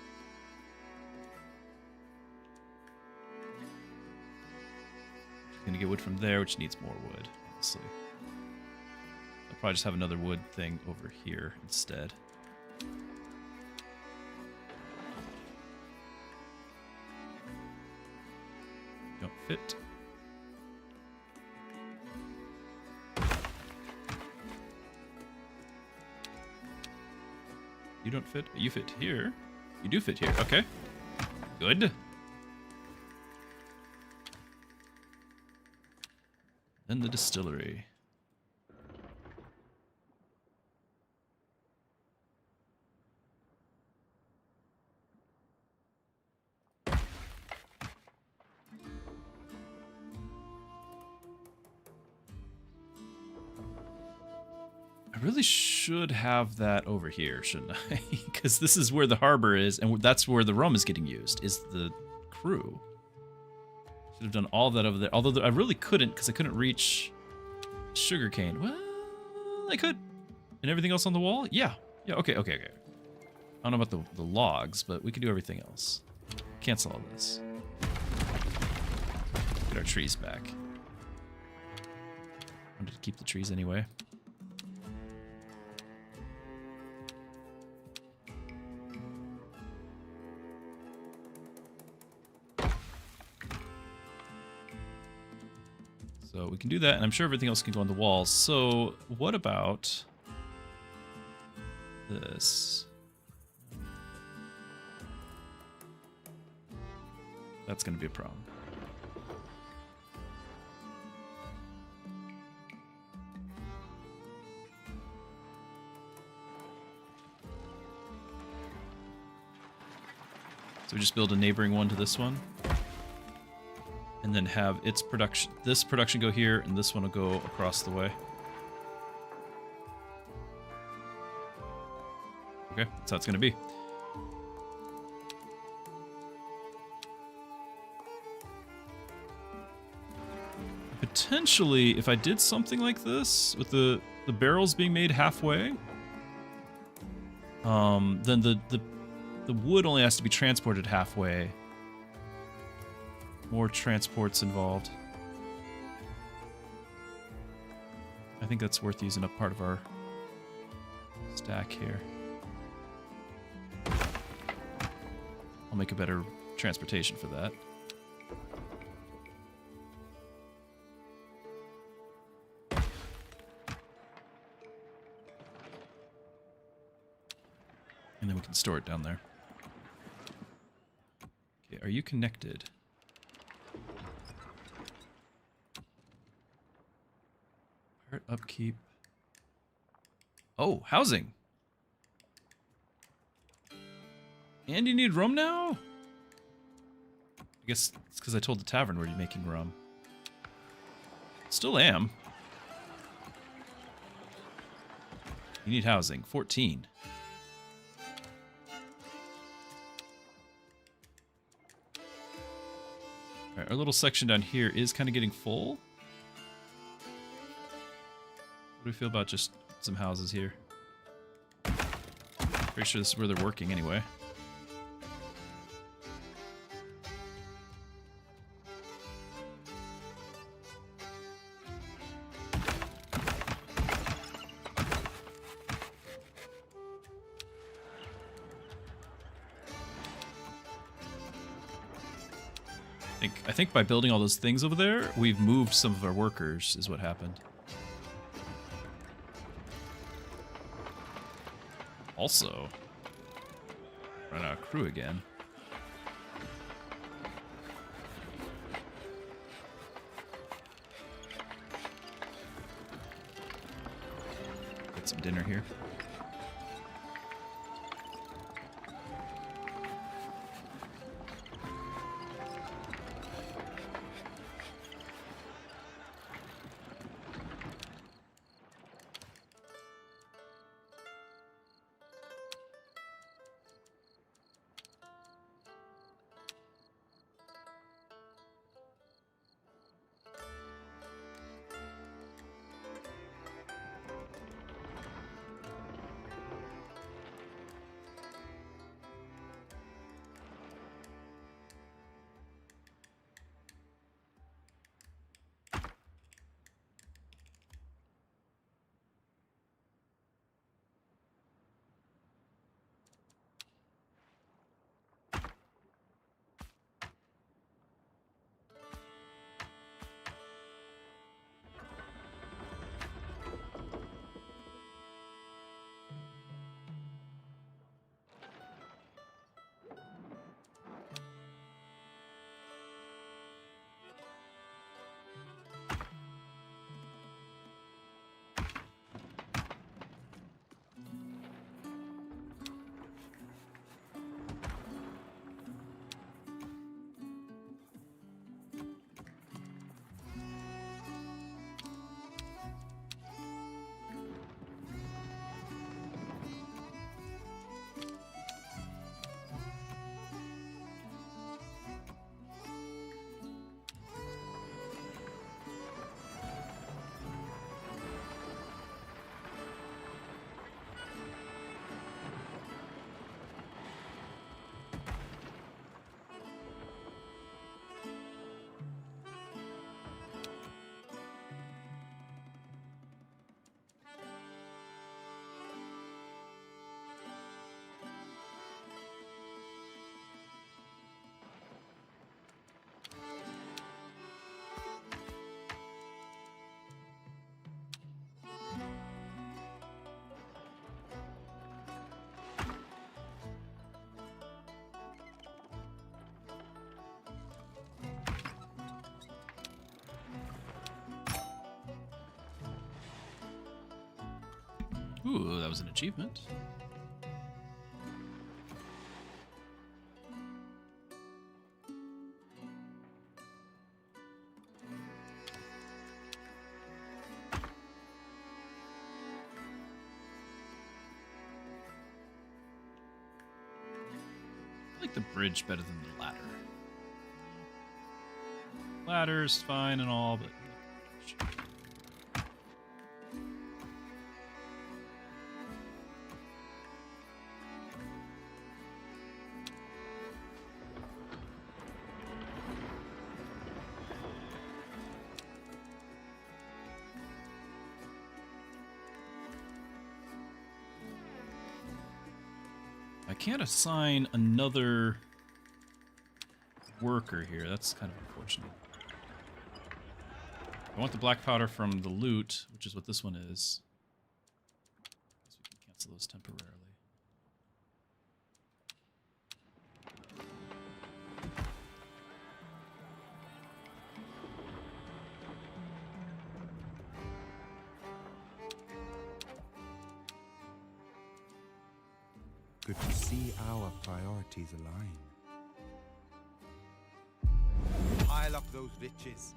Gonna get wood from there, which needs more wood, obviously. I'll probably just have another wood thing over here instead. Don't fit. You don't fit. You fit here. You do fit here. Okay. Good. Then the distillery. I really should have that over here, shouldn't I? Because this is where the harbor is, and that's where the rum is getting used, is the crew. Should have done all that over there. Although I really couldn't, because I couldn't reach sugarcane. Well, I could. And everything else on the wall? Yeah. Yeah, okay. I don't know about the logs, but we can do everything else. Cancel all this. Get our trees back. Wanted to keep the trees anyway. So we can do that, and I'm sure everything else can go on the walls. So what about this? That's going to be a problem. So we just build a neighboring one to this one. And then have its production, this production go here, and this one will go across the way. Okay, that's how it's going to be. Potentially, if I did something like this, with the barrels being made halfway, then the wood only has to be transported halfway. More transports involved. I think that's worth using up part of our stack here. I'll make a better transportation for that. And then we can store it down there. Okay, are you connected? Upkeep. Oh, housing. And you need rum now? I guess it's because I told the tavern where you're making rum. Still am. You need housing. 14. Alright, our little section down here is kind of getting full. What do we feel about just some houses here? Pretty sure this is where they're working anyway. I think by building all those things over there, we've moved some of our workers, is what happened. Also, run out of crew again. Get some dinner here. Ooh, that was an achievement. I like the bridge better than the ladder. Ladder's fine and all, but I can't assign another worker here. That's kind of unfortunate. I want the black powder from the loot, which is what this one is. Guess we can cancel those temporarily. Good to see our priorities align. Pile up those bitches.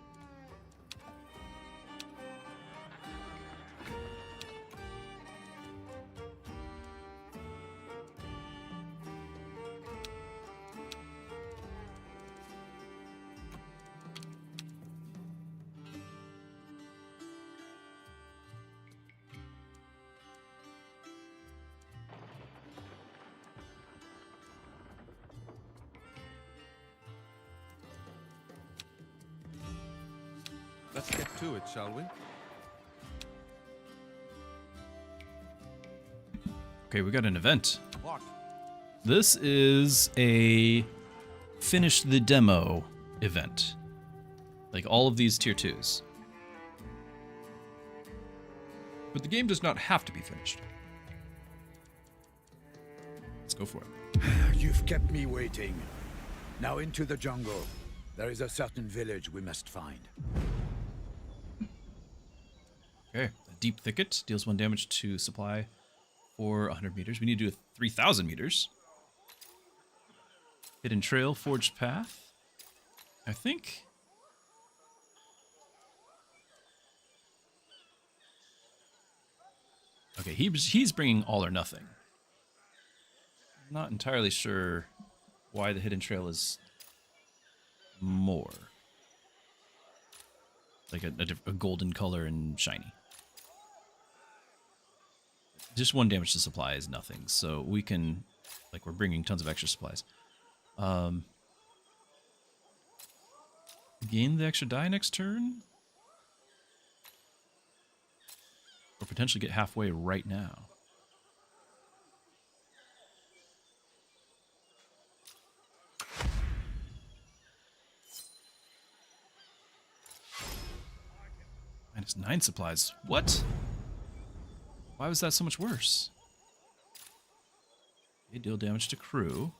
Let's get to it, shall we? Okay, we got an event. What? This is a finish the demo event. Like all of these tier 2s. But the game does not have to be finished. Let's go for it. You've kept me waiting. Now into the jungle. There is a certain village we must find. Okay, a deep thicket deals 1 damage to supply for 100 meters. We need to do 3,000 meters. Hidden trail, forged path. I think. Okay, he's bringing all or nothing. I'm not entirely sure why the hidden trail is more. Like a golden color and shiny. Just 1 damage to supply is nothing, so we can, like, we're bringing tons of extra supplies. Gain the extra die next turn? Or potentially get halfway right now. -9 supplies. What? Why was that so much worse? Okay, deal damage to crew.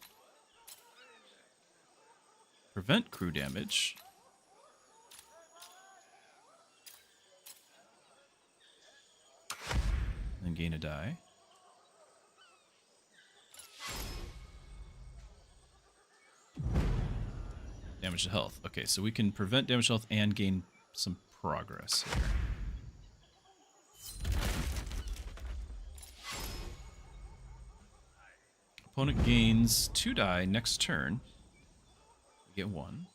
Prevent crew damage. And gain a die. Damage to health. Okay, so we can prevent damage to health and gain some progress here. Opponent gains 2 die next turn. We get 1.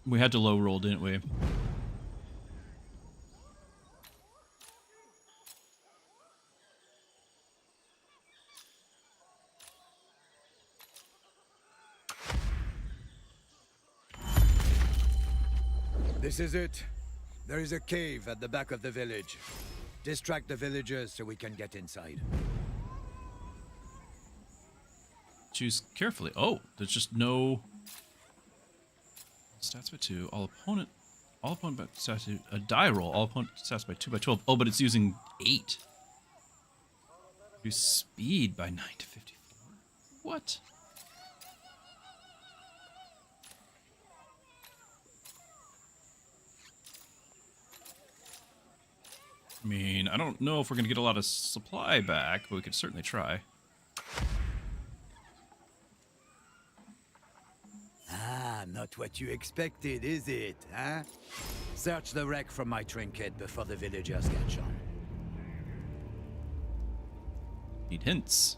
We had to low roll, didn't we? This is it. There is a cave at the back of the village. Distract the villagers so we can get inside. Choose carefully. Oh, there's just no stats by 2. All opponent by stats a die roll. All opponent stats by 2 by 12. Oh, but it's using 8. Reduce speed by 9 to 54. What? I mean, I don't know if we're going to get a lot of supply back, but we could certainly try. Ah, not what you expected, is it, huh? Search the wreck for my trinket before the villagers catch on. Need hints.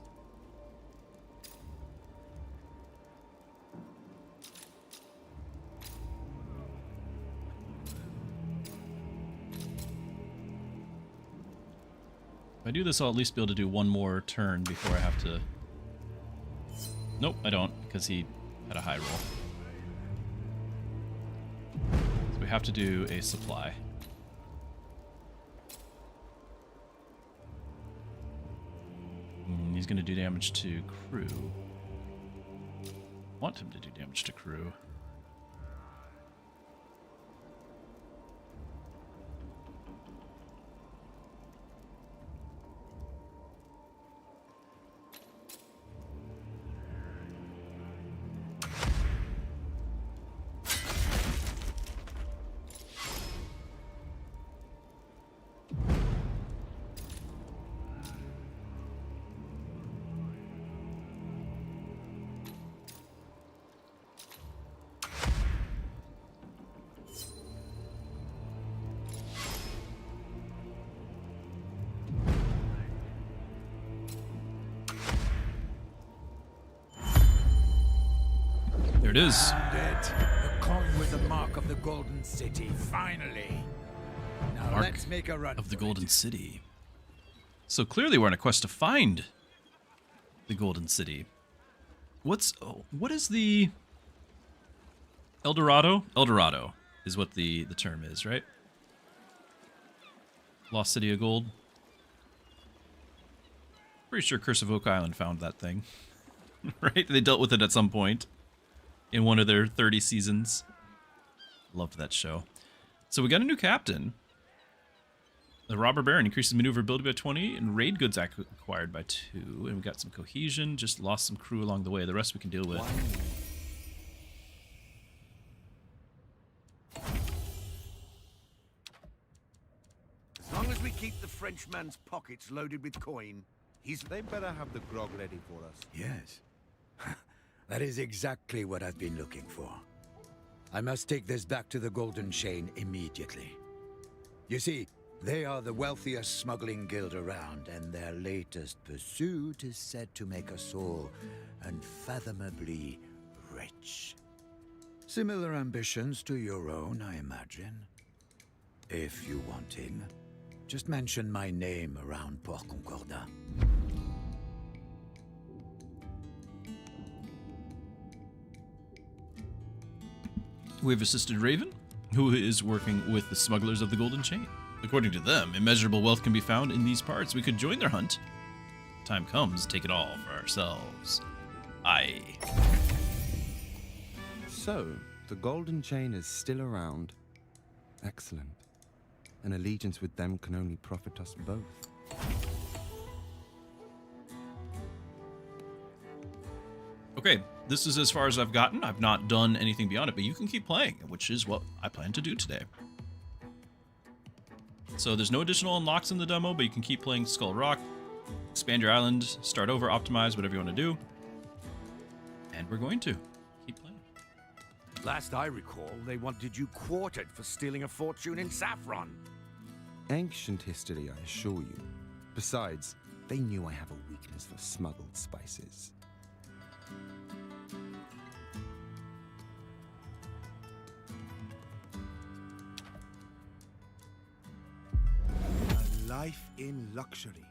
If I do this, I'll at least be able to do one more turn before I have to... Nope, I don't, because he had a high roll. So we have to do a supply. He's going to do damage to crew. Want him to do damage to crew. There it is. The coin with the mark of the Golden City, finally. Now Mark let's make a run of the for Golden it. City. So clearly we're on a quest to find the Golden City. What is the El Dorado? El Dorado is what the term is, right? Lost City of Gold. Pretty sure Curse of Oak Island found that thing. Right? They dealt with it at some point in one of their 30 seasons. Loved that show. So we got a new captain. The Robber Baron increases maneuverability by 20 and raid goods acquired by 2. And we got some cohesion, just lost some crew along the way. The rest we can deal with. As long as we keep the Frenchman's pockets loaded with coin, They better have the grog ready for us. Yes. That is exactly what I've been looking for. I must take this back to the Golden Chain immediately. You see, they are the wealthiest smuggling guild around, and their latest pursuit is said to make us all unfathomably rich. Similar ambitions to your own, I imagine. If you want him, just mention my name around Port Concordat. We have assisted Raven, who is working with the smugglers of the Golden Chain. According to them, immeasurable wealth can be found in these parts. We could join their hunt. Time comes, take it all for ourselves. Aye. So, the Golden Chain is still around. Excellent. An allegiance with them can only profit us both. Okay, this is as far as I've gotten. I've not done anything beyond it, but you can keep playing, which is what I plan to do today. So there's no additional unlocks in the demo, but you can keep playing Skull Rock, expand your island, start over, optimize, whatever you want to do. And we're going to keep playing. last I recall, they wanted you quartered for stealing a fortune in saffron. Ancient history, I assure you. Besides, they knew I have a weakness for smuggled spices. A life in luxury.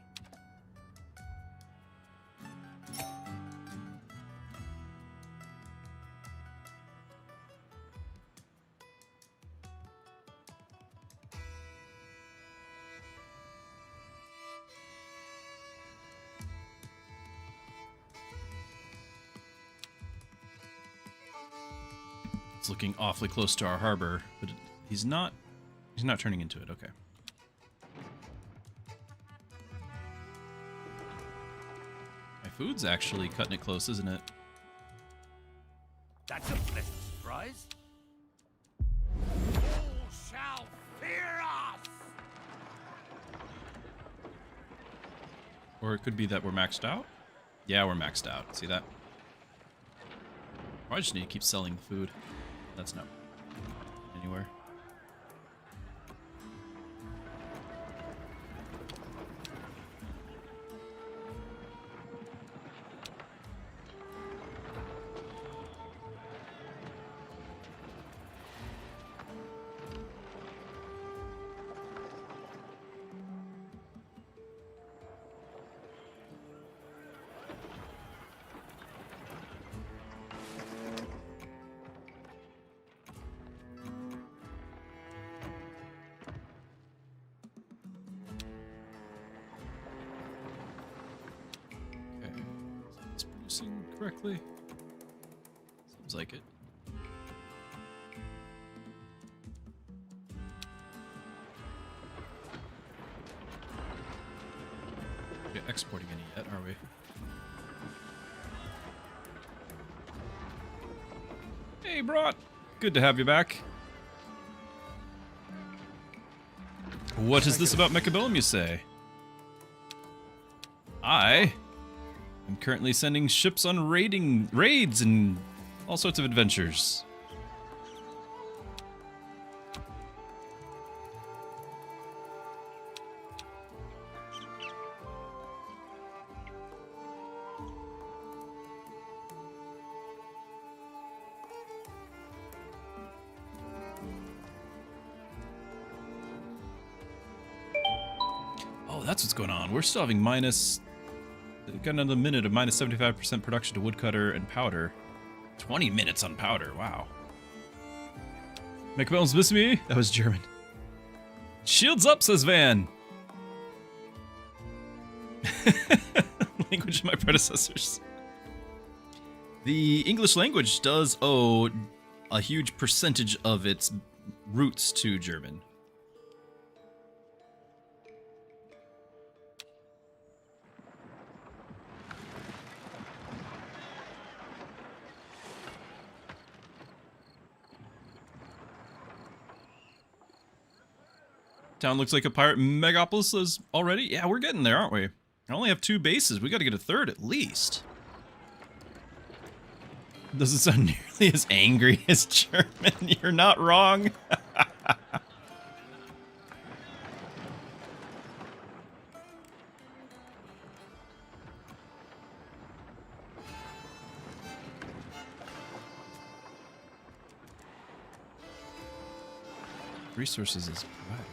looking awfully close to our harbor, but he's not turning into it. Okay. My food's actually cutting it close, isn't it? That's a pleasant surprise. All shall fear us! Or it could be that we're maxed out? Yeah, we're maxed out. See that? I just need to keep selling food. That's not anywhere. Correctly. Seems like it. We're exporting any yet, are we? Hey, Brought! Good to have you back. What is this about Mechabellum, you say? I'm currently sending ships on raids and all sorts of adventures. Oh, that's what's going on. We're still having got another minute of minus 75% production to woodcutter and powder. 20 minutes on powder, wow. Mechabellum's missing me? That was German. Shields up, says Van. Language of my predecessors. The English language does owe a huge percentage of its roots to German. Town looks like a pirate megapolis already. Yeah, we're getting there, aren't we? I only have 2 bases. We got to get a 3rd at least. Doesn't sound nearly as angry as German. You're not wrong. Resources is provided.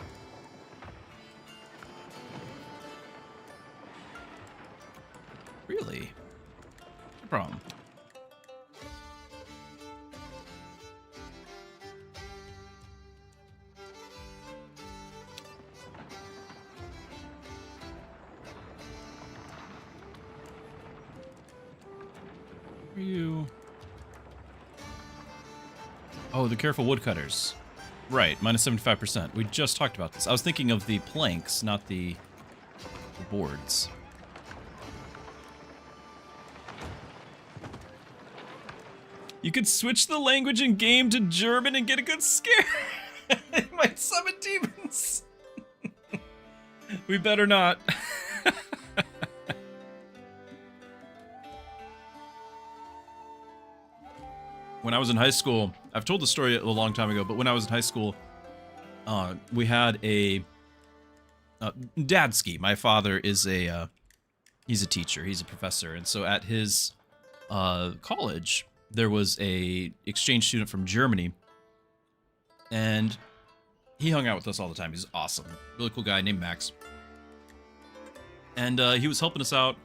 Really? No problem. Where are you? Oh, the careful woodcutters. Right, minus 75%. We just talked about this. I was thinking of the planks, not the boards. You could switch the language in game to German and get a good scare. It might summon demons. We better not. When I was in high school, I've told the story a long time ago, but when I was in high school, we had a Dadski. My father is he's a teacher, he's a professor, and so at his college, there was a exchange student from Germany, and he hung out with us all the time. He's awesome, really cool guy named Max, and he was helping us out,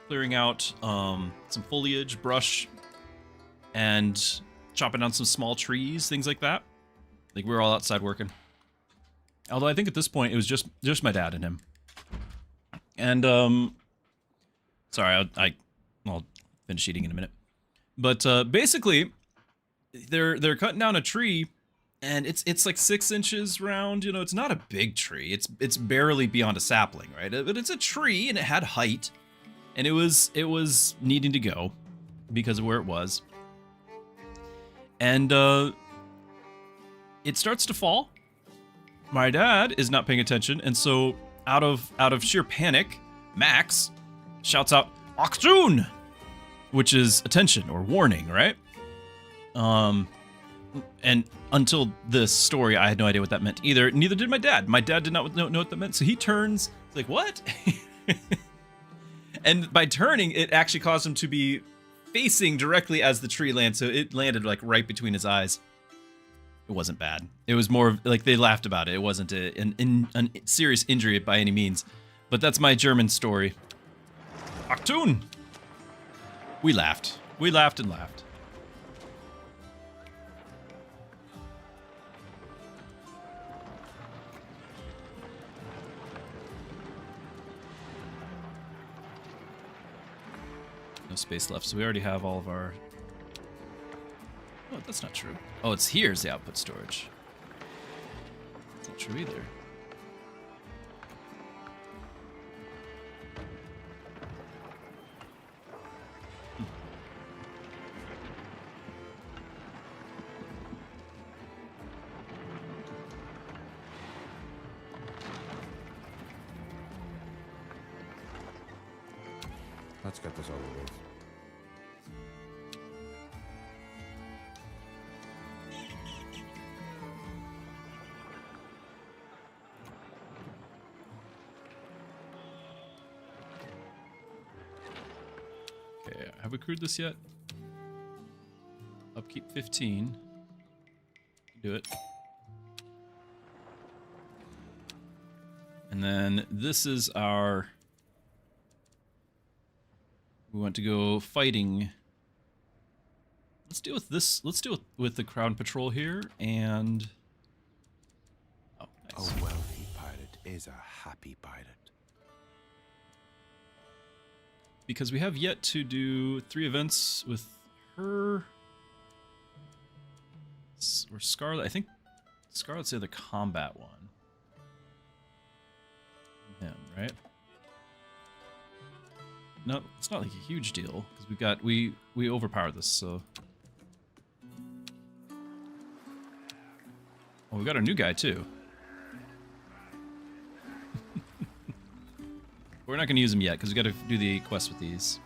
clearing out some foliage, brush, and chopping down some small trees, things like that. Like, we were all outside working. Although I think at this point it was just my dad and him. And sorry, I'll finish eating in a minute. But basically, they're cutting down a tree, and it's like 6 inches round. You know, it's not a big tree. It's barely beyond a sapling, right? But it's a tree, and it had height, and it was needing to go because of where it was. And it starts to fall. My dad is not paying attention, and so out of sheer panic, Max shouts out "Achtung!" which is attention or warning, right? And until this story, I had no idea what that meant either. Neither did my dad. My dad did not know what that meant, so he turns. He's like, "What?" And by turning, it actually caused him to be facing directly as the tree landed, so it landed like right between his eyes. It wasn't bad. It was more of, like, they laughed about it. It wasn't a serious injury by any means. But that's my German story. Achtung! We laughed. We laughed and laughed. No space left, so we already have all of our... Oh, that's not true. Oh, it's here's the output storage. That's not true either. Let's get this over with. Okay, have we crewed this yet? Upkeep 15. Do it. And then this is our... We want to go fighting. Let's deal with this. Let's deal with the Crown Patrol here, and... Oh, nice. A wealthy pilot is a happy pilot. Because we have yet to do 3 events with her... Or Scarlet. I think Scarlet's the other combat one. Him, right? No, it's not like a huge deal because we overpower this, so. Oh, we got our new guy too. We're not going to use him yet because we got to do the quest with these.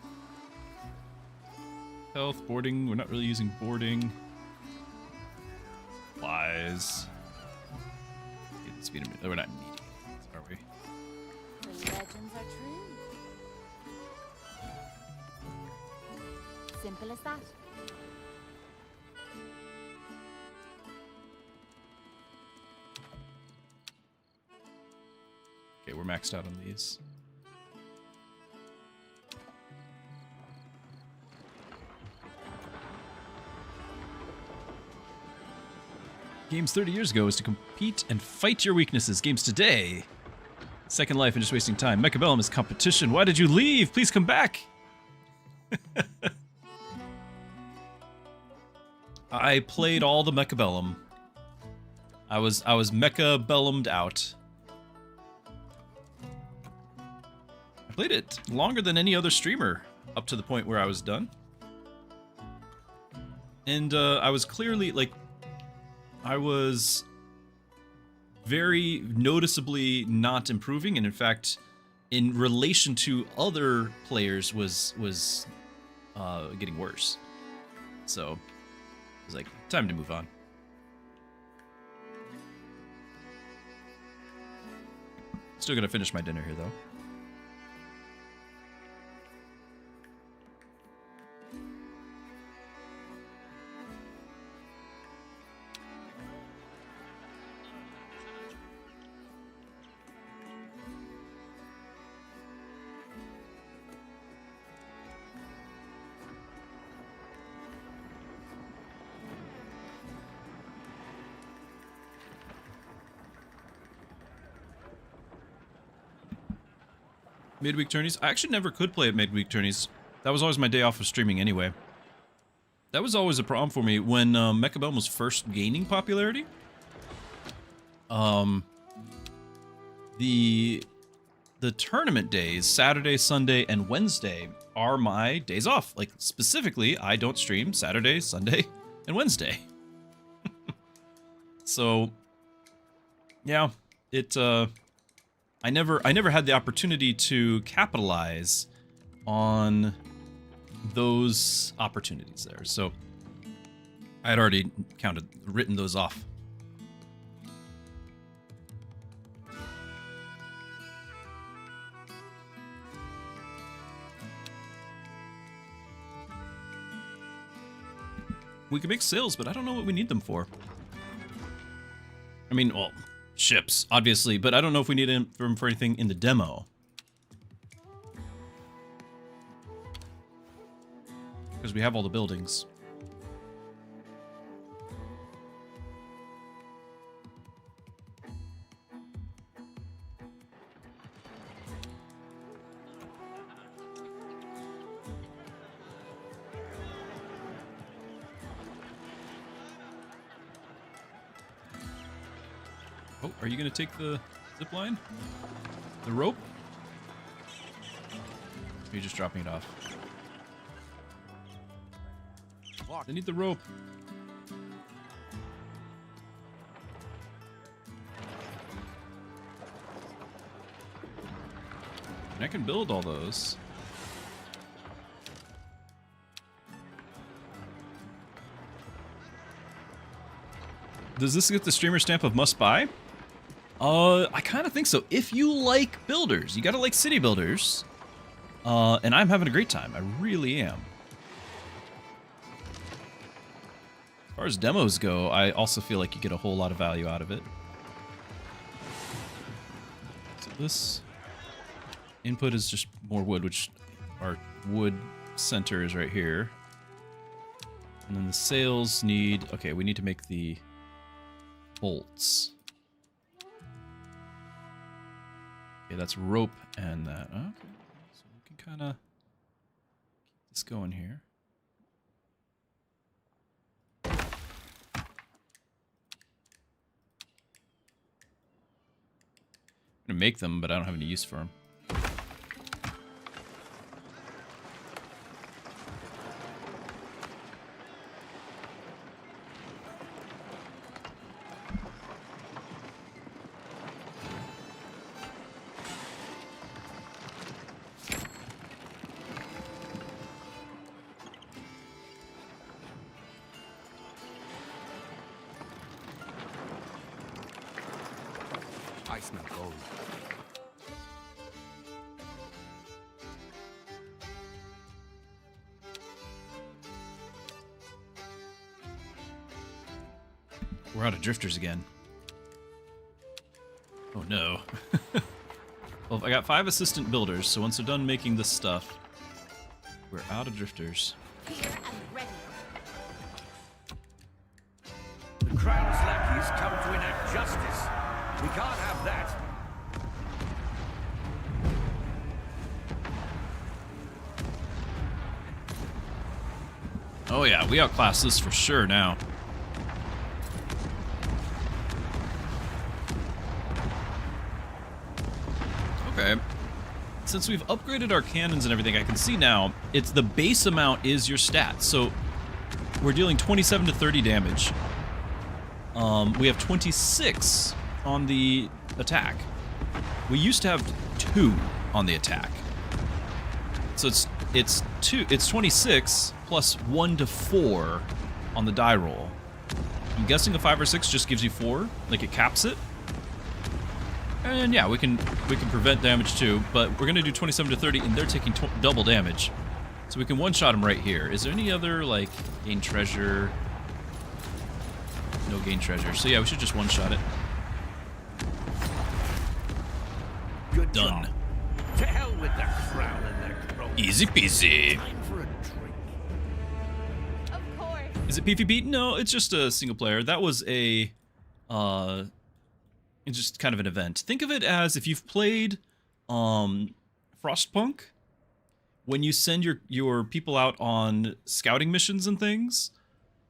Health, boarding. We're not really using boarding. Supplies. Get the speed of it. We're not needing it, are we? The legends are true. Simple as that. Okay, we're maxed out on these. Games 30 years ago was to compete and fight your weaknesses. Games today, Second Life and just wasting time. Mechabellum is competition. Why did you leave? Please come back. I played all the Mechabellum. I was Mechabellumed out. I played it longer than any other streamer up to the point where I was done. And I was clearly, like, I was very noticeably not improving, and in fact, in relation to other players, was getting worse. So it was like, time to move on. Still gonna finish my dinner here, though. Midweek tourneys? I actually never could play at midweek tourneys. That was always my day off of streaming anyway. That was always a problem for me when Mechabellum was first gaining popularity. The tournament days, Saturday, Sunday, and Wednesday, are my days off. Like, specifically, I don't stream Saturday, Sunday, and Wednesday. So, yeah, I never had the opportunity to capitalize on those opportunities there. So, I had already written those off. We can make sails, but I don't know what we need them for. I mean, well, ships, obviously, but I don't know if we need them for anything in the demo. Because we have all the buildings. Oh, are you going to take the zip line? The rope? Or are you just dropping it off? I need the rope. And I can build all those. Does this get the streamer stamp of must buy? I kind of think so. If you like builders, you gotta like city builders. And I'm having a great time. I really am. As far as demos go, I also feel like you get a whole lot of value out of it. So this input is just more wood, which our wood center is right here. And then the sails need... Okay, we need to make the bolts. Okay, that's rope and that. Okay, so we can kind of keep this going here. I'm gonna make them, but I don't have any use for them. I smell gold. We're out of drifters again. Oh no. Well, I got 5 assistant builders, so once they're done making this stuff, we're out of drifters. Here and ready. The Crown's lackeys come to enact justice. We can't have that. Oh yeah, we outclass this for sure now. Okay. Since we've upgraded our cannons and everything, I can see now, it's the base amount is your stats. So we're dealing 27 to 30 damage. We have 26 on the attack. We used to have 2 on the attack. So it's 26 plus 1 to 4 on the die roll. I'm guessing a 5 or 6 just gives you 4, like it caps it. And yeah, we can prevent damage too, but we're gonna do 27 to 30, and they're taking double damage, so we can one-shot them right here. Is there any other like gain treasure? No gain treasure. So yeah, we should just one-shot it. Good Done. job. To hell with the Crown and their crows. Easy peasy. Time for a drink. Of course. Is it PvP? No, it's just a single player. That was a it's just kind of an event. Think of it as if you've played Frostpunk, when you send your people out on scouting missions and things,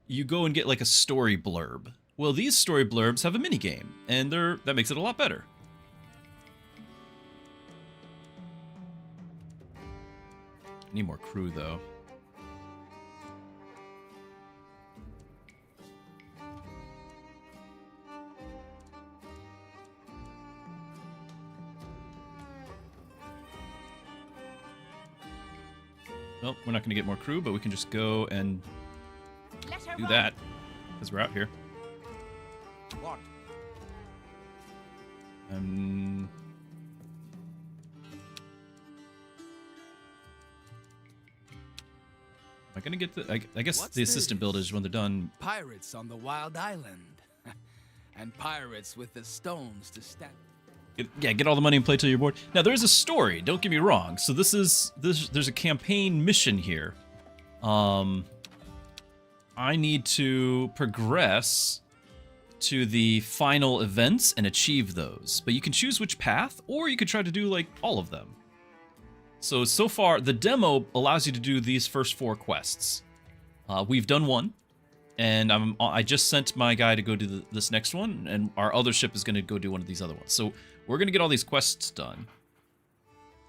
you go and get like a story blurb. Well, these story blurbs have a mini game, and that makes it a lot better. I need more crew though. Well, we're not going to get more crew, but we can just go and do that because we're out here. What? Am I going to get the... I guess What's the assistant this? builders, when they're done... Pirates on the wild island. And pirates with the stones to stand. Get all the money and play till you're bored. Now, there is a story, don't get me wrong. So there's a campaign mission here. I need to progress to the final events and achieve those. But you can choose which path, or you could try to do, like, all of them. So far, the demo allows you to do these first 4 quests. We've done one, and I just sent my guy to go do this next one, and our other ship is going to go do one of these other ones. So we're going to get all these quests done.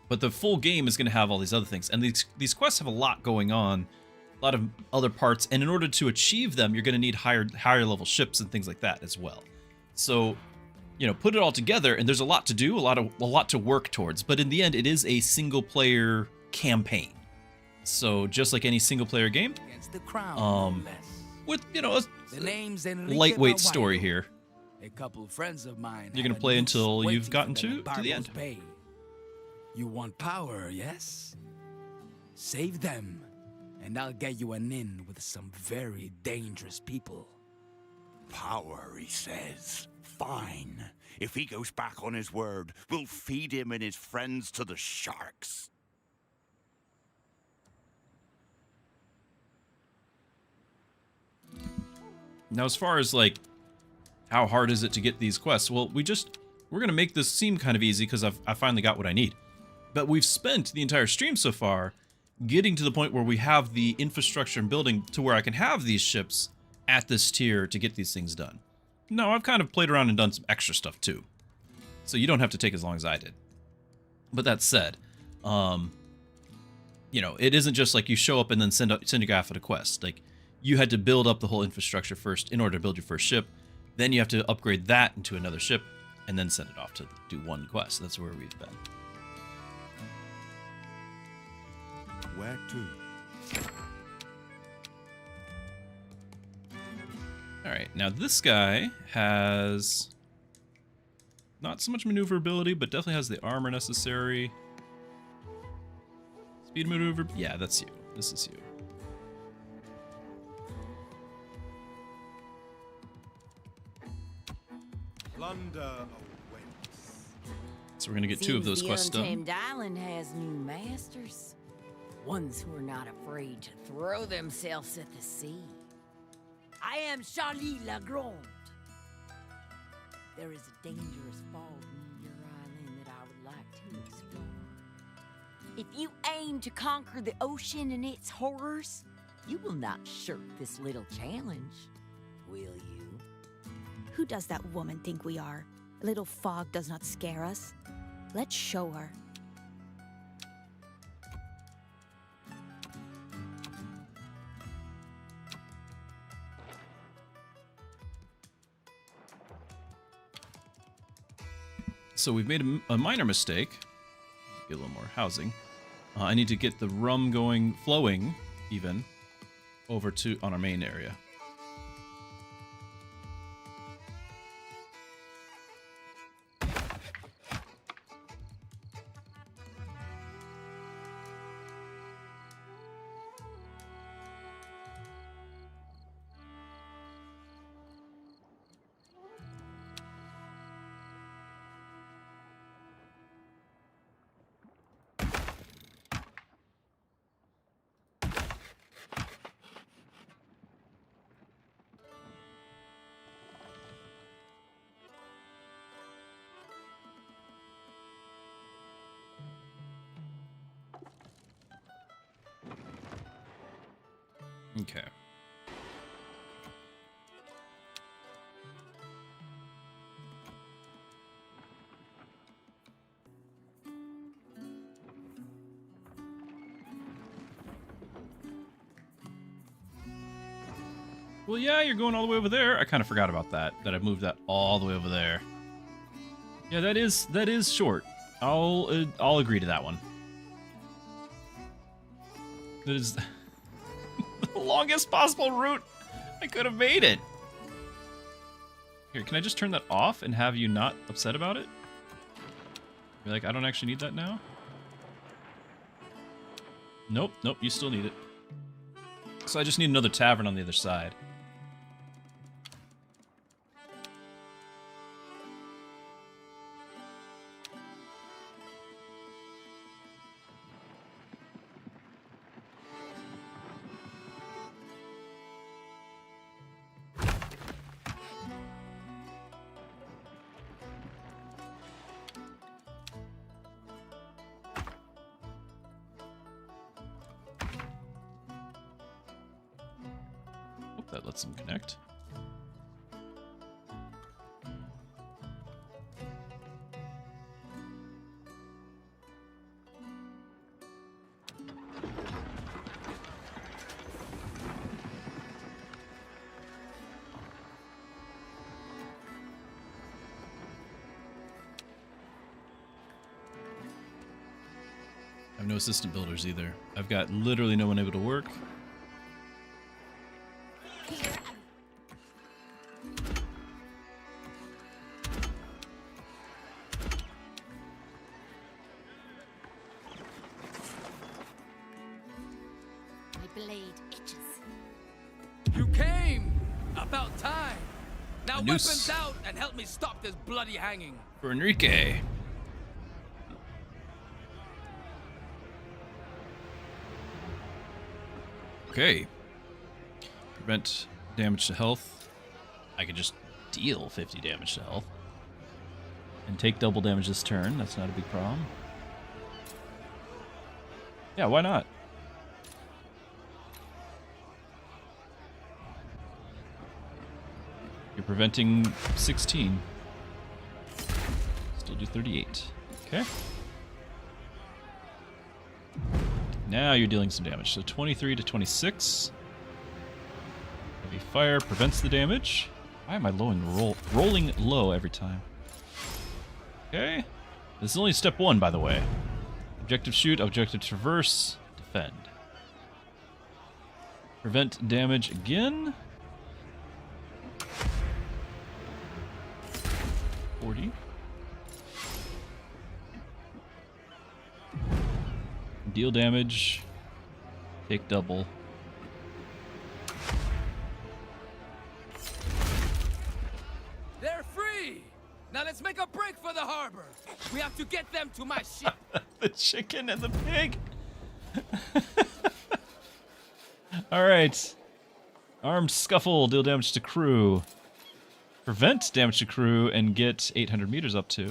But the full game is going to have all these other things. And these quests have a lot going on, a lot of other parts, and in order to achieve them, you're going to need higher level ships and things like that as well. So, you know, put it all together, and there's a lot to do, a lot to work towards. But in the end, it is a single player campaign. So just like any single player game, Against the crown, with, you know, the name's a lightweight story here. A couple of friends of mine. You're gonna have a play noose until waiting you've gotten for them in to the end. Barrows Bay. You want power, yes? Save them, and I'll get you an inn with some very dangerous people. Power, he says. Fine. If he goes back on his word, we'll feed him and his friends to the sharks. Now, as far as, like, how hard is it to get these quests? Well, we're going to make this seem kind of easy because I finally got what I need. But we've spent the entire stream so far getting to the point where we have the infrastructure and building to where I can have these ships at this tier to get these things done. No, I've kind of played around and done some extra stuff too. So you don't have to take as long as I did. But that said, you know, it isn't just like you show up and then send your guy off at a quest. Like, you had to build up the whole infrastructure first in order to build your first ship. Then you have to upgrade that into another ship and then send it off to do one quest. That's where we've been. Where to? All right, now this guy has not so much maneuverability, but definitely has the armor necessary. Speed maneuver, yeah, that's you. This is you. Plunder awaits. So we're gonna get 2 of those quests done. The Untamed Island has new masters. Ones who are not afraid to throw themselves at the sea. I am Charlie Lagrande. There is a dangerous fog near your island that I would like to explore. If you aim to conquer the ocean and its horrors, you will not shirk this little challenge, will you? Who does that woman think we are? A little fog does not scare us. Let's show her. So we've made a minor mistake. Get a little more housing. I need to get the rum flowing even, over on our main area. Okay. Well, yeah, you're going all the way over there. I kind of forgot about that I moved that all the way over there. Yeah, that is short. I'll agree to that one. That is the longest possible route I could have made it. Here, can I just turn that off and have you not upset about it? You're like, I don't actually need that now? Nope, you still need it. So I just need another tavern on the other side. That lets them connect. I have no assistant builders either. I've got literally no one able to work. Weapons out and help me stop this bloody hanging. For Enrique. Okay. Prevent damage to health. I could just deal 50 damage to health. And take double damage this turn. That's not a big problem. Yeah, why not? You're preventing 16. Still do 38. Okay. Now you're dealing some damage. So 23 to 26. Heavy fire prevents the damage. Why am I rolling low every time? Okay. This is only step 1, by the way. Objective shoot, objective traverse, defend. Prevent damage again. 40. Deal damage. Take double. They're free! Now let's make a break for the harbor. We have to get them to my ship. The chicken and the pig. Alright. Armed scuffle. Deal damage to crew. Prevent damage to crew and get 800 meters up to.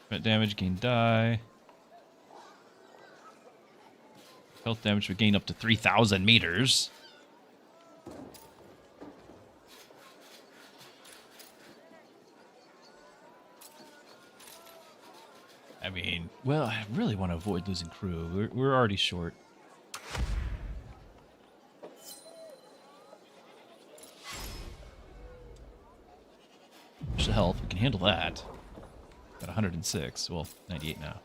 Prevent damage, gain die. Health damage would gain up to 3,000 meters. I mean, well, I really want to avoid losing crew. We're already short. Push the health, we can handle that. Got 106, well, 98 now.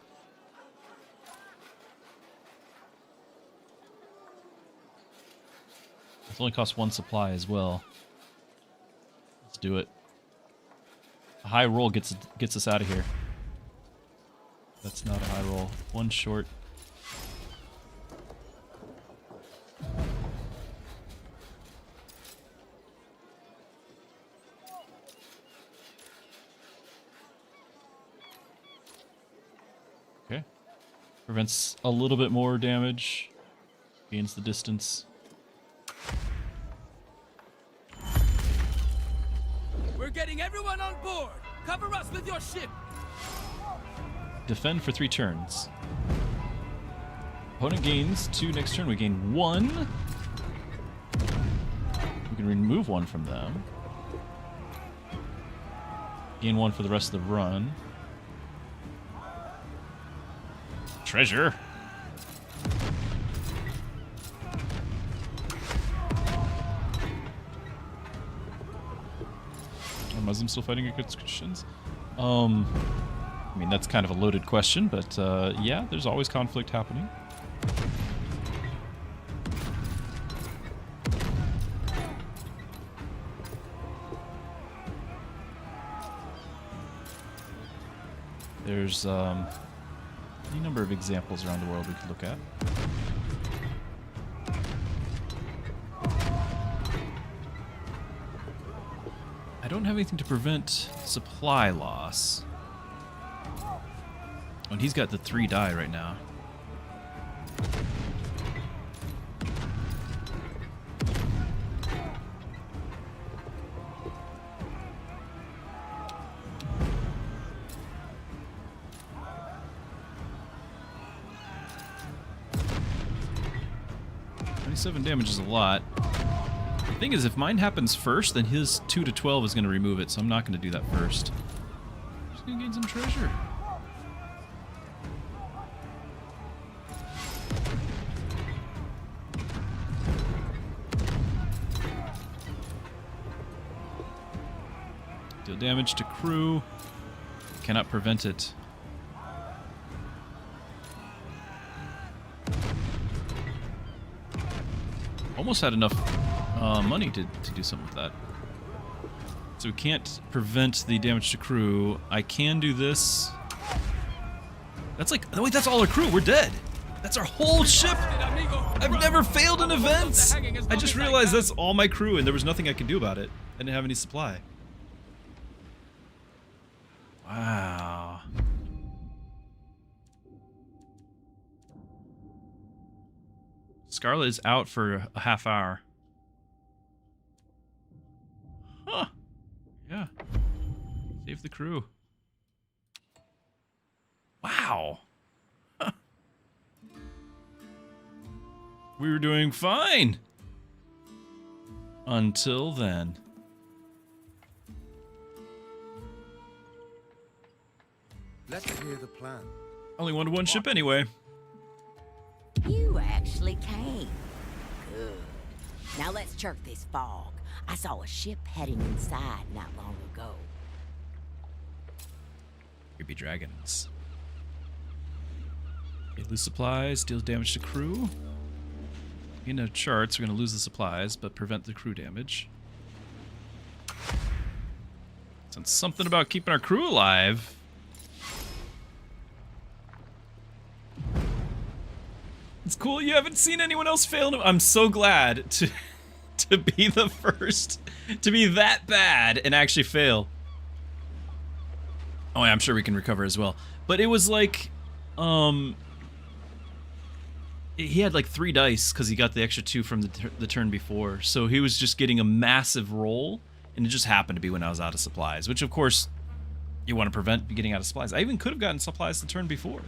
This only costs 1 supply as well. Let's do it. A high roll gets us out of here. That's not a high roll. 1 short. Okay. Prevents a little bit more damage. Gains the distance. We're getting everyone on board. Cover us with your ship. Defend for 3 turns. Opponent gains 2 next turn. We gain 1. We can remove one from them. Gain one for the rest of the run. Treasure. Are Muslims still fighting against Christians? I mean, that's kind of a loaded question, but yeah, there's always conflict happening. There's any number of examples around the world we could look at. I don't have anything to prevent supply loss. And he's got the 3 die right now. Damage is a lot. The thing is, if mine happens first, then his 2 to 12 is going to remove it, so I'm not going to do that first. Just going to gain some treasure. Deal damage to crew. Cannot prevent it. Almost had enough money to do something with that. So we can't prevent the damage to crew. I can do this. That's like, no wait, that's all our crew. We're dead. That's our whole ship. I've never failed in events. I just realized that's all my crew and there was nothing I could do about it. I didn't have any supply. Wow. Scarlet is out for a half hour. Huh. Yeah. Save the crew. Wow. Huh. We were doing fine. Until then. Let's hear the plan. Only wanted one ship anyway. You actually came. Good. Now let's chirk this fog. I saw a ship heading inside not long ago. Creepy dragons. Okay, lose supplies, deals damage to crew. In our charts, we're going to lose the supplies, but prevent the crew damage. Sounds something about keeping our crew alive. It's cool you haven't seen anyone else fail. I'm so glad to be the first to be that bad and actually fail. Oh, yeah, I'm sure we can recover as well. But it was like, he had like 3 dice because he got the extra 2 from the turn before. So he was just getting a massive roll, and it just happened to be when I was out of supplies, which of course you want to prevent getting out of supplies. I even could have gotten supplies the turn before.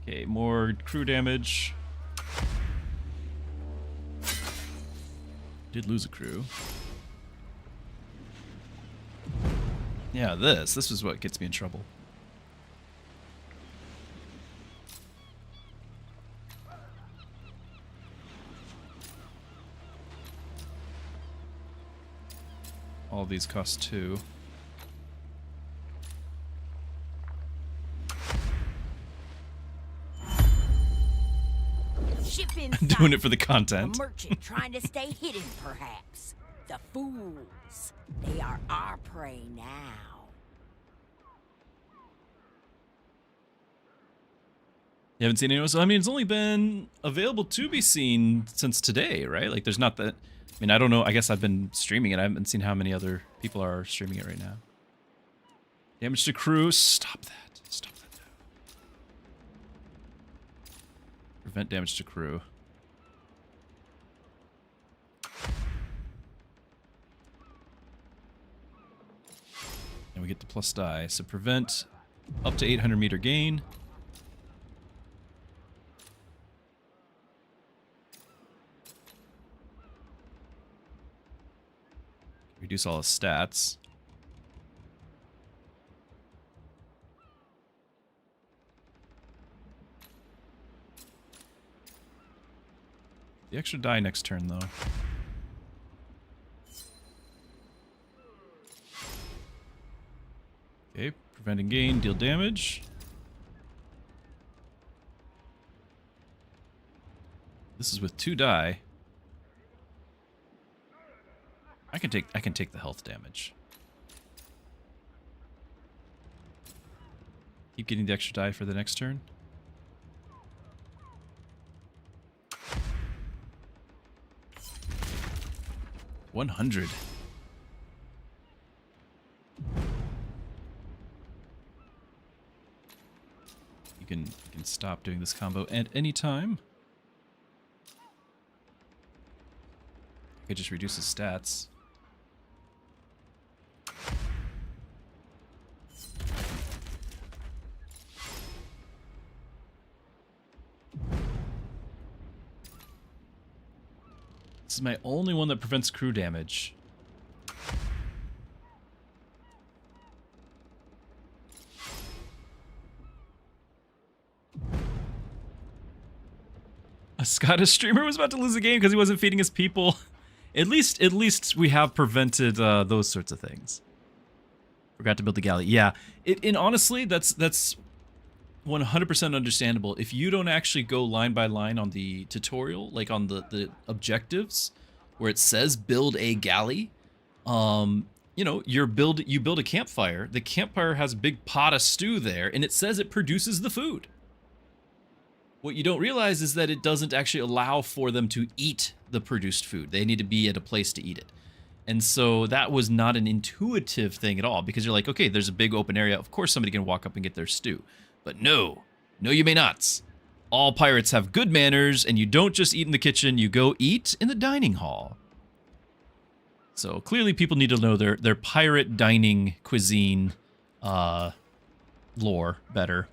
Okay, more crew damage. Did lose a crew. Yeah, this is what gets me in trouble. All these cost 2. I'm doing it for the content. A merchant trying to stay hidden, perhaps. The fools. They are our prey now. You haven't seen anyone? So, I mean, it's only been available to be seen since today, right? Like, there's not that... I mean, I don't know. I guess I've been streaming it. I haven't seen how many other people are streaming it right now. Damage to crew. Stop that. Stop that. Prevent damage to crew. And we get the plus die. So prevent up to 800 meter gain. Reduce all his stats. The extra die next turn, though. Okay, prevent and gain, deal damage. This is with 2 die. I can take the health damage. Keep getting the extra die for the next turn. $100. You can stop doing this combo at any time. I could just reduce his stats. This is my only one that prevents crew damage. A Scottish streamer was about to lose the game because he wasn't feeding his people. At least we have prevented those sorts of things. Forgot to build the galley. Yeah, and honestly, that's 100% understandable. If you don't actually go line by line on the tutorial, like on the objectives, where it says build a galley, you know, you build a campfire. The campfire has a big pot of stew there, and it says it produces the food. What you don't realize is that it doesn't actually allow for them to eat the produced food. They need to be at a place to eat it. And so that was not an intuitive thing at all, because you're like, okay, there's a big open area. Of course somebody can walk up and get their stew. But no, you may not. All pirates have good manners, and you don't just eat in the kitchen, you go eat in the dining hall. So clearly people need to know their pirate dining cuisine lore better.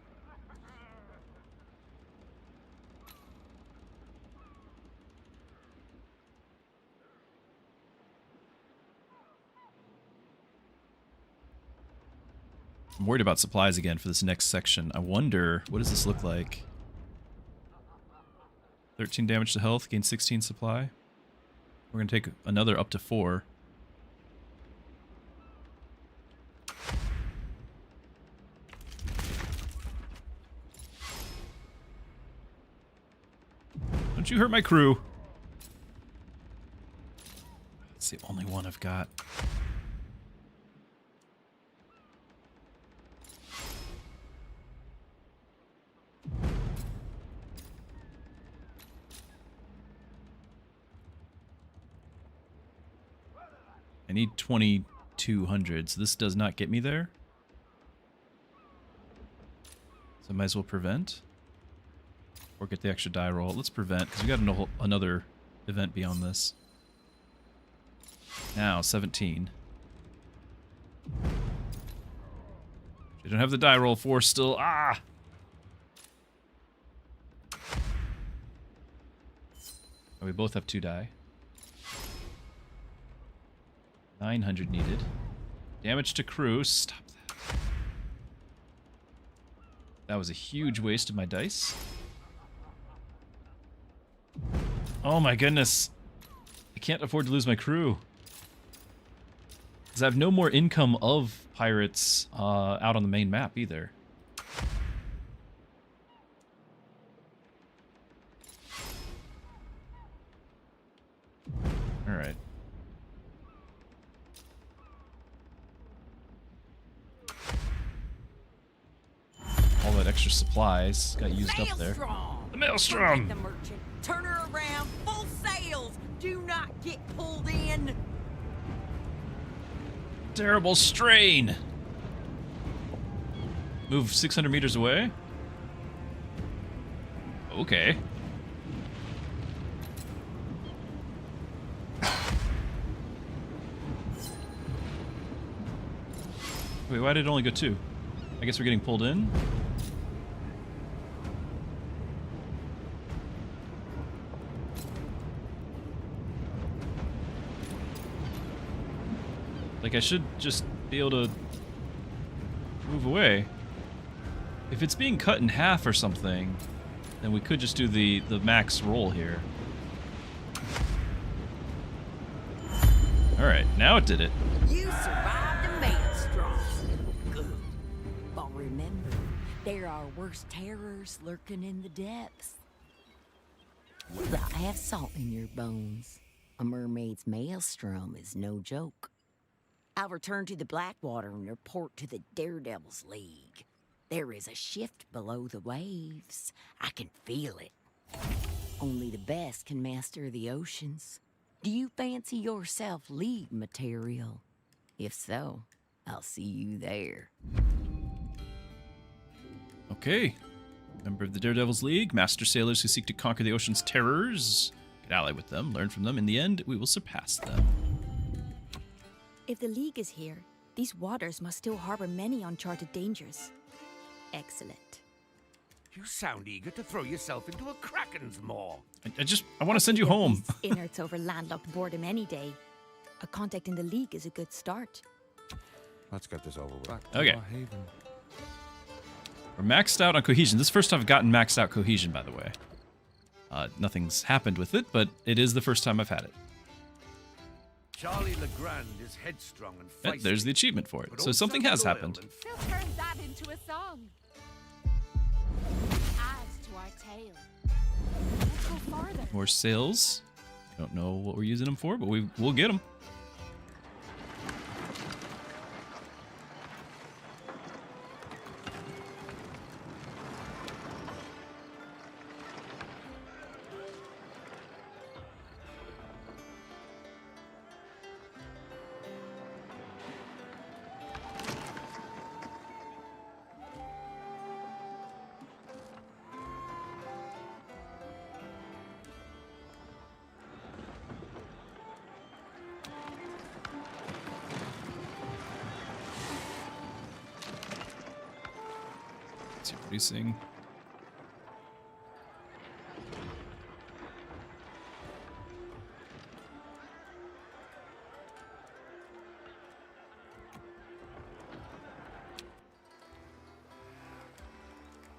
I'm worried about supplies again for this next section. I wonder, what does this look like? 13 damage to health, gain 16 supply. We're going to take another up to 4. Don't you hurt my crew. That's the only one I've got. I need 2,200, so this does not get me there. So I might as well prevent. Or get the extra die roll. Let's prevent, because we got another event beyond this. Now, 17. I don't have the die roll for still. Ah! Oh, we both have 2 die. 900 needed. Damage to crew. Stop that. That was a huge waste of my dice. Oh my goodness. I can't afford to lose my crew. Because I have no more income of pirates out on the main map either. Alright. All that extra supplies got used up there. The Maelstrom! The merchant. Turn her around. Full sails. Do not get pulled in. Terrible strain. Move 600 meters away? Okay. Wait, why did it only go 2? I guess we're getting pulled in? Like, I should just be able to move away. If it's being cut in half or something, then we could just do the max roll here. Alright, now it did it. You survived the maelstrom. Good. But remember, there are worse terrors lurking in the depths. You gotta have salt in your bones. A mermaid's maelstrom is no joke. I'll return to the Blackwater and report to the Daredevil's League. There is a shift below the waves. I can feel it. Only the best can master the oceans. Do you fancy yourself league material? If so, I'll see you there. Okay. Member of the Daredevil's League, master sailors who seek to conquer the ocean's terrors. Get allied with them, learn from them. In the end, we will surpass them. If the League is here, these waters must still harbor many uncharted dangers. Excellent. You sound eager to throw yourself into a kraken's maw. I want to send you home. Innards over landlocked boredom any day. A contact in the League is a good start. Let's get this over with. Okay. We're maxed out on cohesion. This is the first time I've gotten maxed out cohesion, by the way. Nothing's happened with it, but it is the first time I've had it. Charlie Legrand is headstrong and feisty. There's the achievement for it. So something has happened. We'll turn that into a song. Adds to our tale. Let's go farther. More sails. Don't know what we're using them for, but we'll get them. Producing.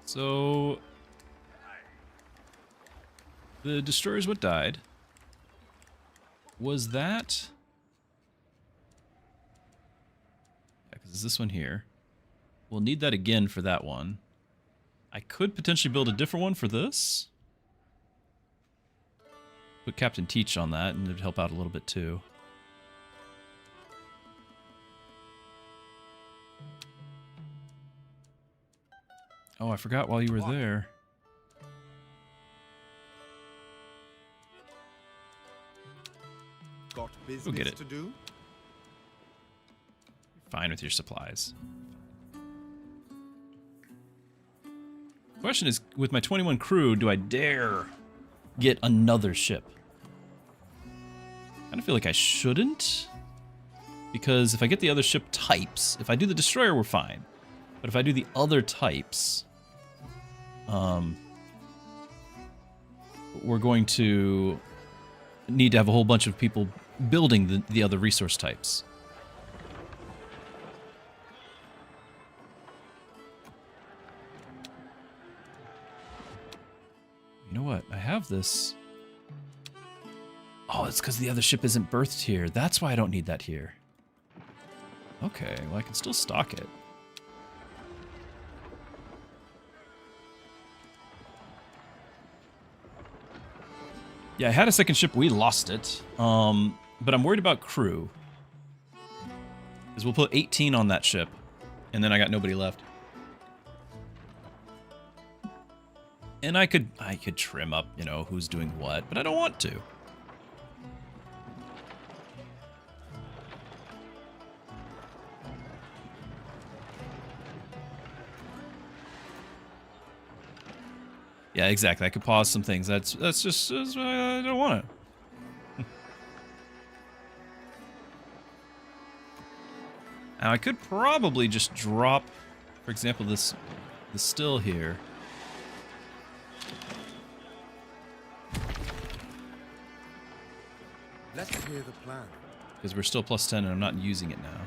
So the destroyer is what died. Was that? Yeah, because it's this one here. We'll need that again for that one. I could potentially build a different one for this. Put Captain Teach on that, and it would help out a little bit too. Oh, I forgot while you were there. Got Go get business it. to do? Fine with your supplies. Question is, with my 21 crew, do I dare get another ship? I kind of feel like I shouldn't. Because if I get the other ship types, if I do the destroyer, we're fine. But if I do the other types, we're going to need to have a whole bunch of people building the other resource types. You know what? I have this. Oh, it's because the other ship isn't berthed here. That's why I don't need that here. Okay, well, I can still stock it. Yeah, I had a second ship. We lost it. But I'm worried about crew. Because we'll put 18 on that ship. And then I got nobody left. And I could trim up, you know, who's doing what, but I don't want to. Yeah, exactly. I could pause some things. That's just I don't want it. Now I could probably just drop, for example, the still here. Let's hear the plan. Because we're still +10 and I'm not using it now.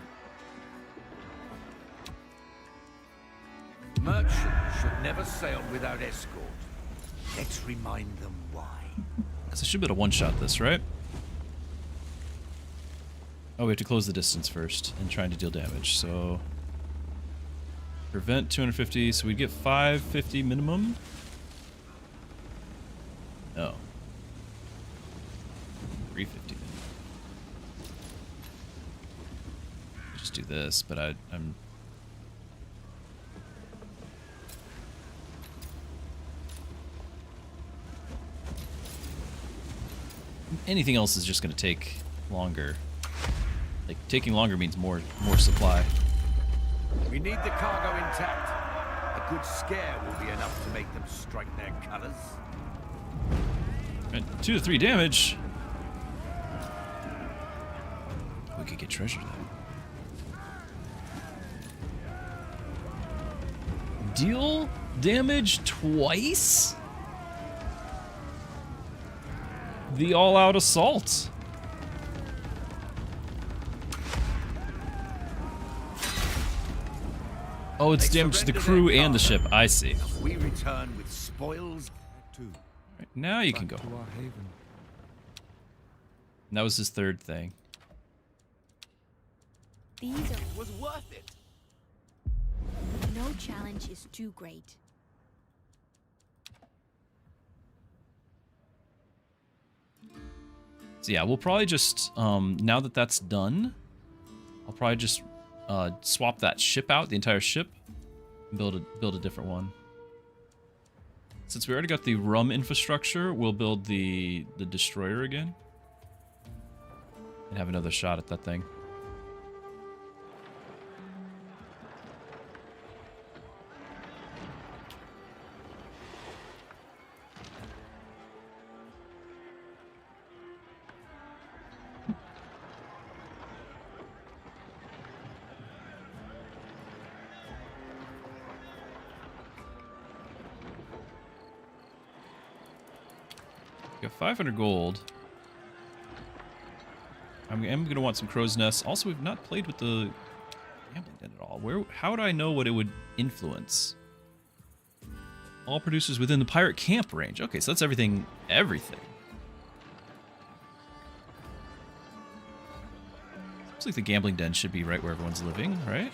Merchants should never sail without escort. Let's remind them why. So I should be able to one-shot this, right? Oh, we have to close the distance first and trying to deal damage. So prevent 250, so we get 550 minimum. No. 350 minimum. Just do this, but I'm anything else is just going to take longer. Like, taking longer means more supply. We need the cargo intact. A good scare will be enough to make them strike their colors. And 2 to 3 damage. We could get treasure there. Deal damage twice? The all-out assault. Oh, it's damage to the crew and the ship. I see. We return with spoils. Right, now you can go. To our haven. And that was his third thing. These are... It was worth it. No challenge is too great. So yeah, we'll probably just, now that that's done, I'll probably just swap that ship out, the entire ship, and build a different one. Since we already got the rum infrastructure, we'll build the destroyer again. And have another shot at that thing. Got 500 gold. I am going to want some crow's nests. Also, we've not played with the gambling den at all. How would I know what it would influence? All producers within the pirate camp range. Okay, so that's everything. Everything. Looks like the gambling den should be right where everyone's living, right?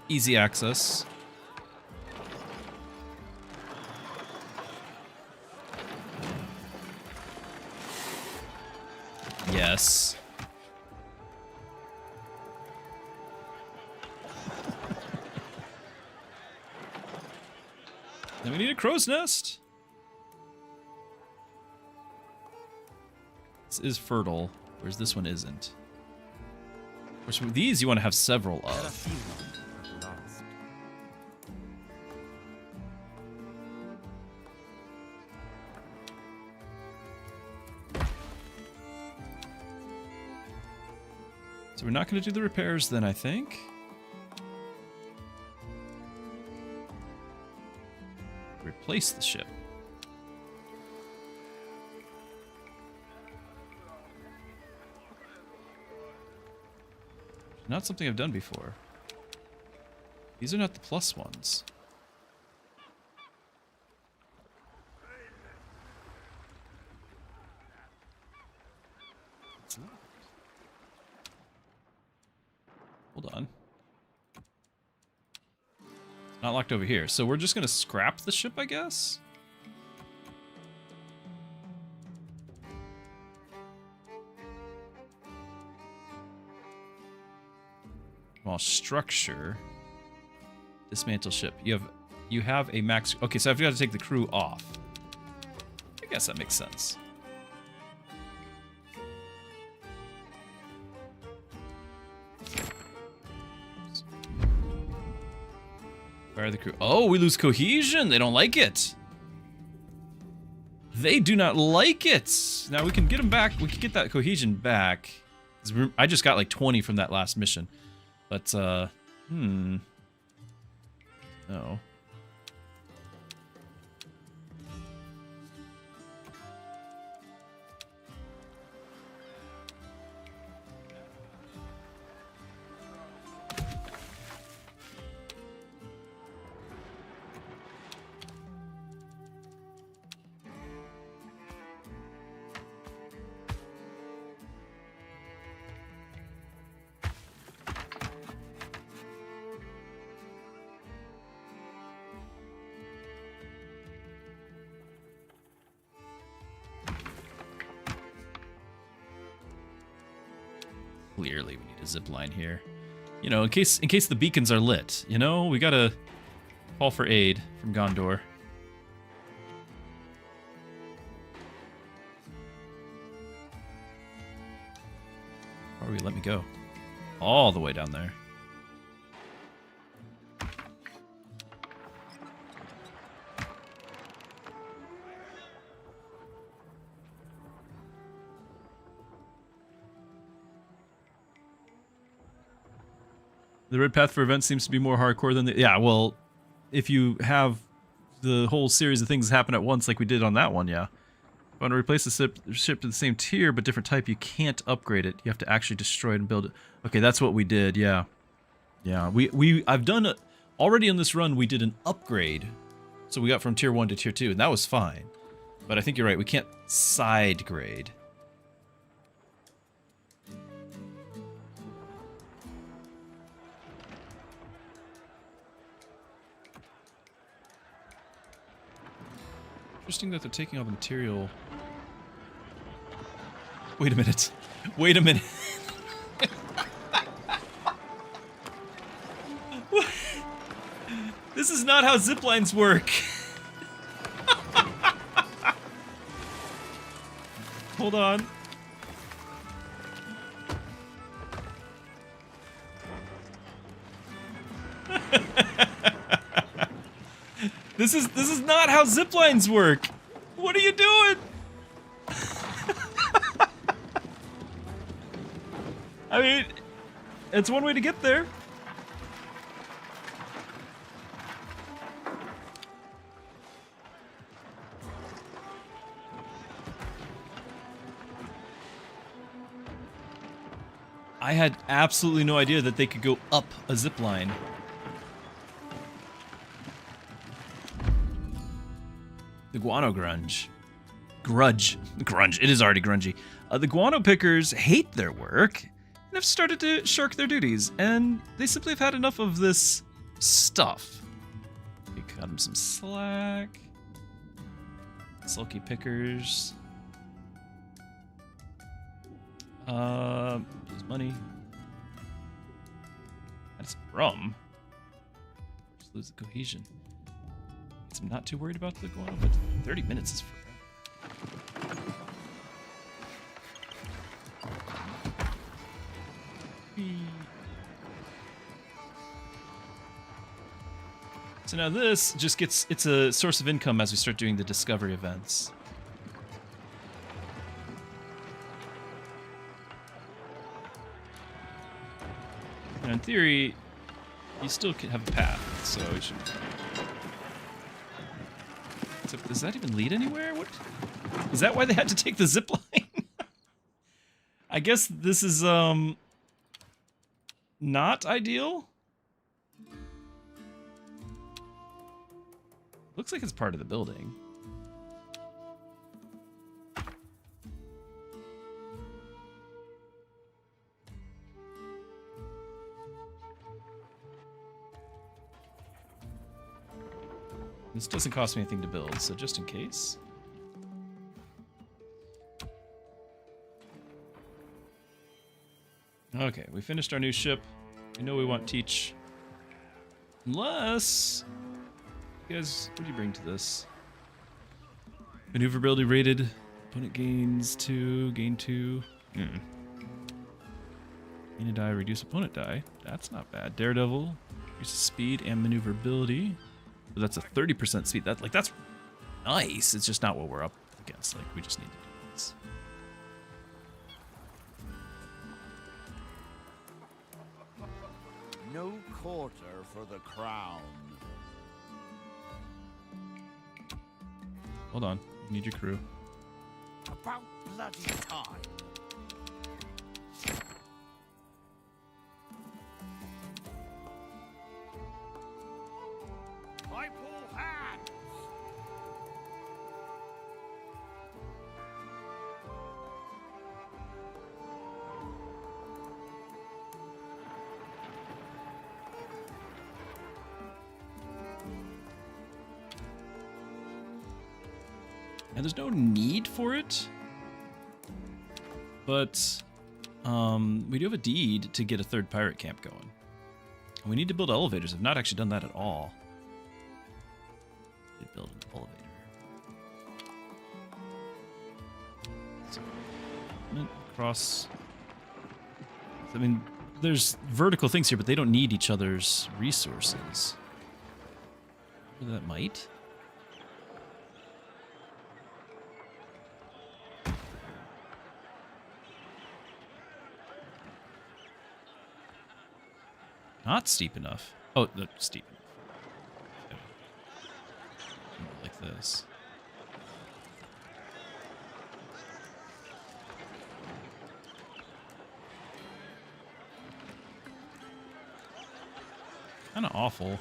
Easy access. Yes. Then we need a crow's nest. This is fertile, whereas this one isn't. Which these you want to have several of. So we're not going to do the repairs then, I think. Replace the ship. Not something I've done before. These are not the plus ones. Hold on. It's not locked over here. So we're just going to scrap the ship, I guess? Well, structure. Dismantle ship. You have a max... Okay, so I've got to take the crew off. I guess that makes sense. Fire the crew. Oh, we lose cohesion. They don't like it. They do not like it. Now we can get them back. We can get that cohesion back. I just got like 20 from that last mission. But, no. Clearly, we need a zip line here. You know, in case the beacons are lit. You know, we gotta call for aid from Gondor. Where will you let me go? All the way down there. The red path for events seems to be more hardcore than the... Yeah, well, if you have the whole series of things happen at once like we did on that one, yeah. If you want to replace the ship to the same tier but different type, you can't upgrade it. You have to actually destroy it and build it. Okay, that's what we did, yeah. Yeah, I've done... Already on this run, we did an upgrade. So we got from tier 1 to tier 2, and that was fine. But I think you're right, we can't side grade. Interesting that they're taking all the material. Wait a minute. Wait a minute. This is not how ziplines work. Hold on. This is not how ziplines work. What are you doing? I mean, it's one way to get there. I had absolutely no idea that they could go up a zipline. The guano grunge. Grunge. It is already grungy. The guano pickers hate their work and have started to shirk their duties, and they simply have had enough of this stuff. We cut them some slack. Sulky pickers. Lose money. That's rum. Just lose the cohesion. I'm not too worried about the guano, but 30 minutes is forever. So now this just gets, it's a source of income as we start doing the discovery events. And in theory, you still can have a path, so it should... Except, does that even lead anywhere? What? Is that why they had to take the zipline? I guess this is, not ideal? Looks like it's part of the building. This doesn't cost me anything to build, so just in case. Okay, we finished our new ship. We know we want Teach. Unless... You guys, what do you bring to this? Maneuverability rated. Opponent gains 2, gain 2. Gain a die, reduce opponent die. That's not bad. Daredevil. Increases speed and maneuverability. So that's a 30% speed. That's nice. It's just not what we're up against. Like, we just need to do this. No quarter for the crown. Hold on. You need your crew. About bloody time. I pull hands. And there's no need for it, but We do have a deed to get a third pirate camp going. And we need to build elevators. I've not actually done that at all. Did build an elevator. So, cross. I mean, there's vertical things here, but they don't need each other's resources. That might. Not steep enough. Oh, no, steep enough. Okay. Like this. Kind of awful.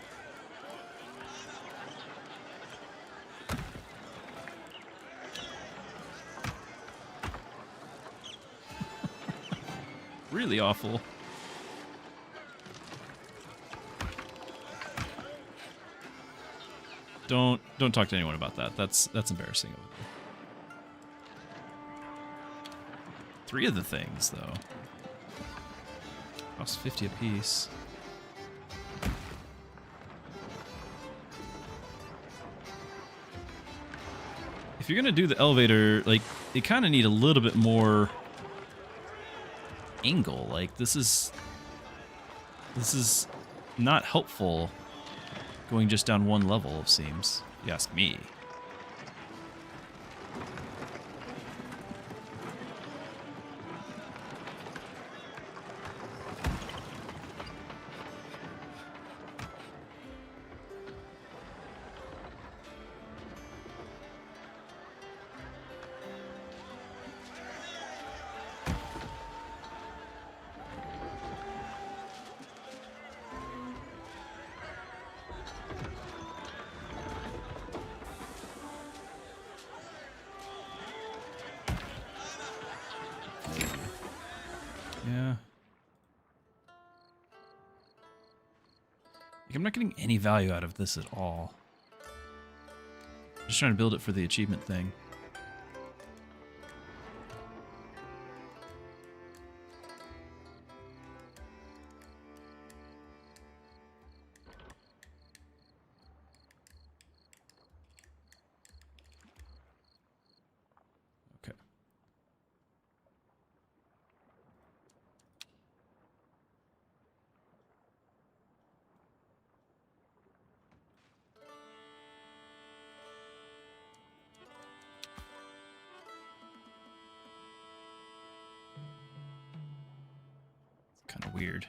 Really awful. Don't talk to anyone about that. That's embarrassing over there. 3 of the things though. Cost 50 apiece. If you're gonna do the elevator, like, you kind of need a little bit more angle. Like, this is not helpful going just down one level, it seems, if you ask me. Yeah. Like, I'm not getting any value out of this at all. I'm just trying to build it for the achievement thing. Okay. Kind of weird.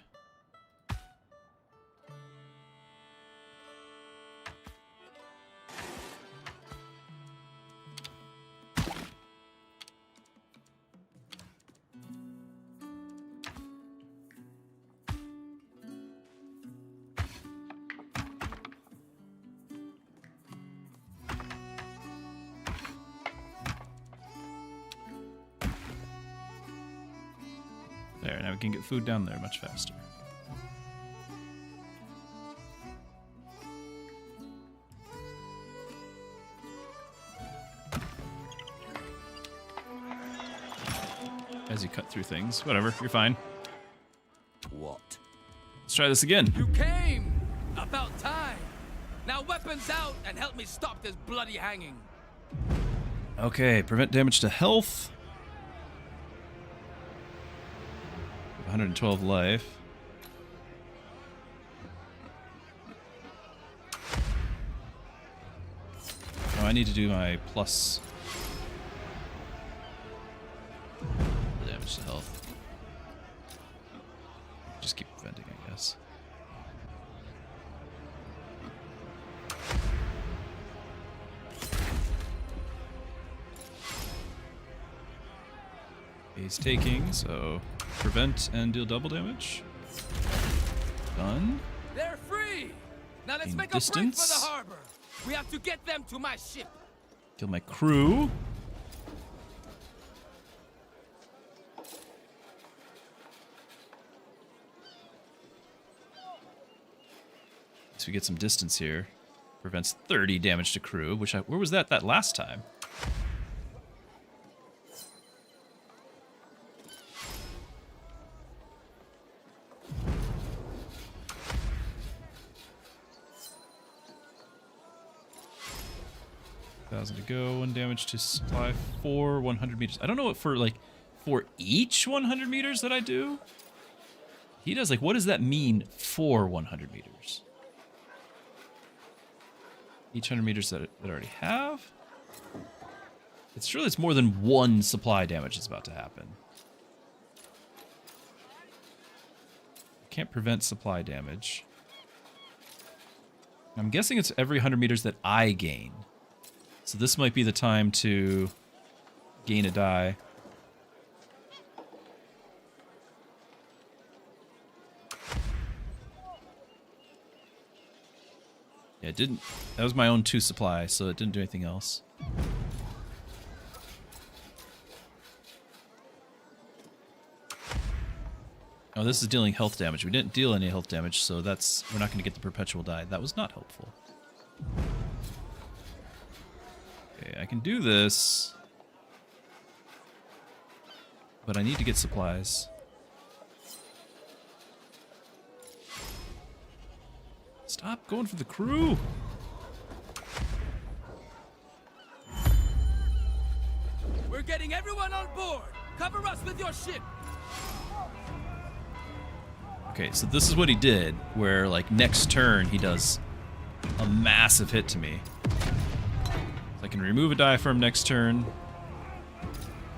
There, now we can get food down there much faster. As you cut through things. Whatever, you're fine. What? Let's try this again. You came! About time! Now weapons out and help me stop this bloody hanging. Okay, prevent damage to health. 112 life. Oh, I need to do my plus damage to health. Just keep preventing, I guess. He's taking, so prevent and deal double damage. Done. They're free! Now let's Gain make distance. a break for the harbor. We have to get them to my ship. Kill my crew. So we get some distance here. Prevents 30 damage to crew, which where was that last time? 1,000 to go. 1 damage to supply for 100 meters. I don't know what for, like, for each 100 meters that I do? He does, like, what does that mean for 100 meters? Each 100 meters that I already have? It's surely it's more than 1 supply damage that's about to happen. Can't prevent supply damage. I'm guessing it's every 100 meters that I gain. So this might be the time to gain a die. Yeah, it didn't. That was my own 2 supply, so it didn't do anything else. Oh, this is dealing health damage. We didn't deal any health damage, so that's we're not going to get the perpetual die. That was not helpful. Okay, I can do this, but I need to get supplies. Stop going for the crew. We're getting everyone on board. Cover us with your ship. Okay, so this is what he did, where, like, next turn he does a massive hit to me. So I can remove a die from next turn.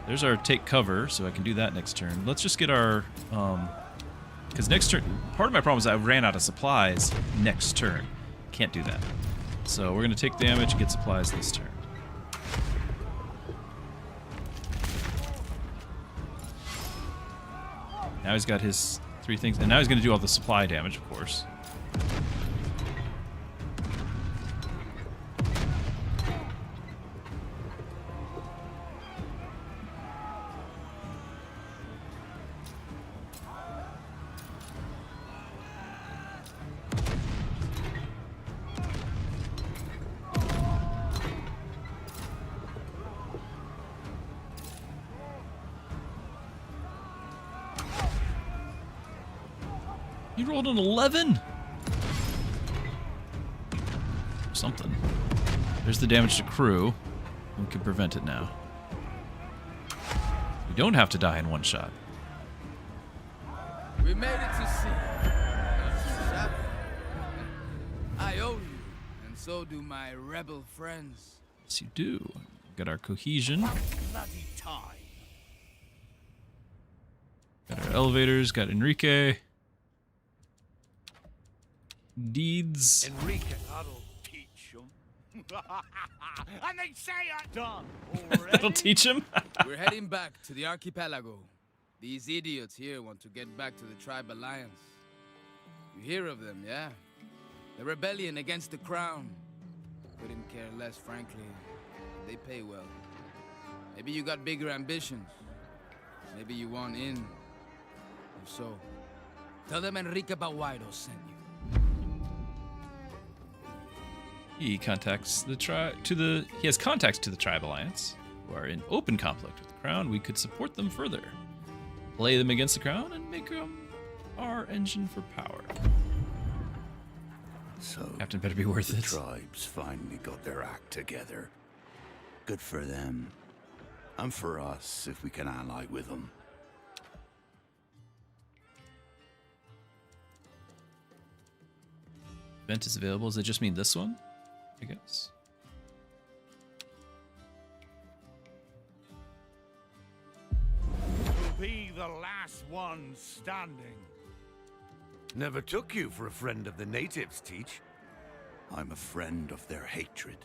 There's our take cover, so I can do that next turn. Let's just get our, because next turn, part of my problem is I ran out of supplies next turn. Can't do that. So we're going to take damage and get supplies this turn. Now he's got his 3 things, and now he's going to do all the supply damage, of course. He rolled an 11? Something. There's the damage to crew. We can prevent it now. We don't have to die in 1 shot. We made it to sea. I owe you, and so do my rebel friends. Yes, you do. Got our cohesion. Bloody time. Got our elevators. Got Enrique. Deeds. Enrique, that'll teach him. And they say I'm done. That'll teach him. We're heading back to the archipelago. These idiots here want to get back to the Tribe Alliance. You hear of them, yeah? The rebellion against the crown. Couldn't care less, frankly. They pay well. Maybe you got bigger ambitions. Maybe you want in. If so, tell them Enrique Baguaido sent you. He contacts the he has contacts to the Tribe Alliance, who are in open conflict with the Crown. We could support them further, play them against the Crown, and make them our engine for power. So, Captain better be worth the it. tribes finally got their act together. Good for them. And for us, if we can ally with them. Event is available. Does it just mean this one? I guess. We'll be the last one standing. Never took you for a friend of the natives, Teach. I'm a friend of their hatred.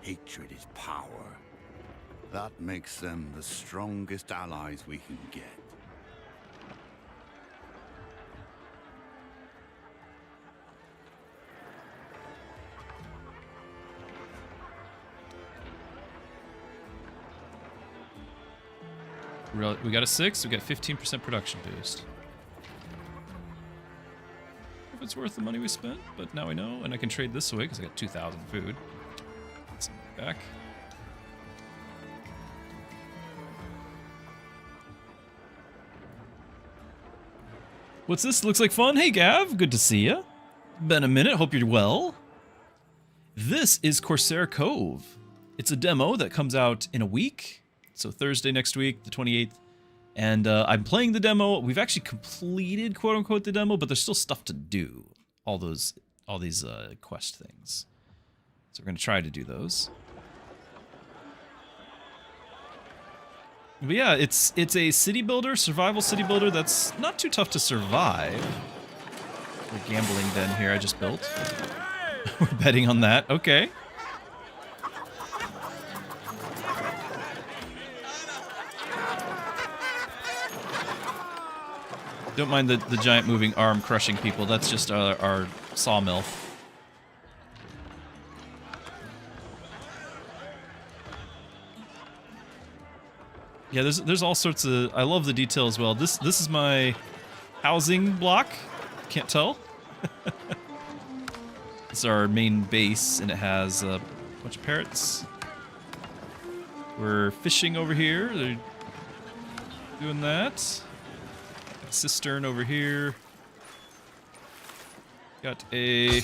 Hatred is power. That makes them the strongest allies we can get. We got a 6. We got 15% production boost. If it's worth the money we spent, but now I know, and I can trade this away because I got 2,000 food. Get some back. What's this? Looks like fun. Hey, Gav. Good to see you. Been a minute. Hope you're well. This is Corsair Cove. It's a demo that comes out in a week. So Thursday next week, the 28th. And I'm playing the demo. We've actually completed, quote unquote, the demo, but there's still stuff to do. All these quest things. So we're going to try to do those. But yeah, it's a city builder, survival city builder that's not too tough to survive. We're gambling den here I just built. We're betting on that. Okay. Don't mind the giant moving arm crushing people. That's just our sawmill. Yeah, there's all sorts of... I love the detail as well. This is my housing block. Can't tell. It's our main base, and it has a bunch of parrots. We're fishing over here. They're doing that. Cistern over here. Got a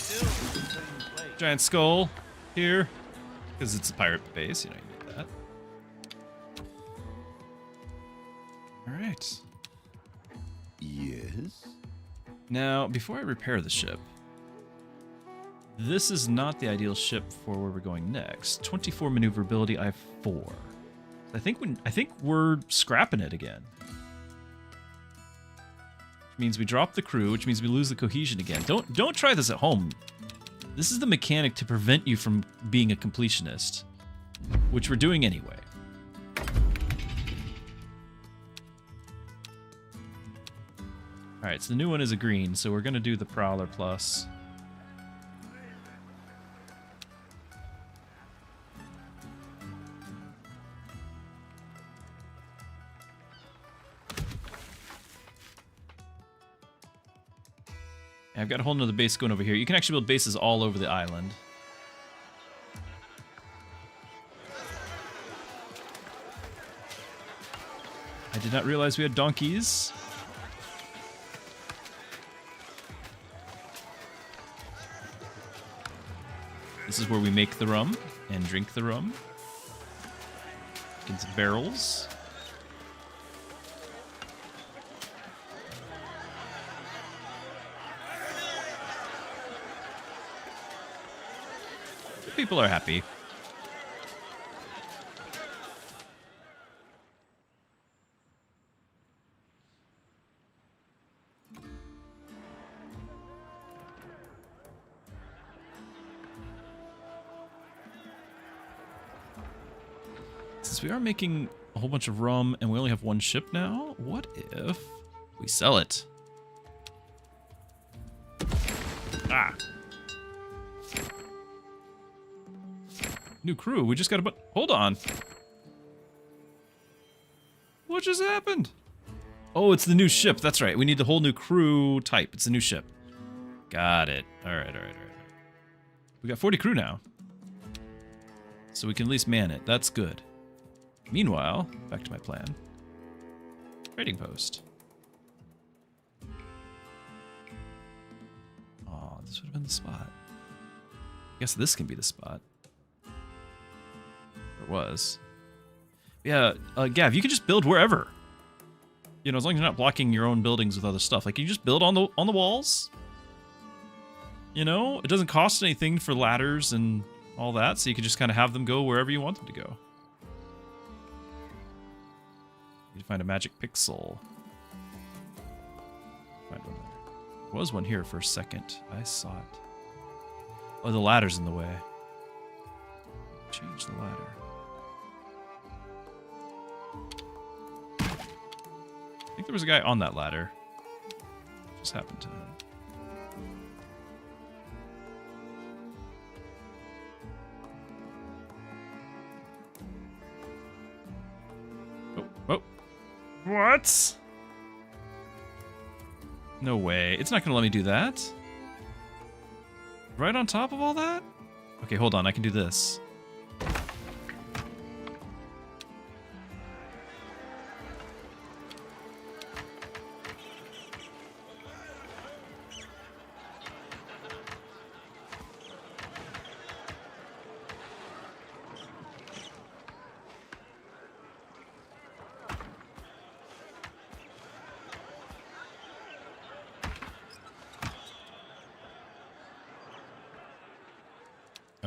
giant skull here. Because it's a pirate base, you know, you need that. Alright. Yes? Now, before I repair the ship, this is not the ideal ship for where we're going next. 24 maneuverability, I have 4. I think we're scrapping it again. Which means we drop the crew, which means we lose the cohesion again. Don't try this at home. This is the mechanic to prevent you from being a completionist, which we're doing anyway. Alright, so the new one is a green, so we're gonna do the Prowler Plus. I've got a whole nother base going over here. You can actually build bases all over the island. I did not realize we had donkeys. This is where we make the rum and drink the rum. Get some barrels. People are happy. Since we are making a whole bunch of rum and we only have one ship now, what if we sell it? Ah. New crew, we just got a hold on. What just happened? Oh, it's the new ship. That's right. We need the whole new crew type. It's a new ship. Got it. All right. We got 40 crew now. So we can at least man it. That's good. Meanwhile, back to my plan. Trading post. Oh, this would have been the spot. I guess this can be the spot. Was. Yeah, Gav, you can just build wherever. You know, as long as you're not blocking your own buildings with other stuff. Like, you just build on the walls. You know, it doesn't cost anything for ladders and all that, so you can just kind of have them go wherever you want them to go. You need to find a magic pixel. Find one there. There was one here for a second. I saw it. Oh, the ladder's in the way. Change the ladder. I think there was a guy on that ladder. Just happened to... Oh. What? No way. It's not going to let me do that. Right on top of all that? Okay, hold on. I can do this.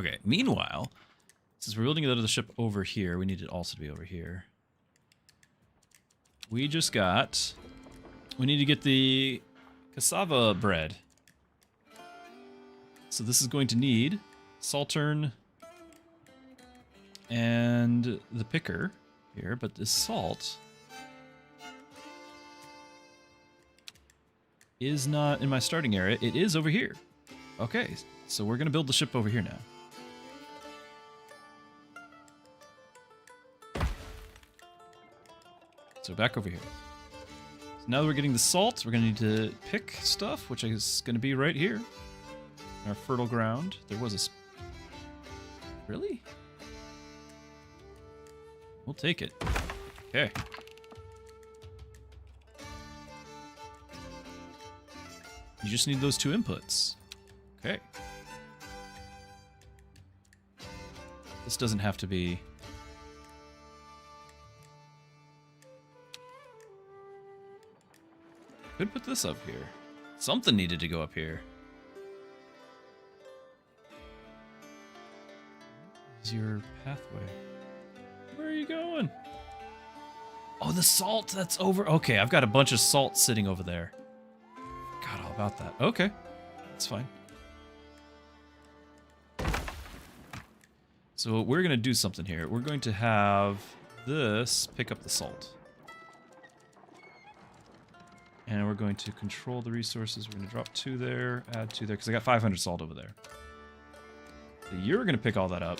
Okay, meanwhile, since we're building the ship over here, we need it also to be over here. We need to get the cassava bread. So this is going to need Saltern and the picker here, but the salt is not in my starting area. It is over here. Okay, so we're going to build the ship over here now. So back over here. So now that we're getting the salt, we're going to need to pick stuff, which is going to be right here. Our fertile ground. There was a... Really? We'll take it. Okay. You just need those 2 inputs. Okay. This doesn't have to be... Could put this up here. Something needed to go up here. Is your pathway? Where are you going? Oh, the salt that's over. Okay, I've got a bunch of salt sitting over there. Forgot all about that. Okay, that's fine. So we're gonna do something here. We're going to have this pick up the salt. And we're going to control the resources. We're going to drop 2 there, add 2 there, because I got 500 salt over there. So you're going to pick all that up.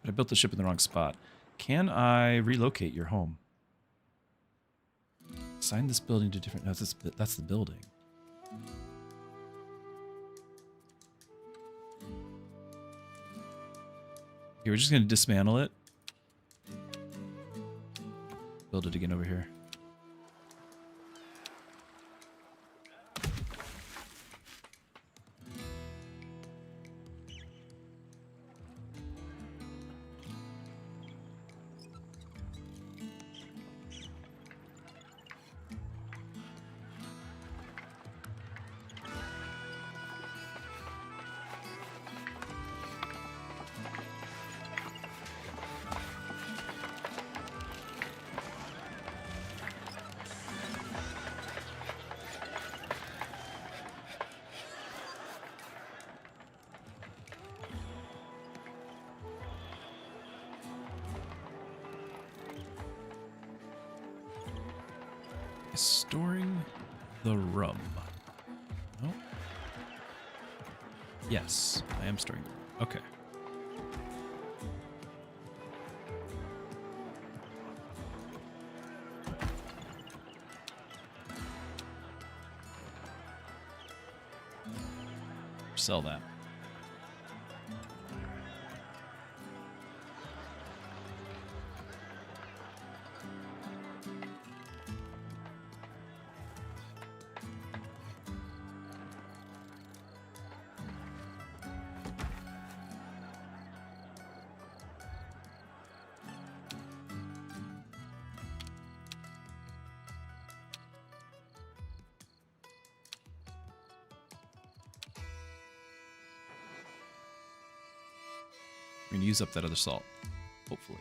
I built the ship in the wrong spot. Can I relocate your home? Assign this building to different... No, that's the building. Okay, we're just going to dismantle it. Build it again over here. Storing the rum. Oh. Yes, I am storing. Okay. Sell that. We're gonna use up that other salt, hopefully.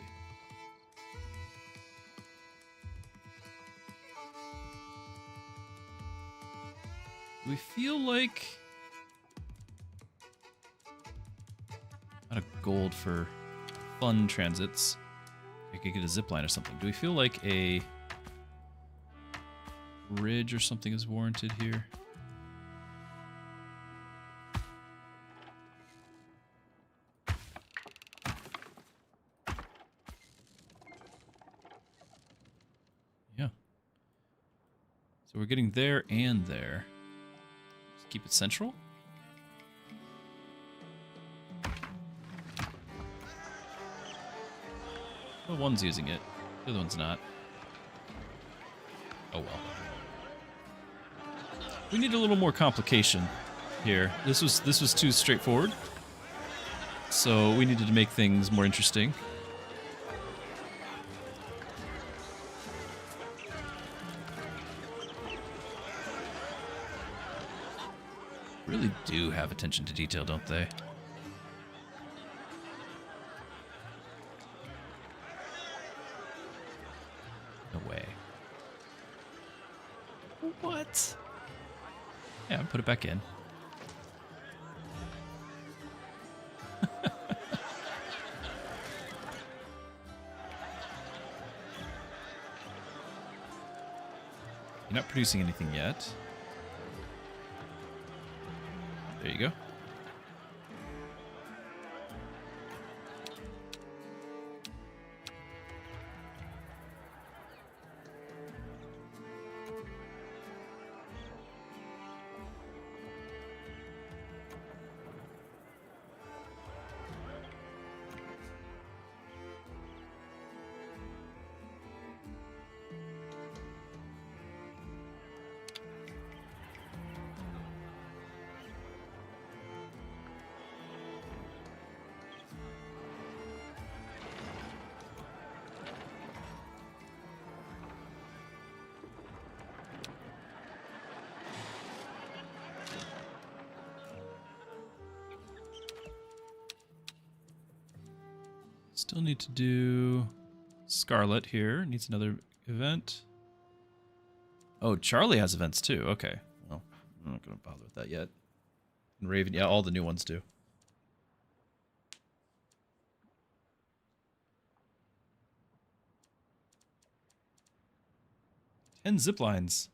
Do we feel like... Out of gold for fun transits. I could get a zipline or something. Do we feel like a bridge or something is warranted here? So we're getting there and there. Just keep it central. Well, one's using it. The other one's not. Oh well. We need a little more complication here. This was too straightforward. So we needed to make things more interesting. Really do have attention to detail, don't they? No way. What? Yeah, put it back in. You're not producing anything yet. There you go. Still need to do Scarlet here. Needs another event. Oh, Charlie has events too. Okay. Well, I'm not going to bother with that yet. And Raven, yeah, all the new ones do. And zip lines.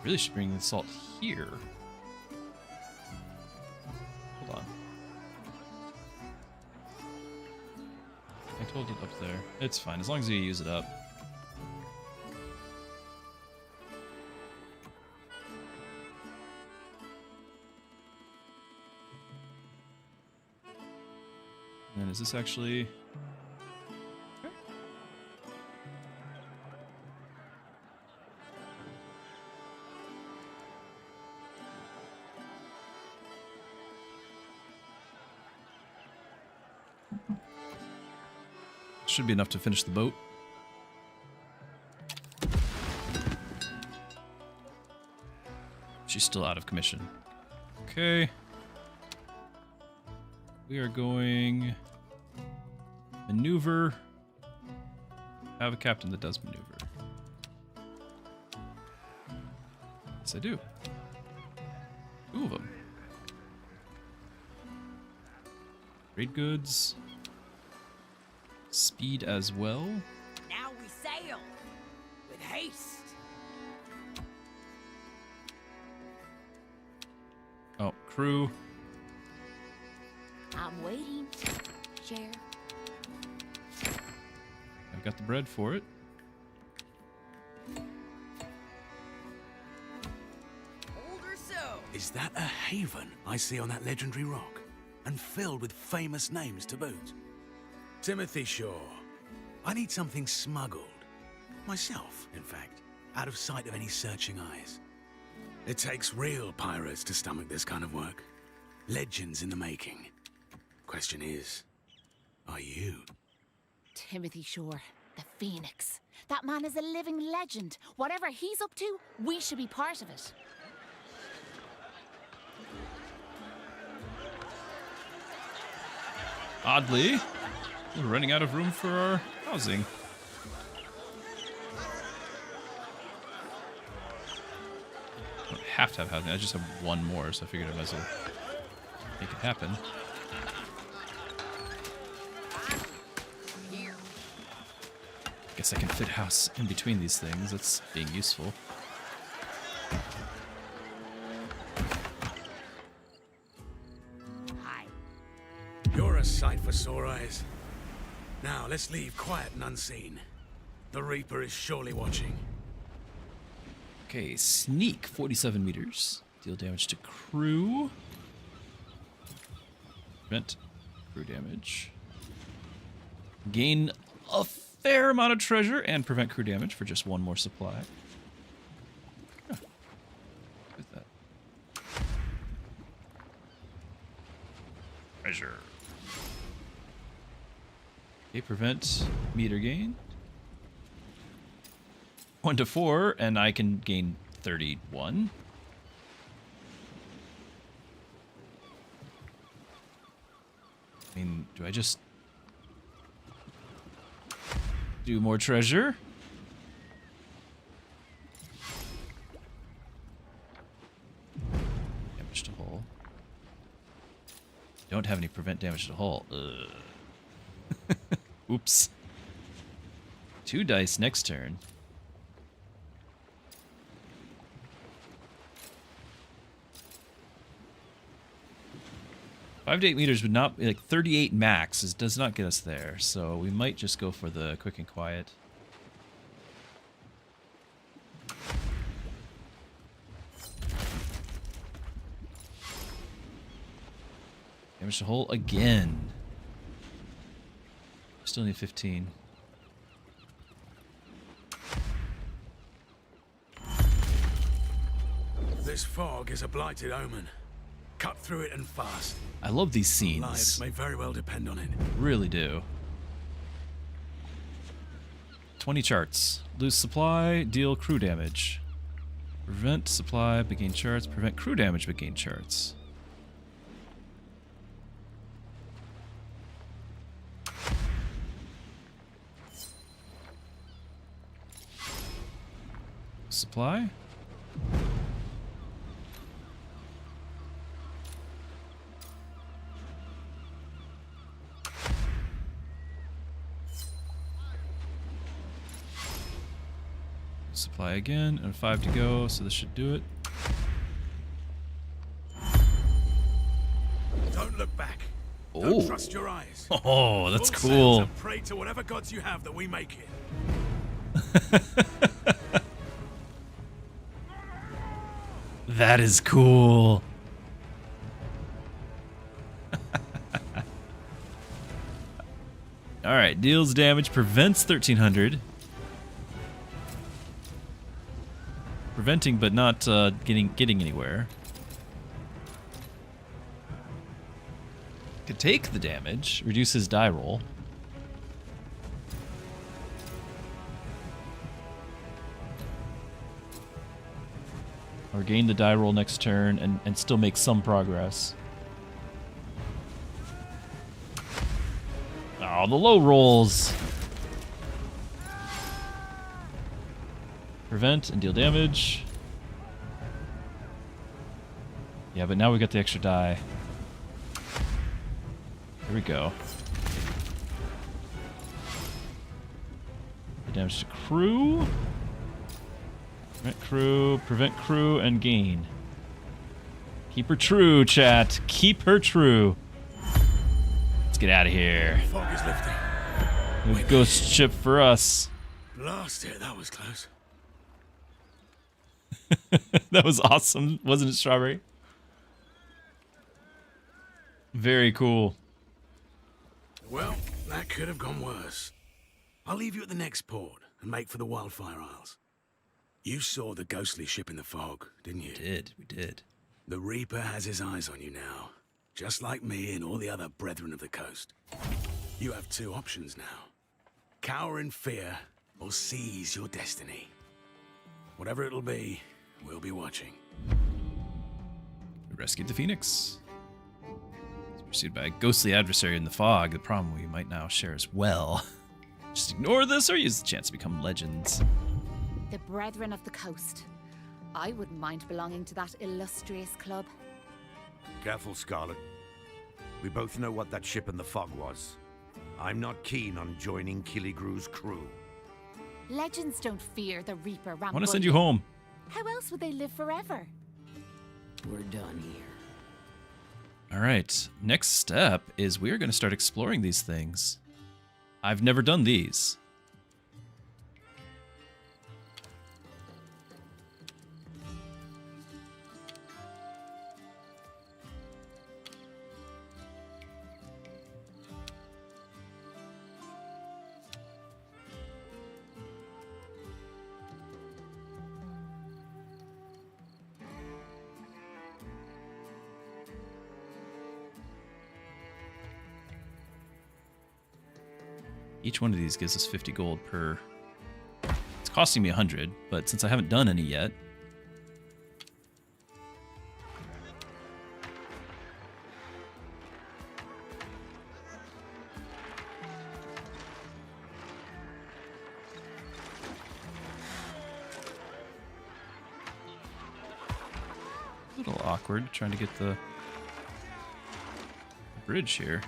Really should bring the salt here. Hold on. I told it up there. It's fine, as long as you use it up. And then is this actually... Should be enough to finish the boat. She's still out of commission. Okay. We are going... Maneuver. I have a captain that does maneuver. Yes, I do. 2 of them. Trade goods. Speed as well. Now we sail with haste. Oh, crew. I'm waiting. Share. I've got the bread for it. Hold her so. Is that a haven I see on that legendary rock? And filled with famous names to boot? Timothy Shore. I need something smuggled. Myself, in fact. Out of sight of any searching eyes. It takes real pirates to stomach this kind of work. Legends in the making. Question is, are you? Timothy Shore, the Phoenix. That man is a living legend. Whatever he's up to, we should be part of it. Oddly, we're running out of room for our housing. I don't have to have housing. I just have 1 more, so I figured I might as well make it happen. Guess I can fit a house in between these things. That's being useful. You're a sight for sore eyes. Now, let's leave quiet and unseen. The Reaper is surely watching. Okay, sneak, 47 meters. Deal damage to crew. Prevent crew damage. Gain a fair amount of treasure and prevent crew damage for just one more supply. Huh. What is that? Treasure. Okay, prevent meter gain. 1 to 4, and I can gain 31. I mean, do I just do more treasure? Damage to hull. Don't have any prevent damage to hull. Oops. 2 dice next turn. Five to 8 meters would not, like 38 max does not get us there, so we might just go for the quick and quiet. Damage to hull again. Still need 15. This fog is a blighted omen. Cut through it and fast. I love these scenes. Lives may very well depend on it. Really do. 20 charts. Lose supply, deal crew damage. Prevent supply, but gain charts. Prevent crew damage, but gain charts. Supply. Supply again, and 5 to go, so this should do it. Don't look back. Oh. Don't trust your eyes. Oh, that's Full cool. sails and pray to whatever gods you have that we make it. That is cool. Alright, deals damage, prevents 1300. Preventing but not getting anywhere. Could take the damage, reduce his die roll. Or gain the die roll next turn and still make some progress. Oh, the low rolls. Prevent and deal damage. Yeah, but now we got the extra die. Here we go. The damage to crew. Prevent crew, and gain. Keep her true, chat. Keep her true. Let's get out of here. Fog is lifting. A ghost ship for us. Blast it, that was close. That was awesome, wasn't it, Strawberry? Very cool. Well, that could have gone worse. I'll leave you at the next port and make for the Wildfire Isles. You saw the ghostly ship in the fog, didn't you? We did. The Reaper has his eyes on you now, just like me and all the other brethren of the coast. You have 2 options now. Cower in fear or seize your destiny. Whatever it'll be, we'll be watching. We rescued the Phoenix. Pursued by a ghostly adversary in the fog, the problem we might now share as well. Just ignore this or use the chance to become legends. The Brethren of the Coast. I wouldn't mind belonging to that illustrious club. Careful, Scarlet. We both know what that ship in the fog was. I'm not keen on joining Killigrew's crew. Legends don't fear the Reaper I want to send you home. How else would they live forever? We're done here. All right, next step is we are going to start exploring these things. I've never done these. Each one of these gives us 50 gold per. It's costing me 100, but since I haven't done any yet. A little awkward trying to get the bridge here.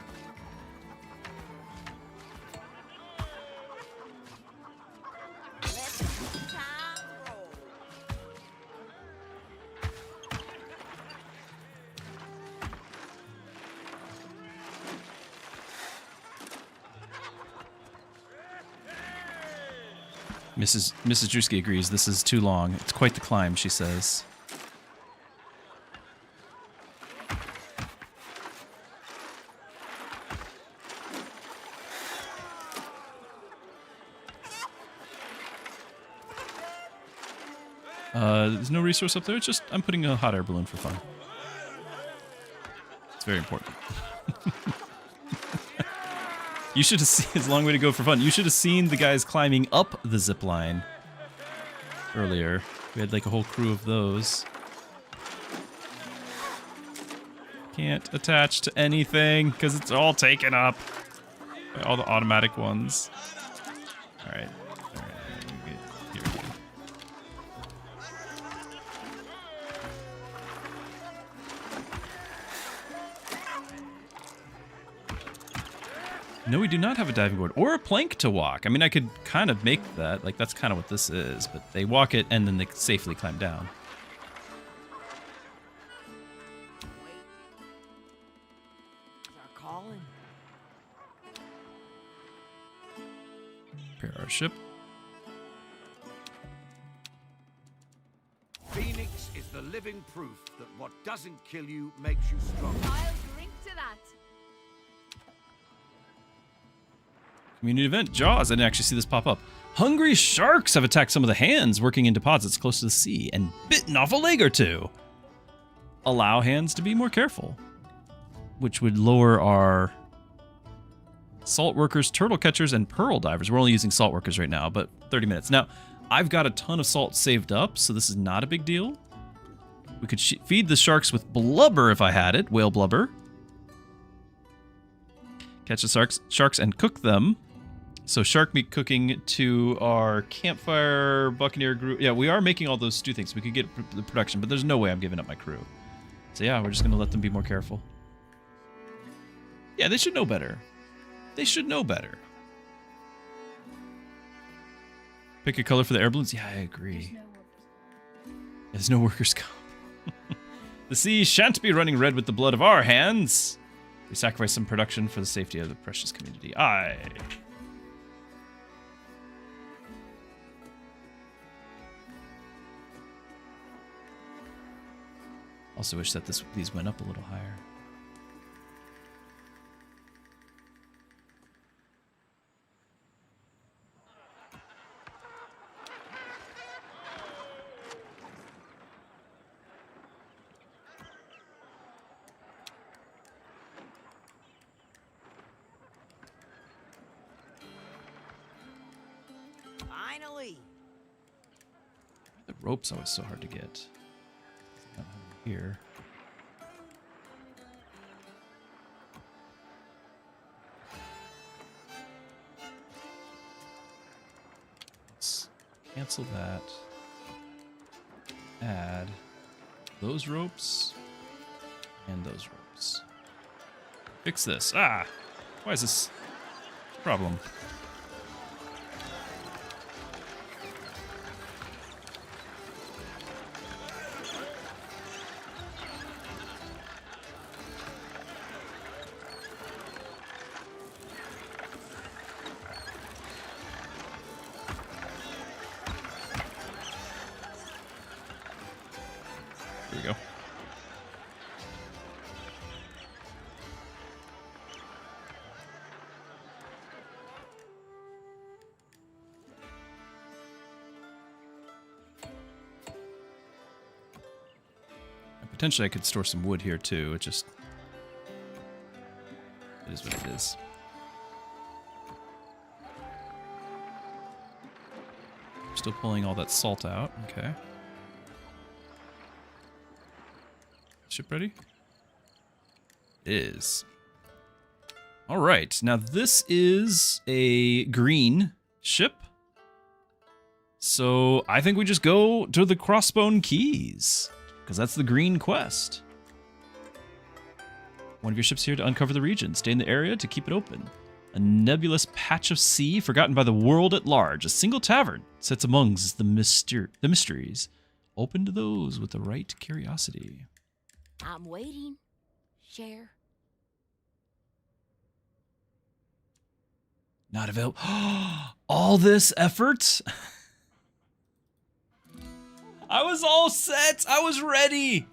Mrs. Druski agrees. This is too long. It's quite the climb, she says. There's no resource up there. It's just I'm putting a hot air balloon for fun. It's very important. You should have seen, it's a long way to go for fun. You should have seen the guys climbing up the zip line earlier. We had like a whole crew of those. Can't attach to anything because it's all taken up by all the automatic ones. All right. All right. Here we go. No, we do not have a diving board or a plank to walk. I mean, I could kind of make that. Like, that's kind of what this is. But they walk it and then they safely climb down. Our calling. Prepare our ship. Phoenix is the living proof that what doesn't kill you makes you stronger. I'll drink to that. Community event, Jaws. I didn't actually see this pop up. Hungry sharks have attacked some of the hands working in deposits close to the sea and bitten off a leg or two. Allow hands to be more careful, which would lower our salt workers, turtle catchers, and pearl divers. We're only using salt workers right now, but 30 minutes. Now, I've got a ton of salt saved up, so this is not a big deal. We could feed the sharks with blubber if I had it, whale blubber. Catch the sharks and cook them. So shark meat cooking to our campfire buccaneer group. Yeah, we are making all those stew things. We could get the production, but there's no way I'm giving up my crew. So yeah, we're just going to let them be more careful. Yeah, they should know better. They should know better. Pick a color for the air balloons. Yeah, I agree. There's no workers' comp. The sea shan't be running red with the blood of our hands. We sacrifice some production for the safety of the precious community. Aye. Also wish that these went up a little higher. Finally. The rope's always so hard to get. Here. Let's cancel that. Add those ropes and those ropes. Fix this. Ah! Why is this a problem? There we go. Potentially I could store some wood here too. It just... it is what it is. Still pulling all that salt out. Okay. Ship ready? It is. Alright, now this is a green ship. So I think we just go to the Crossbone Keys, because that's the green quest. One of your ships here to uncover the region. Stay in the area to keep it open. A nebulous patch of sea forgotten by the world at large. A single tavern sits amongst the mysteries. Open to those with the right curiosity. I'm waiting. Share. Not available. All this effort? I was all set. I was ready.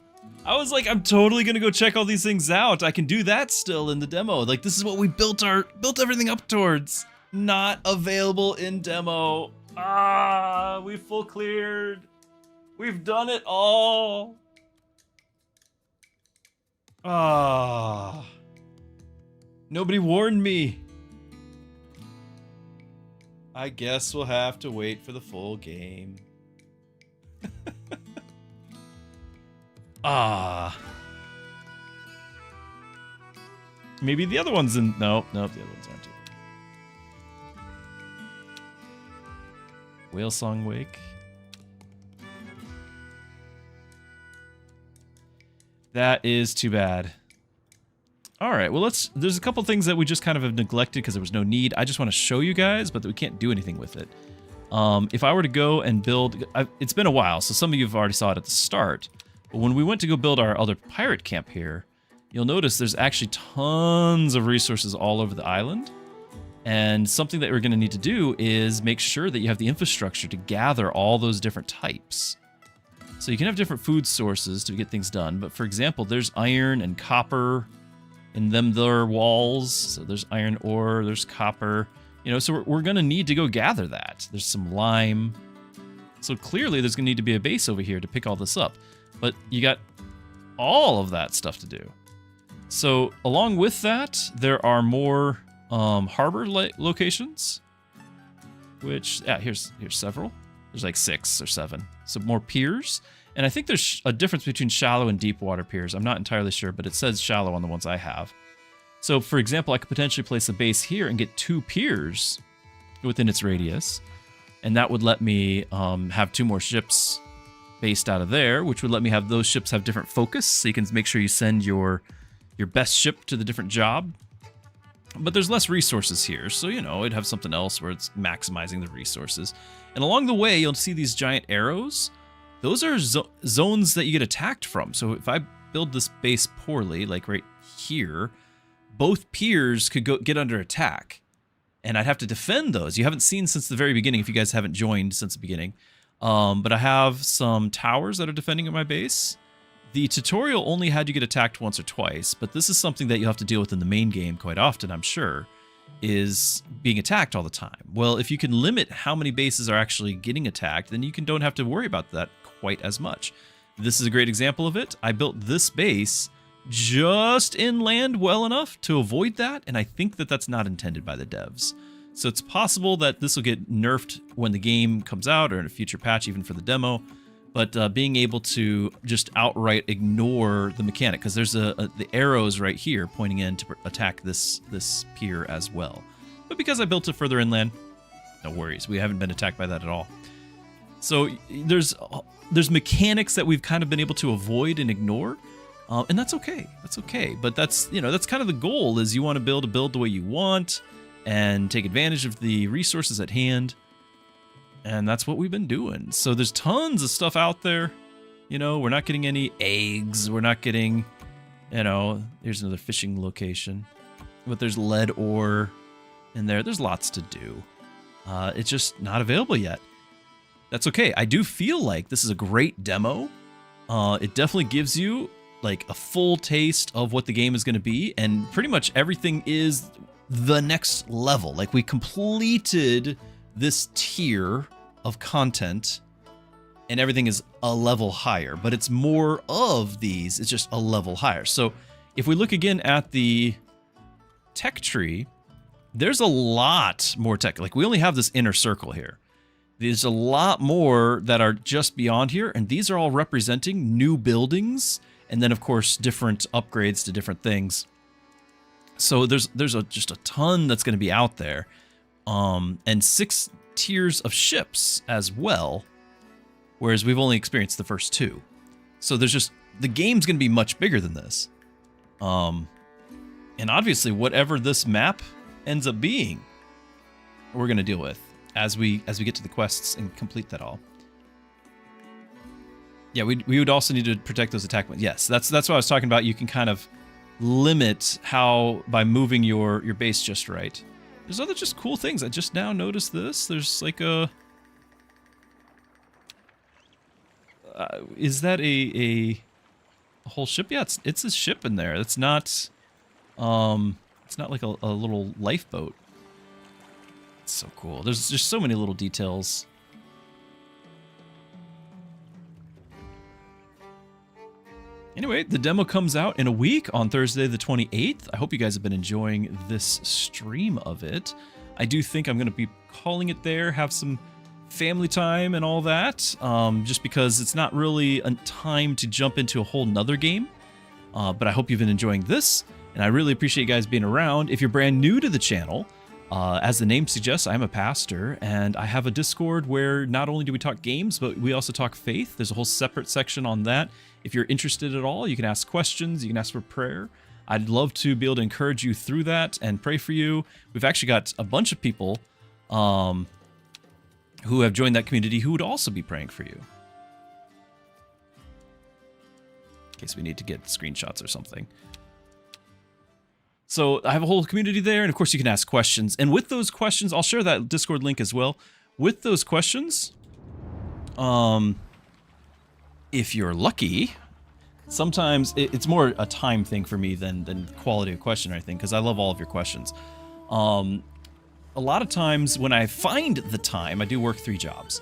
I was like, I'm totally gonna go check all these things out. I can do that still in the demo. Like, this is what we built everything up towards. Not available in demo. Ah, we full cleared. We've done it all. Ah. Nobody warned me. I guess we'll have to wait for the full game. Ah. Maybe the other one's in... Nope, the other ones aren't either. Whale Song Wake. That is too bad. Alright, well there's a couple things that we just kind of have neglected because there was no need. I just want to show you guys, but we can't do anything with it. If I were to go and build... it's been a while, so some of you have already saw it at the start. But when we went to go build our other pirate camp here, you'll notice there's actually tons of resources all over the island. And something that we're going to need to do is make sure that you have the infrastructure to gather all those different types. So you can have different food sources to get things done. But for example, there's iron and copper in their walls. So there's iron ore, there's copper. You know, so we're going to need to go gather that. There's some lime. So clearly there's going to need to be a base over here to pick all this up. But you got all of that stuff to do. So along with that, there are more harbor locations. Which, yeah, here's several. There's like 6 or 7. So more piers. And I think there's a difference between shallow and deep water piers. I'm not entirely sure, but it says shallow on the ones I have. So for example, I could potentially place a base here and get 2 piers within its radius. And that would let me have 2 more ships based out of there, which would let me have those ships have different focus, so you can make sure you send your best ship to the different job. But there's less resources here, so, you know, it'd have something else where it's maximizing the resources. And along the way, you'll see these giant arrows. Those are zones that you get attacked from. So if I build this base poorly, like right here, both piers could get under attack. And I'd have to defend those. You haven't seen since the very beginning, if you guys haven't joined since the beginning. But I have some towers that are defending my base. The tutorial only had you get attacked once or twice, but this is something that you have to deal with in the main game quite often, I'm sure, is being attacked all the time. Well, if you can limit how many bases are actually getting attacked, then you don't have to worry about that quite as much. This is a great example of it. I built this base just inland well enough to avoid that, and I think that that's not intended by the devs. So it's possible that this will get nerfed when the game comes out or in a future patch, even for the demo. But being able to just outright ignore the mechanic, because there's the arrows right here pointing in to attack this pier as well. But because I built it further inland, no worries. We haven't been attacked by that at all. So there's mechanics that we've kind of been able to avoid and ignore. And that's okay. That's okay. But that's, you know, that's kind of the goal, is you want to build the way you want and take advantage of the resources at hand. And that's what we've been doing. So there's tons of stuff out there. You know, we're not getting any eggs. We're not getting, you know, here's another fishing location. But there's lead ore in there. There's lots to do. It's just not available yet. That's okay. I do feel like this is a great demo. It definitely gives you like a full taste of what the game is going to be, and pretty much everything is the next level. Like, we completed this tier of content and everything is a level higher, but it's more of these, it's just a level higher. So if we look again at the tech tree, there's a lot more tech. Like, we only have this inner circle here. There's a lot more that are just beyond here, and these are all representing new buildings, and then of course different upgrades to different things. So there's just a ton that's going to be out there, and 6 tiers of ships as well, whereas we've only experienced the first 2. So there's just, the game's going to be much bigger than this, and obviously whatever this map ends up being, we're going to deal with as we get to the quests and complete that all. Yeah, we would also need to protect those attack points. Yes, that's what I was talking about. You can kind of limit how by moving your base just right. There's other just cool things. I just now noticed this. There's like a is that a whole ship? Yeah, it's a ship in there. It's not like a little lifeboat. It's so cool. There's just so many little details. Anyway, the demo comes out in a week on Thursday the 28th. I hope you guys have been enjoying this stream of it. I do think I'm going to be calling it there, have some family time and all that, just because it's not really a time to jump into a whole nother game. But I hope you've been enjoying this, and I really appreciate you guys being around. If you're brand new to the channel, as the name suggests, I'm a pastor, and I have a Discord where not only do we talk games, but we also talk faith. There's a whole separate section on that. If you're interested at all, you can ask questions, you can ask for prayer. I'd love to be able to encourage you through that and pray for you. We've actually got a bunch of people who have joined that community who would also be praying for you, in case we need to get screenshots or something. So I have a whole community there, and of course you can ask questions. And with those questions, I'll share that Discord link as well. With those questions, if you're lucky, sometimes it's more a time thing for me than quality of question or anything, because I love all of your questions. A lot of times when I find the time, I do work 3 jobs.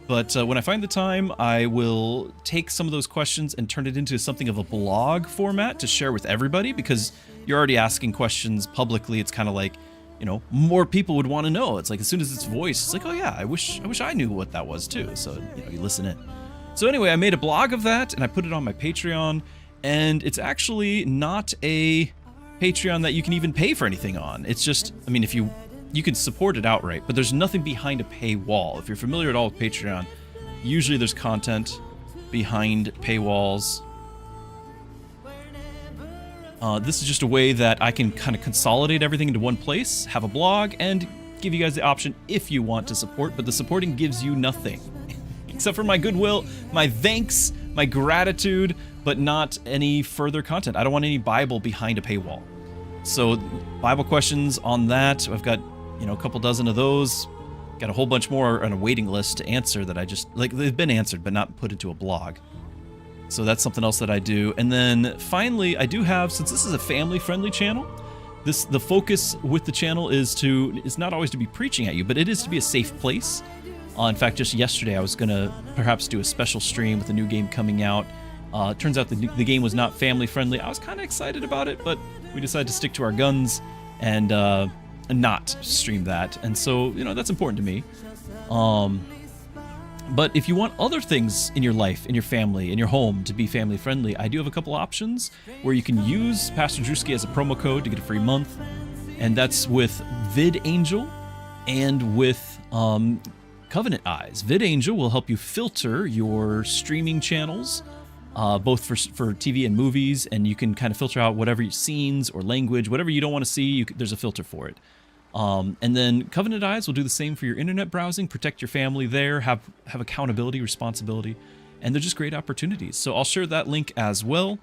But when I find the time, I will take some of those questions and turn it into something of a blog format to share with everybody, because you're already asking questions publicly. It's kind of like, you know, more people would want to know. It's like as soon as it's voiced, it's like, oh yeah, I wish I knew what that was too. So, you know, you listen in. So anyway, I made a blog of that and I put it on my Patreon, and it's actually not a Patreon that you can even pay for anything on. It's just, I mean, if you can support it outright, but there's nothing behind a paywall. If you're familiar at all with Patreon, usually there's content behind paywalls. This is just a way that I can kind of consolidate everything into one place, have a blog, and give you guys the option if you want to support, but the supporting gives you nothing. Except for my goodwill, my thanks, my gratitude, but not any further content. I don't want any Bible behind a paywall. So Bible questions on that, I've got, you know, a couple dozen of those. Got a whole bunch more on a waiting list to answer that I just, like, they've been answered, but not put into a blog. So that's something else that I do. And then finally, I do have, since this is a family-friendly channel, the focus with the channel is not always to be preaching at you, but it is to be a safe place. In fact, just yesterday, I was going to perhaps do a special stream with a new game coming out. Turns out the game was not family-friendly. I was kind of excited about it, but we decided to stick to our guns and not stream that. And so, you know, that's important to me. But if you want other things in your life, in your family, in your home to be family-friendly, I do have a couple options where you can use Pastor Druski as a promo code to get a free month. And that's with VidAngel and with Covenant Eyes. VidAngel will help you filter your streaming channels, both for TV and movies, and you can kind of filter out whatever scenes or language, whatever you don't want to see, there's a filter for it. And then Covenant Eyes will do the same for your internet browsing, protect your family there, have accountability, responsibility, and they're just great opportunities. So I'll share that link as well.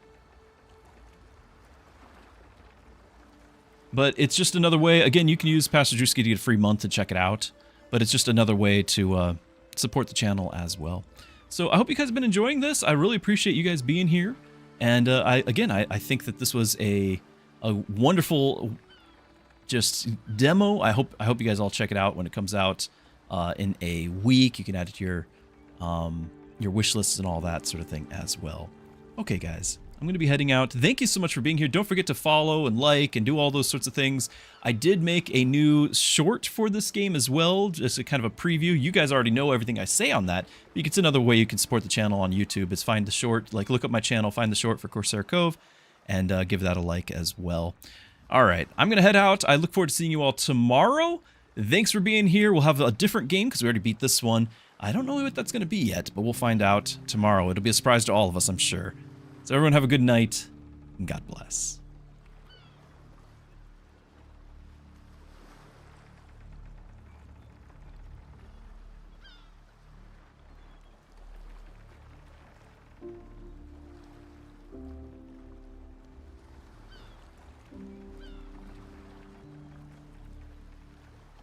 But it's just another way, again, you can use Pastor Druski to get a free month and check it out, but it's just another way to support the channel as well. So I hope you guys have been enjoying this. I really appreciate you guys being here. And I think that this was a wonderful just demo. I hope you guys all check it out when it comes out in a week. You can add it to your wish lists and all that sort of thing as well. Okay, guys, I'm going to be heading out. Thank you so much for being here. Don't forget to follow and like and do all those sorts of things. I did make a new short for this game as well, just a kind of a preview. You guys already know everything I say on that. But it's another way you can support the channel on YouTube is find the short, like look up my channel, find the short for Corsair Cove, and give that a like as well. All right, I'm going to head out. I look forward to seeing you all tomorrow. Thanks for being here. We'll have a different game because we already beat this one. I don't know what that's going to be yet, but we'll find out tomorrow. It'll be a surprise to all of us, I'm sure. So everyone have a good night, and God bless.